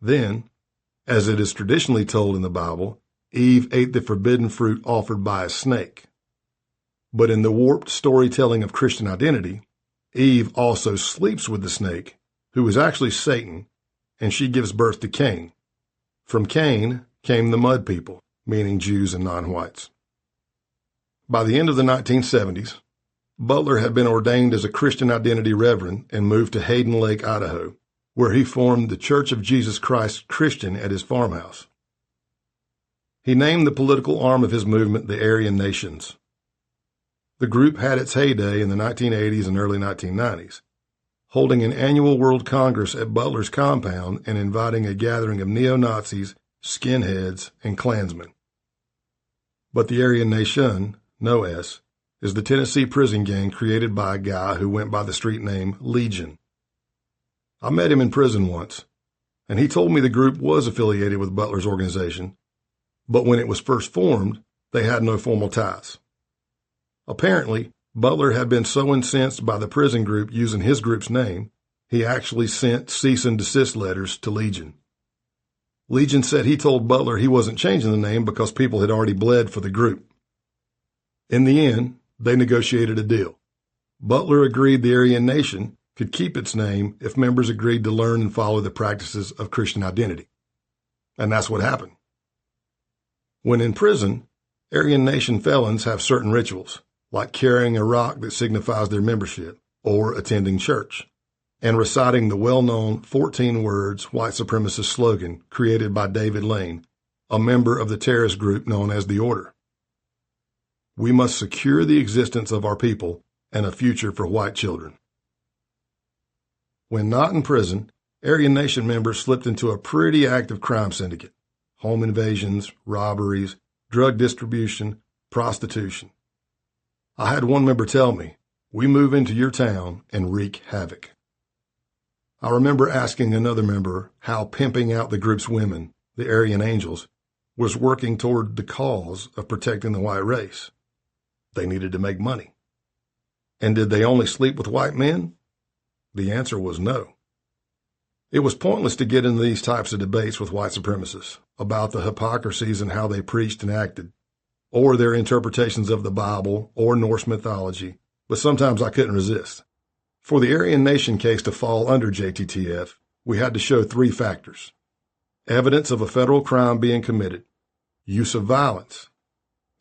Then, as it is traditionally told in the Bible, Eve ate the forbidden fruit offered by a snake. But in the warped storytelling of Christian identity, Eve also sleeps with the snake, who is actually Satan, and she gives birth to Cain. From Cain came the mud people, meaning Jews and non-whites. By the end of the 1970s, Butler had been ordained as a Christian identity reverend and moved to Hayden Lake, Idaho, where he formed the Church of Jesus Christ Christian at his farmhouse. He named the political arm of his movement the Aryan Nations. The group had its heyday in the 1980s and early 1990s, holding an annual World Congress at Butler's compound and inviting a gathering of neo-Nazis, skinheads, and Klansmen. But the Aryan Nation, no S, is the Tennessee prison gang created by a guy who went by the street name Legion. I met him in prison once, and he told me the group was affiliated with Butler's organization, but when it was first formed, they had no formal ties. Apparently, Butler had been so incensed by the prison group using his group's name, he actually sent cease and desist letters to Legion. Legion said he told Butler he wasn't changing the name because people had already bled for the group. In the end, they negotiated a deal. Butler agreed the Aryan Nation could keep its name if members agreed to learn and follow the practices of Christian identity. And that's what happened. When in prison, Aryan Nation felons have certain rituals, like carrying a rock that signifies their membership, or attending church, and reciting the well-known 14 words white supremacist slogan created by David Lane, a member of the terrorist group known as the Order. We must secure the existence of our people and a future for white children. When not in prison, Aryan Nation members slipped into a pretty active crime syndicate: home invasions, robberies, drug distribution, prostitution. I had one member tell me, "We move into your town and wreak havoc." I remember asking another member how pimping out the group's women, the Aryan Angels, was working toward the cause of protecting the white race. They needed to make money. And did they only sleep with white men? The answer was no. It was pointless to get into these types of debates with white supremacists about the hypocrisies and how they preached and acted, or their interpretations of the Bible or Norse mythology, but sometimes I couldn't resist. For the Aryan Nation case to fall under JTTF, we had to show 3 factors: evidence of a federal crime being committed, use of violence,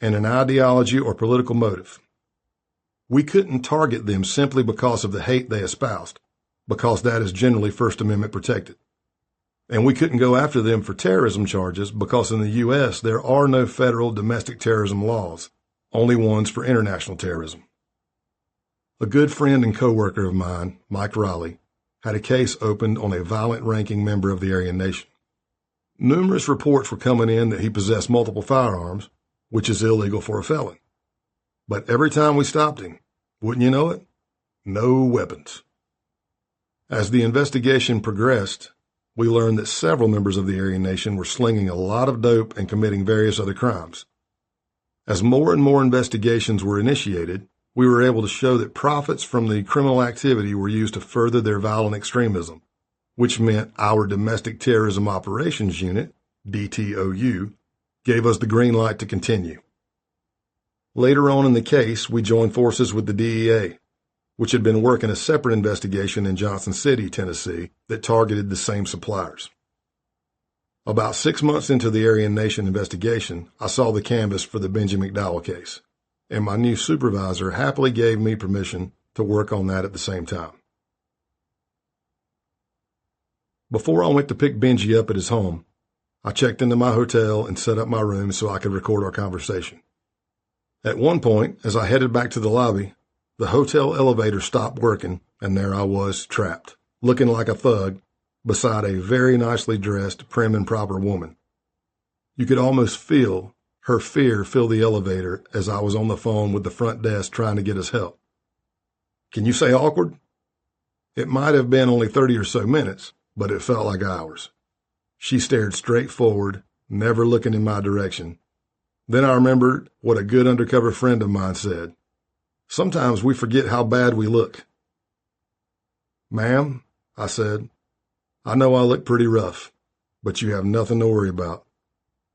and an ideology or political motive. We couldn't target them simply because of the hate they espoused, because that is generally First Amendment protected. And we couldn't go after them for terrorism charges because in the U.S. there are no federal domestic terrorism laws, only ones for international terrorism. A good friend and co-worker of mine, Mike Riley, had a case opened on a violent ranking member of the Aryan Nation. Numerous reports were coming in that he possessed multiple firearms, which is illegal for a felon. But every time we stopped him, wouldn't you know it? No weapons. As the investigation progressed, we learned that several members of the Aryan Nation were slinging a lot of dope and committing various other crimes. As more and more investigations were initiated, we were able to show that profits from the criminal activity were used to further their violent extremism, which meant our Domestic Terrorism Operations Unit, DTOU, gave us the green light to continue. Later on in the case, we joined forces with the DEA, which had been working a separate investigation in Johnson City, Tennessee, that targeted the same suppliers. About 6 months into the Aryan Nation investigation, I saw the canvas for the Benji McDowell case, and my new supervisor happily gave me permission to work on that at the same time. Before I went to pick Benji up at his home, I checked into my hotel and set up my room so I could record our conversation. At one point, as I headed back to the lobby, the hotel elevator stopped working, and there I was, trapped, looking like a thug, beside a very nicely dressed, prim and proper woman. You could almost feel her fear fill the elevator as I was on the phone with the front desk trying to get us help. Can you say awkward? It might have been only 30 or so minutes, but it felt like hours. She stared straight forward, never looking in my direction. Then I remembered what a good undercover friend of mine said. Sometimes we forget how bad we look. "Ma'am," I said, "I know I look pretty rough, but you have nothing to worry about.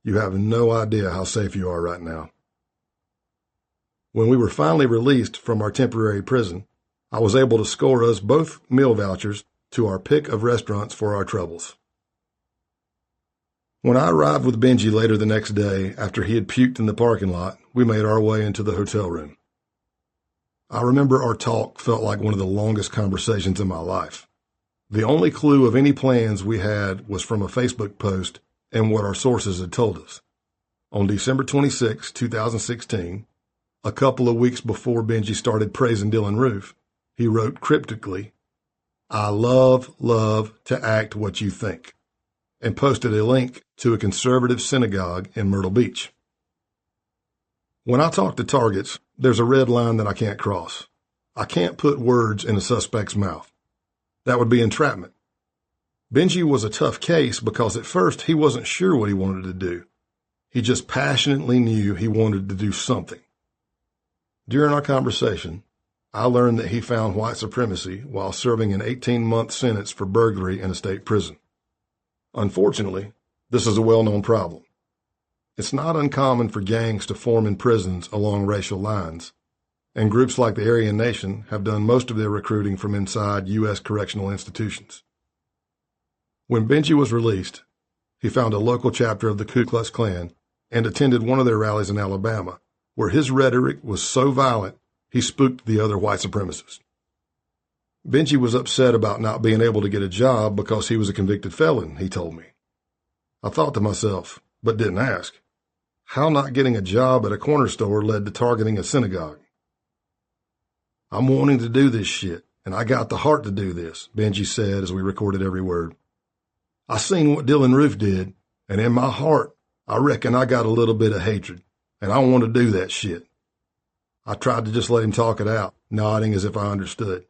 You have no idea how safe you are right now." When we were finally released from our temporary prison, I was able to score us both meal vouchers to our pick of restaurants for our troubles. When I arrived with Benji later the next day after he had puked in the parking lot, we made our way into the hotel room. I remember our talk felt like one of the longest conversations in my life. The only clue of any plans we had was from a Facebook post and what our sources had told us. On December 26, 2016, a couple of weeks before Benji started praising Dylan Roof, he wrote cryptically, "I love to act what you think," and posted a link to a conservative synagogue in Myrtle Beach. When I talk to targets, there's a red line that I can't cross. I can't put words in a suspect's mouth. That would be entrapment. Benji was a tough case because at first he wasn't sure what he wanted to do. He just passionately knew he wanted to do something. During our conversation, I learned that he found white supremacy while serving an 18-month sentence for burglary in a state prison. Unfortunately, this is a well-known problem. It's not uncommon for gangs to form in prisons along racial lines, and groups like the Aryan Nation have done most of their recruiting from inside U.S. correctional institutions. When Benji was released, he found a local chapter of the Ku Klux Klan and attended one of their rallies in Alabama, where his rhetoric was so violent he spooked the other white supremacists. Benji was upset about not being able to get a job because he was a convicted felon, he told me. I thought to myself, but didn't ask, how not getting a job at a corner store led to targeting a synagogue. I'm wanting to do this shit, and I got the heart to do this, Benji said as we recorded every word. I seen what Dylan Roof did, and in my heart, I reckon I got a little bit of hatred, and I want to do that shit. I tried to just let him talk it out, nodding as if I understood.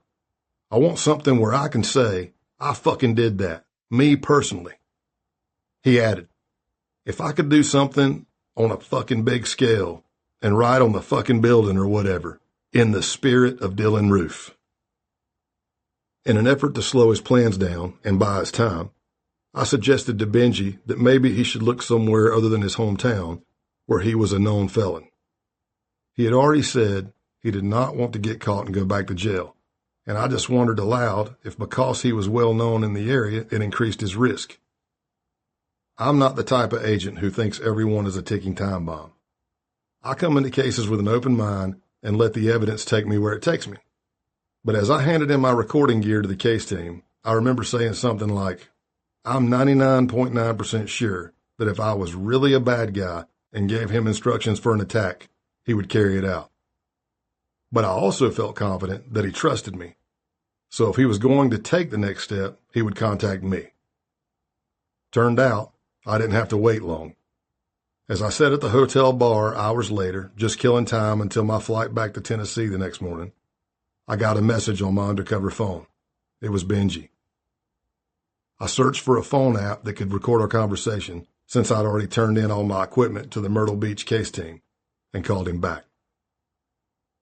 I want something where I can say, I fucking did that, me personally. He added, if I could do something on a fucking big scale and write on the fucking building or whatever, in the spirit of Dylan Roof. In an effort to slow his plans down and buy his time, I suggested to Benji that maybe he should look somewhere other than his hometown where he was a known felon. He had already said he did not want to get caught and go back to jail, and I just wondered aloud if because he was well known in the area, it increased his risk. I'm not the type of agent who thinks everyone is a ticking time bomb. I come into cases with an open mind and let the evidence take me where it takes me. But as I handed in my recording gear to the case team, I remember saying something like, I'm 99.9% sure that if I was really a bad guy and gave him instructions for an attack, he would carry it out. But I also felt confident that he trusted me. So if he was going to take the next step, he would contact me. Turned out, I didn't have to wait long. As I sat at the hotel bar hours later, just killing time until my flight back to Tennessee the next morning, I got a message on my undercover phone. It was Benji. I searched for a phone app that could record our conversation, since I'd already turned in all my equipment to the Myrtle Beach case team, and called him back.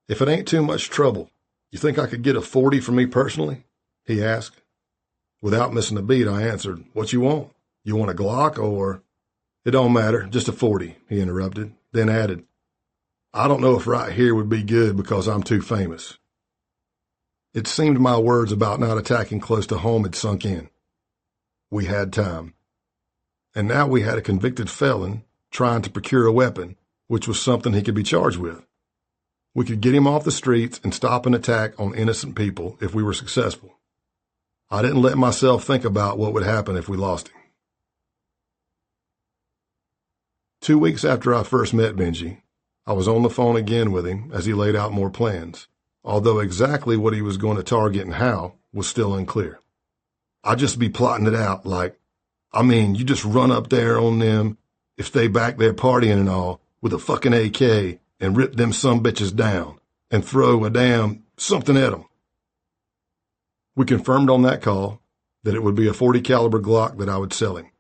If it ain't too much trouble, you think I could get a 40 from me personally? He asked. Without missing a beat, I answered, what you want? You want a Glock or... It don't matter, just a 40, he interrupted, then added, I don't know if right here would be good because I'm too famous. It seemed my words about not attacking close to home had sunk in. We had time. And now we had a convicted felon trying to procure a weapon, which was something he could be charged with. We could get him off the streets and stop an attack on innocent people if we were successful. I didn't let myself think about what would happen if we lost him. 2 weeks after I first met Benji, I was on the phone again with him as he laid out more plans, although exactly what he was going to target and how was still unclear. I'd just be plotting it out like, you just run up there on them if they back their partying and all with a fucking AK and rip them sumbitches down and throw a damn something at them. We confirmed on that call that it would be a .40 caliber Glock that I would sell him.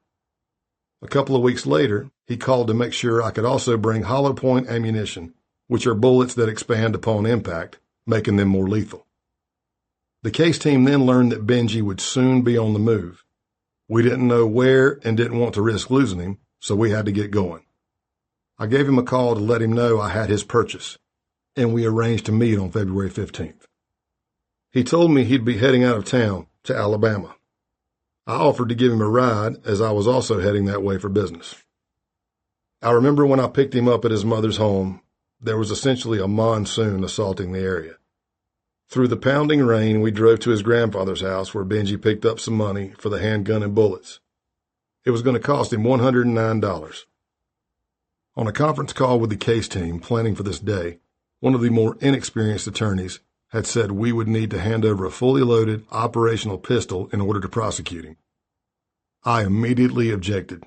A couple of weeks later, he called to make sure I could also bring hollow point ammunition, which are bullets that expand upon impact, making them more lethal. The case team then learned that Benji would soon be on the move. We didn't know where and didn't want to risk losing him, so we had to get going. I gave him a call to let him know I had his purchase, and we arranged to meet on February 15th. He told me he'd be heading out of town to Alabama. I offered to give him a ride as I was also heading that way for business. I remember when I picked him up at his mother's home, there was essentially a monsoon assaulting the area. Through the pounding rain, we drove to his grandfather's house where Benji picked up some money for the handgun and bullets. It was going to cost him $109. On a conference call with the case team planning for this day, one of the more inexperienced attorneys had said we would need to hand over a fully loaded operational pistol in order to prosecute him. I immediately objected,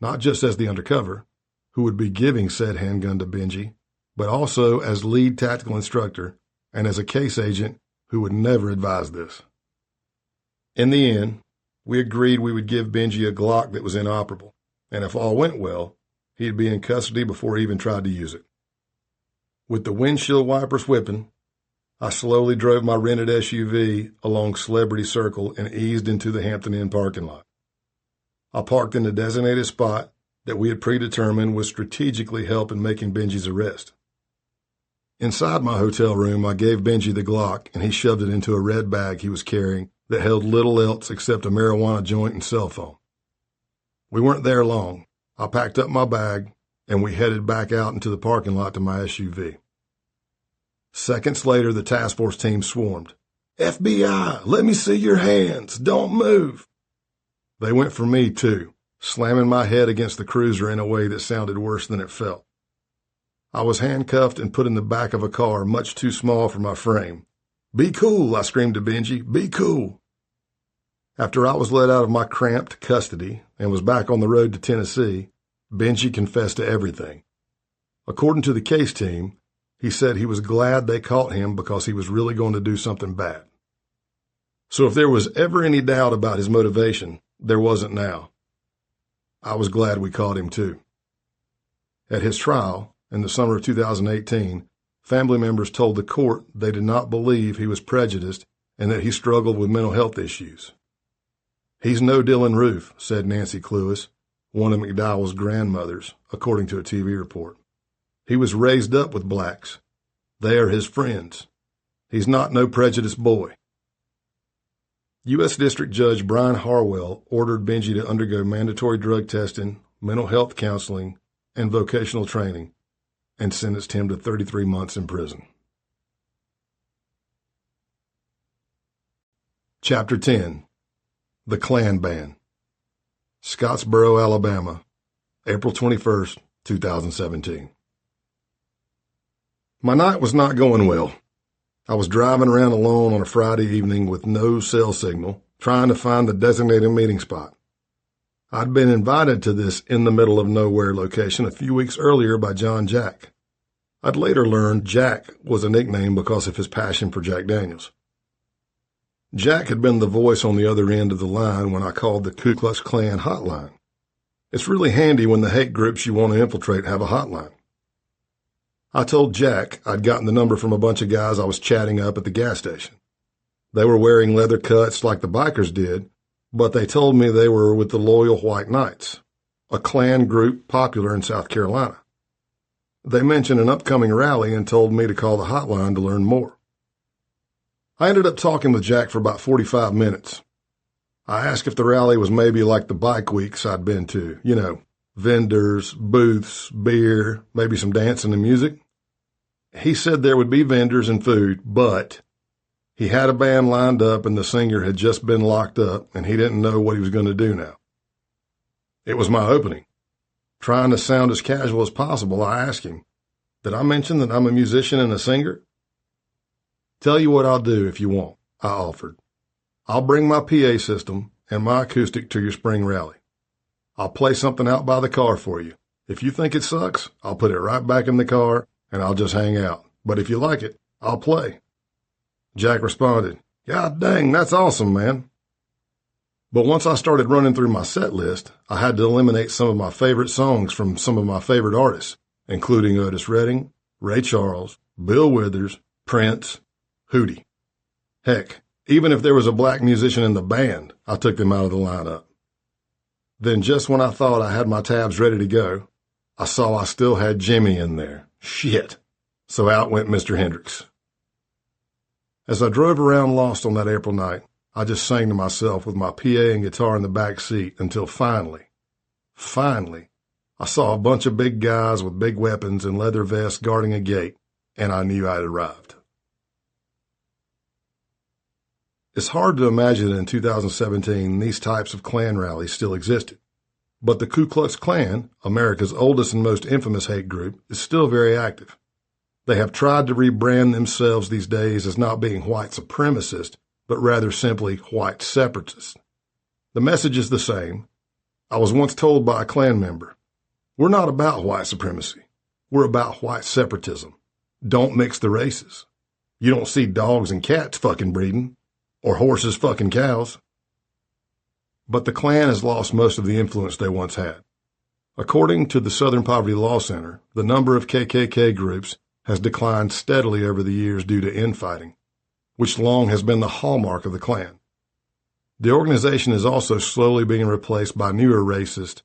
not just as the undercover, who would be giving said handgun to Benji, but also as lead tactical instructor and as a case agent who would never advise this. In the end, we agreed we would give Benji a Glock that was inoperable, and if all went well, he'd be in custody before he even tried to use it. With the windshield wipers whipping, I slowly drove my rented SUV along Celebrity Circle and eased into the Hampton Inn parking lot. I parked in the designated spot that we had predetermined would strategically help in making Benji's arrest. Inside my hotel room, I gave Benji the Glock, and he shoved it into a red bag he was carrying that held little else except a marijuana joint and cell phone. We weren't there long. I packed up my bag, and we headed back out into the parking lot to my SUV. Seconds later, the task force team swarmed, FBI, let me see your hands. Don't move. They went for me, too, slamming my head against the cruiser in a way that sounded worse than it felt. I was handcuffed and put in the back of a car much too small for my frame. Be cool, I screamed to Benji. Be cool. After I was let out of my cramped custody and was back on the road to Tennessee, Benji confessed to everything. According to the case team, he said he was glad they caught him because he was really going to do something bad. So if there was ever any doubt about his motivation, there wasn't now. I was glad we caught him too. At his trial, in the summer of 2018, family members told the court they did not believe he was prejudiced and that he struggled with mental health issues. He's no Dylan Roof, said Nancy Cluess, one of McDowell's grandmothers, according to a TV report. He was raised up with blacks. They are his friends. He's not no prejudiced boy. U.S. District Judge Brian Harwell ordered Benji to undergo mandatory drug testing, mental health counseling, and vocational training, and sentenced him to 33 months in prison. Chapter 10. The Klan Ban. Scottsboro, Alabama, April 21st, 2017. My night was not going well. I was driving around alone on a Friday evening with no cell signal, trying to find the designated meeting spot. I'd been invited to this in-the-middle-of-nowhere location a few weeks earlier by John Jack. I'd later learned Jack was a nickname because of his passion for Jack Daniels. Jack had been the voice on the other end of the line when I called the Ku Klux Klan hotline. It's really handy when the hate groups you want to infiltrate have a hotline. I told Jack I'd gotten the number from a bunch of guys I was chatting up at the gas station. They were wearing leather cuts like the bikers did, but they told me they were with the Loyal White Knights, a Klan group popular in South Carolina. They mentioned an upcoming rally and told me to call the hotline to learn more. I ended up talking with Jack for about 45 minutes. I asked if the rally was maybe like the bike weeks I'd been to, vendors, booths, beer, maybe some dancing and music. He said there would be vendors and food, but he had a band lined up and the singer had just been locked up and he didn't know what he was going to do now. It was my opening. Trying to sound as casual as possible, I asked him, did I mention that I'm a musician and a singer? Tell you what I'll do if you want, I offered. I'll bring my PA system and my acoustic to your spring rally. I'll play something out by the car for you. If you think it sucks, I'll put it right back in the car and I'll just hang out. But if you like it, I'll play. Jack responded, God dang, that's awesome, man. But once I started running through my set list, I had to eliminate some of my favorite songs from some of my favorite artists, including Otis Redding, Ray Charles, Bill Withers, Prince, Hootie. Heck, even if there was a black musician in the band, I took them out of the lineup. Then just when I thought I had my tabs ready to go, I saw I still had Jimmy in there. Shit. So out went Mr. Hendrix. As I drove around lost on that April night, I just sang to myself with my PA and guitar in the back seat until finally, I saw a bunch of big guys with big weapons and leather vests guarding a gate, and I knew I'd arrived. It's hard to imagine that in 2017 these types of Klan rallies still existed. But the Ku Klux Klan, America's oldest and most infamous hate group, is still very active. They have tried to rebrand themselves these days as not being white supremacist, but rather simply white separatist. The message is the same. I was once told by a Klan member, we're not about white supremacy. We're about white separatism. Don't mix the races. You don't see dogs and cats fucking breeding. Or horses fucking cows. But the Klan has lost most of the influence they once had. According to the Southern Poverty Law Center, the number of KKK groups has declined steadily over the years due to infighting, which long has been the hallmark of the Klan. The organization is also slowly being replaced by newer racist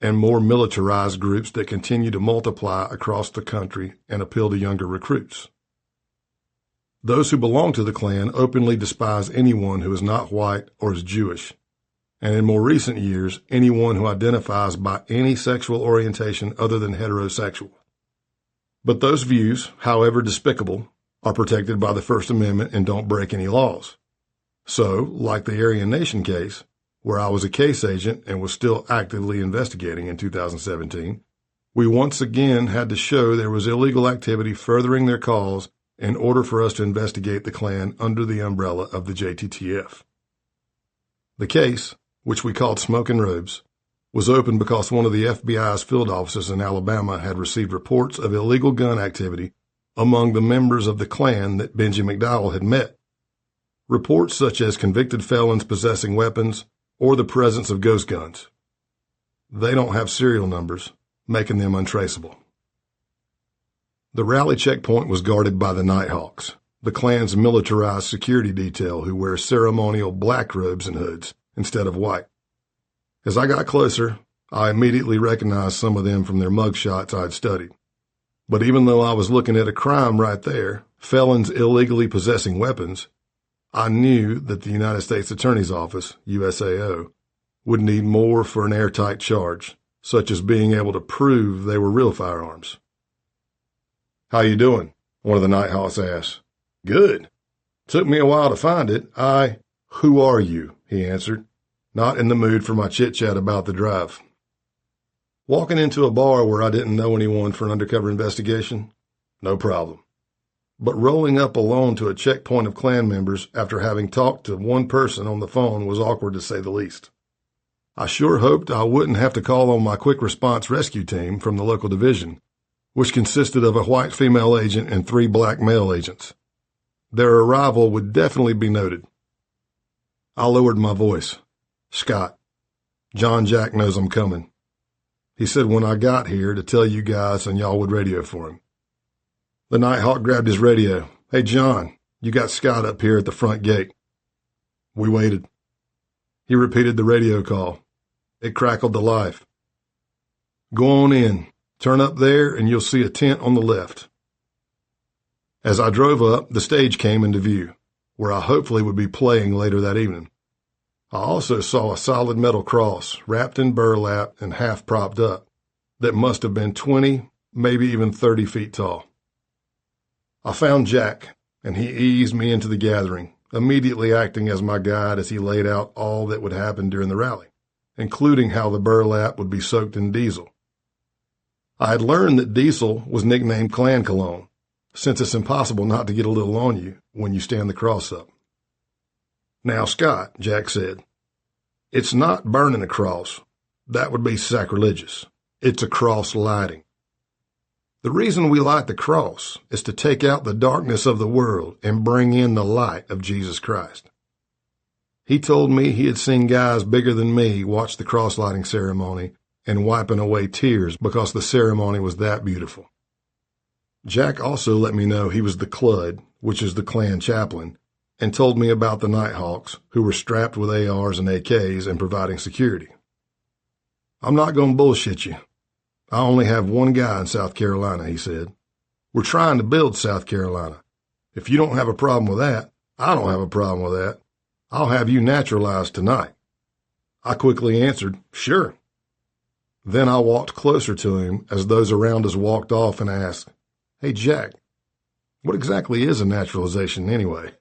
and more militarized groups that continue to multiply across the country and appeal to younger recruits. Those who belong to the Klan openly despise anyone who is not white or is Jewish, and in more recent years, anyone who identifies by any sexual orientation other than heterosexual. But those views, however despicable, are protected by the First Amendment and don't break any laws. So, like the Aryan Nation case, where I was a case agent and was still actively investigating in 2017, we once again had to show there was illegal activity furthering their cause in order for us to investigate the Klan under the umbrella of the JTTF. The case, which we called Smoking Robes, was opened because one of the FBI's field offices in Alabama had received reports of illegal gun activity among the members of the Klan that Benji McDowell had met. Reports such as convicted felons possessing weapons or the presence of ghost guns. They don't have serial numbers, making them untraceable. The rally checkpoint was guarded by the Nighthawks, the Klan's militarized security detail who wear ceremonial black robes and hoods instead of white. As I got closer, I immediately recognized some of them from their mugshots I'd studied. But even though I was looking at a crime right there, felons illegally possessing weapons, I knew that the United States Attorney's Office, USAO, would need more for an airtight charge, such as being able to prove they were real firearms. "How you doing?" one of the Nighthawks asked. "Good. Took me a while to find it. Who are you?" he answered, not in the mood for my chit-chat about the drive. Walking into a bar where I didn't know anyone for an undercover investigation? No problem. But rolling up alone to a checkpoint of Klan members after having talked to one person on the phone was awkward to say the least. I sure hoped I wouldn't have to call on my quick response rescue team from the local division, which consisted of a white female agent and 3 black male agents. Their arrival would definitely be noted. I lowered my voice. "Scott, John Jack knows I'm coming. He said when I got here to tell you guys and y'all would radio for him." The Nighthawk grabbed his radio. "Hey, John, you got Scott up here at the front gate." We waited. He repeated the radio call. It crackled to life. "Go on in. Turn up there and you'll see a tent on the left." As I drove up, the stage came into view, where I hopefully would be playing later that evening. I also saw a solid metal cross wrapped in burlap and half propped up that must have been 20, maybe even 30 feet tall. I found Jack, and he eased me into the gathering, immediately acting as my guide as he laid out all that would happen during the rally, including how the burlap would be soaked in diesel. I had learned that diesel was nicknamed Klan cologne, since it's impossible not to get a little on you when you stand the cross up. "Now, Scott," Jack said, "it's not burning a cross. That would be sacrilegious. It's a cross lighting. The reason we light the cross is to take out the darkness of the world and bring in the light of Jesus Christ." He told me he had seen guys bigger than me watch the cross lighting ceremony and wiping away tears because the ceremony was that beautiful. Jack also let me know he was the Clud, which is the Klan chaplain, and told me about the Nighthawks, who were strapped with ARs and AKs and providing security. "I'm not going to bullshit you. I only have one guy in South Carolina," he said. "We're trying to build South Carolina. If you don't have a problem with that, I don't have a problem with that. I'll have you naturalized tonight." I quickly answered, "Sure." Then I walked closer to him as those around us walked off and asked, "Hey, Jack, what exactly is a naturalization anyway?"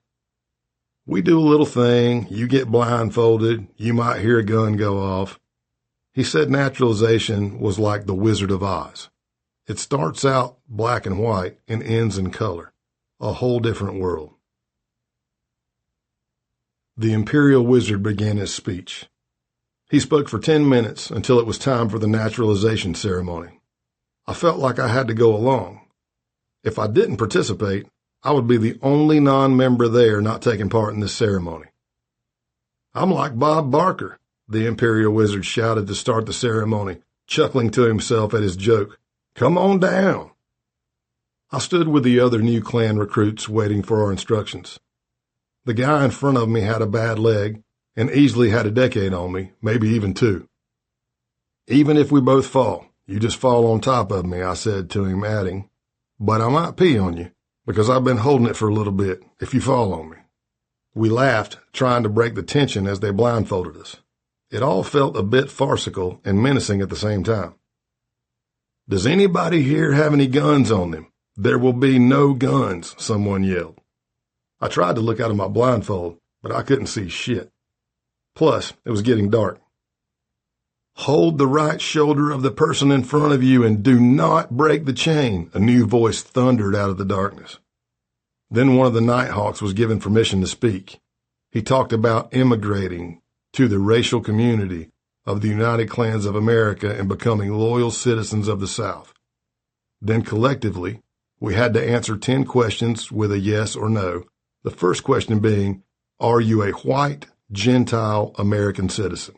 "We do a little thing, you get blindfolded, you might hear a gun go off." He said naturalization was like the Wizard of Oz. It starts out black and white and ends in color. A whole different world. The Imperial Wizard began his speech. He spoke for 10 minutes until it was time for the naturalization ceremony. I felt like I had to go along. If I didn't participate, I would be the only non-member there not taking part in this ceremony. "I'm like Bob Barker," the Imperial Wizard shouted to start the ceremony, chuckling to himself at his joke. "Come on down." I stood with the other new Klan recruits waiting for our instructions. The guy in front of me had a bad leg and easily had a decade on me, maybe even 2. "Even if we both fall, you just fall on top of me," I said to him, adding, "But I might pee on you, because I've been holding it for a little bit, if you fall on me." We laughed, trying to break the tension as they blindfolded us. It all felt a bit farcical and menacing at the same time. "Does anybody here have any guns on them?" "There will be no guns," someone yelled. I tried to look out of my blindfold, but I couldn't see shit. Plus, it was getting dark. "Hold the right shoulder of the person in front of you and do not break the chain," a new voice thundered out of the darkness. Then one of the Nighthawks was given permission to speak. He talked about immigrating to the racial community of the United Klans of America and becoming loyal citizens of the South. Then collectively, we had to answer 10 questions with a yes or no, the first question being, are you a white, Gentile American citizen?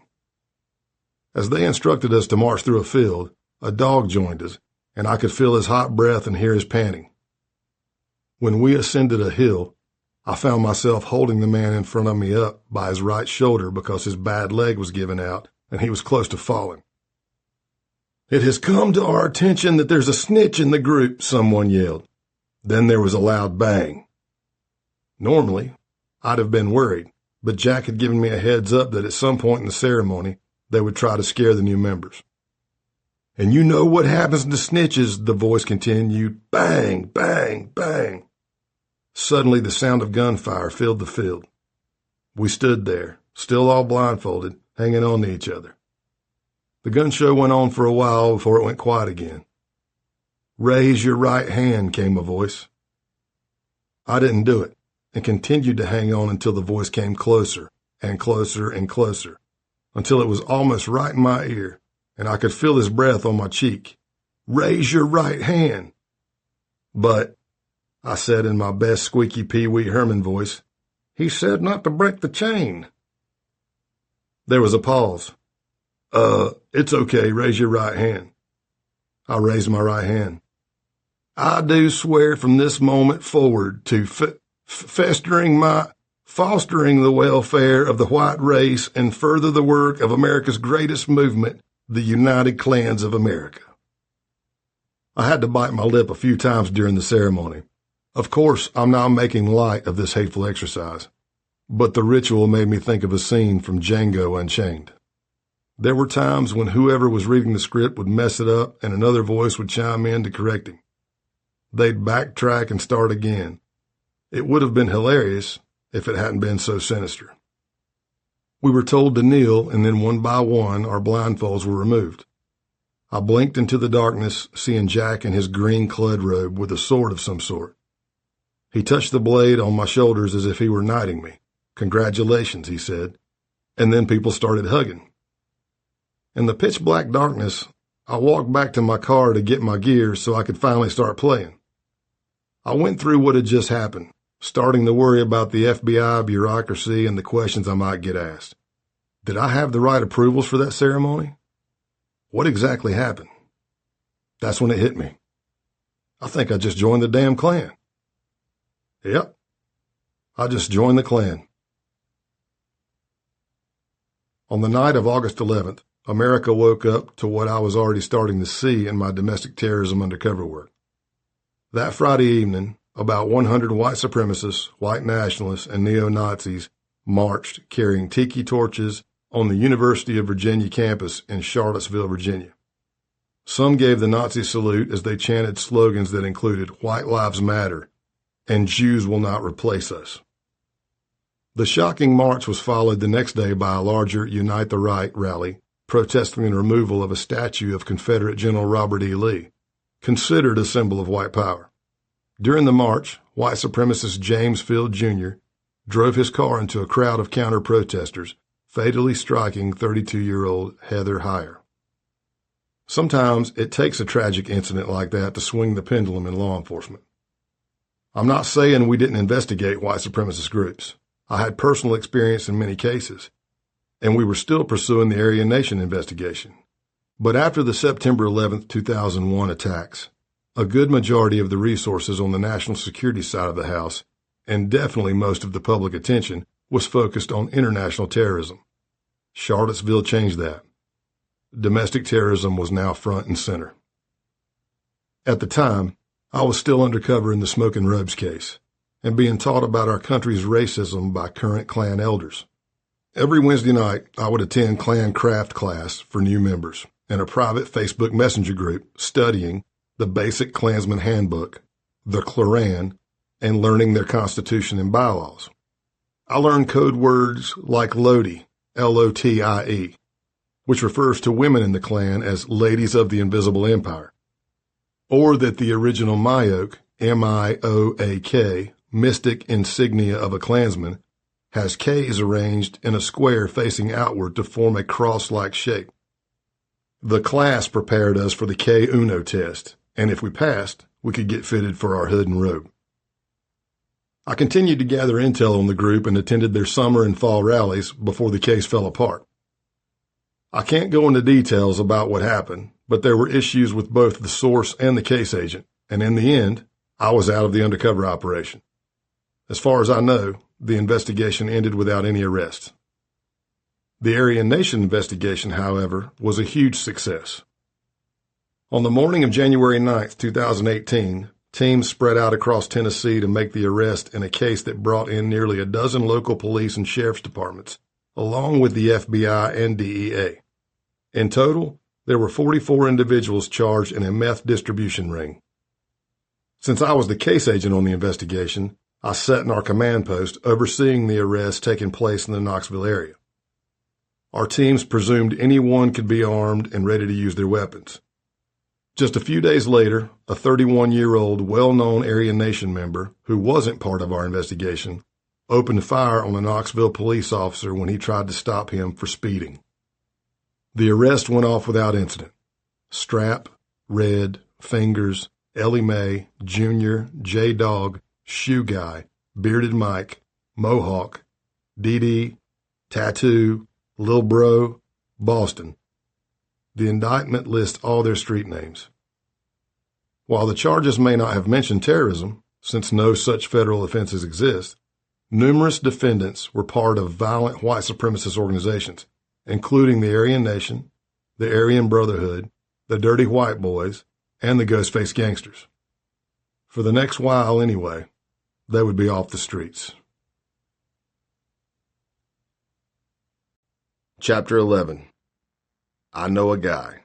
As they instructed us to march through a field, a dog joined us, and I could feel his hot breath and hear his panting. When we ascended a hill, I found myself holding the man in front of me up by his right shoulder because his bad leg was giving out and he was close to falling. "It has come to our attention that there's a snitch in the group," someone yelled. Then there was a loud bang. Normally, I'd have been worried, but Jack had given me a heads up that at some point in the ceremony, they would try to scare the new members. "And you know what happens to snitches," the voice continued. "Bang, bang, bang." Suddenly, the sound of gunfire filled the field. We stood there, still all blindfolded, hanging on to each other. The gun show went on for a while before it went quiet again. "Raise your right hand," came a voice. I didn't do it, and continued to hang on until the voice came closer and closer and closer, until it was almost right in my ear, and I could feel his breath on my cheek. "Raise your right hand." "But," I said in my best squeaky Pee Wee Herman voice, "he said not to break the chain." There was a pause. It's okay, raise your right hand." I raised my right hand. "I do swear from this moment forward to fostering the welfare of the white race and further the work of America's greatest movement, the United Klans of America." I had to bite my lip a few times during the ceremony. Of course, I'm not making light of this hateful exercise, but the ritual made me think of a scene from Django Unchained. There were times when whoever was reading the script would mess it up and another voice would chime in to correct him. They'd backtrack and start again. It would have been hilarious if it hadn't been so sinister. We were told to kneel, and then one by one our blindfolds were removed. I blinked into the darkness, seeing Jack in his green clud robe with a sword of some sort. He touched the blade on my shoulders as if he were knighting me. "Congratulations," he said, and then people started hugging. In the pitch-black darkness, I walked back to my car to get my gear so I could finally start playing. I went through what had just happened, starting to worry about the FBI bureaucracy and the questions I might get asked. Did I have the right approvals for that ceremony? What exactly happened? That's when it hit me. I think I just joined the damn Klan. Yep, I just joined the Klan. On the night of August 11th, America woke up to what I was already starting to see in my domestic terrorism undercover work. That Friday evening, about 100 white supremacists, white nationalists, and neo-Nazis marched carrying tiki torches on the University of Virginia campus in Charlottesville, Virginia. Some gave the Nazi salute as they chanted slogans that included "White Lives Matter" and "Jews will not replace us." The shocking march was followed the next day by a larger Unite the Right rally protesting the removal of a statue of Confederate General Robert E. Lee, considered a symbol of white power. During the march, white supremacist James Field Jr. drove his car into a crowd of counter-protesters, fatally striking 32-year-old Heather Heyer. Sometimes it takes a tragic incident like that to swing the pendulum in law enforcement. I'm not saying we didn't investigate white supremacist groups. I had personal experience in many cases, and we were still pursuing the Aryan Nation investigation. But after the September 11, 2001 attacks, a good majority of the resources on the national security side of the house, and definitely most of the public attention, was focused on international terrorism. Charlottesville changed that. Domestic terrorism was now front and center. At the time, I was still undercover in the Smoking Robes case, and being taught about our country's racism by current Klan elders. Every Wednesday night, I would attend Klan craft class for new members and a private Facebook Messenger group studying the Basic Klansman Handbook, the Quran, and learning their constitution and bylaws. I learned code words like Loti, L-O-T-I-E, which refers to women in the Klan as ladies of the invisible empire, or that the original Myoak, M-I-O-A-K, mystic insignia of a Klansman, has K's arranged in a square facing outward to form a cross-like shape. The class prepared us for the K-Uno test, and if we passed, we could get fitted for our hood and robe. I continued to gather intel on the group and attended their summer and fall rallies before the case fell apart. I can't go into details about what happened, but there were issues with both the source and the case agent, and in the end, I was out of the undercover operation. As far as I know, the investigation ended without any arrests. The Aryan Nation investigation, however, was a huge success. On the morning of January 9, 2018, teams spread out across Tennessee to make the arrest in a case that brought in nearly a dozen local police and sheriff's departments, along with the FBI and DEA. In total, there were 44 individuals charged in a meth distribution ring. Since I was the case agent on the investigation, I sat in our command post overseeing the arrests taking place in the Knoxville area. Our teams presumed anyone could be armed and ready to use their weapons. Just a few days later, a 31-year-old well-known Aryan Nation member, who wasn't part of our investigation, opened fire on a Knoxville police officer when he tried to stop him for speeding. The arrest went off without incident. Strap, Red, Fingers, Ellie Mae, Junior, J-Dog, Shoe Guy, Bearded Mike, Mohawk, Dee, Tattoo, Lil Bro, Boston. The indictment lists all their street names. While the charges may not have mentioned terrorism, since no such federal offenses exist, numerous defendants were part of violent white supremacist organizations, including the Aryan Nation, the Aryan Brotherhood, the Dirty White Boys, and the Ghostface Gangsters. For the next while anyway, they would be off the streets. Chapter 11. I Know a Guy.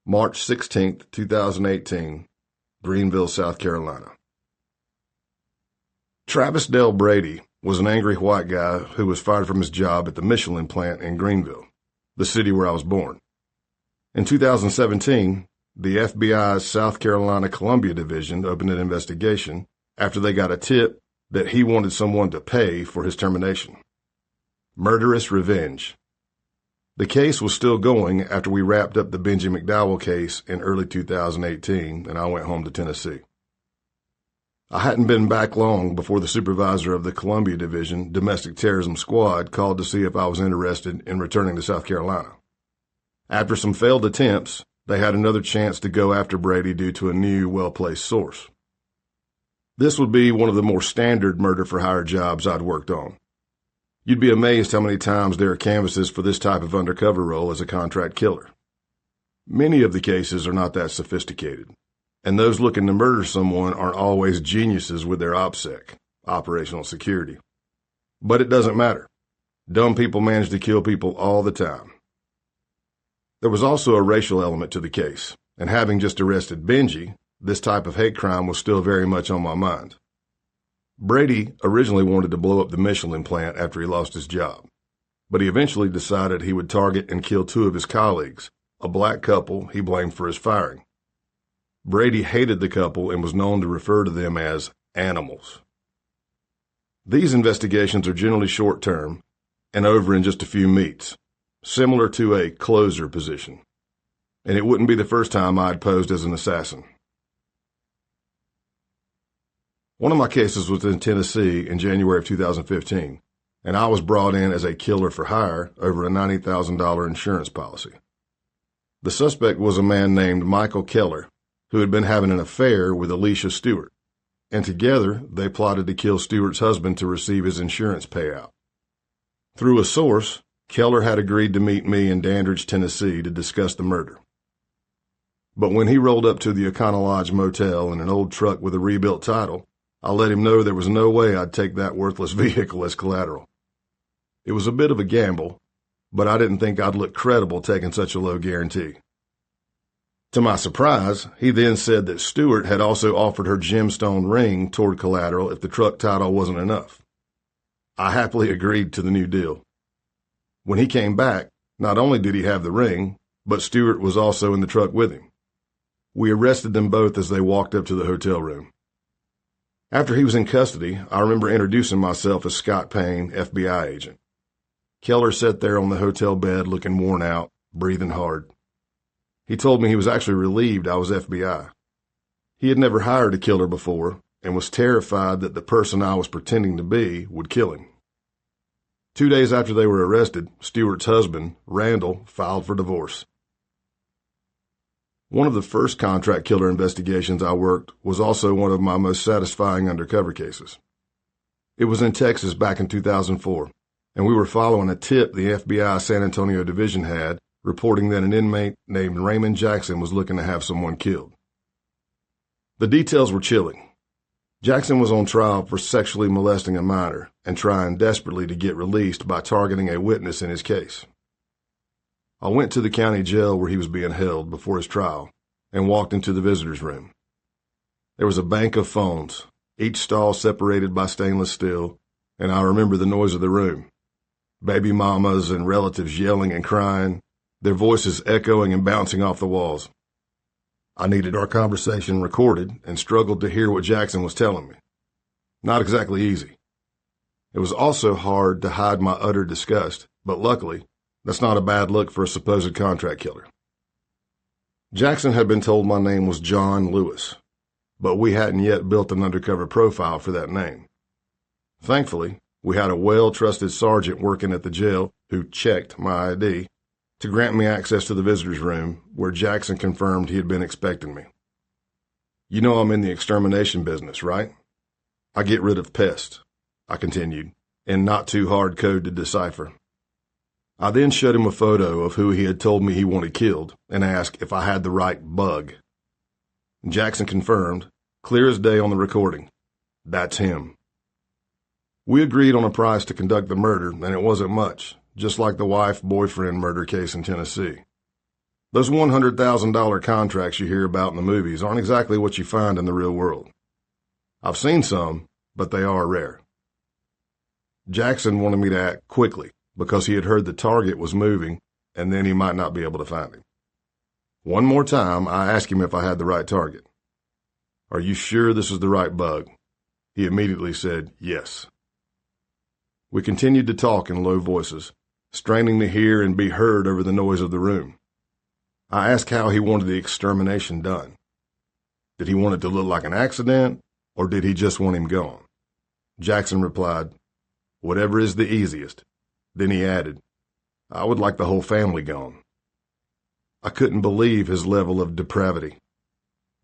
March 16, 2018, Greenville, South Carolina. Travis Dale Brady was an angry white guy who was fired from his job at the Michelin plant in Greenville, the city where I was born. In 2017, the FBI's South Carolina Columbia Division opened an investigation after they got a tip that he wanted someone to pay for his termination. Murderous revenge. The case was still going after we wrapped up the Benji McDowell case in early 2018, and I went home to Tennessee. I hadn't been back long before the supervisor of the Columbia Division Domestic Terrorism Squad called to see if I was interested in returning to South Carolina. After some failed attempts, they had another chance to go after Brady due to a new, well-placed source. This would be one of the more standard murder-for-hire jobs I'd worked on. You'd be amazed how many times there are canvases for this type of undercover role as a contract killer. Many of the cases are not that sophisticated, and those looking to murder someone aren't always geniuses with their OPSEC, operational security. But it doesn't matter. Dumb people manage to kill people all the time. There was also a racial element to the case, and having just arrested Benji, this type of hate crime was still very much on my mind. Brady originally wanted to blow up the Michelin plant after he lost his job, but he eventually decided he would target and kill two of his colleagues, a black couple he blamed for his firing. Brady hated the couple and was known to refer to them as animals. These investigations are generally short-term and over in just a few meets, similar to a closer position, and it wouldn't be the first time I'd posed as an assassin. One of my cases was in Tennessee in January of 2015, and I was brought in as a killer for hire over a $90,000 insurance policy. The suspect was a man named Michael Keller, who had been having an affair with Alicia Stewart, and together they plotted to kill Stewart's husband to receive his insurance payout. Through a source, Keller had agreed to meet me in Dandridge, Tennessee to discuss the murder. But when he rolled up to the Econo Lodge Motel in an old truck with a rebuilt title, I let him know there was no way I'd take that worthless vehicle as collateral. It was a bit of a gamble, but I didn't think I'd look credible taking such a low guarantee. To my surprise, he then said that Stewart had also offered her gemstone ring toward collateral if the truck title wasn't enough. I happily agreed to the new deal. When he came back, not only did he have the ring, but Stewart was also in the truck with him. We arrested them both as they walked up to the hotel room. After he was in custody, I remember introducing myself as Scott Payne, FBI agent. Keller sat there on the hotel bed looking worn out, breathing hard. He told me he was actually relieved I was FBI. He had never hired a killer before and was terrified that the person I was pretending to be would kill him. 2 days after they were arrested, Stewart's husband, Randall, filed for divorce. One of the first contract killer investigations I worked was also one of my most satisfying undercover cases. It was in Texas back in 2004, and we were following a tip the FBI San Antonio division had reporting that an inmate named Raymond Jackson was looking to have someone killed. The details were chilling. Jackson was on trial for sexually molesting a minor and trying desperately to get released by targeting a witness in his case. I went to the county jail where he was being held before his trial and walked into the visitor's room. There was a bank of phones, each stall separated by stainless steel, and I remember the noise of the room. Baby mamas and relatives yelling and crying, their voices echoing and bouncing off the walls. I needed our conversation recorded and struggled to hear what Jackson was telling me. Not exactly easy. It was also hard to hide my utter disgust, but luckily, that's not a bad look for a supposed contract killer. Jackson had been told my name was John Lewis, but we hadn't yet built an undercover profile for that name. Thankfully, we had a well-trusted sergeant working at the jail who checked my ID to grant me access to the visitor's room, where Jackson confirmed he had been expecting me. You know I'm in the extermination business, right? I get rid of pests, I continued, in not too hard code to decipher. I then showed him a photo of who he had told me he wanted killed and asked if I had the right bug. Jackson confirmed, clear as day on the recording, that's him. We agreed on a price to conduct the murder, and it wasn't much, just like the wife-boyfriend murder case in Tennessee. Those $100,000 contracts you hear about in the movies aren't exactly what you find in the real world. I've seen some, but they are rare. Jackson wanted me to act quickly because he had heard the target was moving and then he might not be able to find him. One more time, I asked him if I had the right target. Are you sure this is the right bug? He immediately said yes. We continued to talk in low voices, straining to hear and be heard over the noise of the room. I asked how he wanted the extermination done. Did he want it to look like an accident, or did he just want him gone? Jackson replied, whatever is the easiest. Then he added, I would like the whole family gone. I couldn't believe his level of depravity.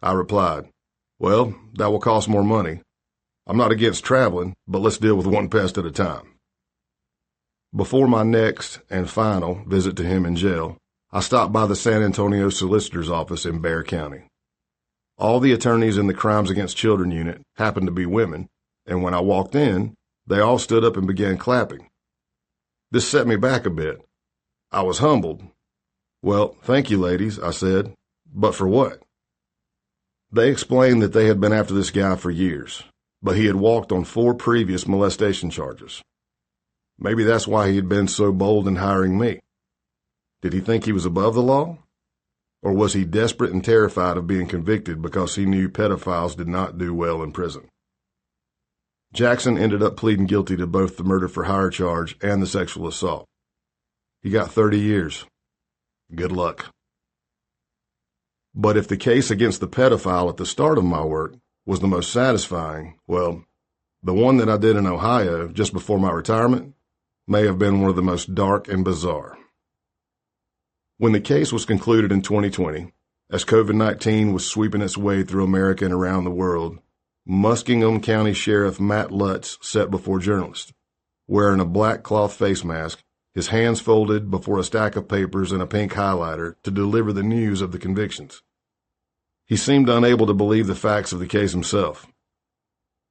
I replied, well, that will cost more money. I'm not against traveling, but let's deal with one pest at a time. Before my next and final visit to him in jail, I stopped by the San Antonio Solicitor's office in Bexar County. All the attorneys in the Crimes Against Children unit happened to be women, and when I walked in, they all stood up and began clapping. This set me back a bit. I was humbled. Well, thank you, ladies, I said, but for what? They explained that they had been after this guy for years, but he had walked on 4 previous molestation charges. Maybe that's why he had been so bold in hiring me. Did he think he was above the law? Or was he desperate and terrified of being convicted because he knew pedophiles did not do well in prison? Jackson ended up pleading guilty to both the murder for hire charge and the sexual assault. He got 30 years. Good luck. But if the case against the pedophile at the start of my work was the most satisfying, well, the one that I did in Ohio just before my retirement may have been one of the most dark and bizarre. When the case was concluded in 2020, as COVID-19 was sweeping its way through America and around the world, Muskingum County Sheriff Matt Lutz sat before journalists, wearing a black cloth face mask, his hands folded before a stack of papers and a pink highlighter to deliver the news of the convictions. He seemed unable to believe the facts of the case himself.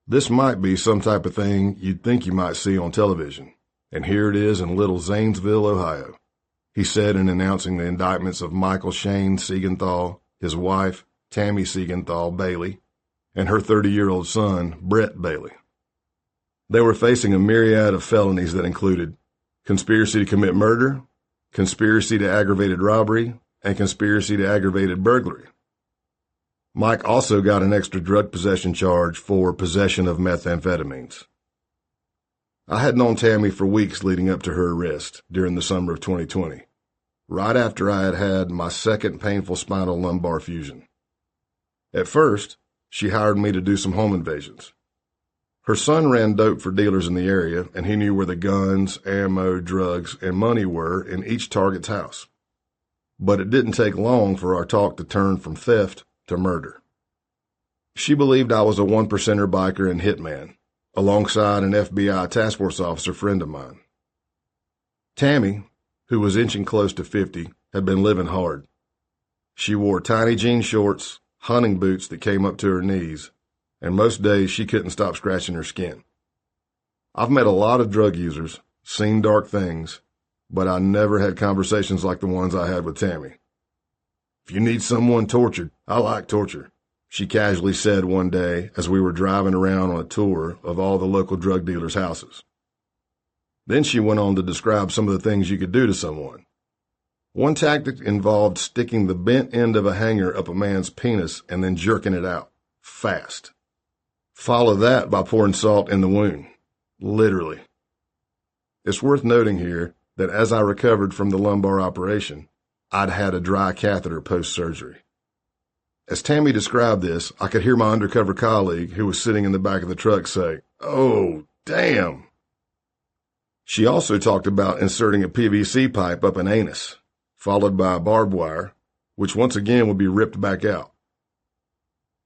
This might be some type of thing you'd think you might see on television, and here it is in little Zanesville, Ohio, he said in announcing the indictments of Michael Shane Siegenthal, his wife, Tammy Siegenthal Bailey, and her 30-year-old son, Brett Bailey. They were facing a myriad of felonies that included conspiracy to commit murder, conspiracy to aggravated robbery, and conspiracy to aggravated burglary. Mike also got an extra drug possession charge for possession of methamphetamines. I had known Tammy for weeks leading up to her arrest during the summer of 2020, right after I had had my second painful spinal lumbar fusion. At first, she hired me to do some home invasions. Her son ran dope for dealers in the area, and he knew where the guns, ammo, drugs, and money were in each target's house. But it didn't take long for our talk to turn from theft to murder. She believed I was a one-percenter biker and hitman, alongside an FBI task force officer friend of mine. Tammy, who was inching close to 50, had been living hard. She wore tiny jean shorts, hunting boots that came up to her knees, and most days she couldn't stop scratching her skin. I've met a lot of drug users, seen dark things, but I never had conversations like the ones I had with Tammy. "If you need someone tortured, I like torture," she casually said one day as we were driving around on a tour of all the local drug dealers' houses. Then she went on to describe some of the things you could do to someone. One tactic involved sticking the bent end of a hanger up a man's penis and then jerking it out, fast. Follow that by pouring salt in the wound, literally. It's worth noting here that as I recovered from the lumbar operation, I'd had a dry catheter post-surgery. As Tammy described this, I could hear my undercover colleague, who was sitting in the back of the truck, say, "Oh, damn." She also talked about inserting a PVC pipe up an anus, followed by a barbed wire, which once again would be ripped back out.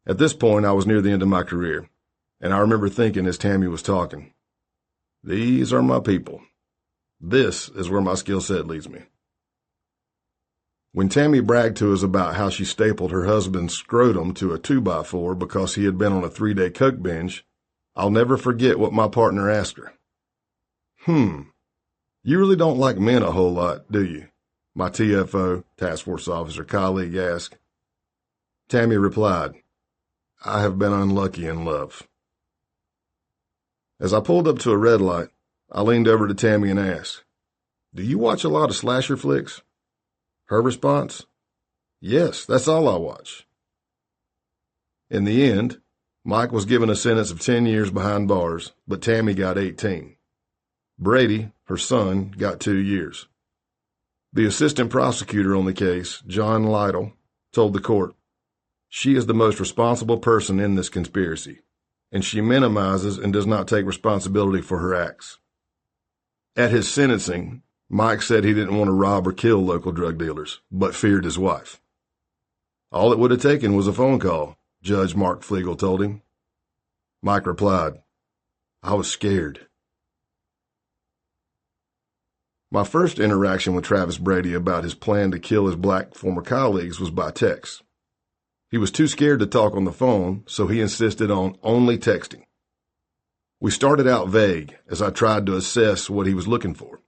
At this point, I was near the end of my career, and I remember thinking as Tammy was talking, "These are my people. This is where my skill set leads me." When Tammy bragged to us about how she stapled her husband's scrotum to a 2x4 because he had been on a 3-day coke binge, I'll never forget what my partner asked her. You really don't like men a whole lot, do you?" my TFO, task force officer colleague, asked. Tammy replied, "I have been unlucky in love." As I pulled up to a red light, I leaned over to Tammy and asked, "Do you watch a lot of slasher flicks?" Her response, "Yes, that's all I watch." In the end, Mike was given a sentence of 10 years behind bars, but Tammy got 18. Brady, her son, got 2 years. The assistant prosecutor on the case, John Lytle, told the court, "She is the most responsible person in this conspiracy, and she minimizes and does not take responsibility for her acts." At his sentencing, Mike said he didn't want to rob or kill local drug dealers, but feared his wife. "All it would have taken was a phone call," Judge Mark Flegel told him. Mike replied, "I was scared." My first interaction with Travis Brady about his plan to kill his black former colleagues was by text. He was too scared to talk on the phone, so he insisted on only texting. We started out vague as I tried to assess what he was looking for.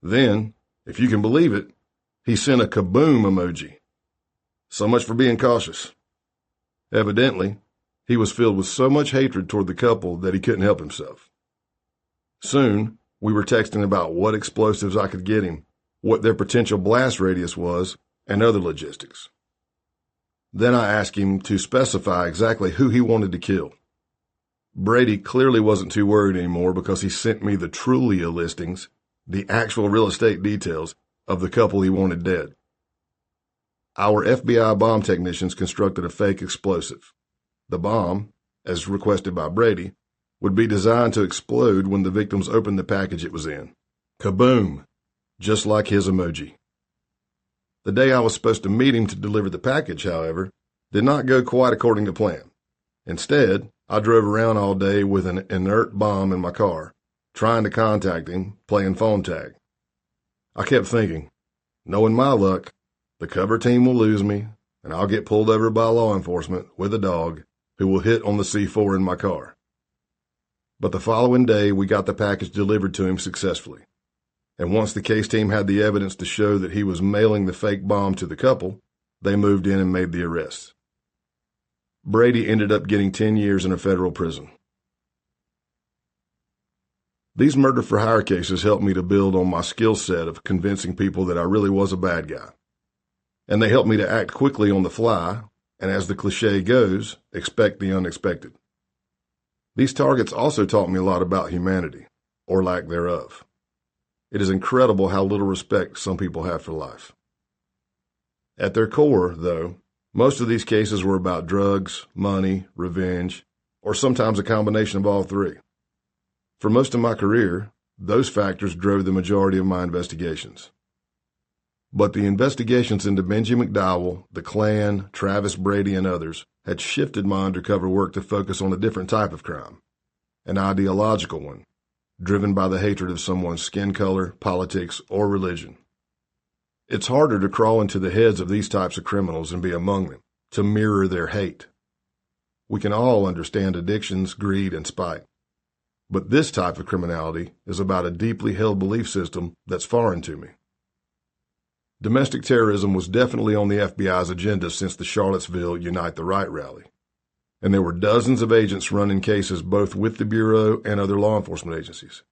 Then, if you can believe it, he sent a kaboom emoji. So much for being cautious. Evidently, he was filled with so much hatred toward the couple that he couldn't help himself. Soon, we were texting about what explosives I could get him, what their potential blast radius was, and other logistics. Then I asked him to specify exactly who he wanted to kill. Brady clearly wasn't too worried anymore because he sent me the Trulia listings, the actual real estate details of the couple he wanted dead. Our FBI bomb technicians constructed a fake explosive. The bomb, as requested by Brady, would be designed to explode when the victims opened the package it was in. Kaboom! Just like his emoji. The day I was supposed to meet him to deliver the package, however, did not go quite according to plan. Instead, I drove around all day with an inert bomb in my car, trying to contact him, playing phone tag. I kept thinking, knowing my luck, the cover team will lose me, and I'll get pulled over by law enforcement with a dog who will hit on the C4 in my car. But the following day, we got the package delivered to him successfully. And once the case team had the evidence to show that he was mailing the fake bomb to the couple, they moved in and made the arrests. Brady ended up getting 10 years in a federal prison. These murder-for-hire cases helped me to build on my skill set of convincing people that I really was a bad guy. And they helped me to act quickly on the fly, and as the cliche goes, expect the unexpected. These targets also taught me a lot about humanity, or lack thereof. It is incredible how little respect some people have for life. At their core, though, most of these cases were about drugs, money, revenge, or sometimes a combination of all three. For most of my career, those factors drove the majority of my investigations. But the investigations into Benji McDowell, the Klan, Travis Brady, and others had shifted my undercover work to focus on a different type of crime, an ideological one, driven by the hatred of someone's skin color, politics, or religion. It's harder to crawl into the heads of these types of criminals and be among them, to mirror their hate. We can all understand addictions, greed, and spite. But this type of criminality is about a deeply held belief system that's foreign to me. Domestic terrorism was definitely on the FBI's agenda since the Charlottesville Unite the Right rally, and there were dozens of agents running cases both with the Bureau and other law enforcement agencies.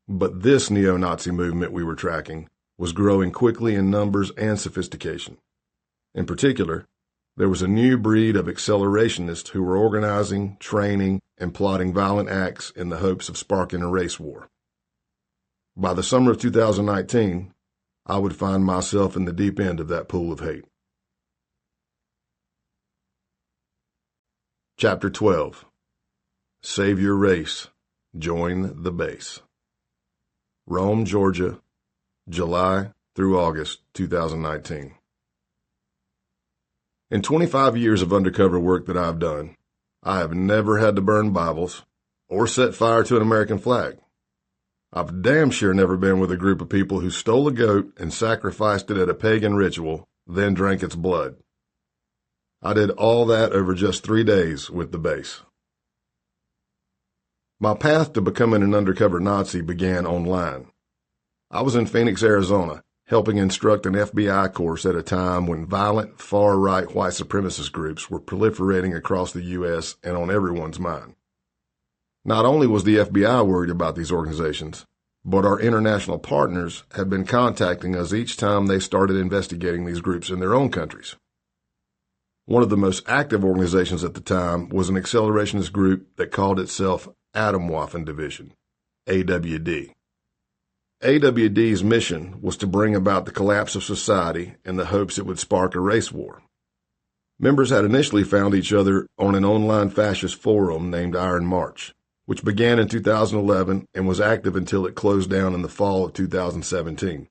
But this neo-Nazi movement we were tracking was growing quickly in numbers and sophistication. In particular, there was a new breed of accelerationists who were organizing, training, and plotting violent acts in the hopes of sparking a race war. By the summer of 2019, I would find myself in the deep end of that pool of hate. Chapter 12. Save Your Race. Join the Base. Rome, Georgia, July through August 2019. In 25 years of undercover work that I've done, I have never had to burn Bibles or set fire to an American flag. I've damn sure never been with a group of people who stole a goat and sacrificed it at a pagan ritual, then drank its blood. I did all that over just 3 days with the base. My path to becoming an undercover Nazi began online. I was in Phoenix, Arizona, helping instruct an FBI course at a time when violent, far-right white supremacist groups were proliferating across the U.S. and on everyone's mind. Not only was the FBI worried about these organizations, but our international partners had been contacting us each time they started investigating these groups in their own countries. One of the most active organizations at the time was an accelerationist group that called itself Atomwaffen Division, AWD. AWD's mission was to bring about the collapse of society in the hopes it would spark a race war. Members had initially found each other on an online fascist forum named Iron March, which began in 2011 and was active until it closed down in the fall of 2017.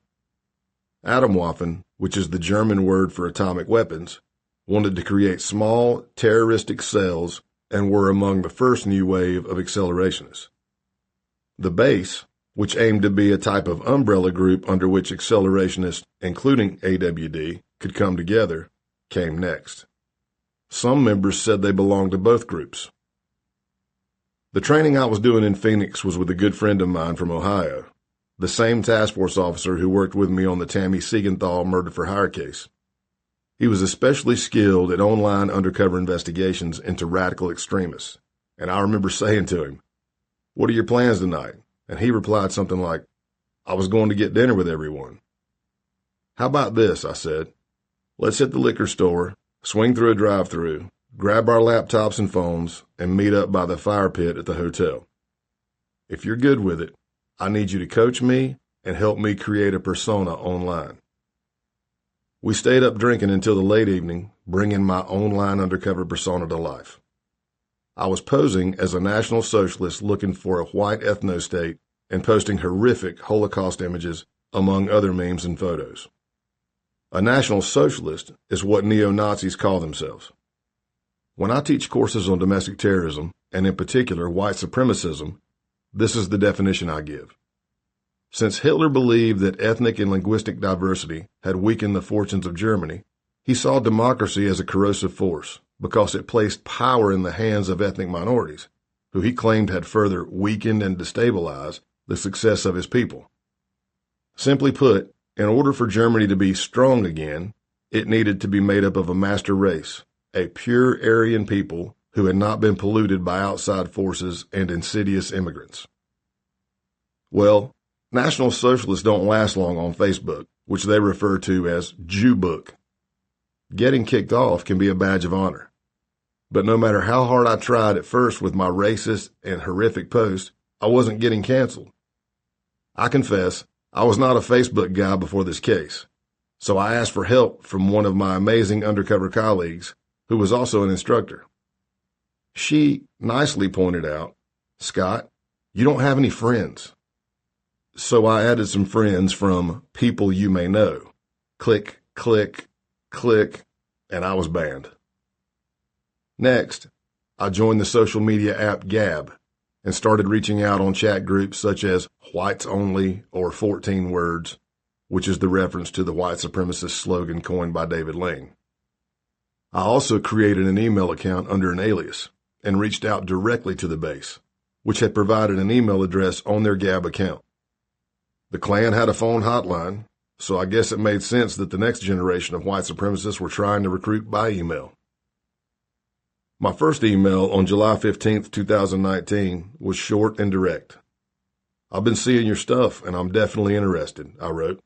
Atomwaffen, which is the German word for atomic weapons, wanted to create small, terroristic cells and were among the first new wave of accelerationists. The base, which aimed to be a type of umbrella group under which accelerationists, including AWD, could come together, came next. Some members said they belonged to both groups. The training I was doing in Phoenix was with a good friend of mine from Ohio, the same task force officer who worked with me on the Tammy Siegenthal murder-for-hire case. He was especially skilled at online undercover investigations into radical extremists, and I remember saying to him, "What are your plans tonight?" And he replied something like, "I was going to get dinner with everyone." "How about this?" I said. "Let's hit the liquor store, swing through a drive-thru, grab our laptops and phones, and meet up by the fire pit at the hotel. If you're good with it, I need you to coach me and help me create a persona online." We stayed up drinking until the late evening, bringing my online undercover persona to life. I was posing as a National Socialist looking for a white ethno-state and posting horrific Holocaust images, among other memes and photos. A National Socialist is what neo-Nazis call themselves. When I teach courses on domestic terrorism, and in particular white supremacism, this is the definition I give. Since Hitler believed that ethnic and linguistic diversity had weakened the fortunes of Germany, he saw democracy as a corrosive force because it placed power in the hands of ethnic minorities, who he claimed had further weakened and destabilized the success of his people. Simply put, in order for Germany to be strong again, It needed to be made up of a master race, a pure Aryan people who had not been polluted by outside forces and insidious immigrants. Well, National Socialists don't last long on Facebook, which they refer to as Jewbook. Getting kicked off can be a badge of honor. But no matter how hard I tried at first with my racist and horrific posts, I wasn't getting canceled. I confess, I was not a Facebook guy before this case, so I asked for help from one of my amazing undercover colleagues, who was also an instructor. She nicely pointed out, "Scott, you don't have any friends." So I added some friends from people you may know. Click, click, click, and I was banned. Next, I joined the social media app Gab and started reaching out on chat groups such as Whites Only or 14 Words, which is the reference to the white supremacist slogan coined by David Lane. I also created an email account under an alias and reached out directly to the base, which had provided an email address on their Gab account. The Klan had a phone hotline, so I guess it made sense that the next generation of white supremacists were trying to recruit by email. My first email on July 15th, 2019 was short and direct. "I've been seeing your stuff and I'm definitely interested," I wrote.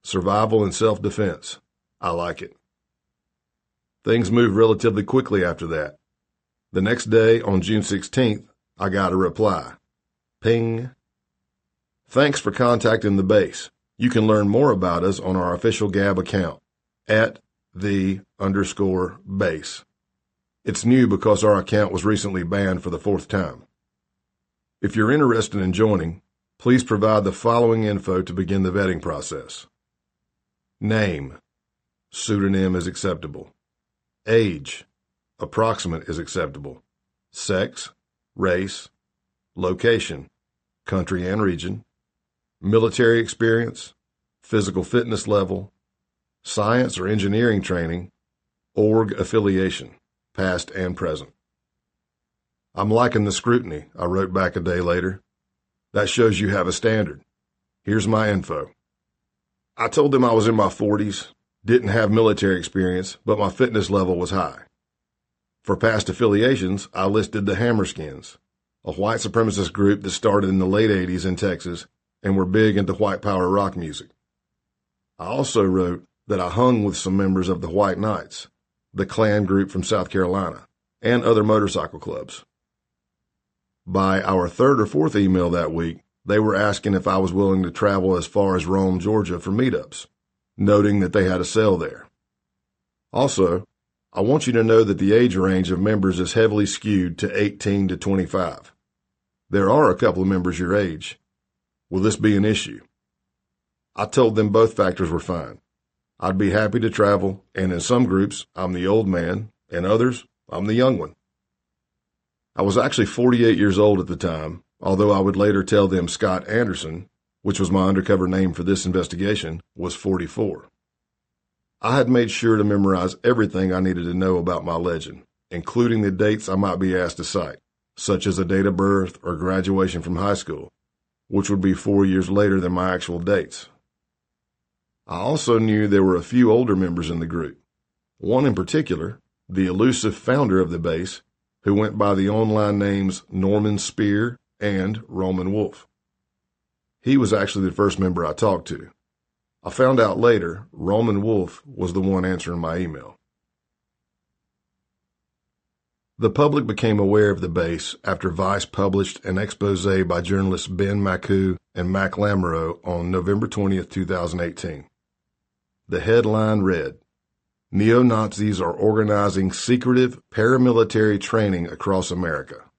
"Survival and self-defense. I like it." Things moved relatively quickly after that. The next day, on June 16th, I got a reply. Ping. "Thanks for contacting the base. You can learn more about us on our official Gab account, @the_base. It's new because our account was recently banned for the 4th time. If you're interested in joining, please provide the following info to begin the vetting process. Name. Pseudonym is acceptable. Age. Approximate is acceptable. Sex. Race. Location. Country and region. Military experience. Physical fitness level. Science or engineering training. Org affiliation, past and present." "I'm liking the scrutiny," I wrote back a day later. "That shows you have a standard. Here's my info." I told them I was in my 40s, didn't have military experience, but my fitness level was high. For past affiliations, I listed the Hammerskins, a white supremacist group that started in the late 80s in Texas and were big into white power rock music. I also wrote that I hung with some members of the White Knights, the Klan group from South Carolina, and other motorcycle clubs. By our 3rd or 4th email that week, they were asking if I was willing to travel as far as Rome, Georgia for meetups, noting that they had a cell there. Also, I want you to know that the age range of members is heavily skewed to 18 to 25. There are a couple of members your age. Will this be an issue? I told them both factors were fine. I'd be happy to travel, and in some groups, I'm the old man, and others, I'm the young one. I was actually 48 years old at the time, although I would later tell them Scott Anderson, which was my undercover name for this investigation, was 44. I had made sure to memorize everything I needed to know about my legend, including the dates I might be asked to cite, such as a date of birth or graduation from high school, which would be 4 years later than my actual dates. I also knew there were a few older members in the group, one in particular, the elusive founder of the base, who went by the online names Norman Spear and Roman Wolf. He was actually the first member I talked to. I found out later Roman Wolf was the one answering my email. The public became aware of the base after Vice published an expose by journalists Ben Maku and Mac Lamoureux on November 20th, 2018. The headline read, "Neo-Nazis are organizing secretive paramilitary training across America."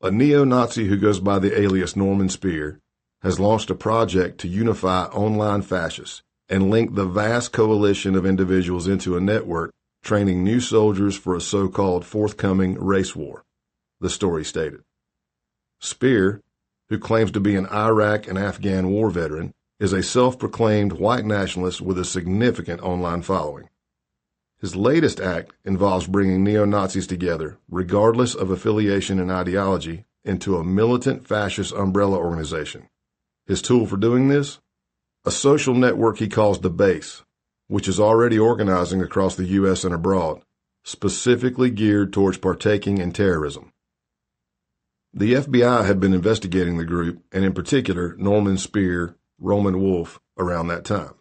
A neo-Nazi who goes by the alias Norman Spear has launched a project to unify online fascists and link the vast coalition of individuals into a network training new soldiers for a so-called forthcoming race war, the story stated. Spear, who claims to be an Iraq and Afghan war veteran, is a self-proclaimed white nationalist with a significant online following. His latest act involves bringing neo-Nazis together, regardless of affiliation and ideology, into a militant fascist umbrella organization. His tool for doing this? A social network he calls the Base, which is already organizing across the U.S. and abroad, specifically geared towards partaking in terrorism. The FBI had been investigating the group, and in particular Norman Spear, Roman Wolf, around that time.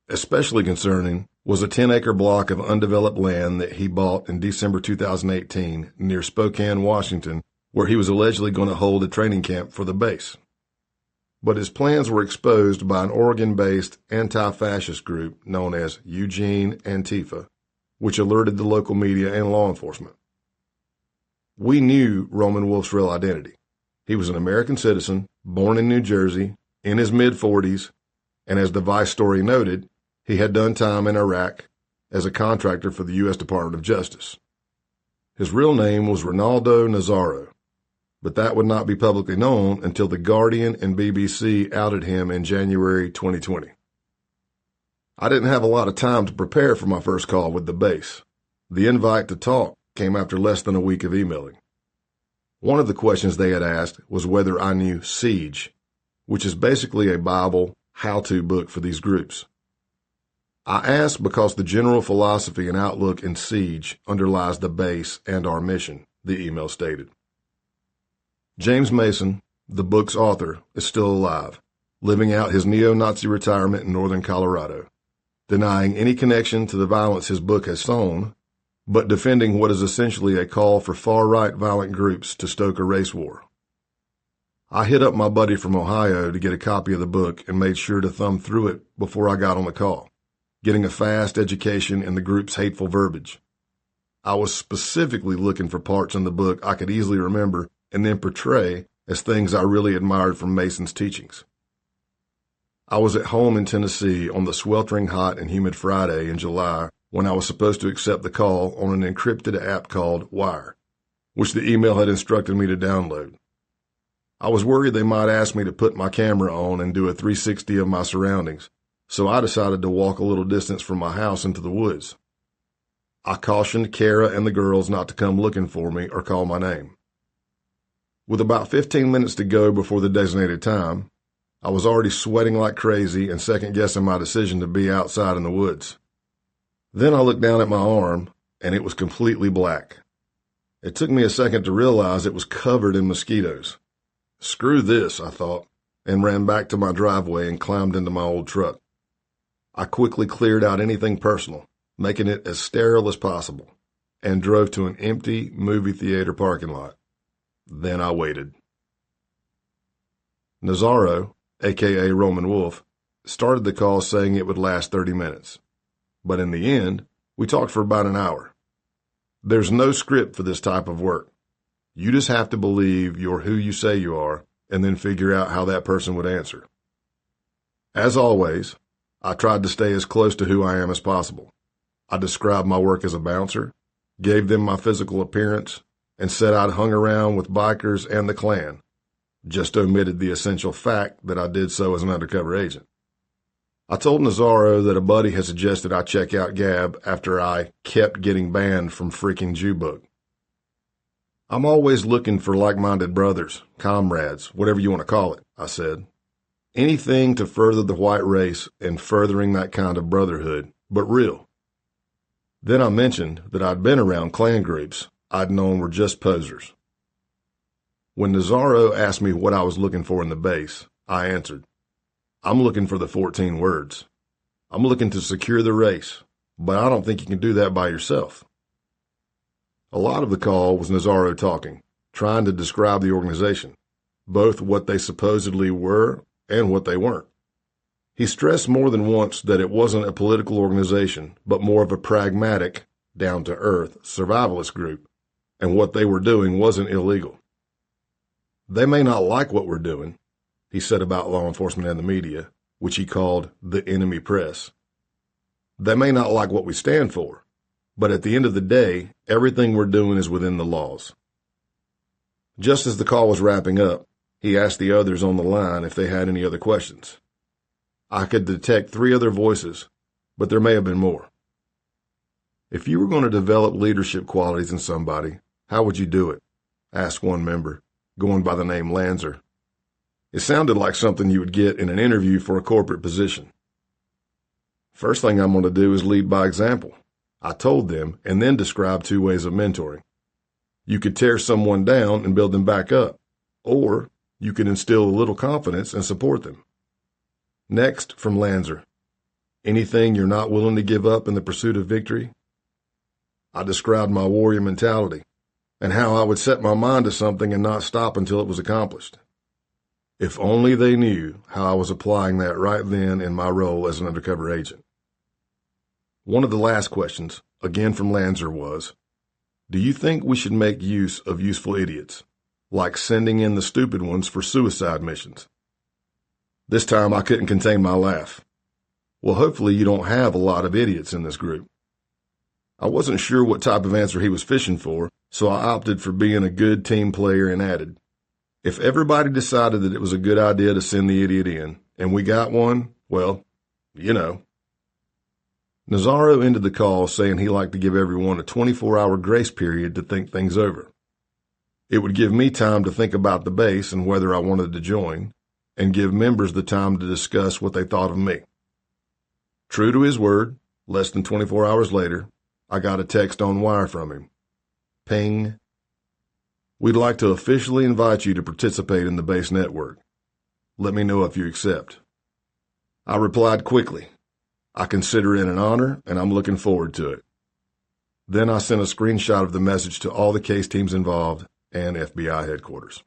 Especially concerning was a 10-acre block of undeveloped land that he bought in December 2018 near Spokane, Washington, where he was allegedly going to hold a training camp for the base. But his plans were exposed by an Oregon-based anti-fascist group known as Eugene Antifa, which alerted the local media and law enforcement. We knew Roman Wolf's real identity. He was an American citizen, born in New Jersey, in his mid-40s, and as the Vice story noted, he had done time in Iraq as a contractor for the U.S. Department of Justice. His real name was Ronaldo Nazzaro, but that would not be publicly known until The Guardian and BBC outed him in January 2020. I didn't have a lot of time to prepare for my first call with the base. The invite to talk came after less than a week of emailing. One of the questions they had asked was whether I knew Siege, which is basically a Bible how-to book for these groups. I asked because the general philosophy and outlook in Siege underlies the base and our mission, the email stated. James Mason, the book's author, is still alive, living out his neo-Nazi retirement in northern Colorado, denying any connection to the violence his book has sown, but defending what is essentially a call for far-right violent groups to stoke a race war. I hit up my buddy from Ohio to get a copy of the book and made sure to thumb through it before I got on the call, getting a fast education in the group's hateful verbiage. I was specifically looking for parts in the book I could easily remember and then portray as things I really admired from Mason's teachings. I was at home in Tennessee on the sweltering hot and humid Friday in July when I was supposed to accept the call on an encrypted app called Wire, which the email had instructed me to download. I was worried they might ask me to put my camera on and do a 360 of my surroundings, so I decided to walk a little distance from my house into the woods. I cautioned Kara and the girls not to come looking for me or call my name. With about 15 minutes to go before the designated time, I was already sweating like crazy and second-guessing my decision to be outside in the woods. Then I looked down at my arm, and it was completely black. It took me a second to realize it was covered in mosquitoes. Screw this, I thought, and ran back to my driveway and climbed into my old truck. I quickly cleared out anything personal, making it as sterile as possible, and drove to an empty movie theater parking lot. Then I waited. Nazzaro, a.k.a. Roman Wolf, started the call saying it would last 30 minutes. But in the end, we talked for about an hour. There's no script for this type of work. You just have to believe you're who you say you are and then figure out how that person would answer. As always, I tried to stay as close to who I am as possible. I described my work as a bouncer, gave them my physical appearance, and said I'd hung around with bikers and the Klan, just omitted the essential fact that I did so as an undercover agent. I told Nazzaro that a buddy had suggested I check out Gab after I kept getting banned from freaking Jewbook. I'm always looking for like-minded brothers, comrades, whatever you want to call it, I said. Anything to further the white race and furthering that kind of brotherhood, but real. Then I mentioned that I'd been around Klan groups I'd known were just posers. When Nazzaro asked me what I was looking for in the base, I answered, I'm looking for the 14 words. I'm looking to secure the race, but I don't think you can do that by yourself. A lot of the call was Nazzaro talking, trying to describe the organization, both what they supposedly were and what they weren't. He stressed more than once that it wasn't a political organization, but more of a pragmatic, down-to-earth, survivalist group, and what they were doing wasn't illegal. They may not like what we're doing, he said about law enforcement and the media, which he called the enemy press. They may not like what we stand for, but at the end of the day, everything we're doing is within the laws. Just as the call was wrapping up, he asked the others on the line if they had any other questions. I could detect 3 other voices, but there may have been more. If you were going to develop leadership qualities in somebody, how would you do it? Asked one member, going by the name Lanzer. It sounded like something you would get in an interview for a corporate position. First thing I'm going to do is lead by example. I told them, and then described 2 ways of mentoring. You could tear someone down and build them back up, or you could instill a little confidence and support them. Next, from Lanzer, anything you're not willing to give up in the pursuit of victory? I described my warrior mentality and how I would set my mind to something and not stop until it was accomplished. If only they knew how I was applying that right then in my role as an undercover agent. One of the last questions, again from Lanzer, was, do you think we should make use of useful idiots, like sending in the stupid ones for suicide missions? This time I couldn't contain my laugh. Well, hopefully you don't have a lot of idiots in this group. I wasn't sure what type of answer he was fishing for, so I opted for being a good team player and added, if everybody decided that it was a good idea to send the idiot in, and we got one, well, you know. Nazzaro ended the call saying he liked to give everyone a 24-hour grace period to think things over. It would give me time to think about the base and whether I wanted to join, and give members the time to discuss what they thought of me. True to his word, less than 24 hours later, I got a text on wire from him. Ping. We'd like to officially invite you to participate in the base network. Let me know if you accept. I replied quickly. I consider it an honor, and I'm looking forward to it. Then I sent a screenshot of the message to all the case teams involved and FBI headquarters.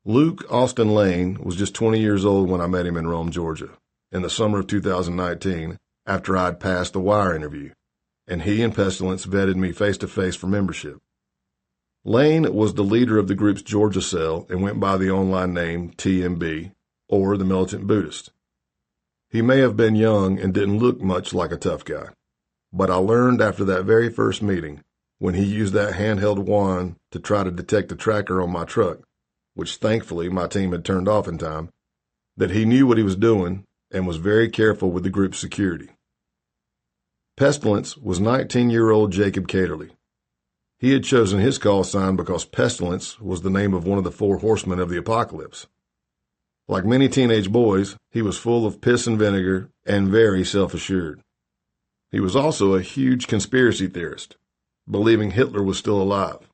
Luke Austin Lane was just 20 years old when I met him in Rome, Georgia, in the summer of 2019, after I'd passed the wire interview, and he and Pestilence vetted me face-to-face for membership. Lane was the leader of the group's Georgia cell and went by the online name TMB, or the Militant Buddhist. He may have been young and didn't look much like a tough guy, but I learned after that very first meeting, when he used that handheld wand to try to detect the tracker on my truck, which thankfully my team had turned off in time, that he knew what he was doing and was very careful with the group's security. Pestilence was 19-year-old Jacob Caterly. He had chosen his call sign because Pestilence was the name of one of the 4 horsemen of the apocalypse. Like many teenage boys, he was full of piss and vinegar and very self-assured. He was also a huge conspiracy theorist, believing Hitler was still alive.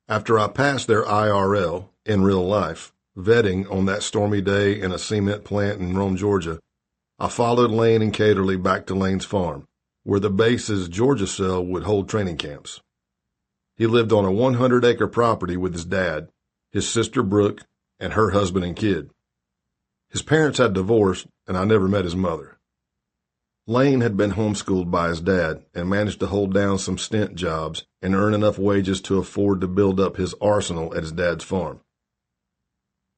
After I passed their IRL, in real life, vetting on that stormy day in a cement plant in Rome, Georgia, I followed Lane and Caterly back to Lane's farm, where the base's Georgia cell would hold training camps. He lived on a 100-acre property with his dad, his sister Brooke, and her husband and kid. His parents had divorced, and I never met his mother. Lane had been homeschooled by his dad and managed to hold down some stint jobs and earn enough wages to afford to build up his arsenal at his dad's farm.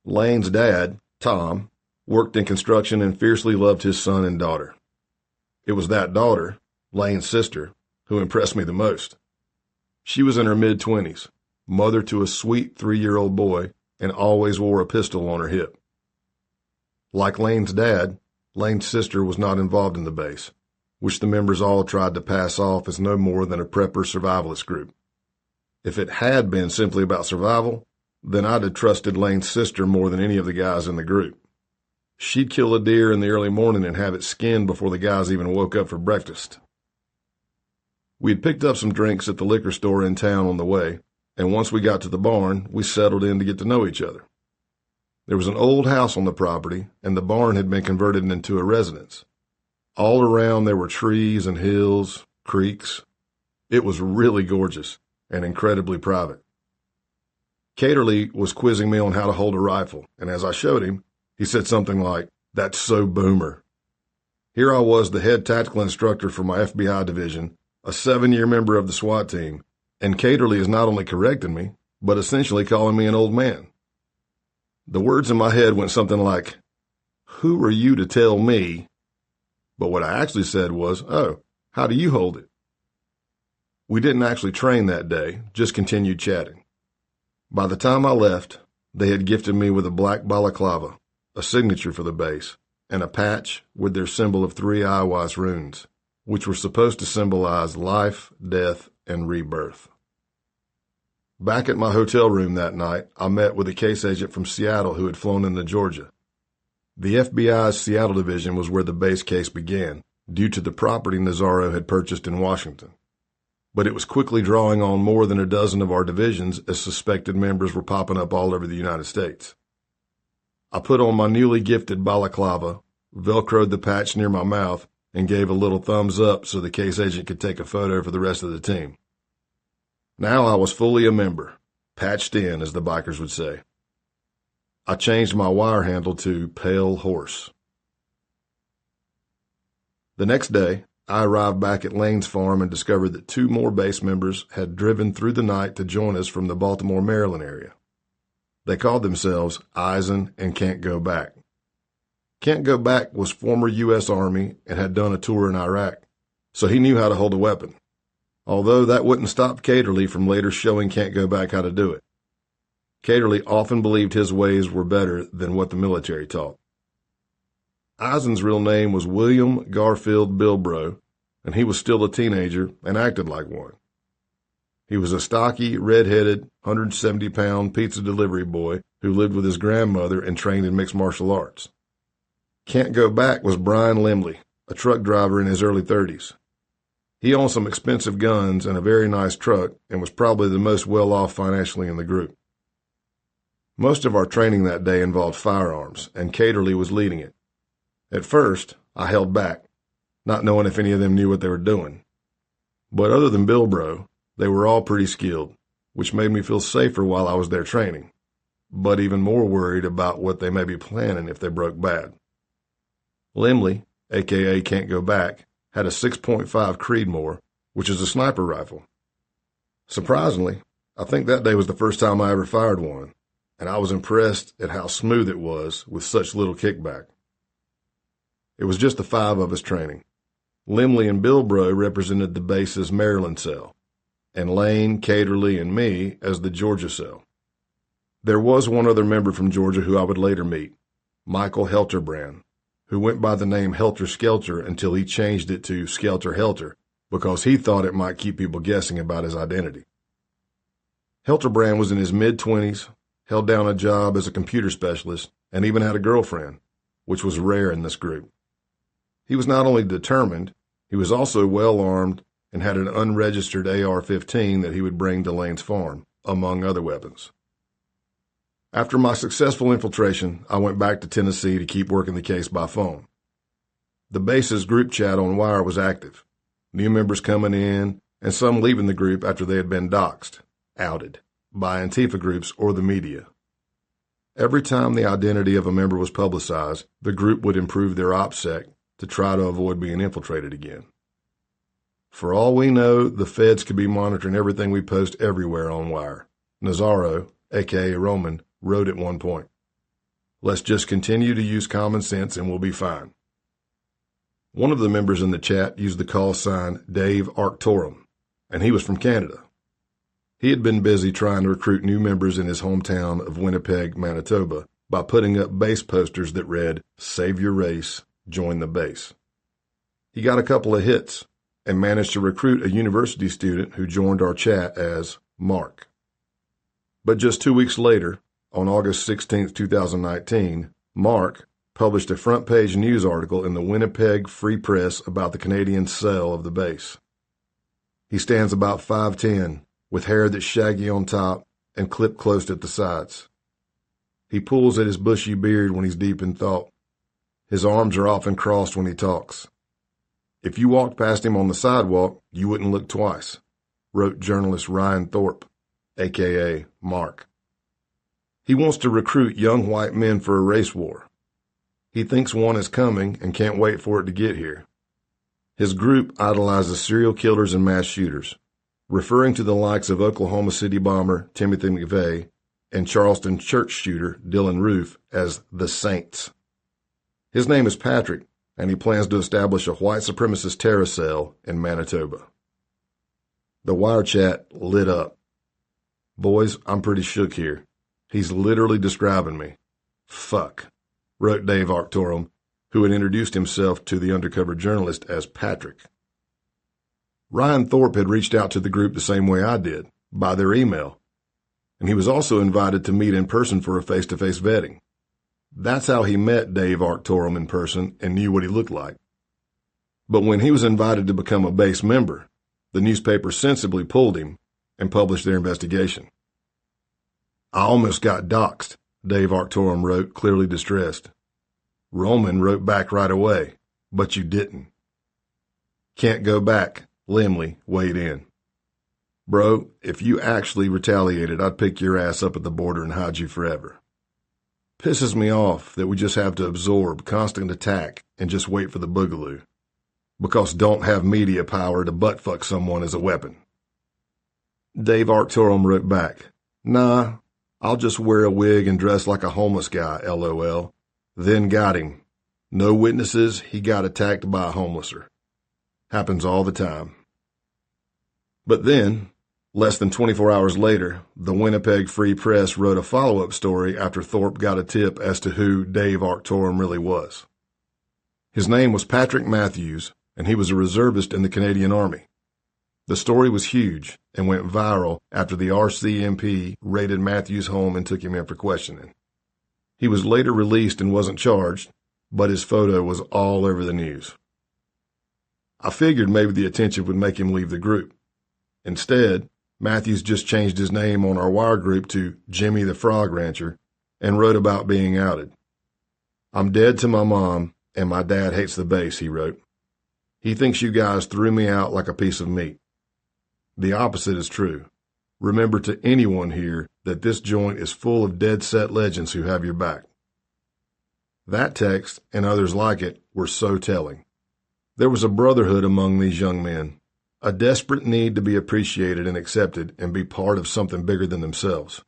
Lane's dad, Tom, worked in construction and fiercely loved his son and daughter. It was that daughter, Lane's sister, who impressed me the most. She was in her mid-20s, mother to a sweet 3-year-old boy, and always wore a pistol on her hip. Like Lane's dad, Lane's sister was not involved in the base, which the members all tried to pass off as no more than a prepper survivalist group. If it had been simply about survival, then I'd have trusted Lane's sister more than any of the guys in the group. She'd kill a deer in the early morning and have it skinned before the guys even woke up for breakfast. We'd picked up some drinks at the liquor store in town on the way, and once we got to the barn, we settled in to get to know each other. There was an old house on the property, and the barn had been converted into a residence. All around there were trees and hills, creeks. It was really gorgeous and incredibly private. Caterly was quizzing me on how to hold a rifle, and as I showed him, he said something like, "That's so boomer." Here I was, the head tactical instructor for my FBI division, a 7-year member of the SWAT team, and Caterly is not only correcting me, but essentially calling me an old man. The words in my head went something like, "Who are you to tell me?" But what I actually said was, "Oh, how do you hold it?" We didn't actually train that day, just continued chatting. By the time I left, they had gifted me with a black balaclava, a signature for the base, and a patch with their symbol of 3 Iwas runes, which were supposed to symbolize life, death, and rebirth. Back at my hotel room that night, I met with a case agent from Seattle who had flown into Georgia. The FBI's Seattle division was where the base case began, due to the property Nazaro had purchased in Washington. But it was quickly drawing on more than a dozen of our divisions as suspected members were popping up all over the United States. I put on my newly gifted balaclava, velcroed the patch near my mouth, and gave a little thumbs up so the case agent could take a photo for the rest of the team. Now I was fully a member, patched in, as the bikers would say. I changed my wire handle to Pale Horse. The next day, I arrived back at Lane's farm and discovered that 2 more base members had driven through the night to join us from the Baltimore, Maryland area. They called themselves Eisen and Can't Go Back. Can't Go Back was former U.S. Army and had done a tour in Iraq, so he knew how to hold a weapon, although that wouldn't stop Caterly from later showing Can't Go Back how to do it. Caterly often believed his ways were better than what the military taught. Eisen's real name was William Garfield Bilbro, and he was still a teenager and acted like one. He was a stocky, red-headed, 170-pound pizza delivery boy who lived with his grandmother and trained in mixed martial arts. Can't Go Back was Brian Limley, a truck driver in his early 30s. He owned some expensive guns and a very nice truck and was probably the most well-off financially in the group. Most of our training that day involved firearms, and Caterly was leading it. At first, I held back, not knowing if any of them knew what they were doing. But other than Bilbro, they were all pretty skilled, which made me feel safer while I was there training, but even more worried about what they may be planning if they broke bad. Limley, a.k.a. Can't Go Back, had a 6.5 Creedmoor, which is a sniper rifle. Surprisingly, I think that day was the first time I ever fired one, and I was impressed at how smooth it was with such little kickback. It was just the 5 of us training. Limley and Bilbro represented the base's Maryland cell, and Lane, Caterly, and me as the Georgia cell. There was one other member from Georgia who I would later meet, Michael Helterbrand, who went by the name Helter Skelter until he changed it to Skelter Helter because he thought it might keep people guessing about his identity. Helterbrand was in his mid-20s, held down a job as a computer specialist, and even had a girlfriend, which was rare in this group. He was not only determined, he was also well-armed and had an unregistered AR-15 that he would bring to Lane's farm, among other weapons. After my successful infiltration, I went back to Tennessee to keep working the case by phone. The base's group chat on Wire was active, new members coming in, and some leaving the group after they had been doxxed, outed, by Antifa groups or the media. Every time the identity of a member was publicized, the group would improve their OPSEC to try to avoid being infiltrated again. For all we know, the feds could be monitoring everything we post everywhere on Wire. Nazaro, a.k.a. Roman, wrote at one point, "Let's just continue to use common sense and we'll be fine." One of the members in the chat used the call sign Dave Arctorum, and he was from Canada. He had been busy trying to recruit new members in his hometown of Winnipeg, Manitoba, by putting up base posters that read, "Save your race, join the base." He got a couple of hits and managed to recruit a university student who joined our chat as Mark. But just 2 weeks later, on August 16, 2019, Mark published a front-page news article in the Winnipeg Free Press about the Canadian cell of the base. He stands about 5'10", with hair that's shaggy on top and clipped close at the sides. He pulls at his bushy beard when he's deep in thought. His arms are often crossed when he talks. "If you walked past him on the sidewalk, you wouldn't look twice," wrote journalist Ryan Thorpe, a.k.a. Mark. He wants to recruit young white men for a race war. He thinks one is coming and can't wait for it to get here. His group idolizes serial killers and mass shooters, referring to the likes of Oklahoma City bomber Timothy McVeigh and Charleston church shooter Dylan Roof as the Saints. His name is Patrick, and he plans to establish a white supremacist terror cell in Manitoba. The Wire chat lit up. "Boys, I'm pretty shook here. He's literally describing me. Fuck," wrote Dave Arctorum, who had introduced himself to the undercover journalist as Patrick. Ryan Thorpe had reached out to the group the same way I did, by their email, and he was also invited to meet in person for a face-to-face vetting. That's how he met Dave Arctorum in person and knew what he looked like. But when he was invited to become a base member, the newspaper sensibly pulled him and published their investigation. "I almost got doxxed," Dave Arctorum wrote, clearly distressed. Roman wrote back right away, "But you didn't." "Can't go back," Limley weighed in. "Bro, if you actually retaliated, I'd pick your ass up at the border and hide you forever. Pisses me off that we just have to absorb constant attack and just wait for the boogaloo, because don't have media power to buttfuck someone as a weapon." Dave Arctorum wrote back, "Nah, I'll just wear a wig and dress like a homeless guy, LOL. Then got him. No witnesses, he got attacked by a homelesser. Happens all the time." But then, less than 24 hours later, the Winnipeg Free Press wrote a follow-up story after Thorpe got a tip as to who Dave Arctorum really was. His name was Patrick Matthews, and he was a reservist in the Canadian Army. The story was huge and went viral after the RCMP raided Matthews' home and took him in for questioning. He was later released and wasn't charged, but his photo was all over the news. I figured maybe the attention would make him leave the group. Instead, Matthews just changed his name on our wire group to Jimmy the Frog Rancher and wrote about being outed. "I'm dead to my mom, and my dad hates the base," he wrote. "He thinks you guys threw me out like a piece of meat. The opposite is true. Remember to anyone here that this joint is full of dead-set legends who have your back." That text, and others like it, were so telling. There was a brotherhood among these young men, a desperate need to be appreciated and accepted and be part of something bigger than themselves.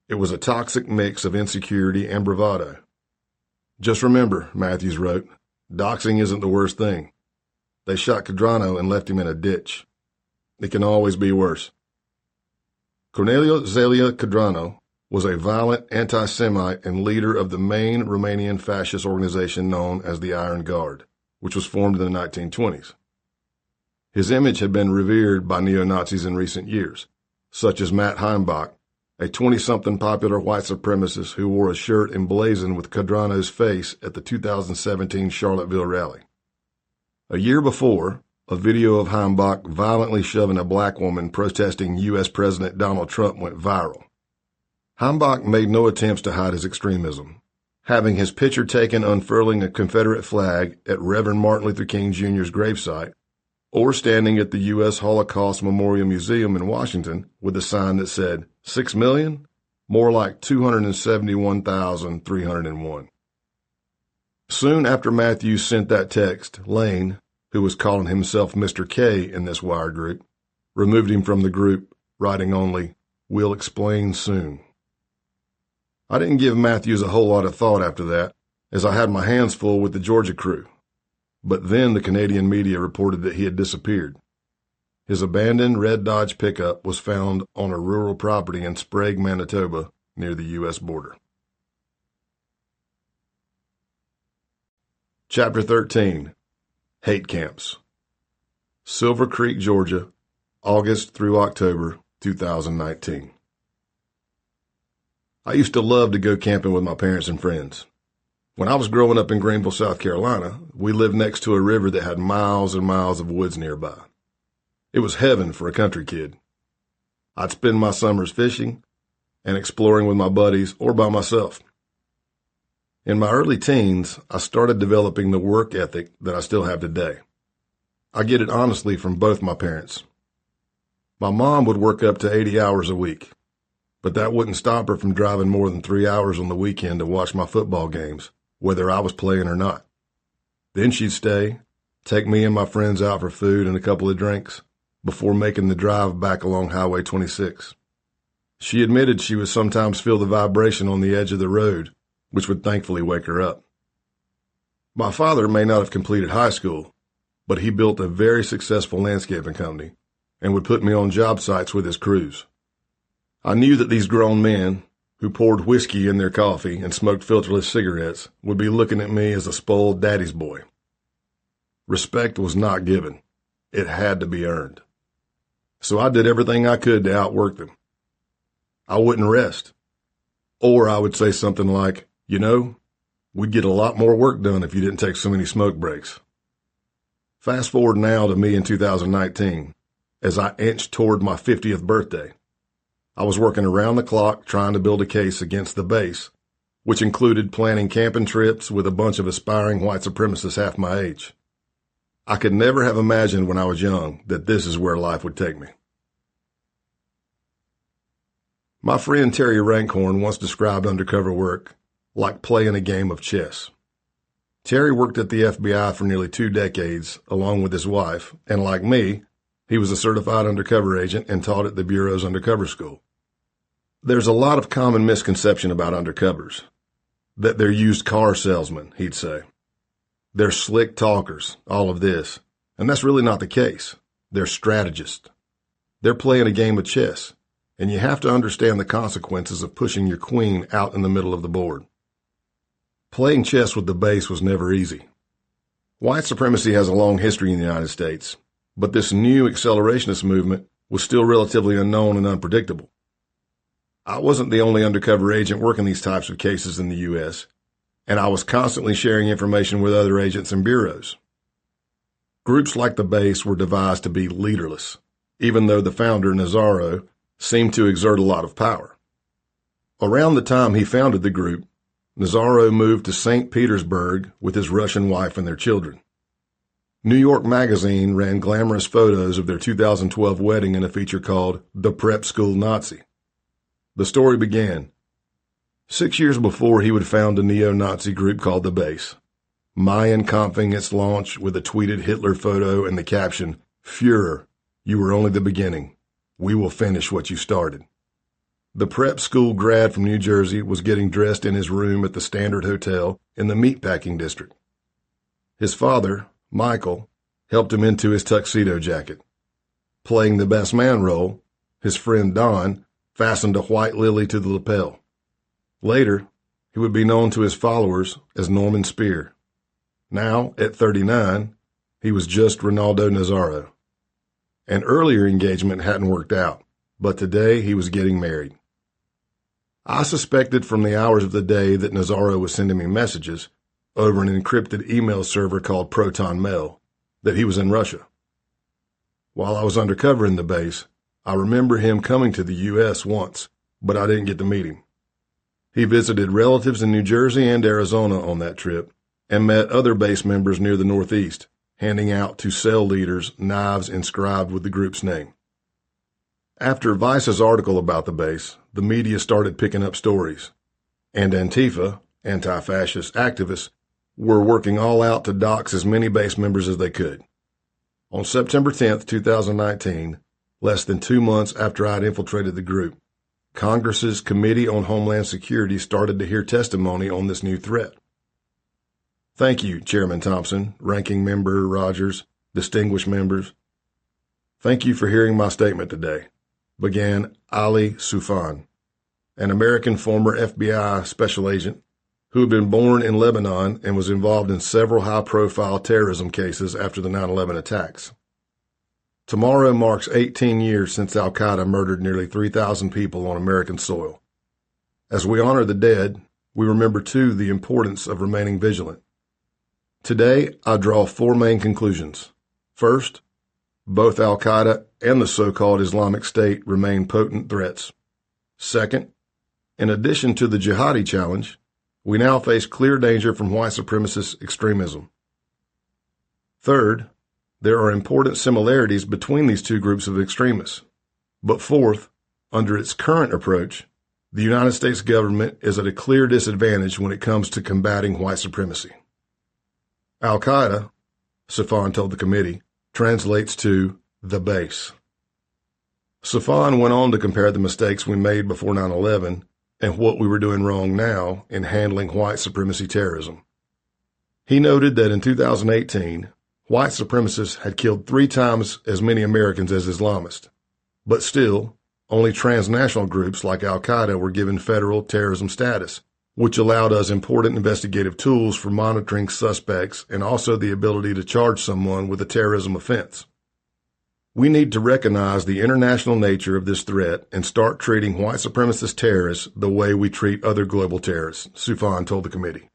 It was a toxic mix of insecurity and bravado. "Just remember," Matthews wrote, "doxing isn't the worst thing. They shot Cadrano and left him in a ditch. It can always be worse." Corneliu Zelia Cadrano was a violent anti-Semite and leader of the main Romanian fascist organization known as the Iron Guard, which was formed in the 1920s. His image had been revered by neo-Nazis in recent years, such as Matt Heimbach, a 20-something popular white supremacist who wore a shirt emblazoned with Cadrano's face at the 2017 Charlottesville rally. A year before, a video of Heimbach violently shoving a black woman protesting U.S. President Donald Trump went viral. Heimbach made no attempts to hide his extremism, having his picture taken unfurling a Confederate flag at Reverend Martin Luther King Jr.'s gravesite, or standing at the U.S. Holocaust Memorial Museum in Washington with a sign that said, 6 million? More like 271,301. Soon after Matthews sent that text, Lane, who was calling himself Mr. K in this wire group, removed him from the group, writing only, "We'll explain soon." I didn't give Matthews a whole lot of thought after that, as I had my hands full with the Georgia crew. But then the Canadian media reported that he had disappeared. His abandoned red Dodge pickup was found on a rural property in Sprague, Manitoba, near the U.S. border. Chapter 13. Hate Camps. Silver Creek, Georgia, August through October 2019. I used to love to go camping with my parents and friends. When I was growing up in Greenville, South Carolina, we lived next to a river that had miles and miles of woods nearby. It was heaven for a country kid. I'd spend my summers fishing and exploring with my buddies or by myself. In my early teens, I started developing the work ethic that I still have today. I get it honestly from both my parents. My mom would work up to 80 hours a week, but that wouldn't stop her from driving more than 3 hours on the weekend to watch my football games, whether I was playing or not. Then she'd stay, take me and my friends out for food and a couple of drinks, before making the drive back along Highway 26. She admitted she would sometimes feel the vibration on the edge of the road, which would thankfully wake her up. My father may not have completed high school, but he built a very successful landscaping company and would put me on job sites with his crews. I knew that these grown men, who poured whiskey in their coffee and smoked filterless cigarettes, would be looking at me as a spoiled daddy's boy. Respect was not given. It had to be earned. So I did everything I could to outwork them. I wouldn't rest. Or I would say something like, You know, we'd get a lot more work done if you didn't take so many smoke breaks. Fast forward now to me in 2019, as I inched toward my 50th birthday. I was working around the clock trying to build a case against the base, which included planning camping trips with a bunch of aspiring white supremacists half my age. I could never have imagined when I was young that this is where life would take me. My friend Terry Rankhorn once described undercover work like playing a game of chess. Terry worked at the FBI for nearly 2 decades, along with his wife, and like me, he was a certified undercover agent and taught at the Bureau's undercover school. There's a lot of common misconception about undercovers. That they're used car salesmen, he'd say. They're slick talkers, all of this. And that's really not the case. They're strategists. They're playing a game of chess, and you have to understand the consequences of pushing your queen out in the middle of the board. Playing chess with the base was never easy. White supremacy has a long history in the United States, but this new accelerationist movement was still relatively unknown and unpredictable. I wasn't the only undercover agent working these types of cases in the U.S., and I was constantly sharing information with other agents and bureaus. Groups like the base were devised to be leaderless, even though the founder, Nazaro, seemed to exert a lot of power. Around the time he founded the group, Nazaro moved to St. Petersburg with his Russian wife and their children. New York Magazine ran glamorous photos of their 2012 wedding in a feature called The Prep School Nazi. The story began. 6 years before he would found a neo-Nazi group called the Base, Mein Kampfing its launch with a tweeted Hitler photo and the caption, "Führer, you were only the beginning. We will finish what you started." The prep school grad from New Jersey was getting dressed in his room at the Standard Hotel in the meatpacking district. His father, Michael, helped him into his tuxedo jacket. Playing the best man role, his friend Don fastened a white lily to the lapel. Later, he would be known to his followers as Norman Spear. Now, at 39, he was just Ronaldo Nazaro. An earlier engagement hadn't worked out, but today he was getting married. I suspected from the hours of the day that Nazaro was sending me messages over an encrypted email server called Proton Mail that he was in Russia. While I was undercover in the base, I remember him coming to the U.S. once, but I didn't get to meet him. He visited relatives in New Jersey and Arizona on that trip and met other base members near the Northeast, handing out to cell leaders knives inscribed with the group's name. After Vice's article about the base, the media started picking up stories, and Antifa, anti-fascist activists, were working all out to dox as many base members as they could. On September 10, 2019, less than 2 months after I'd infiltrated the group, Congress's Committee on Homeland Security started to hear testimony on this new threat. Thank you, Chairman Thompson, Ranking Member Rogers, distinguished members. Thank you for hearing my statement today, began Ali Soufan, an American former FBI special agent who had been born in Lebanon and was involved in several high-profile terrorism cases after the 9/11 attacks. Tomorrow marks 18 years since al-Qaeda murdered nearly 3,000 people on American soil. As we honor the dead, we remember, too, the importance of remaining vigilant. Today, I draw 4 main conclusions. First, both al-Qaeda and the so-called Islamic State remain potent threats. Second, in addition to the jihadi challenge, we now face clear danger from white supremacist extremism. Third, there are important similarities between these two groups of extremists. But fourth, under its current approach, the United States government is at a clear disadvantage when it comes to combating white supremacy. Al-Qaeda, Soufan told the committee, translates to the base. Soufan went on to compare the mistakes we made before 9/11 and what we were doing wrong now in handling white supremacy terrorism. He noted that in 2018, white supremacists had killed 3 times as many Americans as Islamists, but still, only transnational groups like al-Qaeda were given federal terrorism status, which allowed us important investigative tools for monitoring suspects and also the ability to charge someone with a terrorism offense. We need to recognize the international nature of this threat and start treating white supremacist terrorists the way we treat other global terrorists, Soufan told the committee.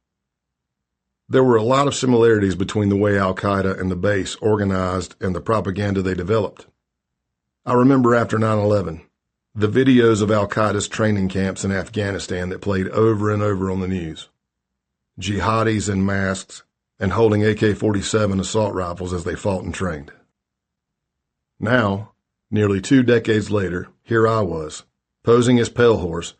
There were a lot of similarities between the way al-Qaeda and the base organized and the propaganda they developed. I remember after 9/11, the videos of al-Qaeda's training camps in Afghanistan that played over and over on the news. Jihadis in masks and holding AK-47 assault rifles as they fought and trained. Now, nearly 2 decades later, here I was, posing as Pale Horse,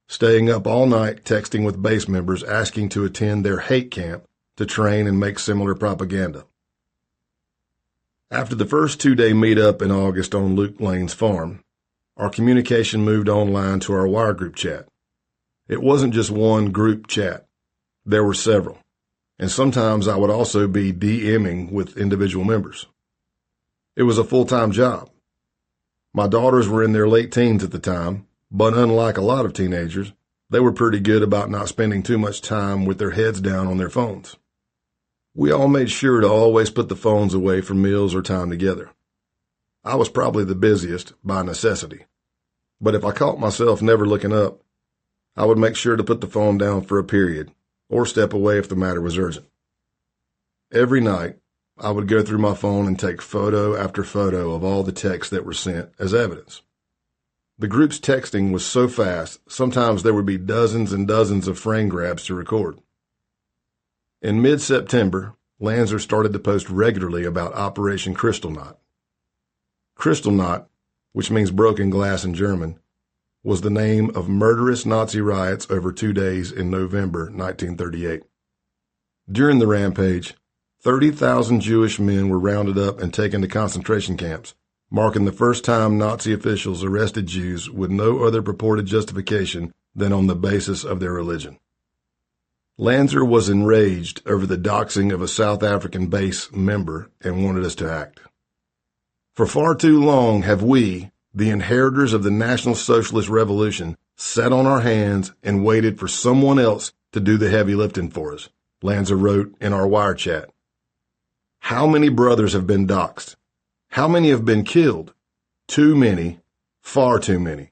staying up all night texting with base members asking to attend their hate camp to train and make similar propaganda. After the first 2-day meetup in August on Luke Lane's farm, our communication moved online to our wire group chat. It wasn't just one group chat. There were several, and sometimes I would also be DMing with individual members. It was a full-time job. My daughters were in their late teens at the time, but unlike a lot of teenagers, they were pretty good about not spending too much time with their heads down on their phones. We all made sure to always put the phones away for meals or time together. I was probably the busiest by necessity, but if I caught myself never looking up, I would make sure to put the phone down for a period or step away if the matter was urgent. Every night, I would go through my phone and take photo after photo of all the texts that were sent as evidence. The group's texting was so fast, sometimes there would be dozens and dozens of frame grabs to record. In mid-September, Lanzer started to post regularly about Operation Kristallnacht. Kristallnacht, which means broken glass in German, was the name of murderous Nazi riots over 2 days in November 1938. During the rampage, 30,000 Jewish men were rounded up and taken to concentration camps, marking the first time Nazi officials arrested Jews with no other purported justification than on the basis of their religion. Lanzer was enraged over the doxing of a South African base member and wanted us to act. For far too long have we, the inheritors of the National Socialist Revolution, sat on our hands and waited for someone else to do the heavy lifting for us, Lanzer wrote in our wire chat. How many brothers have been doxed? How many have been killed? Too many, far too many.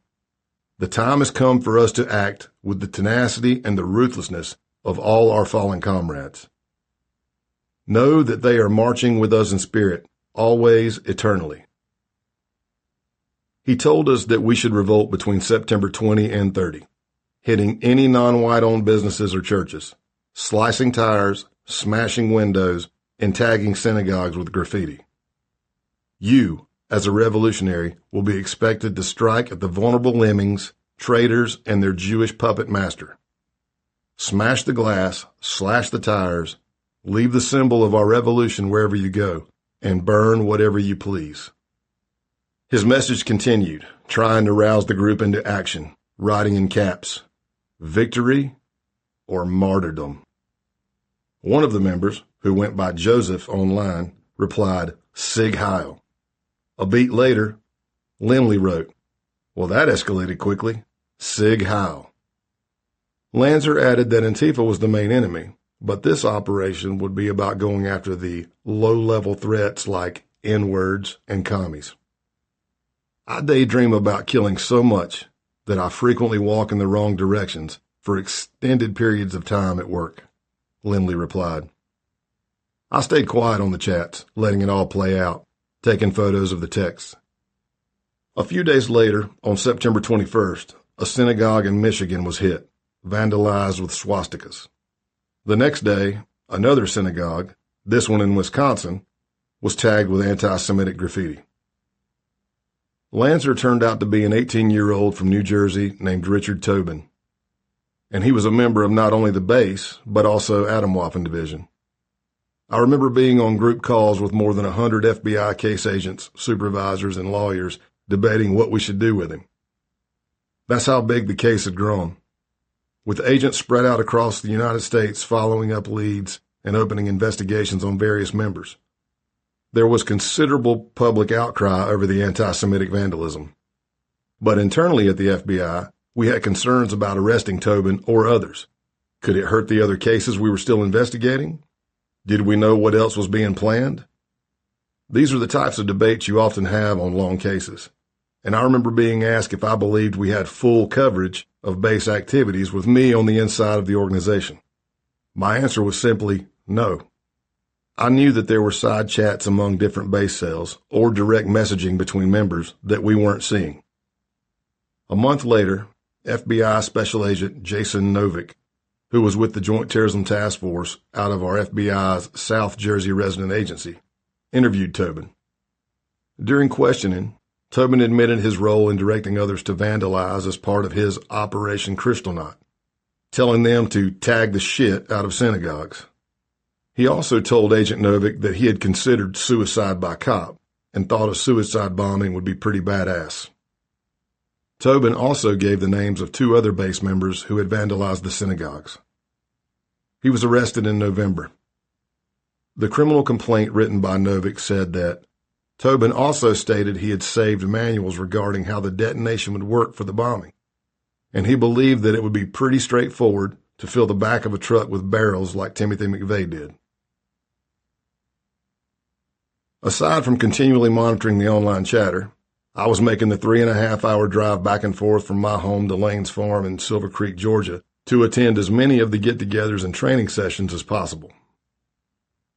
The time has come for us to act with the tenacity and the ruthlessness of all our fallen comrades. Know that they are marching with us in spirit, always, eternally. He told us that we should revolt between September 20 and 30, hitting any non-white-owned businesses or churches, slicing tires, smashing windows, and tagging synagogues with graffiti. You, as a revolutionary, will be expected to strike at the vulnerable lemmings, traitors, and their Jewish puppet master. Smash the glass, slash the tires, leave the symbol of our revolution wherever you go, and burn whatever you please. His message continued, trying to rouse the group into action, writing in caps, victory or martyrdom. One of the members, who went by Joseph online, replied, Sig Heil. A beat later, Limley wrote, well, that escalated quickly, Sig Heil. Lanzer added that Antifa was the main enemy, but this operation would be about going after the low-level threats like N-words and commies. I daydream about killing so much that I frequently walk in the wrong directions for extended periods of time at work, Limley replied. I stayed quiet on the chats, letting it all play out, taking photos of the texts. A few days later, on September 21st, a synagogue in Michigan was hit, vandalized with swastikas. The next day, another synagogue, this one in Wisconsin, was tagged with anti-Semitic graffiti. Lanzer turned out to be an 18-year-old from New Jersey named Richard Tobin, and he was a member of not only the base, but also Atomwaffen Division. I remember being on group calls with more than 100 FBI case agents, supervisors, and lawyers debating what we should do with him. That's how big the case had grown. With agents spread out across the United States following up leads and opening investigations on various members. There was considerable public outcry over the anti-Semitic vandalism. But internally at the FBI, we had concerns about arresting Tobin or others. Could it hurt the other cases we were still investigating? Did we know what else was being planned? These are the types of debates you often have on long cases. And I remember being asked if I believed we had full coverage of base activities with me on the inside of the organization. My answer was simply no. I knew that there were side chats among different base cells or direct messaging between members that we weren't seeing. A month later, FBI Special Agent Jason Novick, who was with the Joint Terrorism Task Force out of our FBI's South Jersey resident agency, interviewed Tobin. During questioning, Tobin admitted his role in directing others to vandalize as part of his Operation Kristallnacht, telling them to tag the shit out of synagogues. He also told Agent Novick that he had considered suicide by cop and thought a suicide bombing would be pretty badass. Tobin also gave the names of 2 other base members who had vandalized the synagogues. He was arrested in November. The criminal complaint written by Novick said that Tobin also stated he had saved manuals regarding how the detonation would work for the bombing, and he believed that it would be pretty straightforward to fill the back of a truck with barrels like Timothy McVeigh did. Aside from continually monitoring the online chatter, I was making the 3.5-hour drive back and forth from my home to Lane's farm in Silver Creek, Georgia, to attend as many of the get-togethers and training sessions as possible.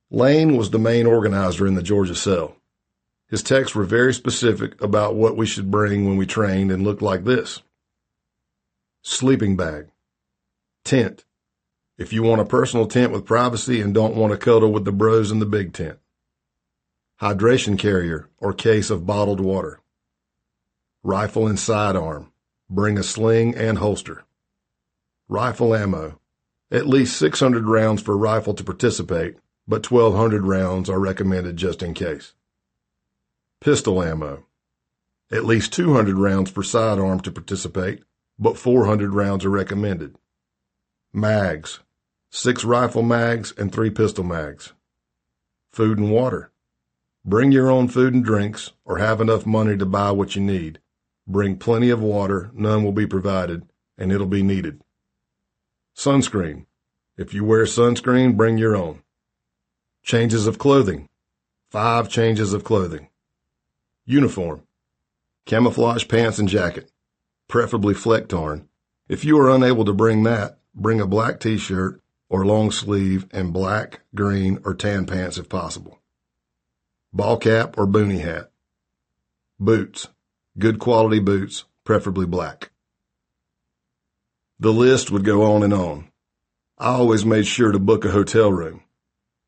Lane was the main organizer in the Georgia cell. His texts were very specific about what we should bring when we trained and looked like this. Sleeping bag. Tent. If you want a personal tent with privacy and don't want to cuddle with the bros in the big tent. Hydration carrier or case of bottled water. Rifle and sidearm. Bring a sling and holster. Rifle ammo. At least 600 rounds for a rifle to participate, but 1,200 rounds are recommended just in case. Pistol ammo. At least 200 rounds for sidearm to participate, but 400 rounds are recommended. Mags. 6 rifle mags and 3 pistol mags. Food and water. Bring your own food and drinks or have enough money to buy what you need. Bring plenty of water, none will be provided, and it'll be needed. Sunscreen. If you wear sunscreen, bring your own. Changes of clothing. 5 changes of clothing. Uniform. Camouflage pants and jacket, preferably fleck tarn. If you are unable to bring that, bring a black t-shirt or long sleeve and black, green, or tan pants if possible. Ball cap or boonie hat. Boots. Good quality boots, preferably black. The list would go on and on. I always made sure to book a hotel room.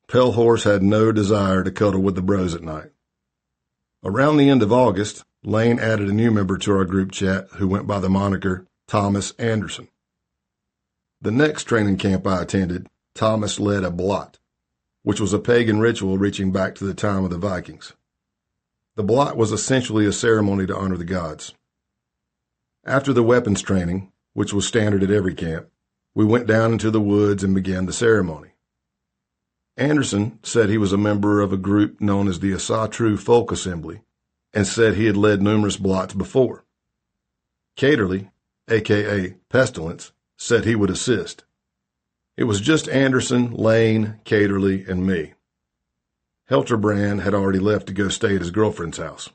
Pale Horse had no desire to cuddle with the bros at night. Around the end of August, Lane added a new member to our group chat who went by the moniker Thomas Anderson. The next training camp I attended, Thomas led a blot, which was a pagan ritual reaching back to the time of the Vikings. The blot was essentially a ceremony to honor the gods. After the weapons training, which was standard at every camp, we went down into the woods and began the ceremony. Anderson said he was a member of a group known as the Asatru Folk Assembly and said he had led numerous blots before. Caterly, a.k.a. Pestilence, said he would assist. It was just Anderson, Lane, Caterly, and me. Helterbrand had already left to go stay at his girlfriend's house.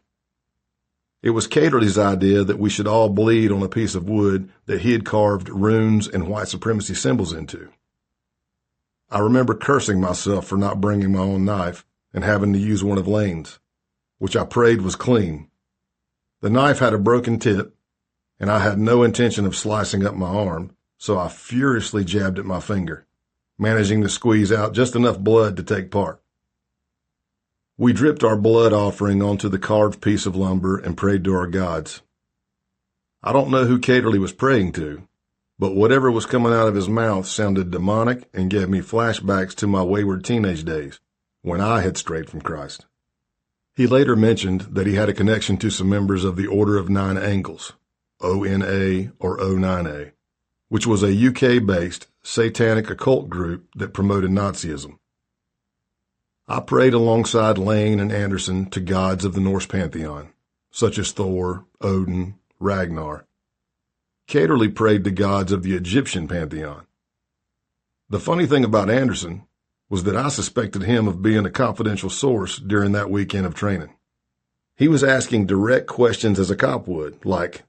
It was Caterly's idea that we should all bleed on a piece of wood that he had carved runes and white supremacy symbols into. I remember cursing myself for not bringing my own knife and having to use one of Lane's, which I prayed was clean. The knife had a broken tip, and I had no intention of slicing up my arm, so I furiously jabbed at my finger, managing to squeeze out just enough blood to take part. We dripped our blood offering onto the carved piece of lumber and prayed to our gods. I don't know who Caterly was praying to, but whatever was coming out of his mouth sounded demonic and gave me flashbacks to my wayward teenage days, when I had strayed from Christ. He later mentioned that he had a connection to some members of the Order of Nine Angles, ONA or O9A, which was a UK-based satanic occult group that promoted Nazism. I prayed alongside Lane and Anderson to gods of the Norse pantheon, such as Thor, Odin, Ragnar. Caterly prayed to gods of the Egyptian pantheon. The funny thing about Anderson was that I suspected him of being a confidential source during that weekend of training. He was asking direct questions as a cop would, like,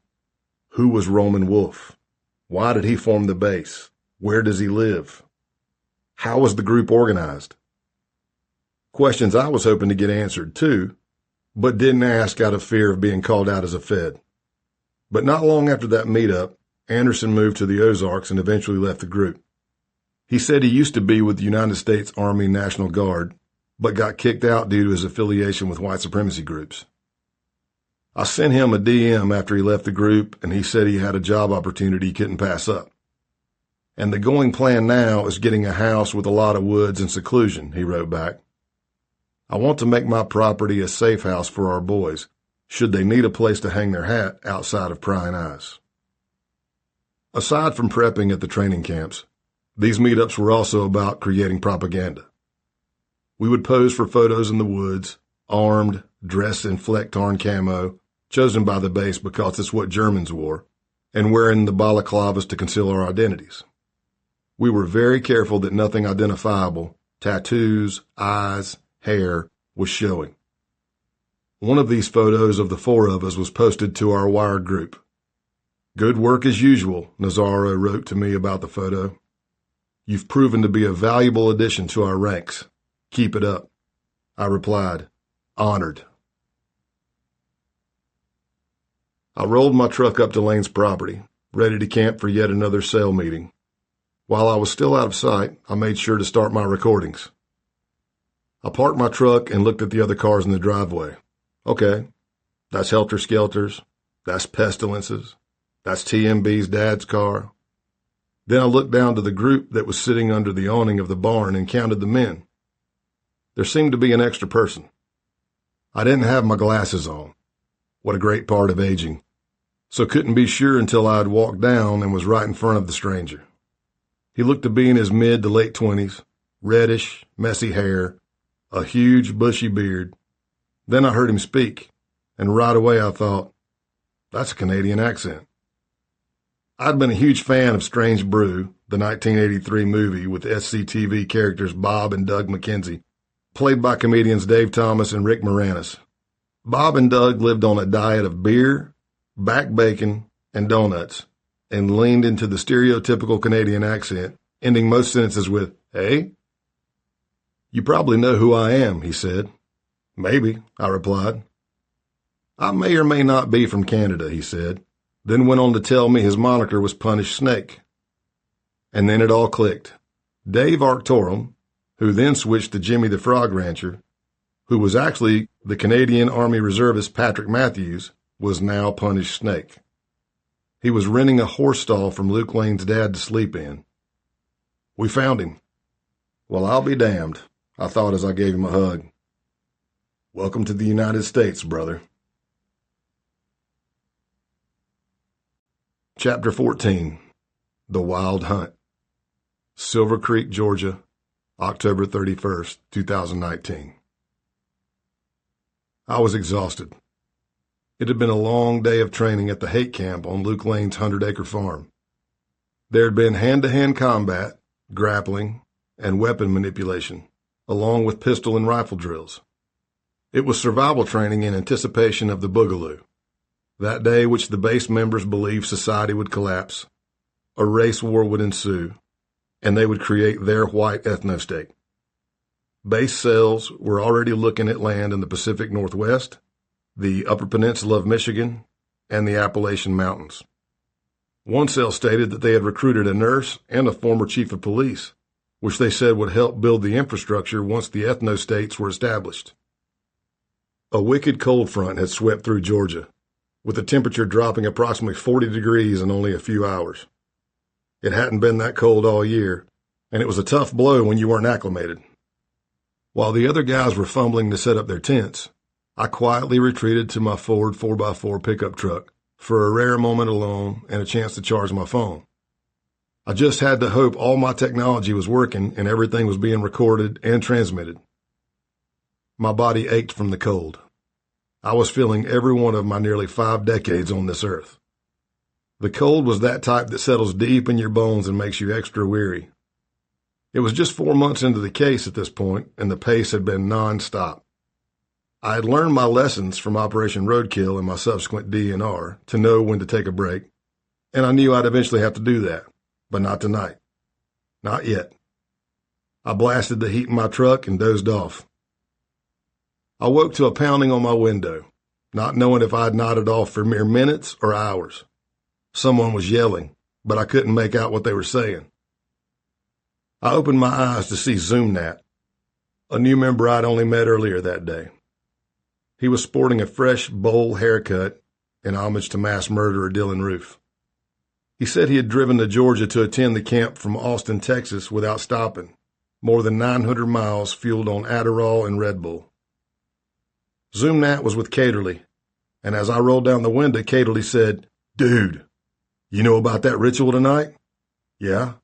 who was Roman Wolf? Why did he form the base? Where does he live? How was the group organized? Questions I was hoping to get answered too, but didn't ask out of fear of being called out as a Fed. But not long after that meetup, Anderson moved to the Ozarks and eventually left the group. He said he used to be with the United States Army National Guard, but got kicked out due to his affiliation with white supremacy groups. I sent him a DM after he left the group, and he said he had a job opportunity he couldn't pass up. And the going plan now is getting a house with a lot of woods and seclusion, he wrote back. I want to make my property a safe house for our boys, should they need a place to hang their hat outside of prying eyes. Aside from prepping at the training camps, these meetups were also about creating propaganda. We would pose for photos in the woods, armed, dressed in fleck tarn camo, chosen by the base because it's what Germans wore, and wearing the balaclavas to conceal our identities. We were very careful that nothing identifiable, tattoos, eyes, hair, was showing. One of these photos of the four of us was posted to our Wired group. Good work as usual, Nazaro wrote to me about the photo. You've proven to be a valuable addition to our ranks. Keep it up. I replied, honored. I rolled my truck up to Lane's property, ready to camp for yet another sale meeting. While I was still out of sight, I made sure to start my recordings. I parked my truck and looked at the other cars in the driveway. Okay, that's Helter Skelters, that's Pestilences, that's TMB's dad's car. Then I looked down to the group that was sitting under the awning of the barn and counted the men. There seemed to be an extra person. I didn't have my glasses on. What a great part of aging. So couldn't be sure until I had walked down and was right in front of the stranger. He looked to be in his mid to late 20s, reddish, messy hair, a huge bushy beard. Then I heard him speak, and right away I thought, that's a Canadian accent. I'd been a huge fan of Strange Brew, the 1983 movie with SCTV characters Bob and Doug McKenzie, played by comedians Dave Thomas and Rick Moranis. Bob and Doug lived on a diet of beer, back bacon, and donuts, and leaned into the stereotypical Canadian accent, ending most sentences with, hey? You probably know who I am, he said. Maybe, I replied. I may or may not be from Canada, he said, then went on to tell me his moniker was Punished Snake. And then it all clicked. Dave Arctorum, who then switched to Jimmy the Frog Rancher, who was actually the Canadian Army Reservist Patrick Matthews, was now Punished Snake. He was renting a horse stall from Luke Lane's dad to sleep in. We found him. Well, I'll be damned, I thought as I gave him a hug. Welcome to the United States, brother. Chapter 14. The Wild Hunt. Silver Creek, Georgia, October 31st, 2019. I was exhausted. It had been a long day of training at the Hate Camp on Luke Lane's 100-acre farm. There had been hand-to-hand combat, grappling, and weapon manipulation, along with pistol and rifle drills. It was survival training in anticipation of the Boogaloo, that day which the base members believed society would collapse, a race war would ensue, and they would create their white ethno-state. Base cells were already looking at land in the Pacific Northwest, the Upper Peninsula of Michigan, and the Appalachian Mountains. One cell stated that they had recruited a nurse and a former chief of police, which they said would help build the infrastructure once the ethno-states were established. A wicked cold front had swept through Georgia, with the temperature dropping approximately 40 degrees in only a few hours. It hadn't been that cold all year, and it was a tough blow when you weren't acclimated. While the other guys were fumbling to set up their tents, I quietly retreated to my Ford 4x4 pickup truck for a rare moment alone and a chance to charge my phone. I just had to hope all my technology was working and everything was being recorded and transmitted. My body ached from the cold. I was feeling every one of my nearly 5 decades on this earth. The cold was that type that settles deep in your bones and makes you extra weary. It was just 4 months into the case at this point, and the pace had been nonstop. I had learned my lessons from Operation Roadkill and my subsequent DNR to know when to take a break, and I knew I'd eventually have to do that, but not tonight. Not yet. I blasted the heat in my truck and dozed off. I woke to a pounding on my window, not knowing if I'd nodded off for mere minutes or hours. Someone was yelling, but I couldn't make out what they were saying. I opened my eyes to see Zoomnat, a new member I'd only met earlier that day. He was sporting a fresh bowl haircut in homage to mass murderer Dylan Roof. He said he had driven to Georgia to attend the camp from Austin, Texas without stopping, more than 900 miles fueled on Adderall and Red Bull. Zoomnat was with Caterly, and as I rolled down the window, Caterly said, "Dude, you know about that ritual tonight?" "Yeah."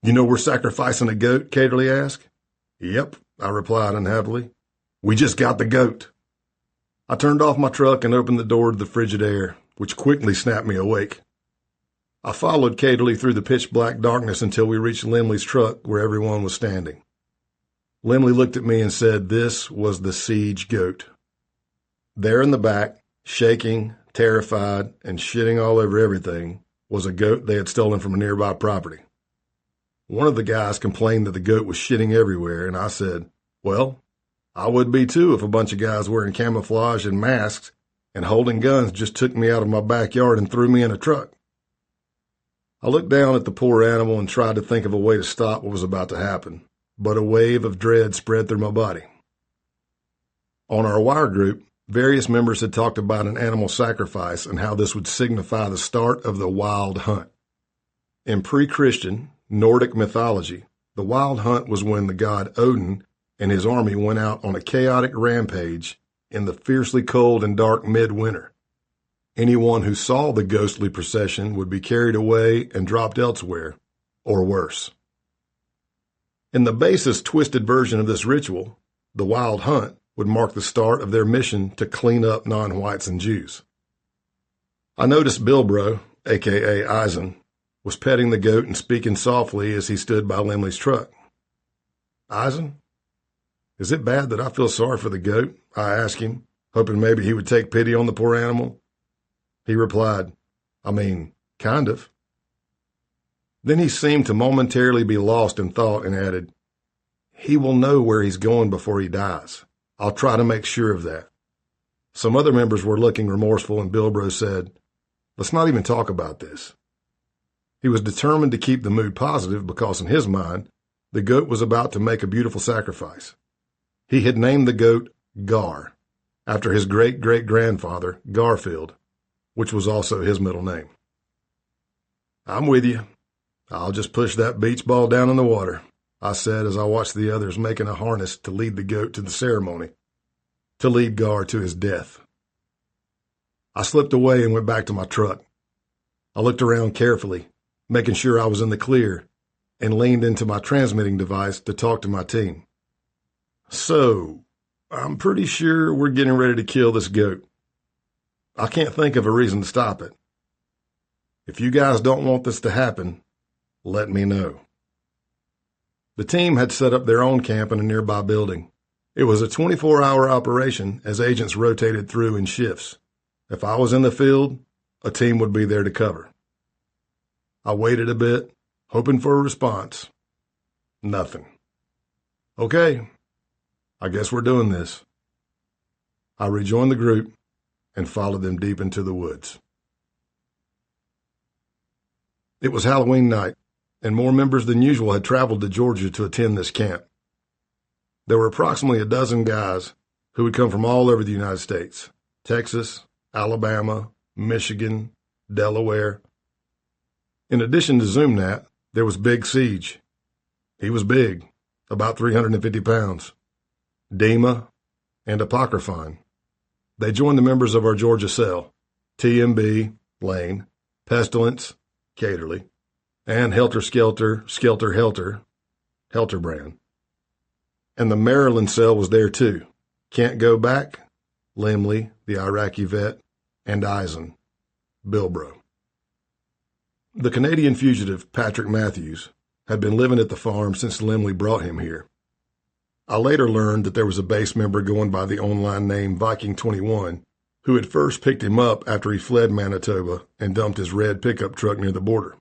"You know we're sacrificing a goat?" Caterly asked. "Yep," I replied unhappily. "We just got the goat." I turned off my truck and opened the door to the frigid air, which quickly snapped me awake. I followed Caterly through the pitch-black darkness until we reached Limley's truck where everyone was standing. Limley looked at me and said this was the siege goat. There in the back, shaking, terrified, and shitting all over everything, was a goat they had stolen from a nearby property. One of the guys complained that the goat was shitting everywhere, and I said, "Well, I would be too if a bunch of guys wearing camouflage and masks and holding guns just took me out of my backyard and threw me in a truck." I looked down at the poor animal and tried to think of a way to stop what was about to happen, but a wave of dread spread through my body. On our wire group, various members had talked about an animal sacrifice and how this would signify the start of the wild hunt. In pre-Christian Nordic mythology, the wild hunt was when the god Odin and his army went out on a chaotic rampage in the fiercely cold and dark midwinter. Anyone who saw the ghostly procession would be carried away and dropped elsewhere, or worse. In the basest, twisted version of this ritual, the wild hunt would mark the start of their mission to clean up non-whites and Jews. I noticed Bilbro, a.k.a. Eisen, was petting the goat and speaking softly as he stood by Limley's truck. "Eisen, is it bad that I feel sorry for the goat?" I asked him, hoping maybe he would take pity on the poor animal. He replied, "I mean, kind of." Then he seemed to momentarily be lost in thought and added, "He will know where he's going before he dies. I'll try to make sure of that." Some other members were looking remorseful, and Bilbro said, "Let's not even talk about this." He was determined to keep the mood positive because, in his mind, the goat was about to make a beautiful sacrifice. He had named the goat Gar, after his great-great-grandfather, Garfield, which was also his middle name. "I'm with you. I'll just push that beach ball down in the water," I said as I watched the others making a harness to lead the goat to the ceremony, to lead Gar to his death. I slipped away and went back to my truck. I looked around carefully, making sure I was in the clear, and leaned into my transmitting device to talk to my team. "So, I'm pretty sure we're getting ready to kill this goat. I can't think of a reason to stop it. If you guys don't want this to happen, let me know." The team had set up their own camp in a nearby building. It was a 24-hour operation as agents rotated through in shifts. If I was in the field, a team would be there to cover. I waited a bit, hoping for a response. Nothing. "Okay, I guess we're doing this." I rejoined the group and followed them deep into the woods. It was Halloween night, and more members than usual had traveled to Georgia to attend this camp. There were approximately a dozen guys who would come from all over the United States: Texas, Alabama, Michigan, Delaware. In addition to Zoomnat, there was Big Siege. He was big, about 350 pounds. Dema, and Apocryphon. They joined the members of our Georgia cell: TMB, Lane, Pestilence, Caterly, and Helter Skelter, Skelter Helter, Helterbrand. And the Maryland cell was there too: Can't Go Back, Limley, the Iraqi vet, and Eisen, Bilbro. The Canadian fugitive, Patrick Matthews, had been living at the farm since Lemley brought him here. I later learned that there was a base member going by the online name Viking21 who had first picked him up after he fled Manitoba and dumped his red pickup truck near the border.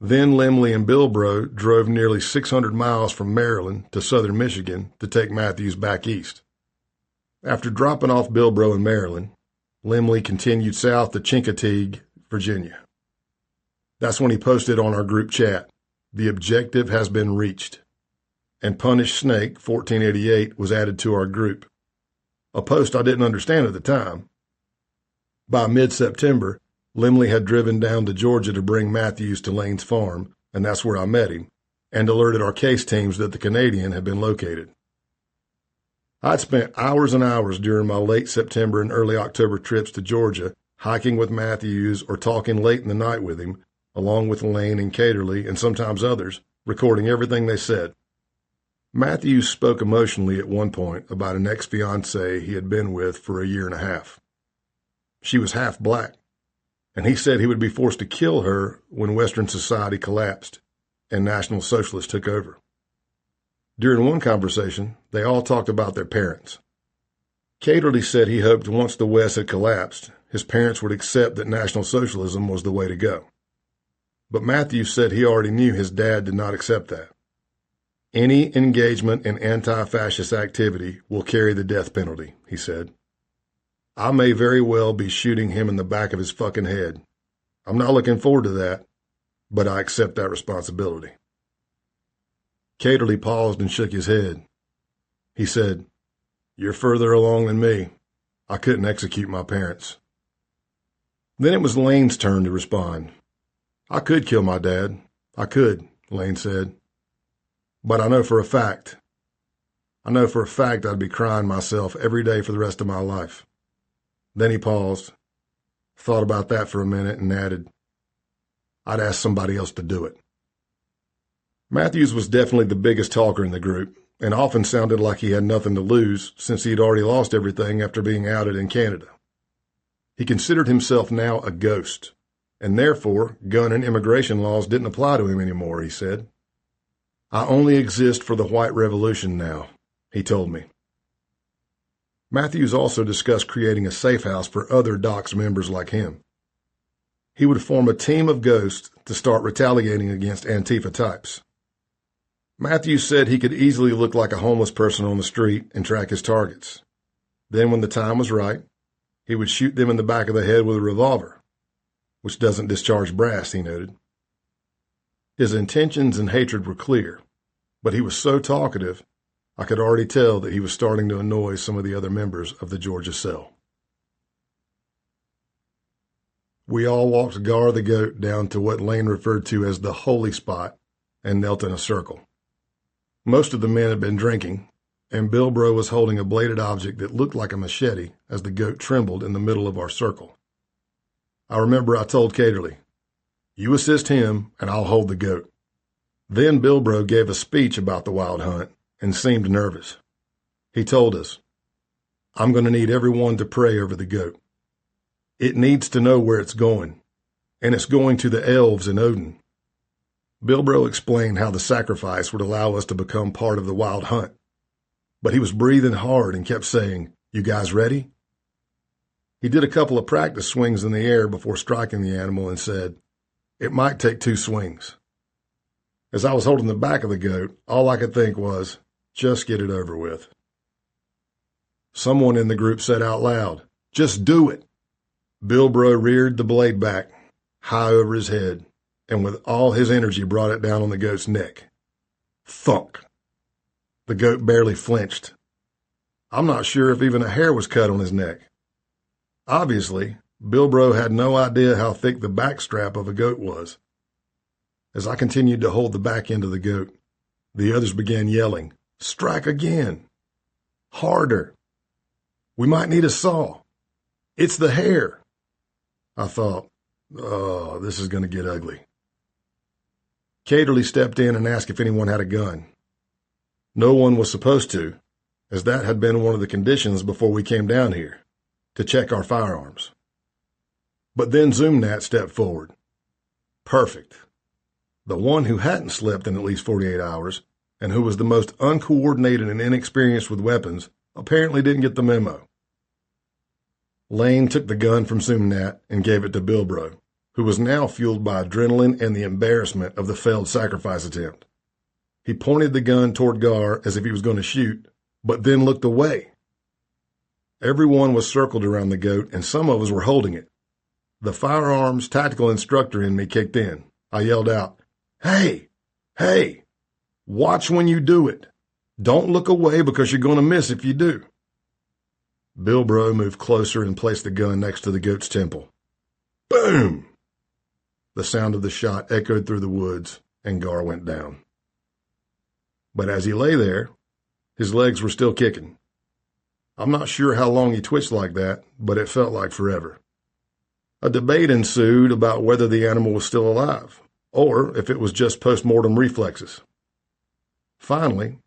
Then Lemley and Bilbro drove nearly 600 miles from Maryland to southern Michigan to take Matthews back east. After dropping off Bilbro in Maryland, Lemley continued south to Chincoteague, Virginia. That's when he posted on our group chat, "The objective has been reached," and Punished Snake 1488 was added to our group, a post I didn't understand at the time. By mid-September, Lemley had driven down to Georgia to bring Matthews to Lane's farm, and that's where I met him, and alerted our case teams that the Canadian had been located. I'd spent hours and hours during my late September and early October trips to Georgia, hiking with Matthews or talking late in the night with him, along with Lane and Caterly and sometimes others, recording everything they said. Matthews spoke emotionally at one point about an ex-fiancée he had been with for a year and a half. She was half black, and he said he would be forced to kill her when Western society collapsed and National Socialists took over. During one conversation, they all talked about their parents. Caterly said he hoped once the West had collapsed, his parents would accept that National Socialism was the way to go. But Matthews said he already knew his dad did not accept that. "Any engagement in anti-fascist activity will carry the death penalty," he said. "I may very well be shooting him in the back of his fucking head. I'm not looking forward to that, but I accept that responsibility." Caterly paused and shook his head. He said, "You're further along than me. I couldn't execute my parents." Then it was Lane's turn to respond. "I could kill my dad. I could," Lane said. "But I know for a fact I'd be crying myself every day for the rest of my life." Then he paused, thought about that for a minute, and added, "I'd ask somebody else to do it." Matthews was definitely the biggest talker in the group, and often sounded like he had nothing to lose since he had already lost everything after being outed in Canada. He considered himself now a ghost, and therefore gun and immigration laws didn't apply to him anymore, he said. "I only exist for the white revolution now," he told me. Matthews also discussed creating a safe house for other DOCS members like him. He would form a team of ghosts to start retaliating against Antifa types. Matthews said he could easily look like a homeless person on the street and track his targets. Then when the time was right, he would shoot them in the back of the head with a revolver, which doesn't discharge brass, he noted. His intentions and hatred were clear, but he was so talkative, I could already tell that he was starting to annoy some of the other members of the Georgia cell. We all walked Gar the goat down to what Lane referred to as the holy spot and knelt in a circle. Most of the men had been drinking, and Bilbro was holding a bladed object that looked like a machete as the goat trembled in the middle of our circle. I remember I told Caterly, "You assist him, and I'll hold the goat." Then Bilbro gave a speech about the wild hunt and seemed nervous. He told us, "I'm going to need everyone to pray over the goat. It needs to know where it's going, and it's going to the elves in Odin." Bilbro explained how the sacrifice would allow us to become part of the wild hunt, but he was breathing hard and kept saying, "You guys ready?" He did a couple of practice swings in the air before striking the animal and said, "It might take 2 swings." As I was holding the back of the goat, all I could think was, just get it over with. Someone in the group said out loud, "Just do it." Bilbro reared the blade back, high over his head, and with all his energy brought it down on the goat's neck. Thunk. The goat barely flinched. I'm not sure if even a hair was cut on his neck. Obviously, Bilbro had no idea how thick the back strap of a goat was. As I continued to hold the back end of the goat, the others began yelling, "Strike again! Harder! We might need a saw! It's the hair!" I thought, oh, this is going to get ugly. Caterly stepped in and asked if anyone had a gun. No one was supposed to, as that had been one of the conditions before we came down here, to check our firearms. But then Zoomnat stepped forward. Perfect. The one who hadn't slept in at least 48 hours, and who was the most uncoordinated and inexperienced with weapons, apparently didn't get the memo. Lane took the gun from Sumnat and gave it to Bilbro, who was now fueled by adrenaline and the embarrassment of the failed sacrifice attempt. He pointed the gun toward Gar as if he was going to shoot, but then looked away. Everyone was circled around the goat, and some of us were holding it. The firearms tactical instructor in me kicked in. I yelled out, "Hey! Hey! Watch when you do it. Don't look away because you're going to miss if you do." Bilbro moved closer and placed the gun next to the goat's temple. Boom! The sound of the shot echoed through the woods, and Gar went down. But as he lay there, his legs were still kicking. I'm not sure how long he twitched like that, but it felt like forever. A debate ensued about whether the animal was still alive, or if it was just post-mortem reflexes. Finally,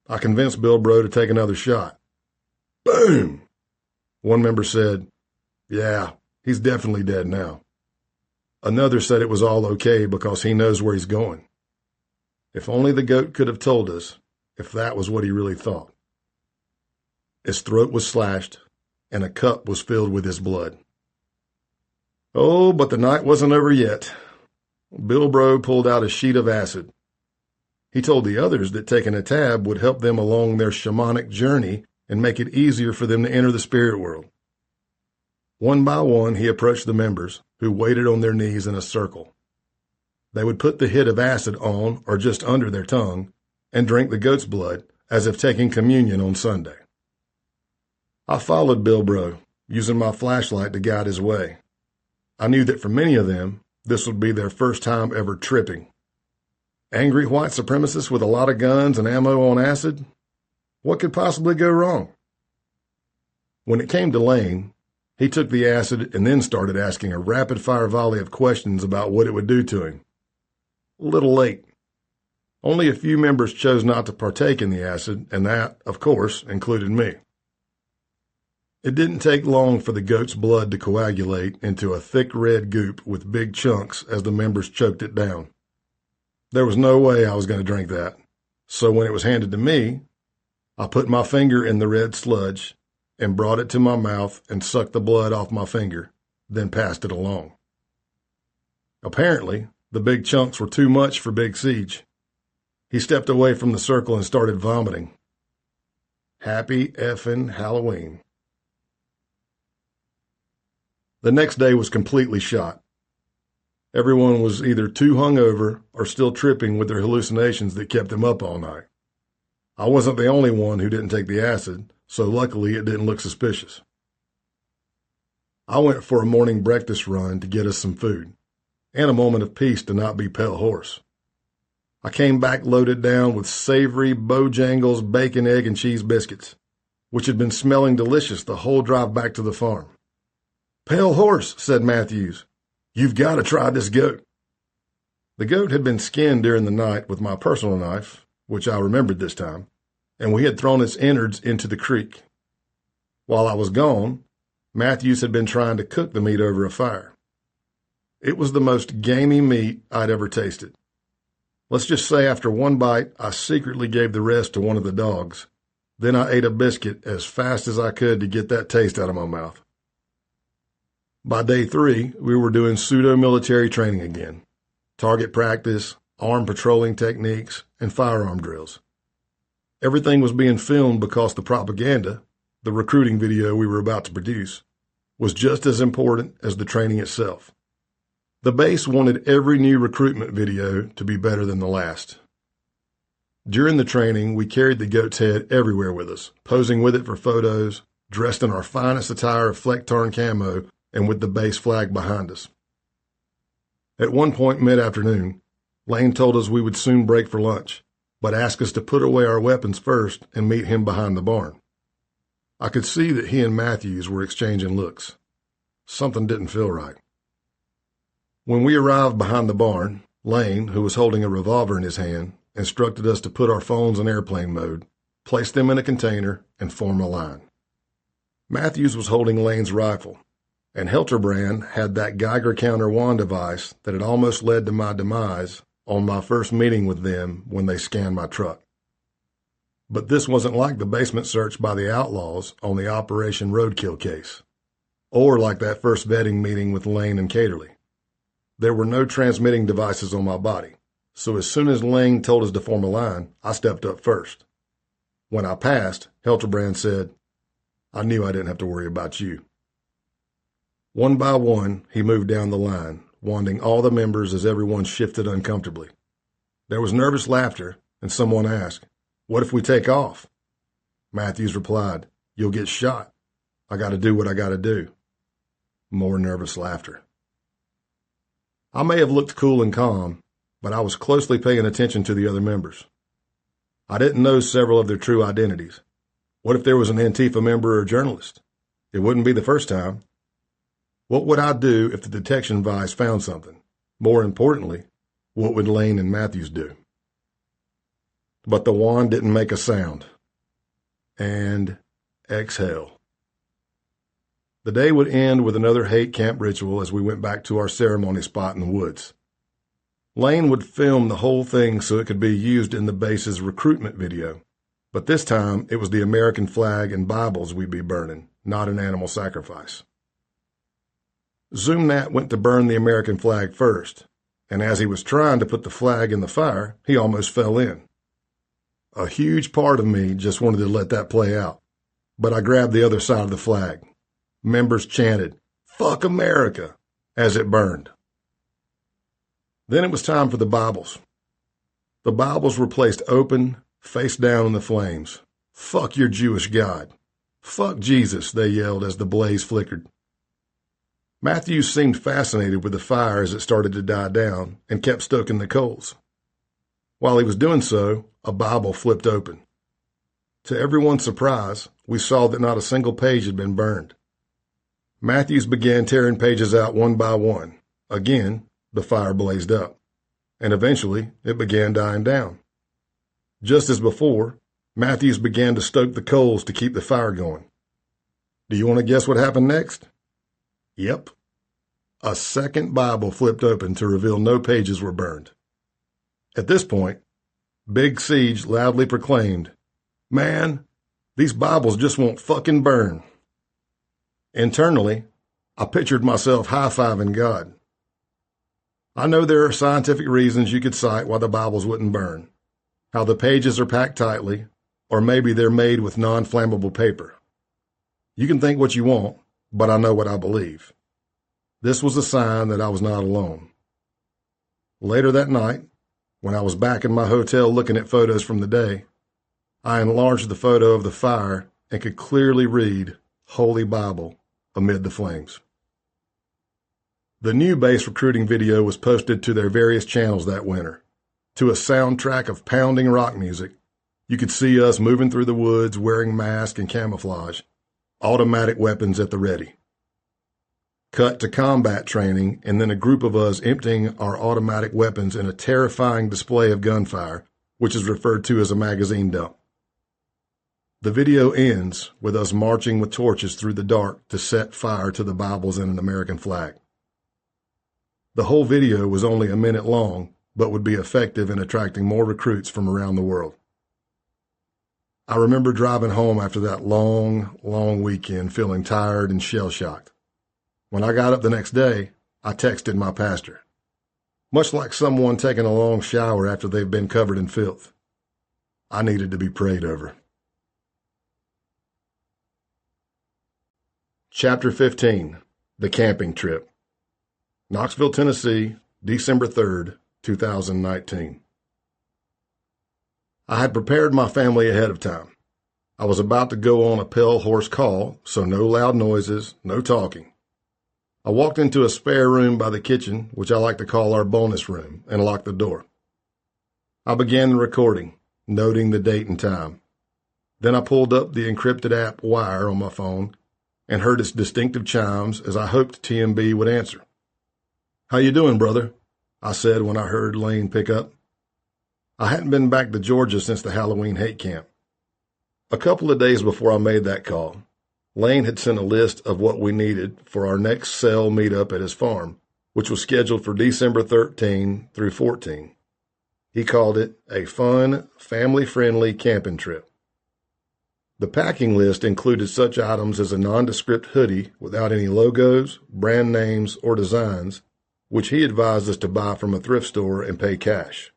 I convinced Bilbro to take another shot. Boom! One member said, "Yeah, he's definitely dead now." Another said it was all okay because he knows where he's going. If only the goat could have told us if that was what he really thought. His throat was slashed, and a cup was filled with his blood. Oh, but the night wasn't over yet. Bilbro pulled out a sheet of acid. He told the others that taking a tab would help them along their shamanic journey and make it easier for them to enter the spirit world. One by one, he approached the members, who waited on their knees in a circle. They would put the hit of acid on or just under their tongue and drink the goat's blood as if taking communion on Sunday. I followed Bilbro, using my flashlight to guide his way. I knew that for many of them, this would be their first time ever tripping. Angry white supremacists with a lot of guns and ammo on acid? What could possibly go wrong? When it came to Lane, he took the acid and then started asking a rapid-fire volley of questions about what it would do to him. A little late. Only a few members chose not to partake in the acid, and that, of course, included me. It didn't take long for the goat's blood to coagulate into a thick red goop with big chunks as the members choked it down. There was no way I was going to drink that, so when it was handed to me, I put my finger in the red sludge and brought it to my mouth and sucked the blood off my finger, then passed it along. Apparently, the big chunks were too much for Big Siege. He stepped away from the circle and started vomiting. Happy effing Halloween. The next day was completely shot. Everyone was either too hungover or still tripping with their hallucinations that kept them up all night. I wasn't the only one who didn't take the acid, so luckily it didn't look suspicious. I went for a morning breakfast run to get us some food, and a moment of peace to not be pale horse. I came back loaded down with savory Bojangles bacon, egg, and cheese biscuits, which had been smelling delicious the whole drive back to the farm. "Pale horse," said Matthews, "you've got to try this goat." The goat had been skinned during the night with my personal knife, which I remembered this time, and we had thrown its innards into the creek. While I was gone, Matthews had been trying to cook the meat over a fire. It was the most gamey meat I'd ever tasted. Let's just say after one bite, I secretly gave the rest to one of the dogs. Then I ate a biscuit as fast as I could to get that taste out of my mouth. By day 3, we were doing pseudo-military training again. Target practice, armed patrolling techniques, and firearm drills. Everything was being filmed because the propaganda, the recruiting video we were about to produce, was just as important as the training itself. The base wanted every new recruitment video to be better than the last. During the training, we carried the goat's head everywhere with us, posing with it for photos, dressed in our finest attire of Fleck-Tarn camo, and with the base flag behind us. At one point mid-afternoon, Lane told us we would soon break for lunch, but asked us to put away our weapons first and meet him behind the barn. I could see that he and Matthews were exchanging looks. Something didn't feel right. When we arrived behind the barn, Lane, who was holding a revolver in his hand, instructed us to put our phones in airplane mode, place them in a container, and form a line. Matthews was holding Lane's rifle, and Helterbrand had that Geiger counter wand device that had almost led to my demise on my first meeting with them when they scanned my truck. But this wasn't like the basement search by the outlaws on the Operation Roadkill case, or like that first vetting meeting with Lane and Caterly. There were no transmitting devices on my body, so as soon as Lane told us to form a line, I stepped up first. When I passed, Helterbrand said, "I knew I didn't have to worry about you." One by one, he moved down the line, wanding all the members as everyone shifted uncomfortably. There was nervous laughter, and someone asked, "What if we take off?" Matthews replied, "You'll get shot. I got to do what I got to do." More nervous laughter. I may have looked cool and calm, but I was closely paying attention to the other members. I didn't know several of their true identities. What if there was an Antifa member or journalist? It wouldn't be the first time. What would I do if the detection device found something? More importantly, what would Lane and Matthews do? But the wand didn't make a sound. And exhale. The day would end with another hate camp ritual as we went back to our ceremony spot in the woods. Lane would film the whole thing so it could be used in the base's recruitment video, but this time it was the American flag and Bibles we'd be burning, not an animal sacrifice. Zoomnat went to burn the American flag first, and as he was trying to put the flag in the fire, he almost fell in. A huge part of me just wanted to let that play out, but I grabbed the other side of the flag. Members chanted, "Fuck America," as it burned. Then it was time for the Bibles. The Bibles were placed open, face down in the flames. "Fuck your Jewish God. Fuck Jesus," they yelled as the blaze flickered. Matthews seemed fascinated with the fire as it started to die down and kept stoking the coals. While he was doing so, a Bible flipped open. To everyone's surprise, we saw that not a single page had been burned. Matthews began tearing pages out one by one. Again, the fire blazed up, and eventually it began dying down. Just as before, Matthews began to stoke the coals to keep the fire going. Do you want to guess what happened next? Yep. A second Bible flipped open to reveal no pages were burned. At this point, Big Siege loudly proclaimed, "Man, these Bibles just won't fucking burn." Internally, I pictured myself high-fiving God. I know there are scientific reasons you could cite why the Bibles wouldn't burn, how the pages are packed tightly, or maybe they're made with non-flammable paper. You can think what you want, but I know what I believe. This was a sign that I was not alone. Later that night, when I was back in my hotel looking at photos from the day, I enlarged the photo of the fire and could clearly read Holy Bible amid the flames. The new base recruiting video was posted to their various channels that winter. To a soundtrack of pounding rock music, you could see us moving through the woods wearing masks and camouflage, automatic weapons at the ready. Cut to combat training, and then a group of us emptying our automatic weapons in a terrifying display of gunfire, which is referred to as a magazine dump. The video ends with us marching with torches through the dark to set fire to the Bibles and an American flag. The whole video was only a minute long, but would be effective in attracting more recruits from around the world. I remember driving home after that long, long weekend feeling tired and shell-shocked. When I got up the next day, I texted my pastor, much like someone taking a long shower after they've been covered in filth. I needed to be prayed over. Chapter 15, The Camping Trip. Knoxville, Tennessee, December 3rd, 2019. I had prepared my family ahead of time. I was about to go on a pale horse call, so no loud noises, no talking. I walked into a spare room by the kitchen, which I like to call our bonus room, and locked the door. I began the recording, noting the date and time. Then I pulled up the encrypted app Wire on my phone and heard its distinctive chimes as I hoped TMB would answer. "How you doing, brother?" I said when I heard Lane pick up. I hadn't been back to Georgia since the Halloween hate camp. A couple of days before I made that call, Lane had sent a list of what we needed for our next cell meetup at his farm, which was scheduled for December 13 through 14. He called it a fun, family-friendly camping trip. The packing list included such items as a nondescript hoodie without any logos, brand names, or designs, which he advised us to buy from a thrift store and pay cash.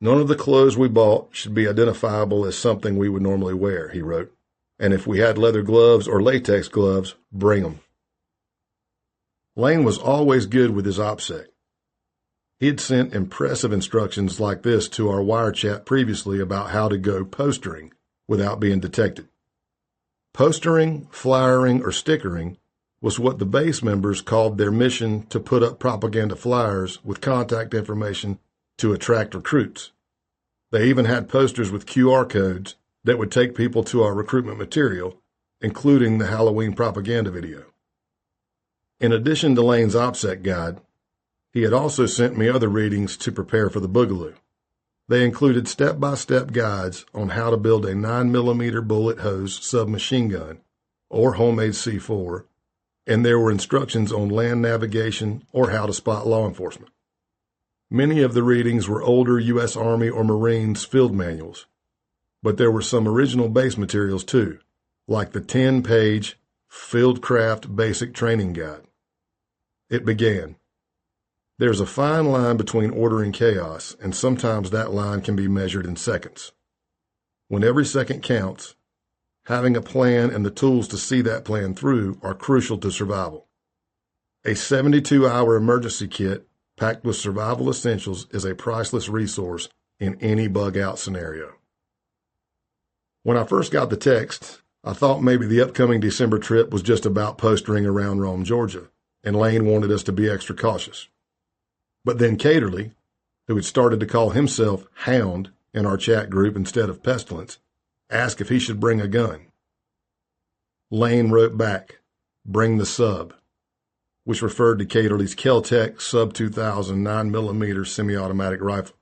None of the clothes we bought should be identifiable as something we would normally wear, he wrote, and if we had leather gloves or latex gloves, bring them. Lane was always good with his OPSEC. He had sent impressive instructions like this to our wire chat previously about how to go postering without being detected. Postering, flyering, or stickering was what the base members called their mission to put up propaganda flyers with contact information to attract recruits. They even had posters with QR codes that would take people to our recruitment material, including the Halloween propaganda video. In addition to Lane's OPSEC guide, he had also sent me other readings to prepare for the Boogaloo. They included step-by-step guides on how to build a 9mm bullet hose submachine gun or homemade C4, and there were instructions on land navigation or how to spot law enforcement. Many of the readings were older U.S. Army or Marines field manuals, but there were some original base materials too, like the 10-page Fieldcraft Basic Training Guide. It began, "There's a fine line between order and chaos, and sometimes that line can be measured in seconds. When every second counts, having a plan and the tools to see that plan through are crucial to survival. A 72-hour emergency kit packed with survival essentials is a priceless resource in any bug-out scenario." When I first got the text, I thought maybe the upcoming December trip was just about postering around Rome, Georgia, and Lane wanted us to be extra cautious. But then Caterly, who had started to call himself Hound in our chat group instead of Pestilence, asked if he should bring a gun. Lane wrote back, "Bring the sub," which referred to Caterly's Kel-Tec Sub 2000 9mm semi-automatic rifle.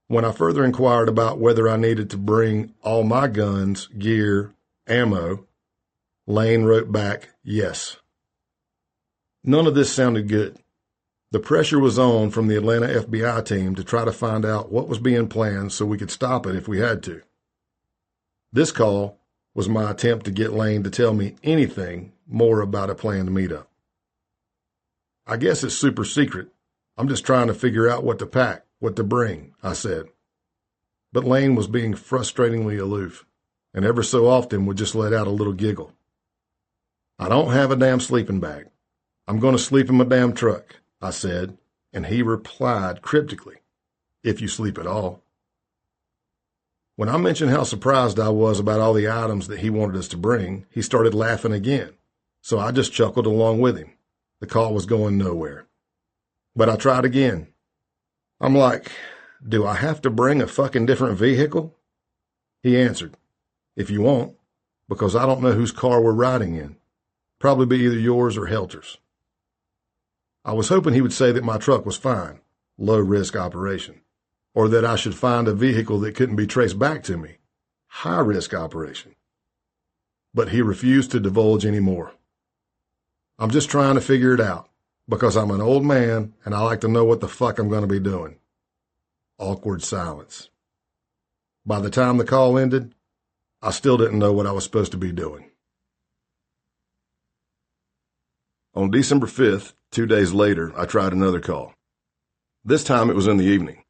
When I further inquired about whether I needed to bring all my guns, gear, ammo, Lane wrote back, "Yes." None of this sounded good. The pressure was on from the Atlanta FBI team to try to find out what was being planned so we could stop it if we had to. This call was my attempt to get Lane to tell me anything more about a planned meetup. "I guess it's super secret. I'm just trying to figure out what to pack, what to bring," I said. But Lane was being frustratingly aloof, and ever so often would just let out a little giggle. "I don't have a damn sleeping bag. I'm going to sleep in my damn truck," I said, and he replied cryptically, "If you sleep at all." When I mentioned how surprised I was about all the items that he wanted us to bring, he started laughing again, so I just chuckled along with him. The call was going nowhere. But I tried again. I'm like, "Do I have to bring a fucking different vehicle?" He answered, "If you want, because I don't know whose car we're riding in. Probably be either yours or Helter's." I was hoping he would say that my truck was fine, low-risk operation, or that I should find a vehicle that couldn't be traced back to me, high-risk operation. But he refused to divulge any more. "I'm just trying to figure it out, because I'm an old man and I like to know what the fuck I'm going to be doing." Awkward silence. By the time the call ended, I still didn't know what I was supposed to be doing. On December 5th, 2 days later, I tried another call. This time it was in the evening,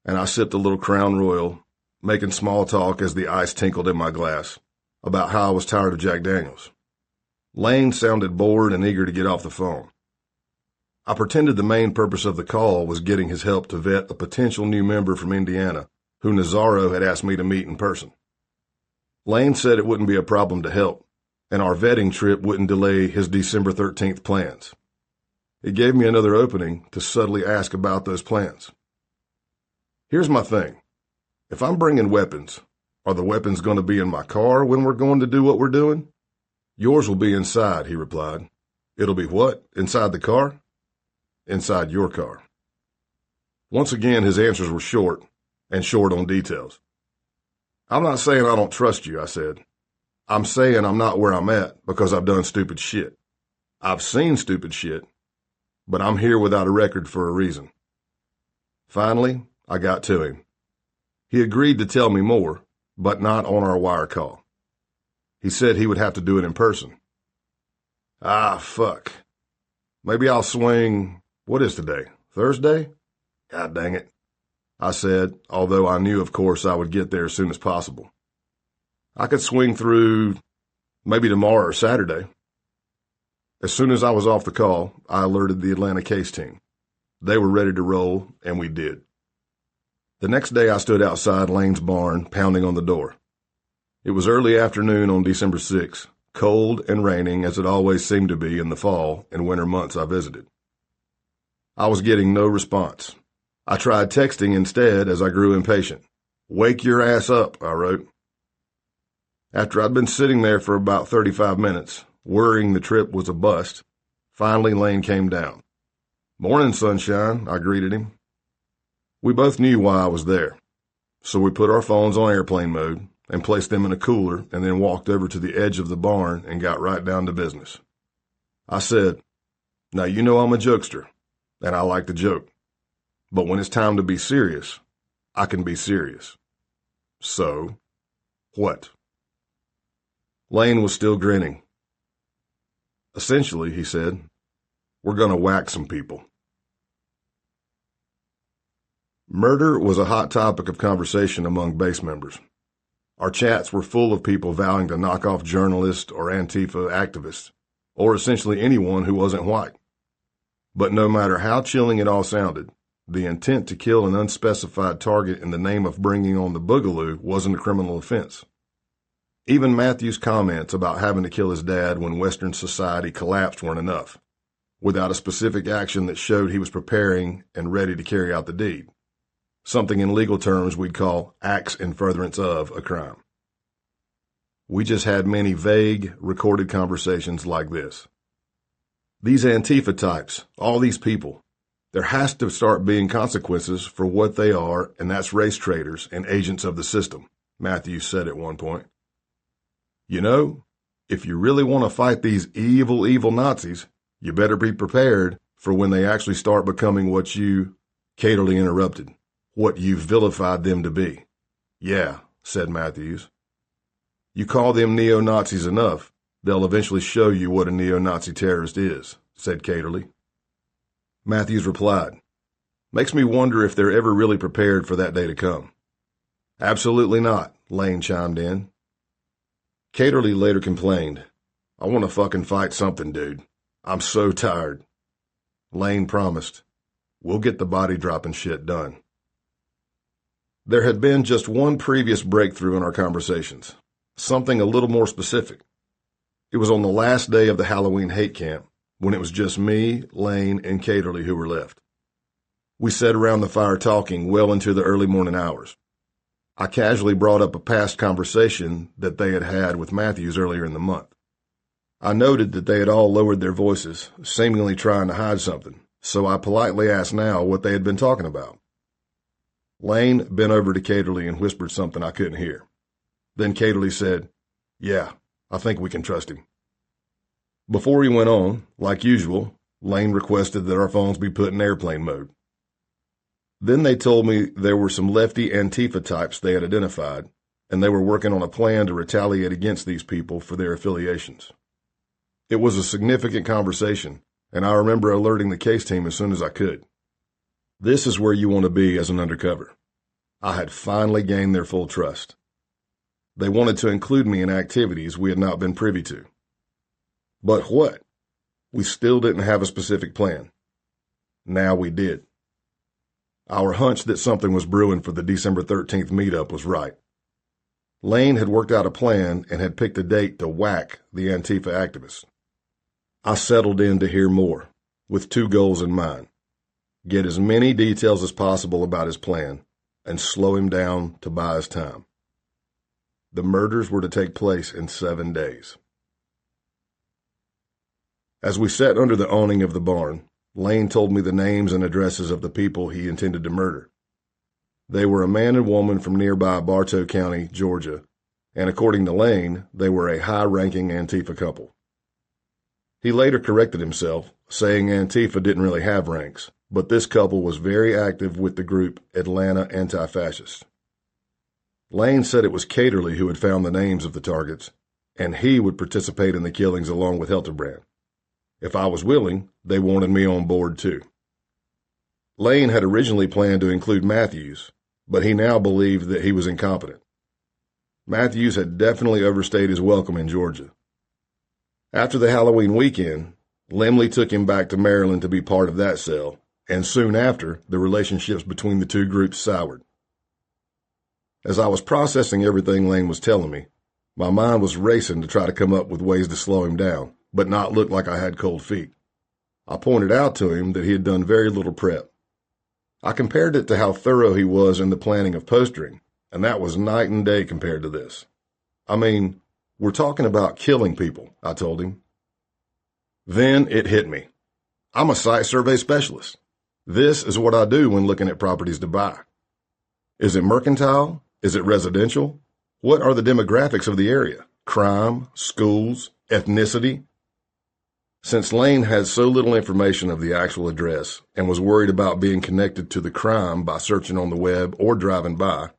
and I sipped a little Crown Royal, making small talk as the ice tinkled in my glass, about how I was tired of Jack Daniels. Lane sounded bored and eager to get off the phone. I pretended the main purpose of the call was getting his help to vet a potential new member from Indiana who Nazaro had asked me to meet in person. Lane said it wouldn't be a problem to help, and our vetting trip wouldn't delay his December 13th plans. It gave me another opening to subtly ask about those plans. "Here's my thing. If I'm bringing weapons, are the weapons going to be in my car when we're going to do what we're doing?" "Yours will be inside," he replied. "It'll be what? Inside the car?" "Inside your car." Once again, his answers were short, and short on details. "I'm not saying I don't trust you," I said. "I'm saying I'm not where I'm at because I've done stupid shit. I've seen stupid shit, but I'm here without a record for a reason." Finally, I got to him. He agreed to tell me more, but not on our wire call. He said he would have to do it in person. Ah, fuck. Maybe I'll swing, what is today, Thursday? God dang it, I said, although I knew, of course, I would get there as soon as possible. I could swing through maybe tomorrow or Saturday. As soon as I was off the call, I alerted the Atlanta case team. They were ready to roll, and we did. The next day I stood outside Lane's barn, pounding on the door. It was early afternoon on December 6th, cold and raining as it always seemed to be in the fall and winter months I visited. I was getting no response. I tried texting instead as I grew impatient. "Wake your ass up," I wrote. After I'd been sitting there for about 35 minutes, worrying the trip was a bust, finally Lane came down. "Morning, sunshine," I greeted him. We both knew why I was there, so we put our phones on airplane mode and placed them in a cooler and then walked over to the edge of the barn and got right down to business. I said, "Now you know I'm a jokester, and I like to joke, but when it's time to be serious, I can be serious. So, what?" Lane was still grinning. "Essentially," he said, "we're going to whack some people." Murder was a hot topic of conversation among base members. Our chats were full of people vowing to knock off journalists or Antifa activists, or essentially anyone who wasn't white. But no matter how chilling it all sounded, the intent to kill an unspecified target in the name of bringing on the boogaloo wasn't a criminal offense. Even Matthew's comments about having to kill his dad when Western society collapsed weren't enough, without a specific action that showed he was preparing and ready to carry out the deed, something in legal terms we'd call acts in furtherance of a crime. We just had many vague, recorded conversations like this. These Antifa types, all these people, there has to start being consequences for what they are, and that's race traitors and agents of the system, Matthews said at one point. You know, if you really want to fight these evil, evil Nazis, you better be prepared for when they actually start becoming what you, Caterly interrupted, what you vilified them to be. Yeah, said Matthews. You call them neo-Nazis enough, they'll eventually show you what a neo-Nazi terrorist is, said Caterly. Matthews replied, Makes me wonder if they're ever really prepared for that day to come. Absolutely not, Lane chimed in. Caterly later complained, I want to fucking fight something, dude. I'm so tired. Lane promised, we'll get the body dropping shit done. There had been just one previous breakthrough in our conversations, something a little more specific. It was on the last day of the Halloween hate camp, when it was just me, Lane, and Caterly who were left. We sat around the fire talking well into the early morning hours. I casually brought up a past conversation that they had had with Matthews earlier in the month. I noted that they had all lowered their voices, seemingly trying to hide something, so I politely asked now what they had been talking about. Lane bent over to Caterly and whispered something I couldn't hear. Then Caterly said, Yeah, I think we can trust him. Before he went on, like usual, Lane requested that our phones be put in airplane mode. Then they told me there were some lefty Antifa types they had identified, and they were working on a plan to retaliate against these people for their affiliations. It was a significant conversation, and I remember alerting the case team as soon as I could. This is where you want to be as an undercover. I had finally gained their full trust. They wanted to include me in activities we had not been privy to. But what? We still didn't have a specific plan. Now we did. Our hunch that something was brewing for the December 13th meetup was right. Lane had worked out a plan and had picked a date to whack the Antifa activists. I settled in to hear more, with two goals in mind. Get as many details as possible about his plan, and slow him down to buy us time. The murders were to take place in 7 days. As we sat under the awning of the barn, Lane told me the names and addresses of the people he intended to murder. They were a man and woman from nearby Bartow County, Georgia, and according to Lane, they were a high-ranking Antifa couple. He later corrected himself, saying Antifa didn't really have ranks, but this couple was very active with the group Atlanta Anti-Fascist. Lane said it was Caterly who had found the names of the targets, and he would participate in the killings along with Hilterbrand. If I was willing, they wanted me on board too. Lane had originally planned to include Matthews, but he now believed that he was incompetent. Matthews had definitely overstayed his welcome in Georgia. After the Halloween weekend, Lemley took him back to Maryland to be part of that cell, and soon after, the relationships between the two groups soured. As I was processing everything Lane was telling me, my mind was racing to try to come up with ways to slow him down, but not look like I had cold feet. I pointed out to him that he had done very little prep. I compared it to how thorough he was in the planning of postering, and that was night and day compared to this. I mean, we're talking about killing people, I told him. Then it hit me. I'm a site survey specialist. This is what I do when looking at properties to buy. Is it mercantile? Is it residential? What are the demographics of the area? Crime, schools, ethnicity? Since Lane had so little information of the actual address and was worried about being connected to the crime by searching on the web or driving by,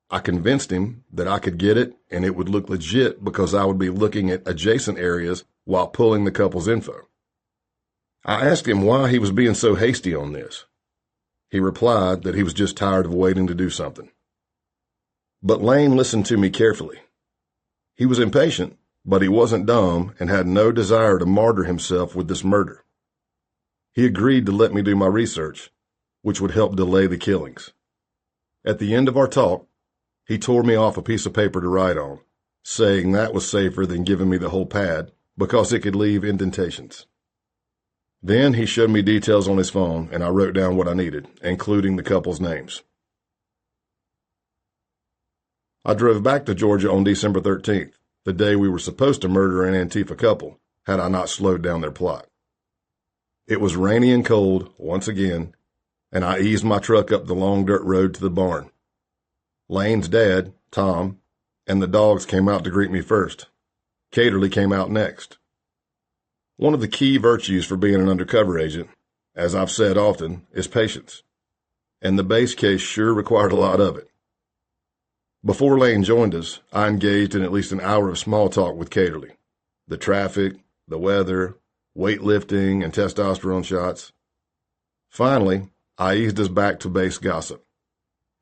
I convinced him that I could get it and it would look legit because I would be looking at adjacent areas while pulling the couple's info. I asked him why he was being so hasty on this. He replied that he was just tired of waiting to do something. But Lane listened to me carefully. He was impatient, but he wasn't dumb and had no desire to martyr himself with this murder. He agreed to let me do my research, which would help delay the killings. At the end of our talk, he tore me off a piece of paper to write on, saying that was safer than giving me the whole pad because it could leave indentations. Then he showed me details on his phone, and I wrote down what I needed, including the couple's names. I drove back to Georgia on December 13th, the day we were supposed to murder an Antifa couple, had I not slowed down their plot. It was rainy and cold, once again, and I eased my truck up the long dirt road to the barn. Lane's dad, Tom, and the dogs came out to greet me first. Caterly came out next. One of the key virtues for being an undercover agent, as I've said often, is patience. And the base case sure required a lot of it. Before Lane joined us, I engaged in at least an hour of small talk with Caterly. The traffic, the weather, weightlifting, and testosterone shots. Finally, I eased us back to base gossip.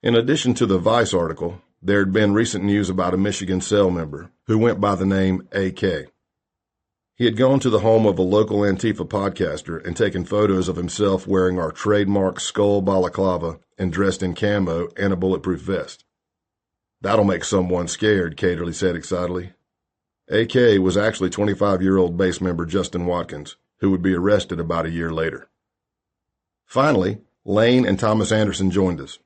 In addition to the Vice article, there had been recent news about a Michigan cell member who went by the name AK. He had gone to the home of a local Antifa podcaster and taken photos of himself wearing our trademark skull balaclava and dressed in camo and a bulletproof vest. That'll make someone scared, Caterly said excitedly. AK was actually 25-year-old base member Justin Watkins, who would be arrested about a year later. Finally, Lane and Thomas Anderson joined us.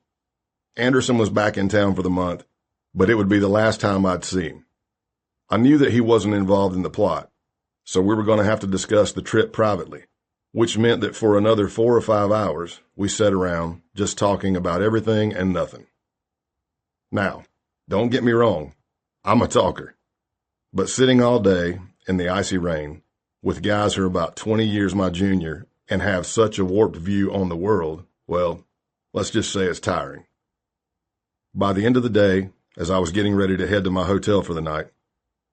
Anderson was back in town for the month, but it would be the last time I'd see him. I knew that he wasn't involved in the plot, so we were going to have to discuss the trip privately, which meant that for another 4 or 5 hours, we sat around just talking about everything and nothing. Now, don't get me wrong, I'm a talker, but sitting all day in the icy rain with guys who are about 20 years my junior and have such a warped view on the world, well, let's just say it's tiring. By the end of the day, as I was getting ready to head to my hotel for the night,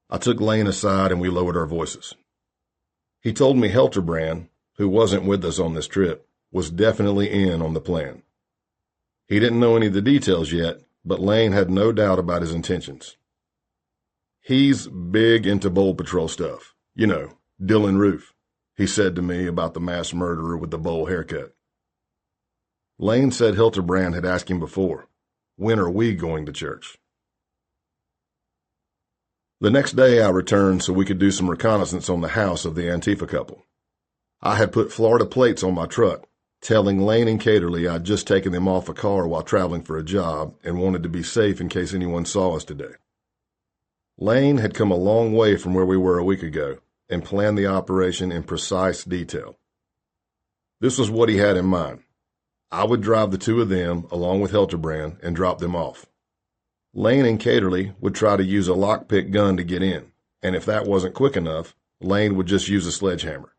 I took Lane aside and we lowered our voices. He told me Hilterbrand, who wasn't with us on this trip, was definitely in on the plan. He didn't know any of the details yet, but Lane had no doubt about his intentions. He's big into Bowl Patrol stuff. You know, Dylan Roof, he said to me about the mass murderer with the bowl haircut. Lane said Hilterbrand had asked him before, "When are we going to church?" The next day I returned so we could do some reconnaissance on the house of the Antifa couple. I had put Florida plates on my truck, telling Lane and Caterly I'd just taken them off a car while traveling for a job and wanted to be safe in case anyone saw us today. Lane had come a long way from where we were a week ago and planned the operation in precise detail. This was what he had in mind. I would drive the two of them along with Hilterbrand and drop them off. Lane and Caterly would try to use a lockpick gun to get in, and if that wasn't quick enough, Lane would just use a sledgehammer.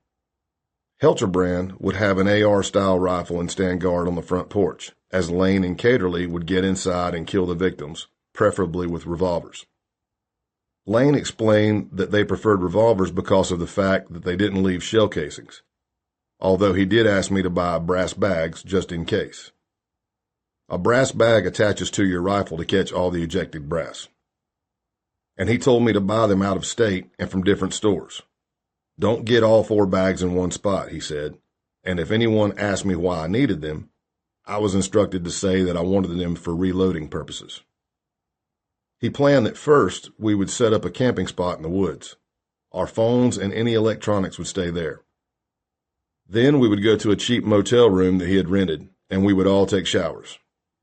Helterbrand would have an AR-style rifle and stand guard on the front porch, as Lane and Caterly would get inside and kill the victims, preferably with revolvers. Lane explained that they preferred revolvers because of the fact that they didn't leave shell casings, although he did ask me to buy brass bags just in case. A brass bag attaches to your rifle to catch all the ejected brass. And he told me to buy them out of state and from different stores. Don't get all 4 bags in one spot, he said, and if anyone asked me why I needed them, I was instructed to say that I wanted them for reloading purposes. He planned that first we would set up a camping spot in the woods. Our phones and any electronics would stay there. Then we would go to a cheap motel room that he had rented, and we would all take showers.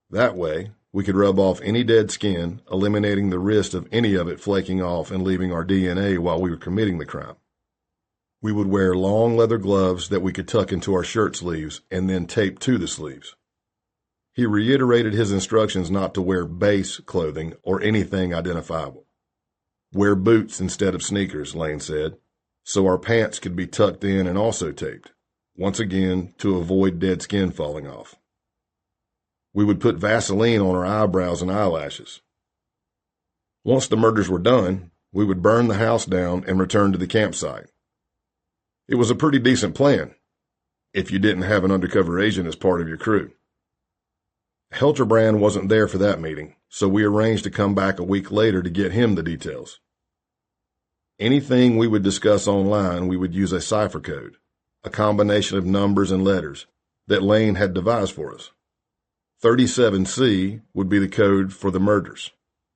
That way, we could rub off any dead skin, eliminating the risk of any of it flaking off and leaving our DNA while we were committing the crime. We would wear long leather gloves that we could tuck into our shirt sleeves and then tape to the sleeves. He reiterated his instructions not to wear base clothing or anything identifiable. Wear boots instead of sneakers, Lane said, so our pants could be tucked in and also taped, once again to avoid dead skin falling off. We would put Vaseline on our eyebrows and eyelashes. Once the murders were done, we would burn the house down and return to the campsite. It was a pretty decent plan, if you didn't have an undercover agent as part of your crew. Helterbrand wasn't there for that meeting, so we arranged to come back a week later to get him the details. Anything we would discuss online, we would use a cipher code, a combination of numbers and letters that Lane had devised for us. 37C would be the code for the murders,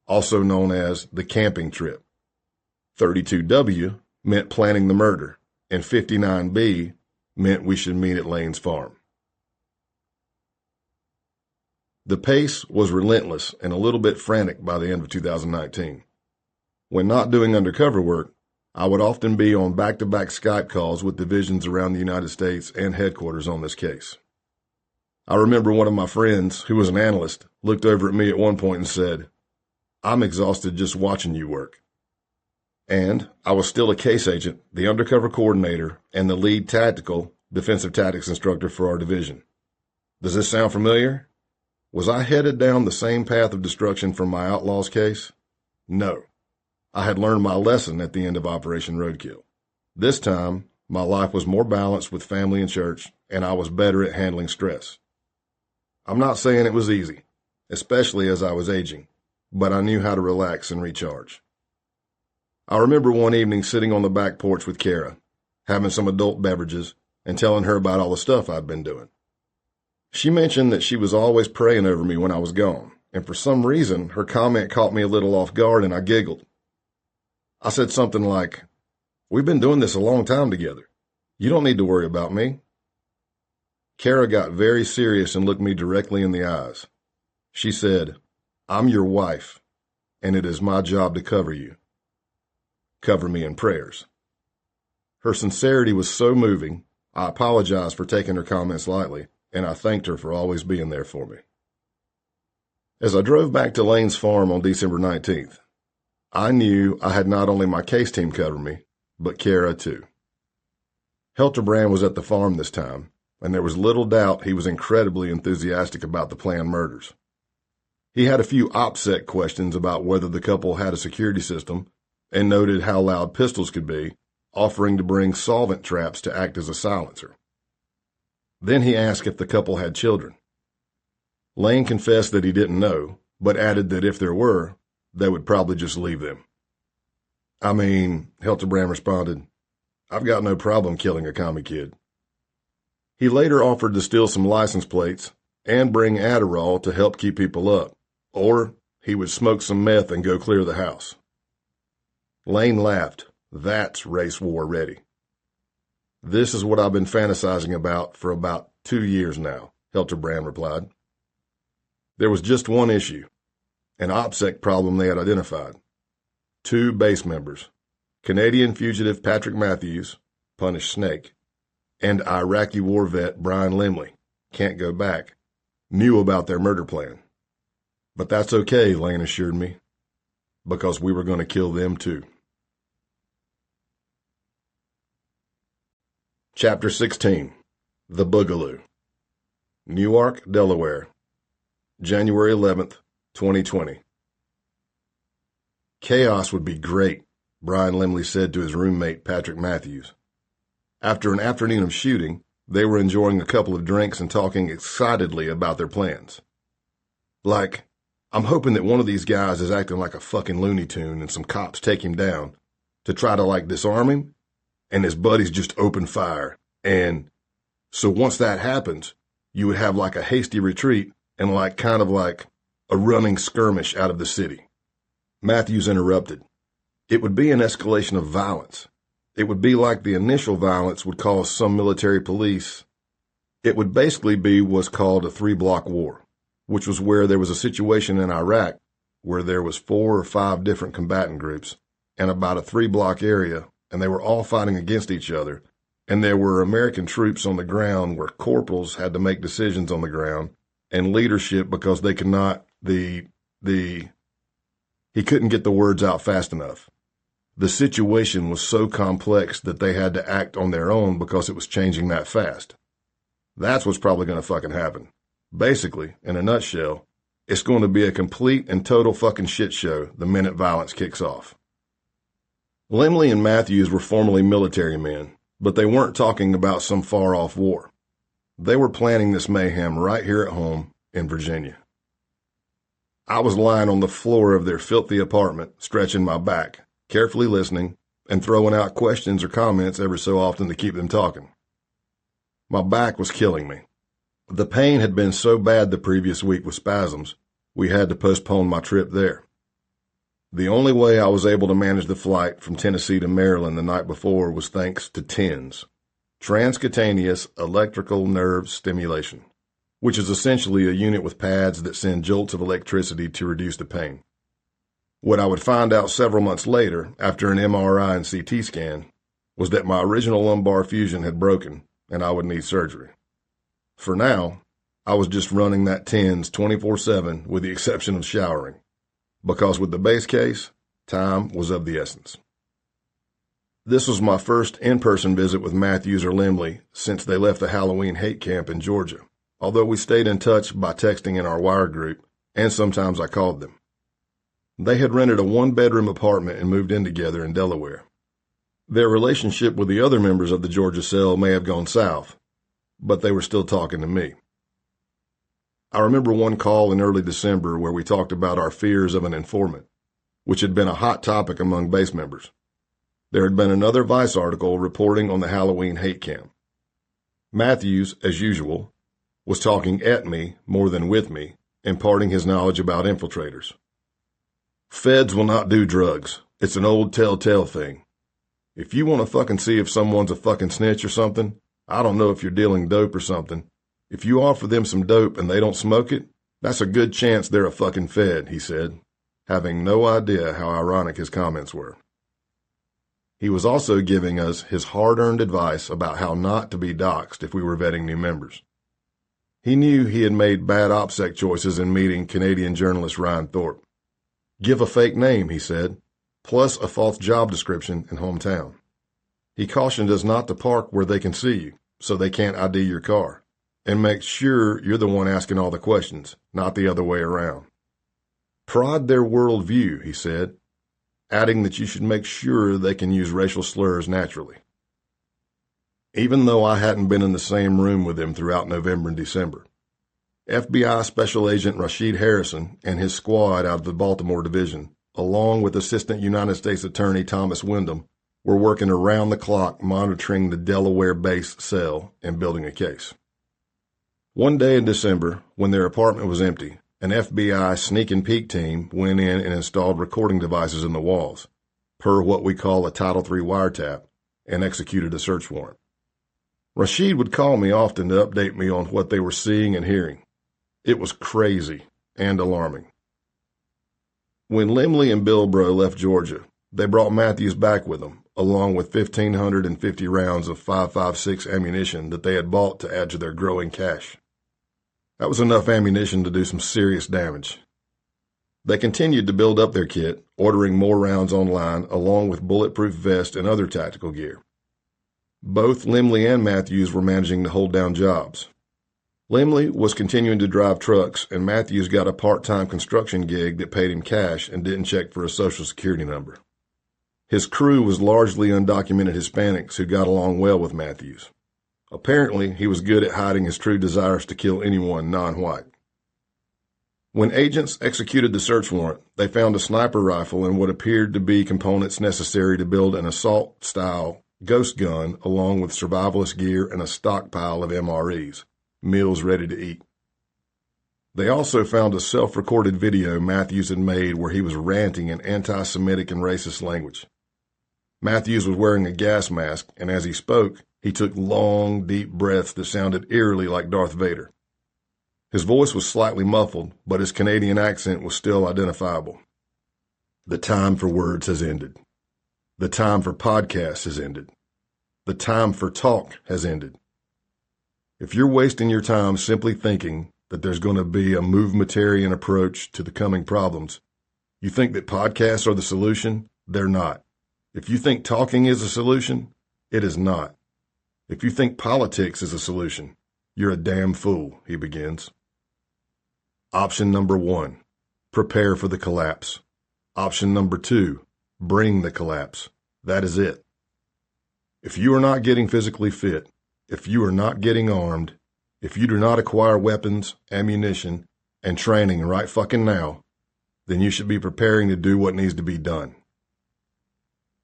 also known as the camping trip. 32W meant planning the murder, and 59B meant we should meet at Lane's farm. The pace was relentless and a little bit frantic by the end of 2019. When not doing undercover work, I would often be on back-to-back Skype calls with divisions around the United States and headquarters on this case. I remember one of my friends, who was an analyst, looked over at me at one point and said, "I'm exhausted just watching you work." And I was still a case agent, the undercover coordinator, and the lead tactical defensive tactics instructor for our division. Does this sound familiar? Was I headed down the same path of destruction from my Outlaws case? No. I had learned my lesson at the end of Operation Roadkill. This time, my life was more balanced with family and church, and I was better at handling stress. I'm not saying it was easy, especially as I was aging, but I knew how to relax and recharge. I remember one evening sitting on the back porch with Kara, having some adult beverages, and telling her about all the stuff I'd been doing. She mentioned that she was always praying over me when I was gone, and for some reason, her comment caught me a little off guard and I giggled. I said something like, "We've been doing this a long time together. You don't need to worry about me." Kara got very serious and looked me directly in the eyes. She said, "I'm your wife, and it is my job to cover you. Cover me in prayers." Her sincerity was so moving, I apologized for taking her comments lightly, and I thanked her for always being there for me. As I drove back to Lane's farm on December 19th, I knew I had not only my case team cover me, but Kara too. Helterbrand was at the farm this time, and there was little doubt he was incredibly enthusiastic about the planned murders. He had a few OPSEC questions about whether the couple had a security system and noted how loud pistols could be, offering to bring solvent traps to act as a silencer. Then he asked if the couple had children. Lane confessed that he didn't know, but added that if there were, they would probably just leave them. Helterbrand responded, "I've got no problem killing a commie kid." He later offered to steal some license plates and bring Adderall to help keep people up, or he would smoke some meth and go clear the house. Lane laughed. "That's race war ready." "This is what I've been fantasizing about for about 2 years now," Helterbrand replied. There was just one issue, an OPSEC problem they had identified. 2 base members, Canadian fugitive Patrick Matthews, punished Snake, and Iraqi war vet Brian Limley, can't go back, knew about their murder plan. But that's okay, Lane assured me, because we were going to kill them too. Chapter 16. The Boogaloo. Newark, Delaware, January 11th, 2020. Chaos would be great, Brian Limley said to his roommate, Patrick Matthews. After an afternoon of shooting, they were enjoying a couple of drinks and talking excitedly about their plans. Like, I'm hoping that one of these guys is acting like a fucking Looney Tune and some cops take him down to try to, disarm him, and his buddies just open fire. And so once that happens, you would have a hasty retreat and a running skirmish out of the city. Matthews interrupted. It would be an escalation of violence. It would be like the initial violence would cause some military police. It would basically be what's called a 3-block war, which was where there was a situation in Iraq where there was 4 or 5 different combatant groups and about a 3-block area, and they were all fighting against each other, and there were American troops on the ground where corporals had to make decisions on the ground, and leadership because they could not, he couldn't get the words out fast enough. The situation was so complex that they had to act on their own because it was changing that fast. That's what's probably going to fucking happen. Basically, in a nutshell, it's going to be a complete and total fucking shit show the minute violence kicks off. Limley and Matthews were formerly military men, but they weren't talking about some far-off war. They were planning this mayhem right here at home in Virginia. I was lying on the floor of their filthy apartment, stretching my back, carefully listening, and throwing out questions or comments every so often to keep them talking. My back was killing me. The pain had been so bad the previous week with spasms, we had to postpone my trip there. The only way I was able to manage the flight from Tennessee to Maryland the night before was thanks to TENS, transcutaneous electrical nerve stimulation, which is essentially a unit with pads that send jolts of electricity to reduce the pain. What I would find out several months later, after an MRI and CT scan, was that my original lumbar fusion had broken and I would need surgery. For now, I was just running that TENS 24/7 with the exception of showering, because with the base case, time was of the essence. This was my first in-person visit with Matthews or Limley since they left the Halloween hate camp in Georgia, although we stayed in touch by texting in our wire group, and sometimes I called them. They had rented a 1-bedroom apartment and moved in together in Delaware. Their relationship with the other members of the Georgia cell may have gone south, but they were still talking to me. I remember one call in early December where we talked about our fears of an informant, which had been a hot topic among base members. There had been another Vice article reporting on the Halloween hate camp. Matthews, as usual, was talking at me more than with me, imparting his knowledge about infiltrators. Feds will not do drugs. It's an old telltale thing. If you want to fucking see if someone's a fucking snitch or something, I don't know if you're dealing dope or something. If you offer them some dope and they don't smoke it, that's a good chance they're a fucking Fed, he said, having no idea how ironic his comments were. He was also giving us his hard-earned advice about how not to be doxxed if we were vetting new members. He knew he had made bad OPSEC choices in meeting Canadian journalist Ryan Thorpe. Give a fake name, he said, plus a false job description and hometown. He cautioned us not to park where they can see you, so they can't ID your car, and make sure you're the one asking all the questions, not the other way around. Prod their world view, he said, adding that you should make sure they can use racial slurs naturally. Even though I hadn't been in the same room with him throughout November and December, FBI Special Agent Rashid Harrison and his squad out of the Baltimore Division, along with Assistant United States Attorney Thomas Wyndham, were working around the clock monitoring the Delaware base cell and building a case. One day in December, when their apartment was empty, an FBI sneak and peek team went in and installed recording devices in the walls, per what we call a Title III wiretap, and executed a search warrant. Rashid would call me often to update me on what they were seeing and hearing. It was crazy and alarming. When Limley and Bilbro left Georgia, they brought Matthews back with them, along with 1,550 rounds of 5.56 ammunition that they had bought to add to their growing cache. That was enough ammunition to do some serious damage. They continued to build up their kit, ordering more rounds online, along with bulletproof vests and other tactical gear. Both Limley and Matthews were managing to hold down jobs. Limley was continuing to drive trucks, and Matthews got a part-time construction gig that paid him cash and didn't check for a social security number. His crew was largely undocumented Hispanics who got along well with Matthews. Apparently, he was good at hiding his true desires to kill anyone non-white. When agents executed the search warrant, they found a sniper rifle and what appeared to be components necessary to build an assault-style ghost gun, along with survivalist gear and a stockpile of MREs, meals ready to eat. They also found a self-recorded video Matthews had made where he was ranting in anti-Semitic and racist language. Matthews was wearing a gas mask, and as he spoke, he took long, deep breaths that sounded eerily like Darth Vader. His voice was slightly muffled, but his Canadian accent was still identifiable. The time for words has ended. The time for podcasts has ended. The time for talk has ended. If you're wasting your time simply thinking that there's going to be a movementarian approach to the coming problems, you think that podcasts are the solution? They're not. If you think talking is a solution, it is not. If you think politics is a solution, you're a damn fool, he begins. Option number 1, prepare for the collapse. Option number 2, bring the collapse. That is it. If you are not getting physically fit, if you are not getting armed, if you do not acquire weapons, ammunition, and training right fucking now, then you should be preparing to do what needs to be done.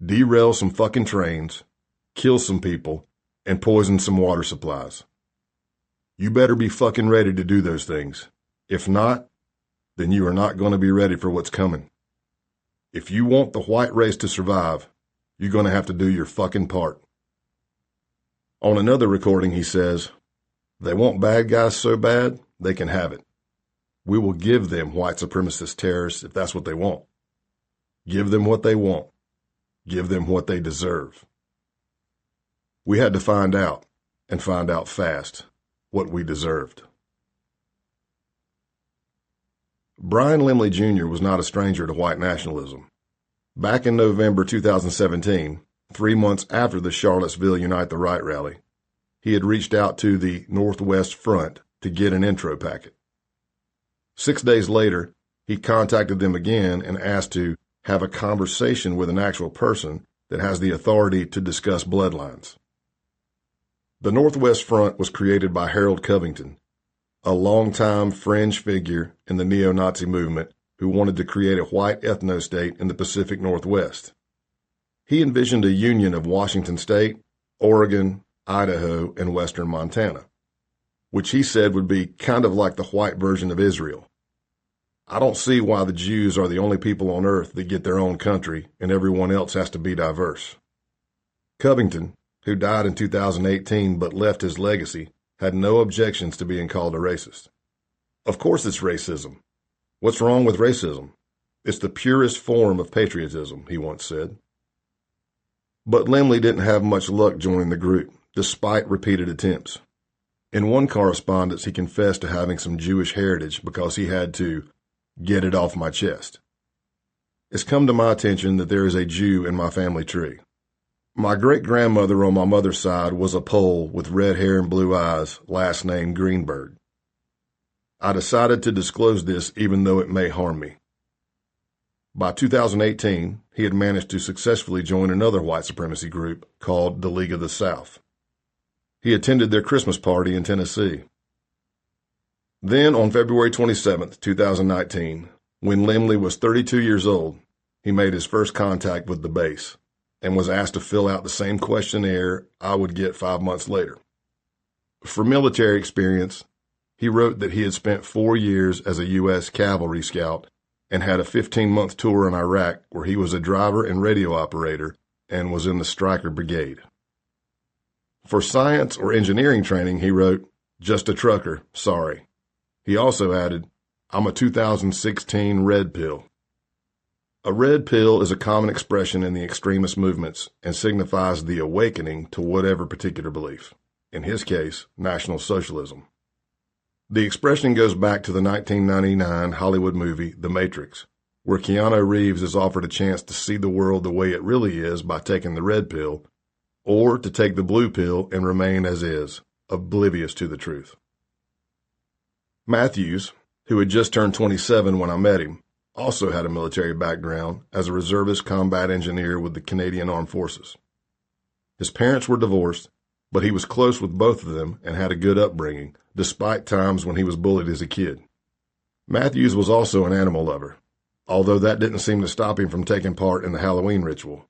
Derail some fucking trains, kill some people, and poison some water supplies. You better be fucking ready to do those things. If not, then you are not going to be ready for what's coming. If you want the white race to survive, you're going to have to do your fucking part. On another recording, he says, "They want bad guys so bad, they can have it. We will give them white supremacist terrorists if that's what they want. Give them what they want. Give them what they deserve." We had to find out, and find out fast, what we deserved. Brian Limley Jr. was not a stranger to white nationalism. Back in November 2017, 3 months after the Charlottesville Unite the Right rally, he had reached out to the Northwest Front to get an intro packet. 6 days later, he contacted them again and asked to have a conversation with an actual person that has the authority to discuss bloodlines. The Northwest Front was created by Harold Covington, a longtime fringe figure in the neo-Nazi movement who wanted to create a white ethno-state in the Pacific Northwest. He envisioned a union of Washington State, Oregon, Idaho, and western Montana, which he said would be kind of like the white version of Israel. I don't see why the Jews are the only people on earth that get their own country and everyone else has to be diverse. Covington, who died in 2018 but left his legacy, had no objections to being called a racist. Of course it's racism. What's wrong with racism? It's the purest form of patriotism, he once said. But Limley didn't have much luck joining the group, despite repeated attempts. In one correspondence, he confessed to having some Jewish heritage because he had to get it off my chest. It's come to my attention that there is a Jew in my family tree. My great-grandmother on my mother's side was a Pole with red hair and blue eyes, last name Greenberg. I decided to disclose this even though it may harm me. By 2018, he had managed to successfully join another white supremacy group called the League of the South. He attended their Christmas party in Tennessee. Then, on February 27, 2019, when Limley was 32 years old, he made his first contact with the base and was asked to fill out the same questionnaire I would get 5 months later. For military experience, he wrote that he had spent 4 years as a U.S. cavalry scout and had a 15-month tour in Iraq where he was a driver and radio operator and was in the Stryker Brigade. For science or engineering training, he wrote, "Just a trucker, sorry." He also added, "I'm a 2016 red pill." A red pill is a common expression in the extremist movements and signifies the awakening to whatever particular belief, in his case, National Socialism. The expression goes back to the 1999 Hollywood movie The Matrix, where Keanu Reeves is offered a chance to see the world the way it really is by taking the red pill, or to take the blue pill and remain as is, oblivious to the truth. Matthews, who had just turned 27 when I met him, also had a military background as a reservist combat engineer with the Canadian Armed Forces. His parents were divorced, but he was close with both of them and had a good upbringing, despite times when he was bullied as a kid. Matthews was also an animal lover, although that didn't seem to stop him from taking part in the Halloween ritual.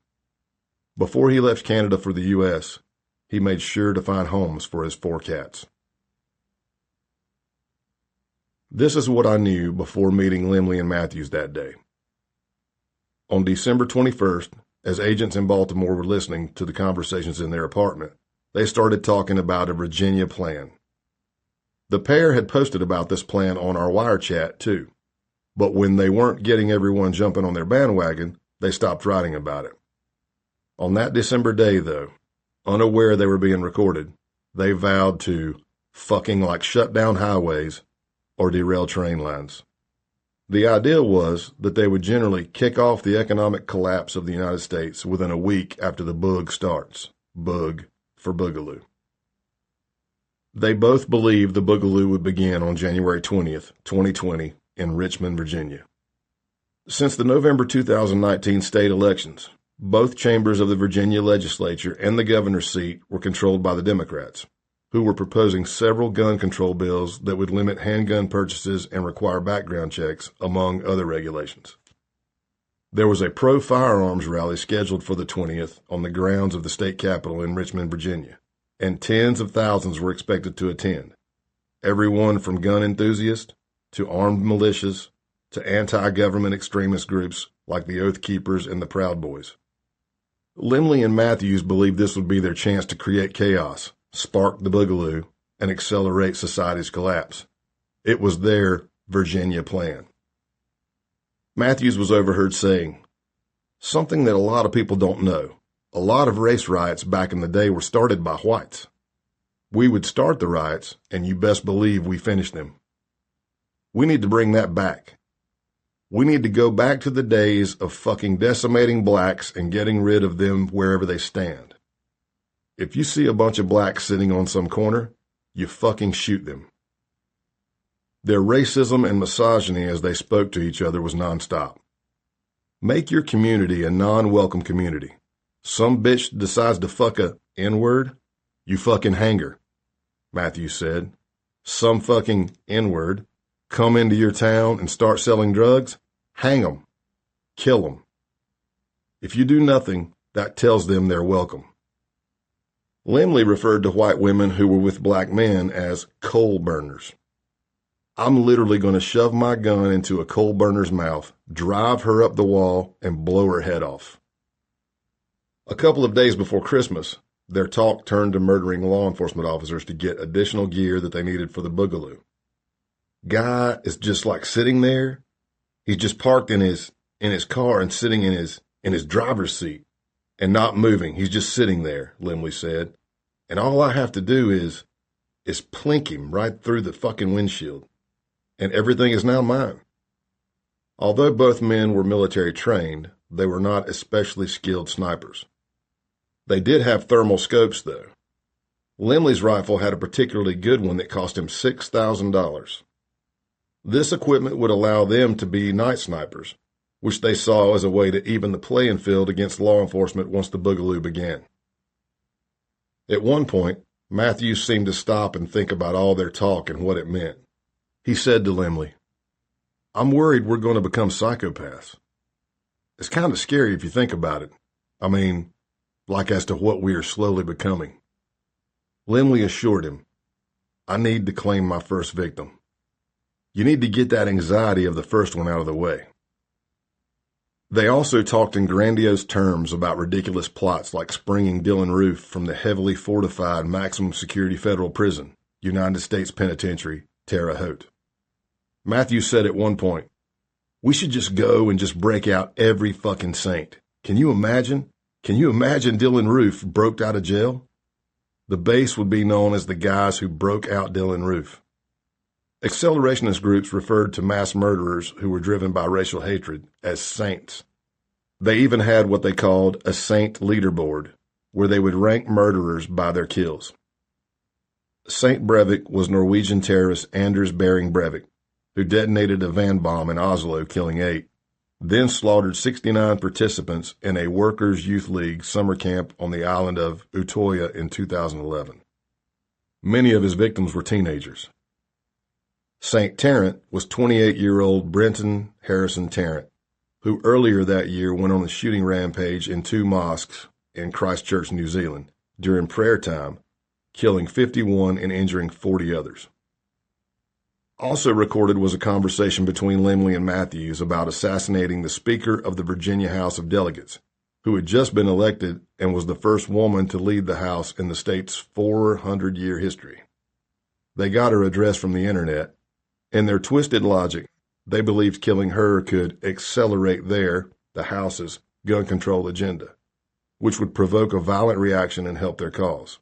Before he left Canada for the U.S., he made sure to find homes for his 4 cats. This is what I knew before meeting Limley and Matthews that day. On December 21st, as agents in Baltimore were listening to the conversations in their apartment, they started talking about a Virginia plan. The pair had posted about this plan on our wire chat, too. But when they weren't getting everyone jumping on their bandwagon, they stopped writing about it. On that December day, though, unaware they were being recorded, they vowed to fucking like shut down highways or derail train lines. The idea was that they would generally kick off the economic collapse of the United States within a week after the boog starts. Boog for Boogaloo. They both believed the Boogaloo would begin on January 20th, 2020, in Richmond, Virginia. Since the November 2019 state elections, both chambers of the Virginia legislature and the governor's seat were controlled by the Democrats, who were proposing several gun control bills that would limit handgun purchases and require background checks, among other regulations. There was a pro-firearms rally scheduled for the 20th on the grounds of the state capitol in Richmond, Virginia, and tens of thousands were expected to attend, everyone from gun enthusiasts to armed militias to anti-government extremist groups like the Oath Keepers and the Proud Boys. Limley and Matthews believed this would be their chance to create chaos, spark the Boogaloo, and accelerate society's collapse. It was their Virginia plan. Matthews was overheard saying, "Something that a lot of people don't know. A lot of race riots back in the day were started by whites. We would start the riots, and you best believe we finished them. We need to bring that back. We need to go back to the days of fucking decimating blacks and getting rid of them wherever they stand. If you see a bunch of blacks sitting on some corner, you fucking shoot them." Their racism and misogyny as they spoke to each other was nonstop. Make your community a non-welcome community. Some bitch decides to fuck a N-word, you fucking hang her, Matthews said. Some fucking N-word come into your town and start selling drugs, hang them, kill them. If you do nothing, that tells them they're welcome. Limley referred to white women who were with black men as coal burners. "I'm literally going to shove my gun into a coal burner's mouth, drive her up the wall, and blow her head off." A couple of days before Christmas, their talk turned to murdering law enforcement officers to get additional gear that they needed for the Boogaloo. Guy is just like sitting there. He's just parked in his car and sitting in his driver's seat and not moving. He's just sitting there, Limley said. And all I have to do is plink him right through the fucking windshield. And everything is now mine. Although both men were military trained, they were not especially skilled snipers. They did have thermal scopes, though. Limley's rifle had a particularly good one that cost him $6,000. This equipment would allow them to be night snipers, which they saw as a way to even the playing field against law enforcement once the Boogaloo began. At one point, Matthews seemed to stop and think about all their talk and what it meant. He said to Limley, "I'm worried we're going to become psychopaths. It's kind of scary if you think about it. I mean, like as to what we are slowly becoming." Limley assured him, "I need to claim my first victim. You need to get that anxiety of the first one out of the way." They also talked in grandiose terms about ridiculous plots like springing Dylan Roof from the heavily fortified maximum security federal prison, United States Penitentiary, Terre Haute. Matthews said at one point, "We should just go and just break out every fucking saint. Can you imagine? Can you imagine Dylan Roof broke out of jail? The base would be known as the guys who broke out Dylan Roof." Accelerationist groups referred to mass murderers who were driven by racial hatred as saints. They even had what they called a saint leaderboard, where they would rank murderers by their kills. St. Breivik was Norwegian terrorist Anders Behring Breivik, who detonated a van bomb in Oslo, killing 8, then slaughtered 69 participants in a Workers' Youth League summer camp on the island of Utoya in 2011. Many of his victims were teenagers. St. Tarrant was 28-year-old Brenton Harrison Tarrant, who earlier that year went on a shooting rampage in 2 mosques in Christchurch, New Zealand, during prayer time, killing 51 and injuring 40 others. Also recorded was a conversation between Lemley and Matthews about assassinating the Speaker of the Virginia House of Delegates, who had just been elected and was the first woman to lead the House in the state's 400-year history. They got her address from the internet. In their twisted logic, they believed killing her could accelerate the House's, gun control agenda, which would provoke a violent reaction and help their cause.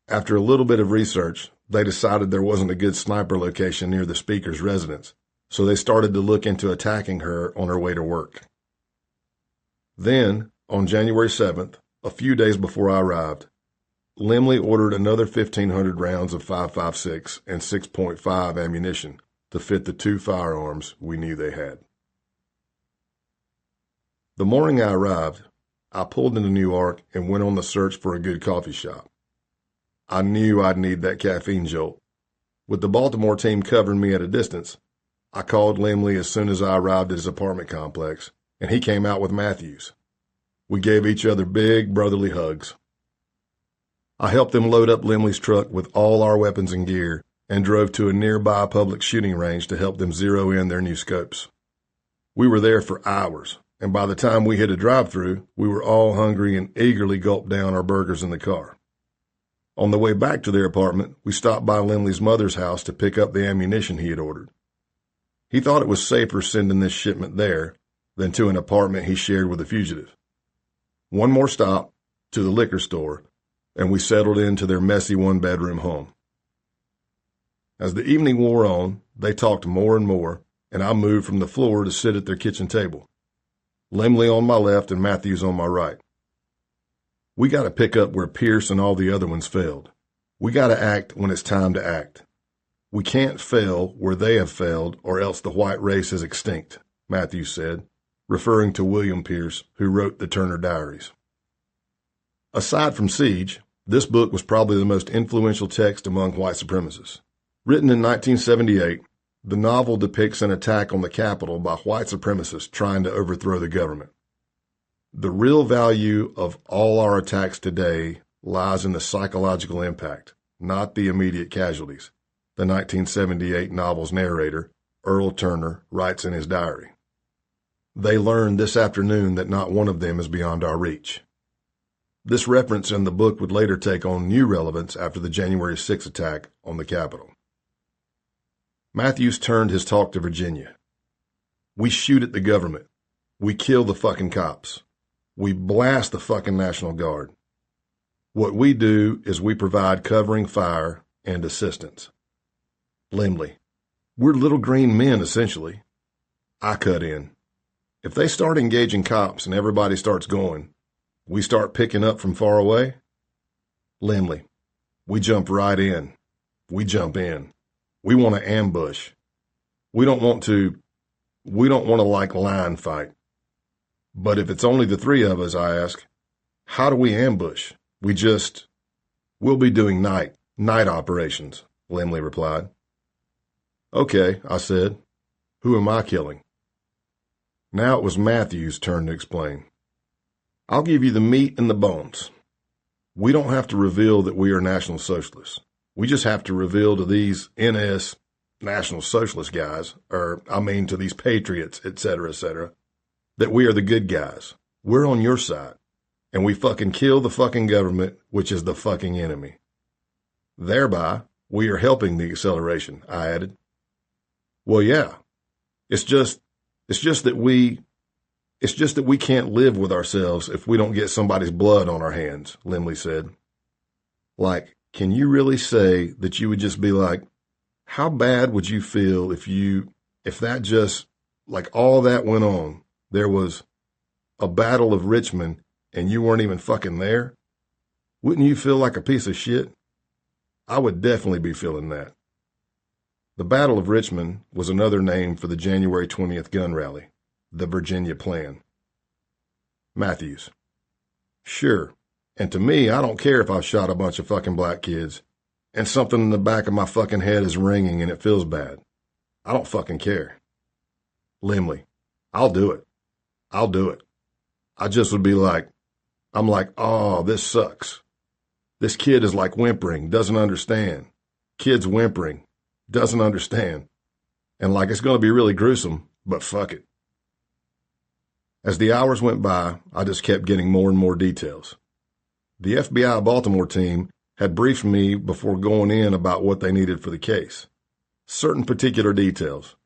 After a little bit of research, they decided there wasn't a good sniper location near the Speaker's residence, so they started to look into attacking her on her way to work. Then, on January 7th, a few days before I arrived, Lemley ordered another 1,500 rounds of 5.56 and 6.5 ammunition to fit the 2 firearms we knew they had. The morning I arrived, I pulled into Newark and went on the search for a good coffee shop. I knew I'd need that caffeine jolt. With the Baltimore team covering me at a distance, I called Lemley as soon as I arrived at his apartment complex, and he came out with Matthews. We gave each other big brotherly hugs. I helped them load up Lemley's truck with all our weapons and gear and drove to a nearby public shooting range to help them zero in their new scopes. We were there for hours, and by the time we hit a drive-thru, we were all hungry and eagerly gulped down our burgers in the car. On the way back to their apartment, we stopped by Lemley's mother's house to pick up the ammunition he had ordered. He thought it was safer sending this shipment there than to an apartment he shared with a fugitive. One more stop, to the liquor store, and we settled into their messy 1-bedroom home. As the evening wore on, they talked more and more, and I moved from the floor to sit at their kitchen table. Lemley on my left and Matthews on my right. We got to pick up where Pierce and all the other ones failed. We got to act when it's time to act. We can't fail where they have failed, or else the white race is extinct, Matthews said, referring to William Pierce, who wrote the Turner Diaries. Aside from Siege, this book was probably the most influential text among white supremacists. Written in 1978, the novel depicts an attack on the Capitol by white supremacists trying to overthrow the government. The real value of all our attacks today lies in the psychological impact, not the immediate casualties, the 1978 novel's narrator, Earl Turner, writes in his diary. They learned this afternoon that not one of them is beyond our reach. This reference in the book would later take on new relevance after the January 6th attack on the Capitol. Matthews turned his talk to Virginia. We shoot at the government. We kill the fucking cops. We blast the fucking National Guard. What we do is we provide covering fire and assistance. Lemley, we're little green men, essentially. I cut in. If they start engaging cops and everybody starts going, we start picking up from far away? Lemley, we jump right in. We jump in. We want to ambush. We don't want to like line fight. But if it's only the 3 of us, I ask, how do we ambush? We'll be doing night operations, Lemley replied. Okay, I said. Who am I killing? Now it was Matthews' turn to explain. I'll give you the meat and the bones. We don't have to reveal that we are National Socialists. We just have to reveal to these NS National Socialist guys, to these patriots, etc., that we are the good guys. We're on your side. And we fucking kill the fucking government, which is the fucking enemy. Thereby, we are helping the acceleration, I added. Well, yeah. It's just that we can't live with ourselves if we don't get somebody's blood on our hands, Lemley said. Like, can you really say that you would just be like, how bad would you feel if that just, like all that went on, there was a Battle of Richmond and you weren't even fucking there, wouldn't you feel like a piece of shit? I would definitely be feeling that. The Battle of Richmond was another name for the January 20th gun rally, the Virginia Plan. Matthews: Sure, and to me, I don't care if I've shot a bunch of fucking black kids, and something in the back of my fucking head is ringing and it feels bad. I don't fucking care. Limley: I'll do it. I'll do it. I just would be like, I'm like, oh, this sucks. This kid is like whimpering, doesn't understand. Kid's whimpering, doesn't understand. And like it's going to be really gruesome, but fuck it. As the hours went by, I just kept getting more and more details. The FBI Baltimore team had briefed me before going in about what they needed for the case. Certain particular details.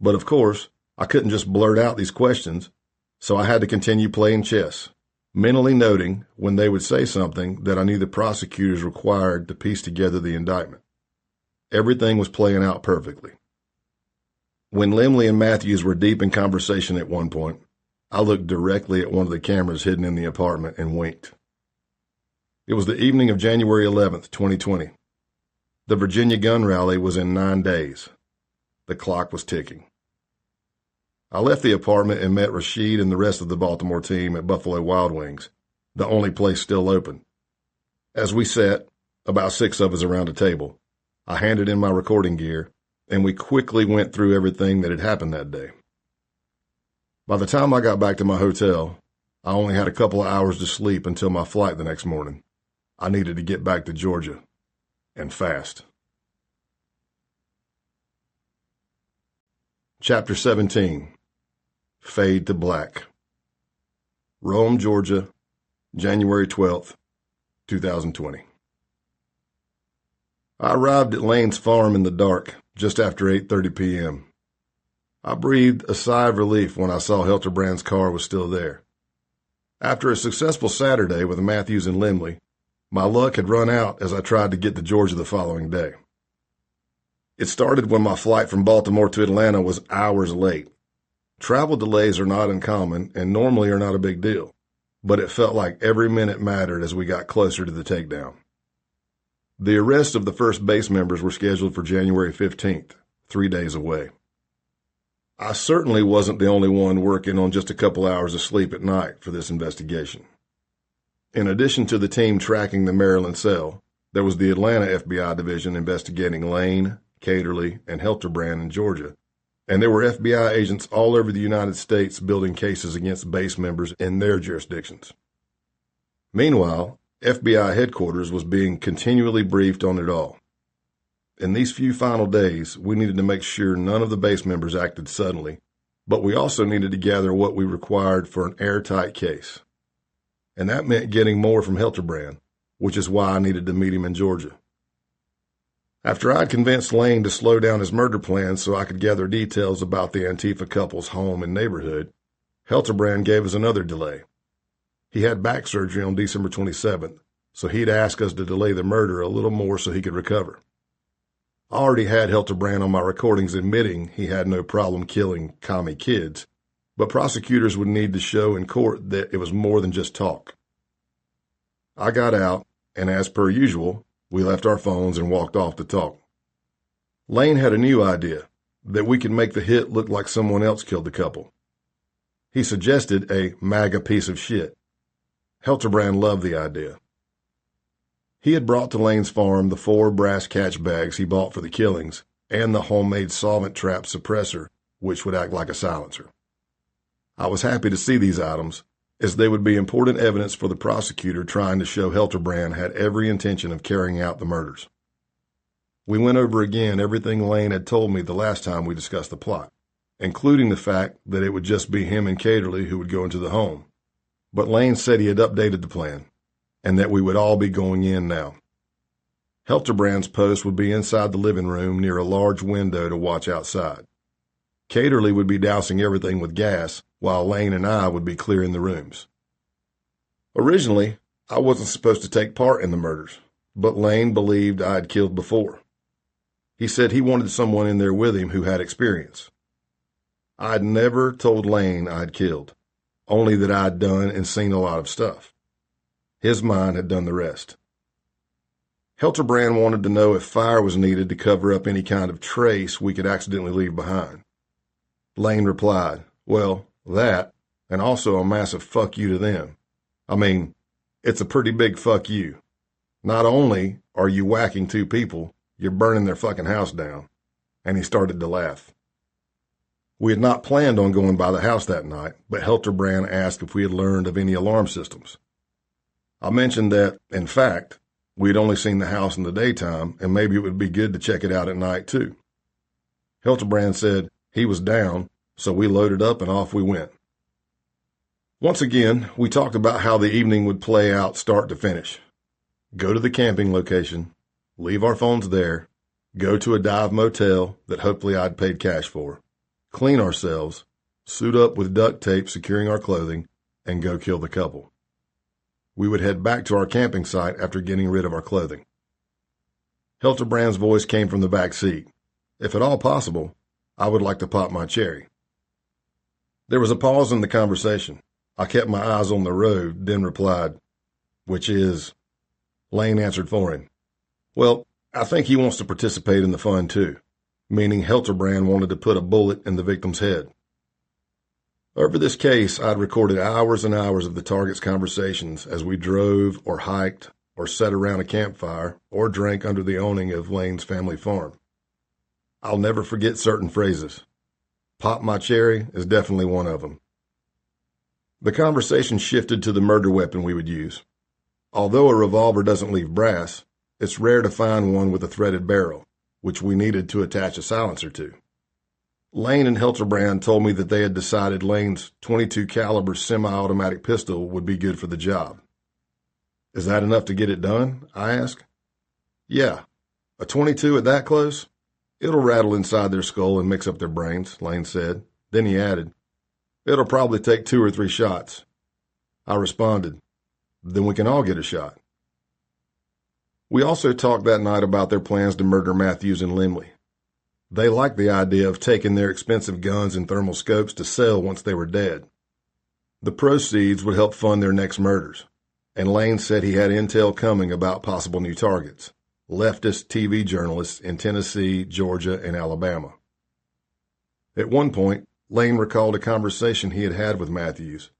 But of course, I couldn't just blurt out these questions, so I had to continue playing chess, mentally noting when they would say something that I knew the prosecutors required to piece together the indictment. Everything was playing out perfectly. When Limley and Matthews were deep in conversation at one point, I looked directly at one of the cameras hidden in the apartment and winked. It was the evening of January 11th, 2020. The Virginia gun rally was in 9 days. The clock was ticking. I left the apartment and met Rashid and the rest of the Baltimore team at Buffalo Wild Wings, the only place still open. As we sat, about 6 of us around a table, I handed in my recording gear, and we quickly went through everything that had happened that day. By the time I got back to my hotel, I only had a couple of hours to sleep until my flight the next morning. I needed to get back to Georgia, and fast. Chapter 17. Fade to Black. Rome, Georgia, January 12th, 2020. I arrived at Lane's farm in the dark, just after 8:30 p.m. I breathed a sigh of relief when I saw Helterbrand's car was still there. After a successful Saturday with Matthews and Limley, my luck had run out as I tried to get to Georgia the following day. It started when my flight from Baltimore to Atlanta was hours late. Travel delays are not uncommon and normally are not a big deal, but it felt like every minute mattered as we got closer to the takedown. The arrest of the first base members were scheduled for January 15th, 3 days away. I certainly wasn't the only one working on just a couple hours of sleep at night for this investigation. In addition to the team tracking the Maryland cell, there was the Atlanta FBI division investigating Lane, Caterly, and Helterbrand in Georgia, and there were FBI agents all over the United States building cases against base members in their jurisdictions. Meanwhile, FBI headquarters was being continually briefed on it all. In these few final days, we needed to make sure none of the base members acted suddenly, but we also needed to gather what we required for an airtight case. And that meant getting more from Helterbrand, which is why I needed to meet him in Georgia. After I'd convinced Lane to slow down his murder plans so I could gather details about the Antifa couple's home and neighborhood, Helterbrand gave us another delay. He had back surgery on December 27th, so he'd asked us to delay the murder a little more so he could recover. I already had Helterbrand on my recordings admitting he had no problem killing commie kids, but prosecutors would need to show in court that it was more than just talk. I got out, and as per usual, we left our phones and walked off to talk. Lane had a new idea, that we could make the hit look like someone else killed the couple. He suggested a MAGA piece of shit. Helterbrand loved the idea. He had brought to Lane's farm the 4 brass catch bags he bought for the killings and the homemade solvent trap suppressor, which would act like a silencer. I was happy to see these items, as they would be important evidence for the prosecutor trying to show Helterbrand had every intention of carrying out the murders. We went over again everything Lane had told me the last time we discussed the plot, including the fact that it would just be him and Caterly who would go into the home. But Lane said he had updated the plan, and that we would all be going in now. Helterbrand's post would be inside the living room near a large window to watch outside. Caterly would be dousing everything with gas, while Lane and I would be clearing the rooms. Originally, I wasn't supposed to take part in the murders, but Lane believed I had killed before. He said he wanted someone in there with him who had experience. I had never told Lane I had killed. only that I'd done and seen a lot of stuff. His mind had done the rest. Helterbrand wanted to know if fire was needed to cover up any kind of trace we could accidentally leave behind. Lane replied, well, that, and also a massive fuck you to them. I mean, it's a pretty big fuck you. Not only are you whacking two people, you're burning their fucking house down. And he started to laugh. We had not planned on going by the house that night, but Helterbrand asked if we had learned of any alarm systems. I mentioned that, in fact, we had only seen the house in the daytime, and maybe it would be good to check it out at night, too. Helterbrand said he was down, so we loaded up and off we went. Once again, we talked about how the evening would play out start to finish. Go to the camping location, leave our phones there, go to a dive motel that hopefully I'd paid cash for, clean ourselves, suit up with duct tape securing our clothing, and go kill the couple. We would head back to our camping site after getting rid of our clothing. Helterbrand's voice came from the back seat. If at all possible, I would like to pop my cherry. There was a pause in the conversation. I kept my eyes on the road, then replied, which is, Lane answered for him. Well, I think he wants to participate in the fun too, meaning Helterbrand wanted to put a bullet in the victim's head. Over this case, I'd recorded hours and hours of the target's conversations as we drove or hiked or sat around a campfire or drank under the awning of Lane's family farm. I'll never forget certain phrases. Pop my cherry is definitely one of them. The conversation shifted to the murder weapon we would use. Although a revolver doesn't leave brass, it's rare to find one with a threaded barrel, which we needed to attach a silencer to. Lane and Helterbrand told me that they had decided Lane's .22 caliber semi-automatic pistol would be good for the job. Is that enough to get it done? I asked. Yeah. A .22 at that close? It'll rattle inside their skull and mix up their brains, Lane said. Then he added, it'll probably take 2 or 3 shots. I responded, then we can all get a shot. We also talked that night about their plans to murder Matthews and Limley. They liked the idea of taking their expensive guns and thermal scopes to sell once they were dead. The proceeds would help fund their next murders, and Lane said he had intel coming about possible new targets, leftist TV journalists in Tennessee, Georgia, and Alabama. At one point, Lane recalled a conversation he had had with Matthews.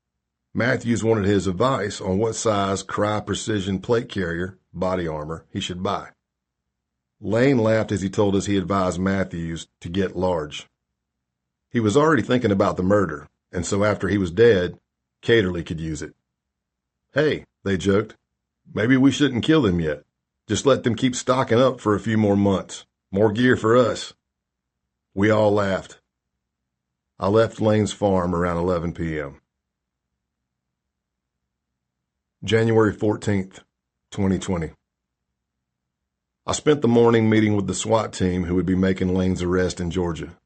Matthews wanted his advice on what size Crye Precision plate carrier, body armor, he should buy. Lane laughed as he told us he advised Matthews to get large. He was already thinking about the murder, and so after he was dead, Caterly could use it. Hey, they joked, maybe we shouldn't kill them yet. Just let them keep stocking up for a few more months. More gear for us. We all laughed. I left Lane's farm around 11 p.m. January 14th, 2020. I spent the morning meeting with the SWAT team who would be making Lane's arrest in Georgia.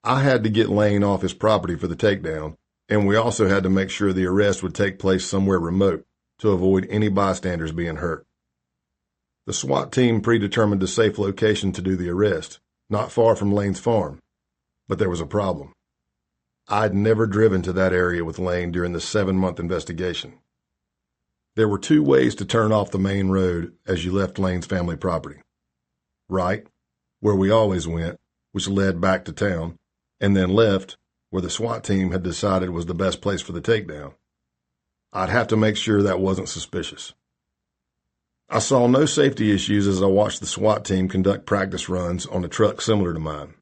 I had to get Lane off his property for the takedown, and we also had to make sure the arrest would take place somewhere remote to avoid any bystanders being hurt. The SWAT team predetermined a safe location to do the arrest, not far from Lane's farm, but there was a problem. I'd never driven to that area with Lane during the 7-month investigation. There were 2 ways to turn off the main road as you left Lane's family property. Right, where we always went, which led back to town, and then left, where the SWAT team had decided was the best place for the takedown. I'd have to make sure that wasn't suspicious. I saw no safety issues as I watched the SWAT team conduct practice runs on a truck similar to mine.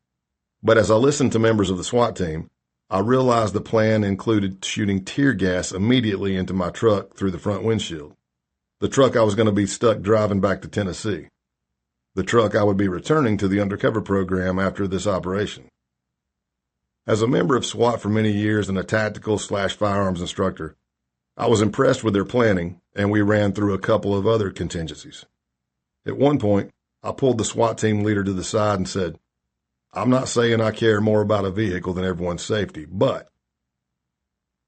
But as I listened to members of the SWAT team, I realized the plan included shooting tear gas immediately into my truck through the front windshield. The truck I was going to be stuck driving back to Tennessee. The truck I would be returning to the undercover program after this operation. As a member of SWAT for many years and a tactical/firearms instructor, I was impressed with their planning, and we ran through a couple of other contingencies. At one point, I pulled the SWAT team leader to the side and said, I'm not saying I care more about a vehicle than everyone's safety, but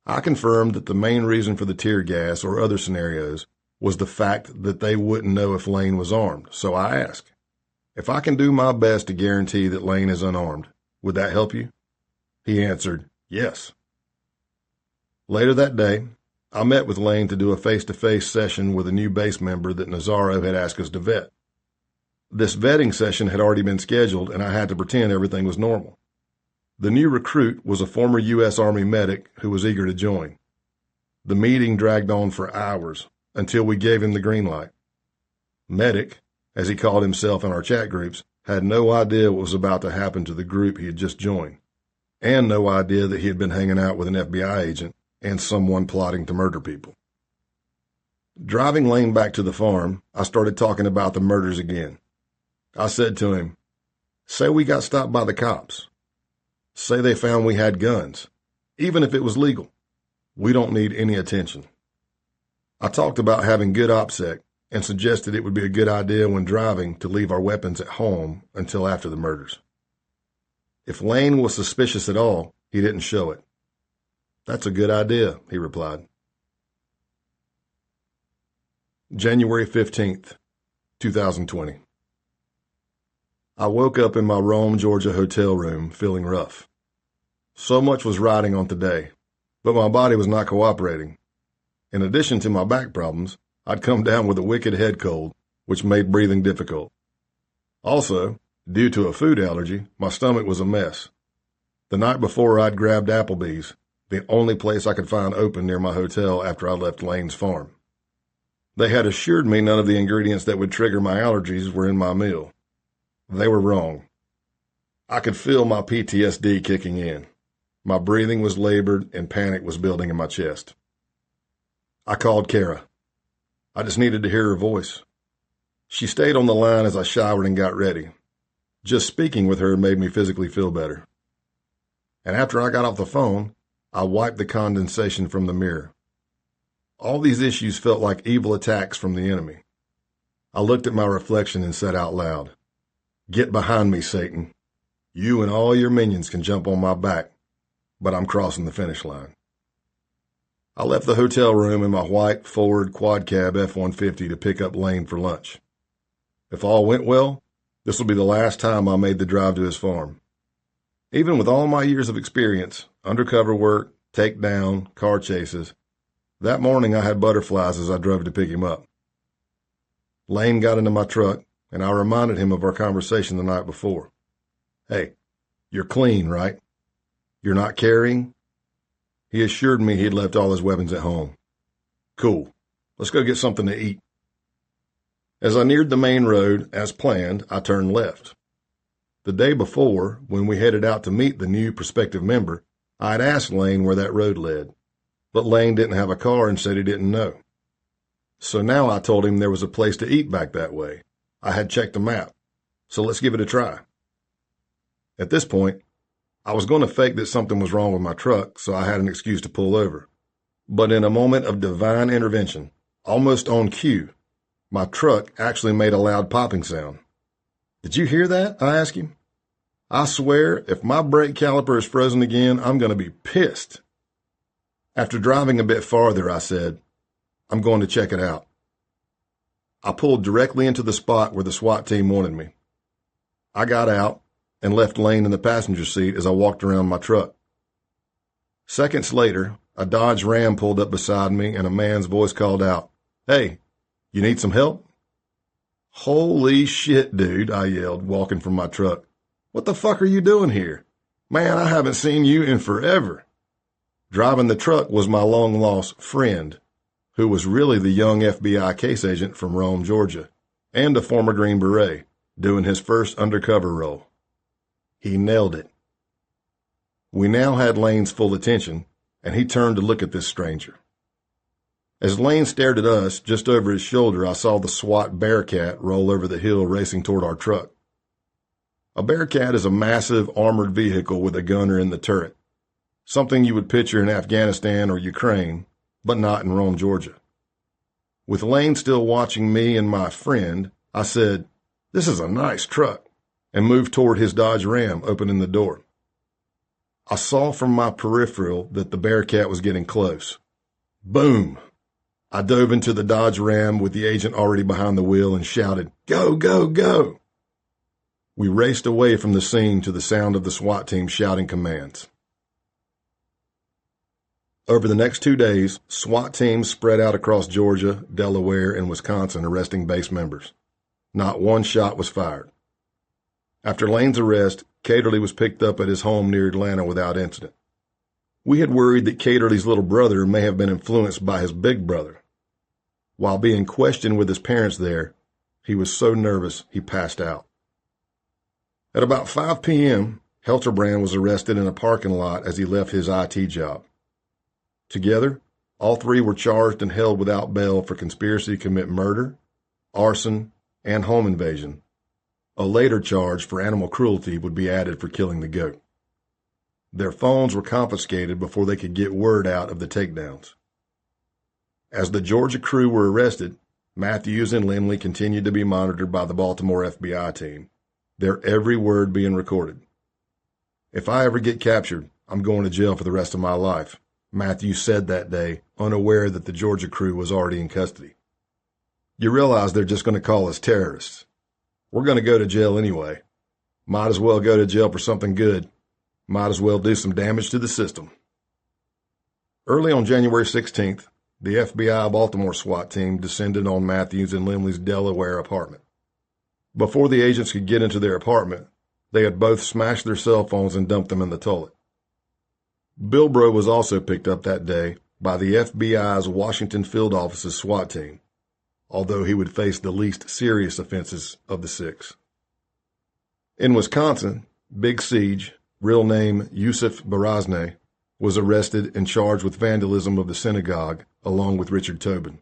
I confirmed that the main reason for the tear gas or other scenarios was the fact that they wouldn't know if Lane was armed. So I asked, if I can do my best to guarantee that Lane is unarmed, would that help you? He answered, yes. Later that day, I met with Lane to do a face-to-face session with a new base member that Nazaro had asked us to vet. This vetting session had already been scheduled, and I had to pretend everything was normal. The new recruit was a former U.S. Army medic who was eager to join. The meeting dragged on for hours until we gave him the green light. Medic, as he called himself in our chat groups, had no idea what was about to happen to the group he had just joined, and no idea that he had been hanging out with an FBI agent and someone plotting to murder people. Driving Lane back to the farm, I started talking about the murders again. I said to him, "Say we got stopped by the cops. Say they found we had guns, even if it was legal. We don't need any attention." I talked about having good OPSEC and suggested it would be a good idea when driving to leave our weapons at home until after the murders. If Lane was suspicious at all, he didn't show it. "That's a good idea," he replied. January 15th, 2020. I woke up in my Rome, Georgia hotel room feeling rough. So much was riding on today, but my body was not cooperating. In addition to my back problems, I'd come down with a wicked head cold, which made breathing difficult. Also, due to a food allergy, my stomach was a mess. The night before, I'd grabbed Applebee's, the only place I could find open near my hotel after I left Lane's farm. They had assured me none of the ingredients that would trigger my allergies were in my meal. They were wrong. I could feel my PTSD kicking in. My breathing was labored and panic was building in my chest. I called Kara. I just needed to hear her voice. She stayed on the line as I showered and got ready. Just speaking with her made me physically feel better. And after I got off the phone, I wiped the condensation from the mirror. All these issues felt like evil attacks from the enemy. I looked at my reflection and said out loud, "Get behind me, Satan. You and all your minions can jump on my back, but I'm crossing the finish line." I left the hotel room in my white Ford quad cab F-150 to pick up Lane for lunch. If all went well, this will be the last time I made the drive to his farm. Even with all my years of experience, undercover work, takedown, car chases, that morning I had butterflies as I drove to pick him up. Lane got into my truck, and I reminded him of our conversation the night before. "Hey, you're clean, right? You're not carrying?" He assured me he'd left all his weapons at home. "Cool. Let's go get something to eat." As I neared the main road, as planned, I turned left. The day before, when we headed out to meet the new prospective member, I had asked Lane where that road led, but Lane didn't have a car and said he didn't know. So now I told him there was a place to eat back that way. I had checked the map, so let's give it a try. At this point, I was going to fake that something was wrong with my truck, so I had an excuse to pull over. But in a moment of divine intervention, almost on cue, my truck actually made a loud popping sound. "Did you hear that?" I asked him. "I swear, if my brake caliper is frozen again, I'm going to be pissed." After driving a bit farther, I said, "I'm going to check it out." I pulled directly into the spot where the SWAT team wanted me. I got out and left Lane in the passenger seat as I walked around my truck. Seconds later, a Dodge Ram pulled up beside me and a man's voice called out, "Hey, you need some help?" "Holy shit, dude," I yelled, walking from my truck. "What the fuck are you doing here? Man, I haven't seen you in forever." Driving the truck was my long-lost friend, who was really the young FBI case agent from Rome, Georgia, and a former Green Beret, doing his first undercover role. He nailed it. We now had Lane's full attention, and he turned to look at this stranger. As Lane stared at us, just over his shoulder, I saw the SWAT Bearcat roll over the hill racing toward our truck. A Bearcat is a massive armored vehicle with a gunner in the turret, something you would picture in Afghanistan or Ukraine, but not in Rome, Georgia. With Lane still watching me and my friend, I said, "This is a nice truck," and moved toward his Dodge Ram, opening the door. I saw from my peripheral that the Bearcat was getting close. Boom! I dove into the Dodge Ram with the agent already behind the wheel and shouted, "Go, go, go!" We raced away from the scene to the sound of the SWAT team shouting commands. Over the next 2 days, SWAT teams spread out across Georgia, Delaware, and Wisconsin arresting base members. Not one shot was fired. After Lane's arrest, Caterly was picked up at his home near Atlanta without incident. We had worried that Caterly's little brother may have been influenced by his big brother. While being questioned with his parents there, he was so nervous he passed out. At about 5 p.m., Helterbrand was arrested in a parking lot as he left his IT job. Together, all three were charged and held without bail for conspiracy to commit murder, arson, and home invasion. A later charge for animal cruelty would be added for killing the goat. Their phones were confiscated before they could get word out of the takedowns. As the Georgia crew were arrested, Matthews and Lemley continued to be monitored by the Baltimore FBI team, their every word being recorded. "If I ever get captured, I'm going to jail for the rest of my life," Matthews said that day, unaware that the Georgia crew was already in custody. "You realize they're just going to call us terrorists. We're going to go to jail anyway. Might as well go to jail for something good. Might as well do some damage to the system." Early on January 16th, the FBI Baltimore SWAT team descended on Matthews and Lemley's Delaware apartment. Before the agents could get into their apartment, they had both smashed their cell phones and dumped them in the toilet. Bilbro was also picked up that day by the FBI's Washington Field Office's SWAT team, although he would face the least serious offenses of the six. In Wisconsin, Big Siege, real name Yusuf Barazne, was arrested and charged with vandalism of the synagogue along with Richard Tobin,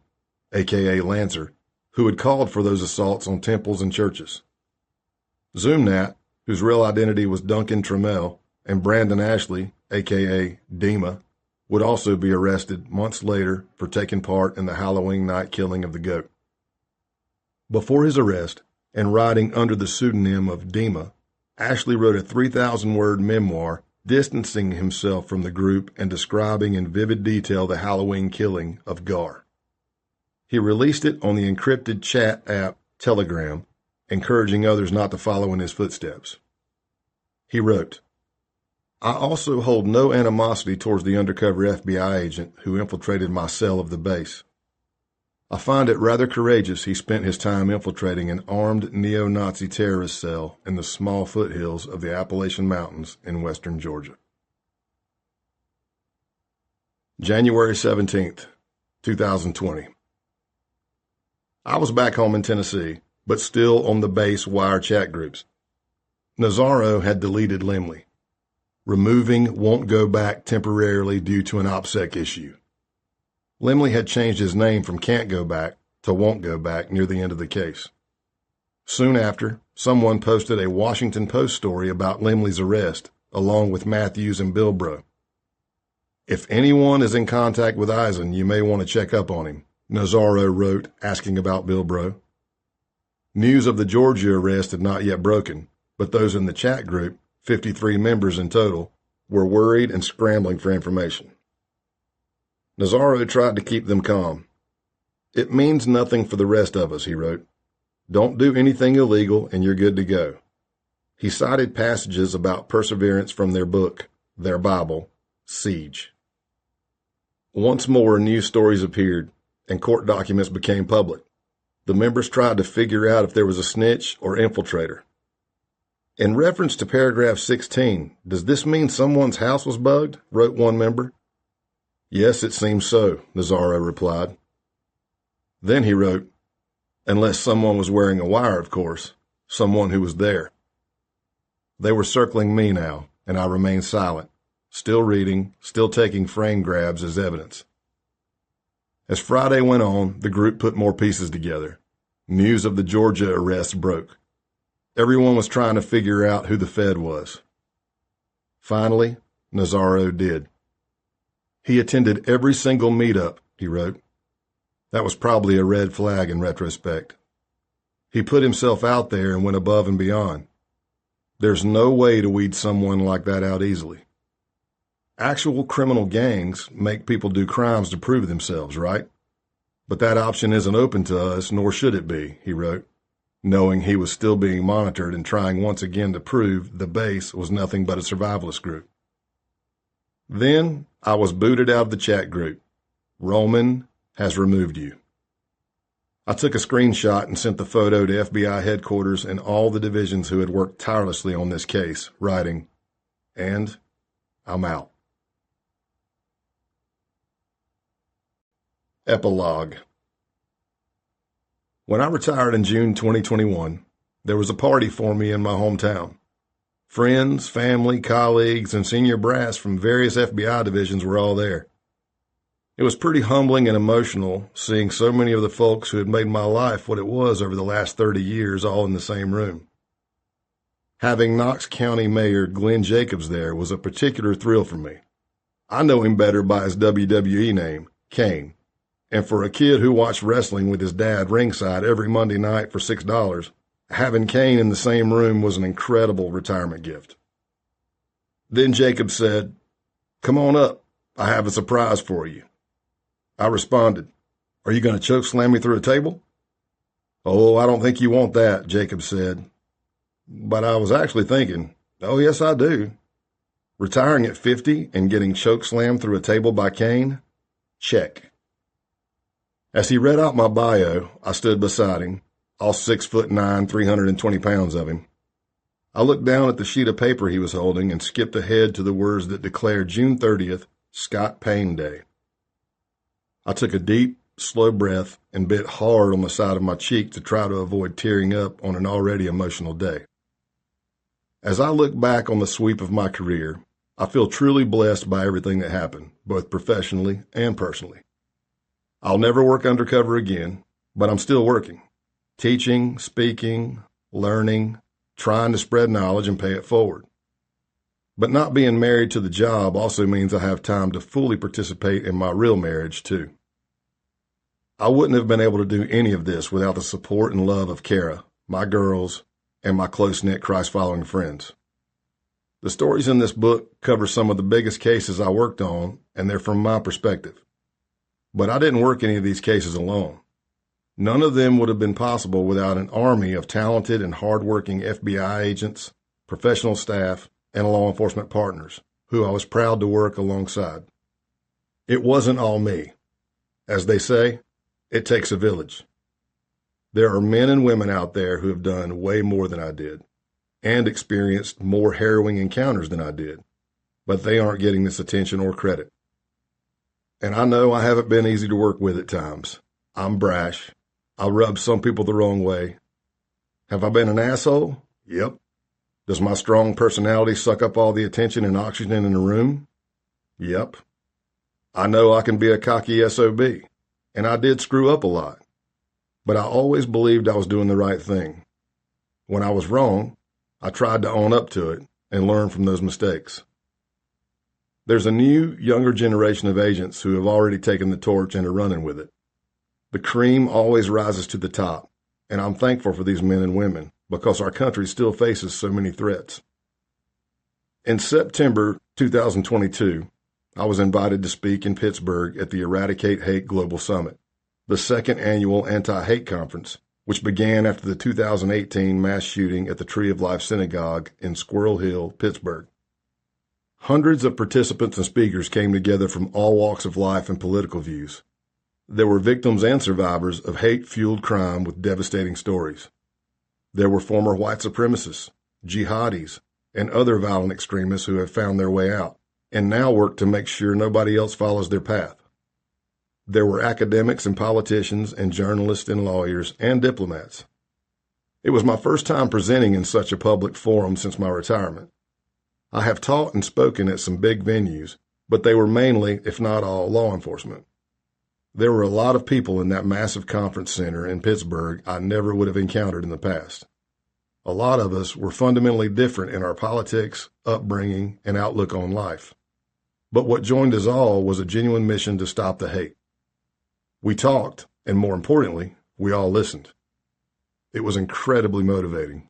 a.k.a. Lancer, who had called for those assaults on temples and churches. Zoomnat, whose real identity was Duncan Trammell, and Brandon Ashley, a.k.a. Dima, would also be arrested months later for taking part in the Halloween night killing of the goat. Before his arrest, and writing under the pseudonym of Dima, Ashley wrote a 3,000-word memoir distancing himself from the group and describing in vivid detail the Halloween killing of Gar. He released it on the encrypted chat app Telegram, encouraging others not to follow in his footsteps. He wrote, "I also hold no animosity towards the undercover FBI agent who infiltrated my cell of the base. I find it rather courageous he spent his time infiltrating an armed neo-Nazi terrorist cell in the small foothills of the Appalachian Mountains in western Georgia." January 17th, 2020. I was back home in Tennessee, but still on the base wire chat groups. Nazaro had deleted Lemley. Removing won't go back temporarily due to an OPSEC issue. Lemley had changed his name from Can't Go Back to Won't Go Back near the end of the case. Soon after, someone posted a Washington Post story about Lemley's arrest, along with Matthews and Bilbro. "If anyone is in contact with Eisen, you may want to check up on him," Nazaro wrote, asking about Bilbro. News of the Georgia arrest had not yet broken, but those in the chat group, 53 members in total, were worried and scrambling for information. Nazaro tried to keep them calm. "It means nothing for the rest of us," he wrote. "Don't do anything illegal and you're good to go." He cited passages about perseverance from their book, their Bible, Siege. Once more, news stories appeared, and court documents became public. The members tried to figure out if there was a snitch or infiltrator. "In reference to paragraph 16, does this mean someone's house was bugged?" wrote one member. "Yes, it seems so," Nazaro replied. Then he wrote, "Unless someone was wearing a wire, of course, someone who was there." They were circling me now, and I remained silent, still reading, still taking frame grabs as evidence. As Friday went on, the group put more pieces together. News of the Georgia arrests broke. Everyone was trying to figure out who the Fed was. Finally, Nazaro did. "He attended every single meetup," he wrote. That was probably a red flag in retrospect. "He put himself out there and went above and beyond. There's no way to weed someone like that out easily. Actual criminal gangs make people do crimes to prove themselves, right? But that option isn't open to us, nor should it be," he wrote, knowing he was still being monitored and trying once again to prove the base was nothing but a survivalist group. Then I was booted out of the chat group. Roman has removed you. I took a screenshot and sent the photo to FBI headquarters and all the divisions who had worked tirelessly on this case, writing, "And I'm out." Epilogue. When I retired in June 2021, there was a party for me in my hometown. Friends, family, colleagues, and senior brass from various FBI divisions were all there. It was pretty humbling and emotional seeing so many of the folks who had made my life what it was over the last 30 years all in the same room. Having Knox County Mayor Glenn Jacobs there was a particular thrill for me. I know him better by his WWE name, Payne, and for a kid who watched wrestling with his dad ringside every Monday night for $6, having Payne in the same room was an incredible retirement gift. Then Jacobs said, "Come on up, I have a surprise for you." I responded, "Are you going to choke slam me through a table?" "Oh, I don't think you want that," Jacob said. But I was actually thinking, oh, yes, I do. Retiring at 50 and getting choke slammed through a table by Payne? Check. As he read out my bio, I stood beside him, all 6'9", 320 pounds of him. I looked down at the sheet of paper he was holding and skipped ahead to the words that declared June 30th, Scott Payne Day. I took a deep, slow breath and bit hard on the side of my cheek to try to avoid tearing up on an already emotional day. As I look back on the sweep of my career, I feel truly blessed by everything that happened, both professionally and personally. I'll never work undercover again, but I'm still working, teaching, speaking, learning, trying to spread knowledge and pay it forward. But not being married to the job also means I have time to fully participate in my real marriage, too. I wouldn't have been able to do any of this without the support and love of Kara, my girls, and my close-knit Christ-following friends. The stories in this book cover some of the biggest cases I worked on, and they're from my perspective. But I didn't work any of these cases alone. None of them would have been possible without an army of talented and hardworking FBI agents, professional staff, and law enforcement partners, who I was proud to work alongside. It wasn't all me. As they say, it takes a village. There are men and women out there who have done way more than I did, and experienced more harrowing encounters than I did, but they aren't getting this attention or credit. And I know I haven't been easy to work with at times. I'm brash. I rub some people the wrong way. Have I been an asshole? Yep. Does my strong personality suck up all the attention and oxygen in the room? Yep. I know I can be a cocky SOB, and I did screw up a lot. But I always believed I was doing the right thing. When I was wrong, I tried to own up to it and learn from those mistakes. There's a new, younger generation of agents who have already taken the torch and are running with it. The cream always rises to the top, and I'm thankful for these men and women, because our country still faces so many threats. In September 2022, I was invited to speak in Pittsburgh at the Eradicate Hate Global Summit, the second annual anti-hate conference, which began after the 2018 mass shooting at the Tree of Life Synagogue in Squirrel Hill, Pittsburgh. Hundreds of participants and speakers came together from all walks of life and political views. There were victims and survivors of hate-fueled crime with devastating stories. There were former white supremacists, jihadis, and other violent extremists who have found their way out and now work to make sure nobody else follows their path. There were academics and politicians and journalists and lawyers and diplomats. It was my first time presenting in such a public forum since my retirement. I have taught and spoken at some big venues, but they were mainly, if not all, law enforcement. There were a lot of people in that massive conference center in Pittsburgh I never would have encountered in the past. A lot of us were fundamentally different in our politics, upbringing, and outlook on life. But what joined us all was a genuine mission to stop the hate. We talked, and more importantly, we all listened. It was incredibly motivating.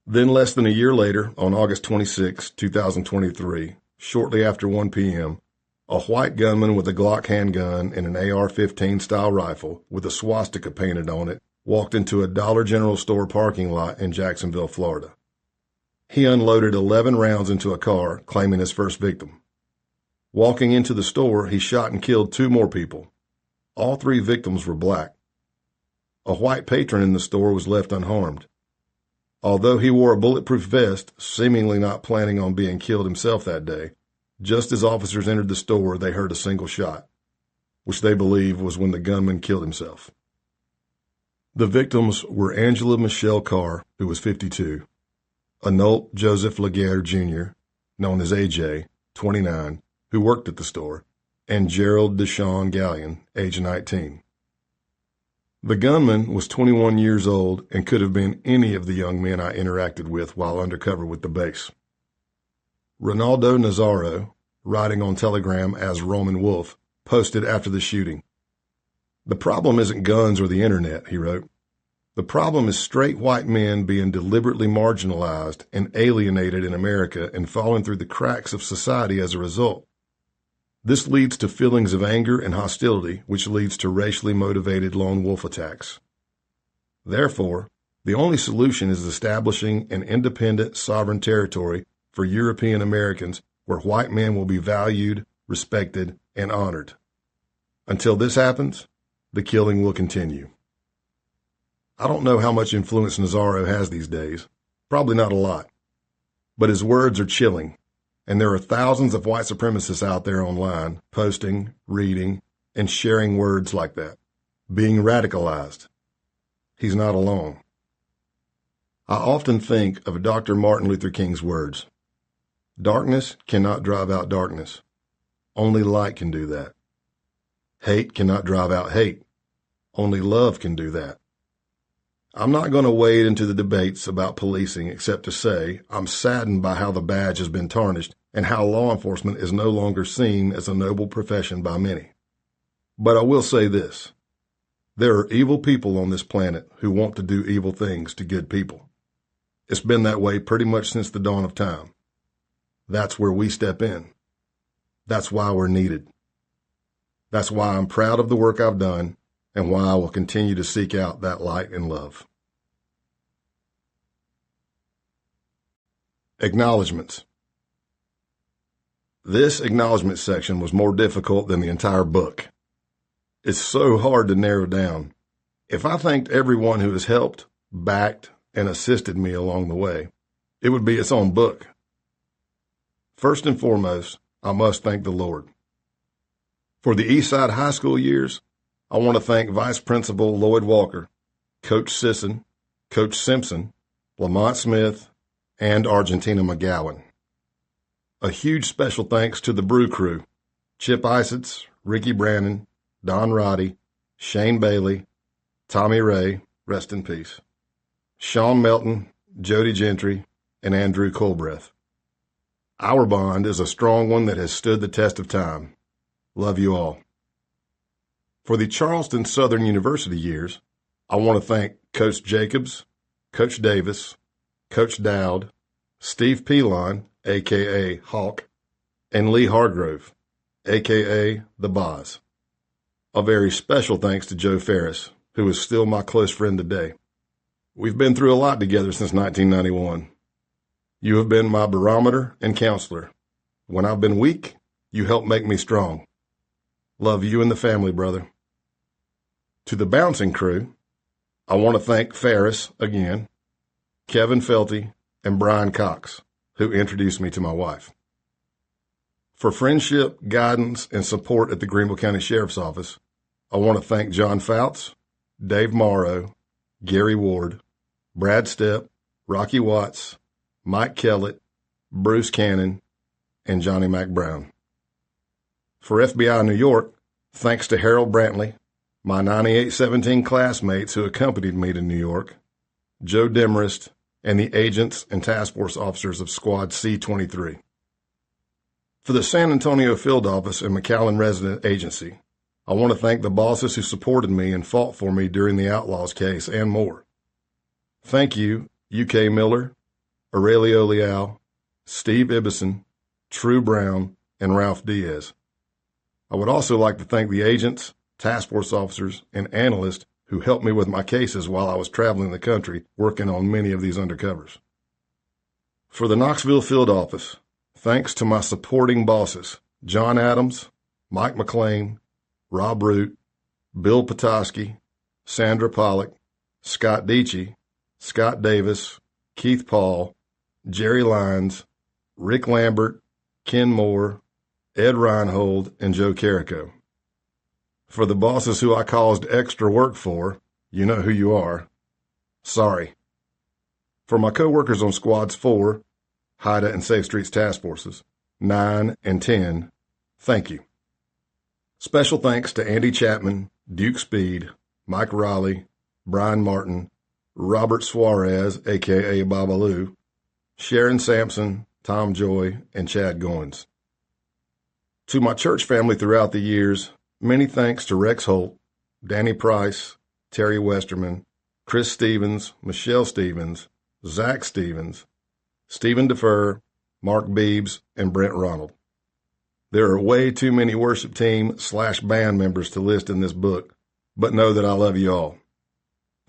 Then less than a year later, on August 26, 2023, shortly after 1 p.m., a white gunman with a Glock handgun and an AR-15 style rifle with a swastika painted on it walked into a Dollar General store parking lot in Jacksonville, Florida. He unloaded 11 rounds into a car, claiming his first victim, Walking into the store, he shot and killed 2 more people. All 3 victims were black. A white patron in the store was left unharmed. Although he wore a bulletproof vest, seemingly not planning on being killed himself that day, just as officers entered the store, they heard a single shot, which they believe was when the gunman killed himself. The victims were Angela Michelle Carr, who was 52, Anolt Joseph Laguerre Jr., known as AJ, 29, who worked at the store, and Gerald Deshawn Gallion, age 19. The gunman was 21 years old and could have been any of the young men I interacted with while undercover with the base. Ronaldo Nazaro, writing on Telegram as Roman Wolf, posted after the shooting. "The problem isn't guns or the internet," he wrote. "The problem is straight white men being deliberately marginalized and alienated in America and falling through the cracks of society as a result. This leads to feelings of anger and hostility, which leads to racially motivated lone wolf attacks. Therefore, the only solution is establishing an independent, sovereign territory for European Americans where white men will be valued, respected, and honored. Until this happens, the killing will continue." I don't know how much influence Nazaro has these days. Probably not a lot. But his words are chilling. And there are thousands of white supremacists out there online posting, reading, and sharing words like that, being radicalized. He's not alone. I often think of Dr. Martin Luther King's words. Darkness cannot drive out darkness. Only light can do that. Hate cannot drive out hate. Only love can do that. I'm not going to wade into the debates about policing except to say I'm saddened by how the badge has been tarnished and how law enforcement is no longer seen as a noble profession by many. But I will say this. There are evil people on this planet who want to do evil things to good people. It's been that way pretty much since the dawn of time. That's where we step in. That's why we're needed. That's why I'm proud of the work I've done and why I will continue to seek out that light and love. Acknowledgements. This acknowledgement section was more difficult than the entire book. It's so hard to narrow down. If I thanked everyone who has helped, backed, and assisted me along the way, it would be its own book. First and foremost, I must thank the Lord. For the Eastside High School years, I want to thank Vice Principal Lloyd Walker, Coach Sisson, Coach Simpson, Lamont Smith, and Argentina McGowan. A huge special thanks to the Brew Crew, Chip Isotz, Ricky Brannon, Don Roddy, Shane Bailey, Tommy Ray, rest in peace, Sean Melton, Jody Gentry, and Andrew Colbreth. Our bond is a strong one that has stood the test of time. Love you all. For the Charleston Southern University years, I want to thank Coach Jacobs, Coach Davis, Coach Dowd, Steve Pelon, a.k.a. Hawk, and Lee Hargrove, a.k.a. The Boz. A very special thanks to Joe Ferris, who is still my close friend today. We've been through a lot together since 1991. You have been my barometer and counselor. When I've been weak, you help make me strong. Love you and the family, brother. To the bouncing crew, I want to thank Ferris again, Kevin Felty, and Brian Cox, who introduced me to my wife. For friendship, guidance, and support at the Greenville County Sheriff's Office, I want to thank John Fouts, Dave Morrow, Gary Ward, Brad Stepp, Rocky Watts, Mike Kellett, Bruce Cannon, and Johnny Mac Brown. For FBI New York, thanks to Harold Brantley, my 9817 classmates who accompanied me to New York, Joe Demarest, and the agents and task force officers of Squad C-23. For the San Antonio Field Office and McAllen Resident Agency, I want to thank the bosses who supported me and fought for me during the Outlaws case and more. Thank you, UK Miller, Aurelio Leal, Steve Ibison, True Brown, and Ralph Diaz. I would also like to thank the agents, task force officers, and analysts who helped me with my cases while I was traveling the country working on many of these undercovers. For the Knoxville Field Office, thanks to my supporting bosses, John Adams, Mike McLean, Rob Root, Bill Petoskey, Sandra Pollock, Scott Deachy, Scott Davis, Keith Paul, Jerry Lyons, Rick Lambert, Ken Moore, Ed Reinhold, and Joe Carrico. For the bosses who I caused extra work for, you know who you are. Sorry. For my co-workers on Squads 4, HIDA and Safe Streets Task Forces, 9 and 10, thank you. Special thanks to Andy Chapman, Duke Speed, Mike Raleigh, Brian Martin, Robert Suarez, a.k.a. Babaloo, Sharon Sampson, Tom Joy, and Chad Goins. To my church family throughout the years, many thanks to Rex Holt, Danny Price, Terry Westerman, Chris Stevens, Michelle Stevens, Zach Stevens, Stephen Defer, Mark Beebs, and Brent Ronald. There are way too many worship team/band members to list in this book, but know that I love you all.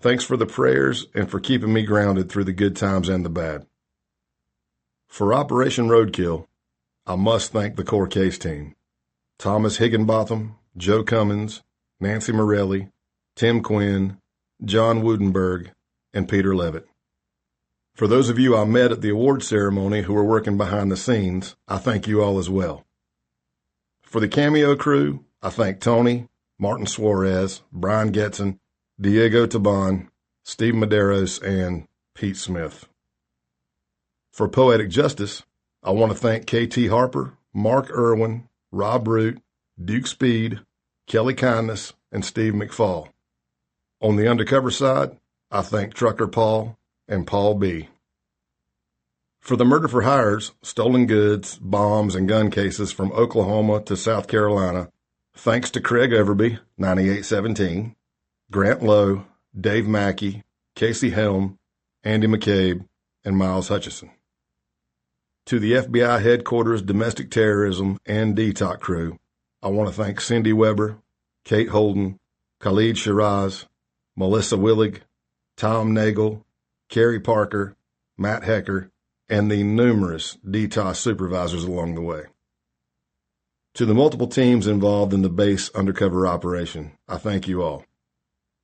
Thanks for the prayers and for keeping me grounded through the good times and the bad. For Operation Roadkill, I must thank the core case team: Thomas Higginbotham, Joe Cummins, Nancy Morelli, Tim Quinn, John Woodenberg, and Peter Levitt. For those of you I met at the award ceremony who were working behind the scenes, I thank you all as well. For the cameo crew, I thank Tony, Martin Suarez, Brian Getson, Diego Taban, Steve Medeiros, and Pete Smith. For Poetic Justice, I want to thank KT Harper, Mark Irwin, Rob Root, Duke Speed, Kelly Kindness, and Steve McFall. On the undercover side, I thank Trucker Paul and Paul B. For the murder for hires, stolen goods, bombs, and gun cases from Oklahoma to South Carolina, thanks to Craig Overby, 9817, Grant Lowe, Dave Mackey, Casey Helm, Andy McCabe, and Miles Hutchison. To the FBI Headquarters Domestic Terrorism and DTOC crew, I want to thank Cindy Weber, Kate Holden, Khalid Shiraz, Melissa Willig, Tom Nagel, Kerry Parker, Matt Hecker, and the numerous DTOS supervisors along the way. To the multiple teams involved in the base undercover operation, I thank you all.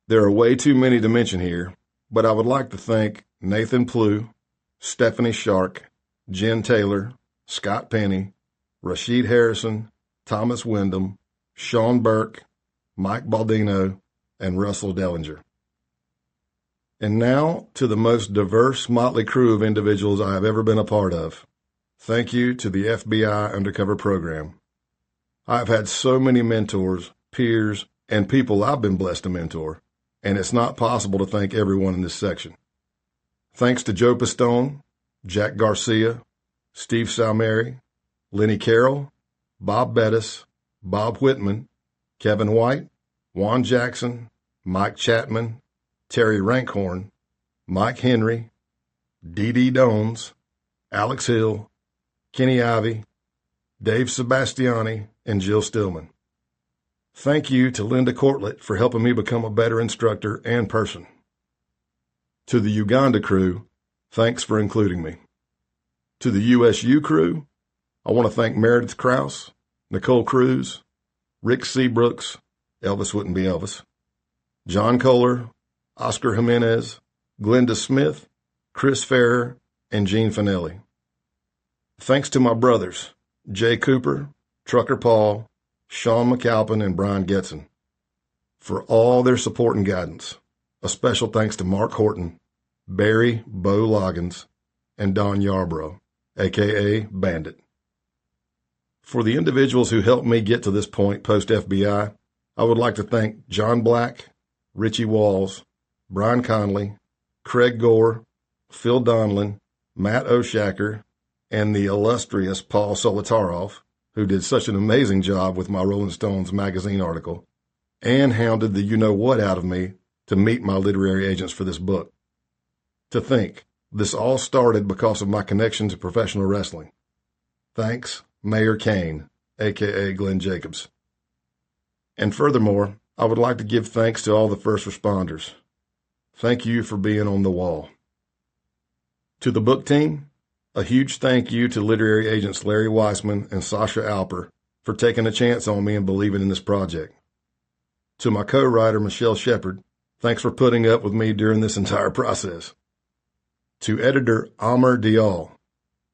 There are way too many to mention here, but I would like to thank Nathan Plew, Stephanie Shark, Jen Taylor, Scott Penny, Rashid Harrison, Thomas Wyndham, Sean Burke, Mike Baldino, and Russell Dellinger. And now to the most diverse motley crew of individuals I have ever been a part of. Thank you to the FBI Undercover Program. I've had so many mentors, peers, and people I've been blessed to mentor, and it's not possible to thank everyone in this section. Thanks to Joe Pistone, Jack Garcia, Steve Salmeri, Lenny Carroll, Bob Bettis, Bob Whitman, Kevin White, Juan Jackson, Mike Chapman, Terry Rankhorn, Mike Henry, Dee Dones, Alex Hill, Kenny Ivey, Dave Sebastiani, and Jill Stillman. Thank you to Linda Cortlett for helping me become a better instructor and person. To the Uganda crew, thanks for including me. To the USU crew, I want to thank Meredith Krause, Nicole Cruz, Rick Seabrooks, Elvis wouldn't be Elvis, John Kohler, Oscar Jimenez, Glenda Smith, Chris Farrer, and Gene Finelli. Thanks to my brothers, Jay Cooper, Trucker Paul, Sean McAlpin, and Brian Getson, for all their support and guidance. A special thanks to Mark Horton, Barry Bo Loggins, and Don Yarbrough, a.k.a. Bandit. For the individuals who helped me get to this point post-FBI, I would like to thank John Black, Richie Walls, Brian Conley, Craig Gore, Phil Donlin, Matt Oshacker, and the illustrious Paul Solitaroff, who did such an amazing job with my Rolling Stones magazine article, and hounded the you-know-what out of me to meet my literary agents for this book. To think, this all started because of my connection to professional wrestling. Thanks, Mayor Kane, a.k.a. Glenn Jacobs. And furthermore, I would like to give thanks to all the first responders. Thank you for being on the wall. To the book team, a huge thank you to literary agents Larry Weissman and Sasha Alper for taking a chance on me and believing in this project. To my co-writer, Michelle Shepard, thanks for putting up with me during this entire process. To editor Amr Dial,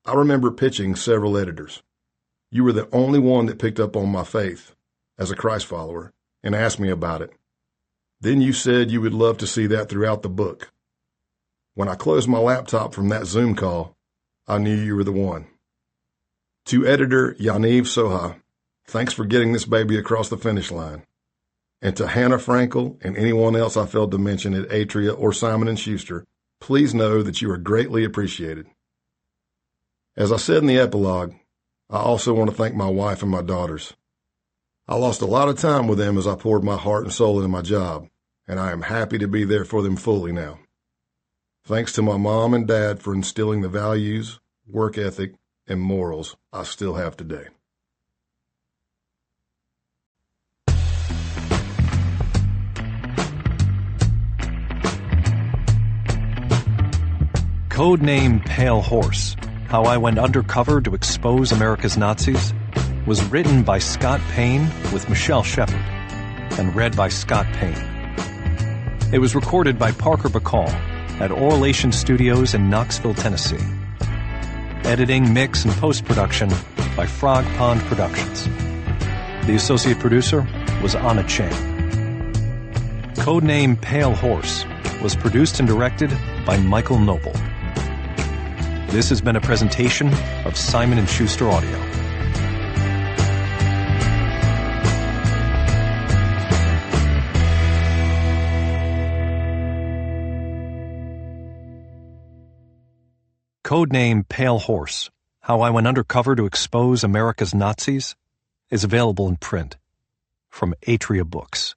I remember pitching several editors. You were the only one that picked up on my faith as a Christ follower and asked me about it. Then you said you would love to see that throughout the book. When I closed my laptop from that Zoom call, I knew you were the one. To editor Yaniv Soha, thanks for getting this baby across the finish line. And to Hannah Frankel and anyone else I failed to mention at Atria or Simon & Schuster, please know that you are greatly appreciated. As I said in the epilogue, I also want to thank my wife and my daughters. I lost a lot of time with them as I poured my heart and soul into my job, and I am happy to be there for them fully now. Thanks to my mom and dad for instilling the values, work ethic, and morals I still have today. Codename Pale Horse: How I Went Undercover to Expose America's Nazis was written by Scott Payne with Michelle Shepard and read by Scott Payne. It was recorded by Parker Bacall at Orlation Studios in Knoxville, Tennessee. Editing, mix, and post-production by Frog Pond Productions. The associate producer was Anna Chang. Codename Pale Horse was produced and directed by Michael Noble. This has been a presentation of Simon & Schuster Audio. Codename Pale Horse: How I Went Undercover to Expose America's Nazis is available in print from Atria Books.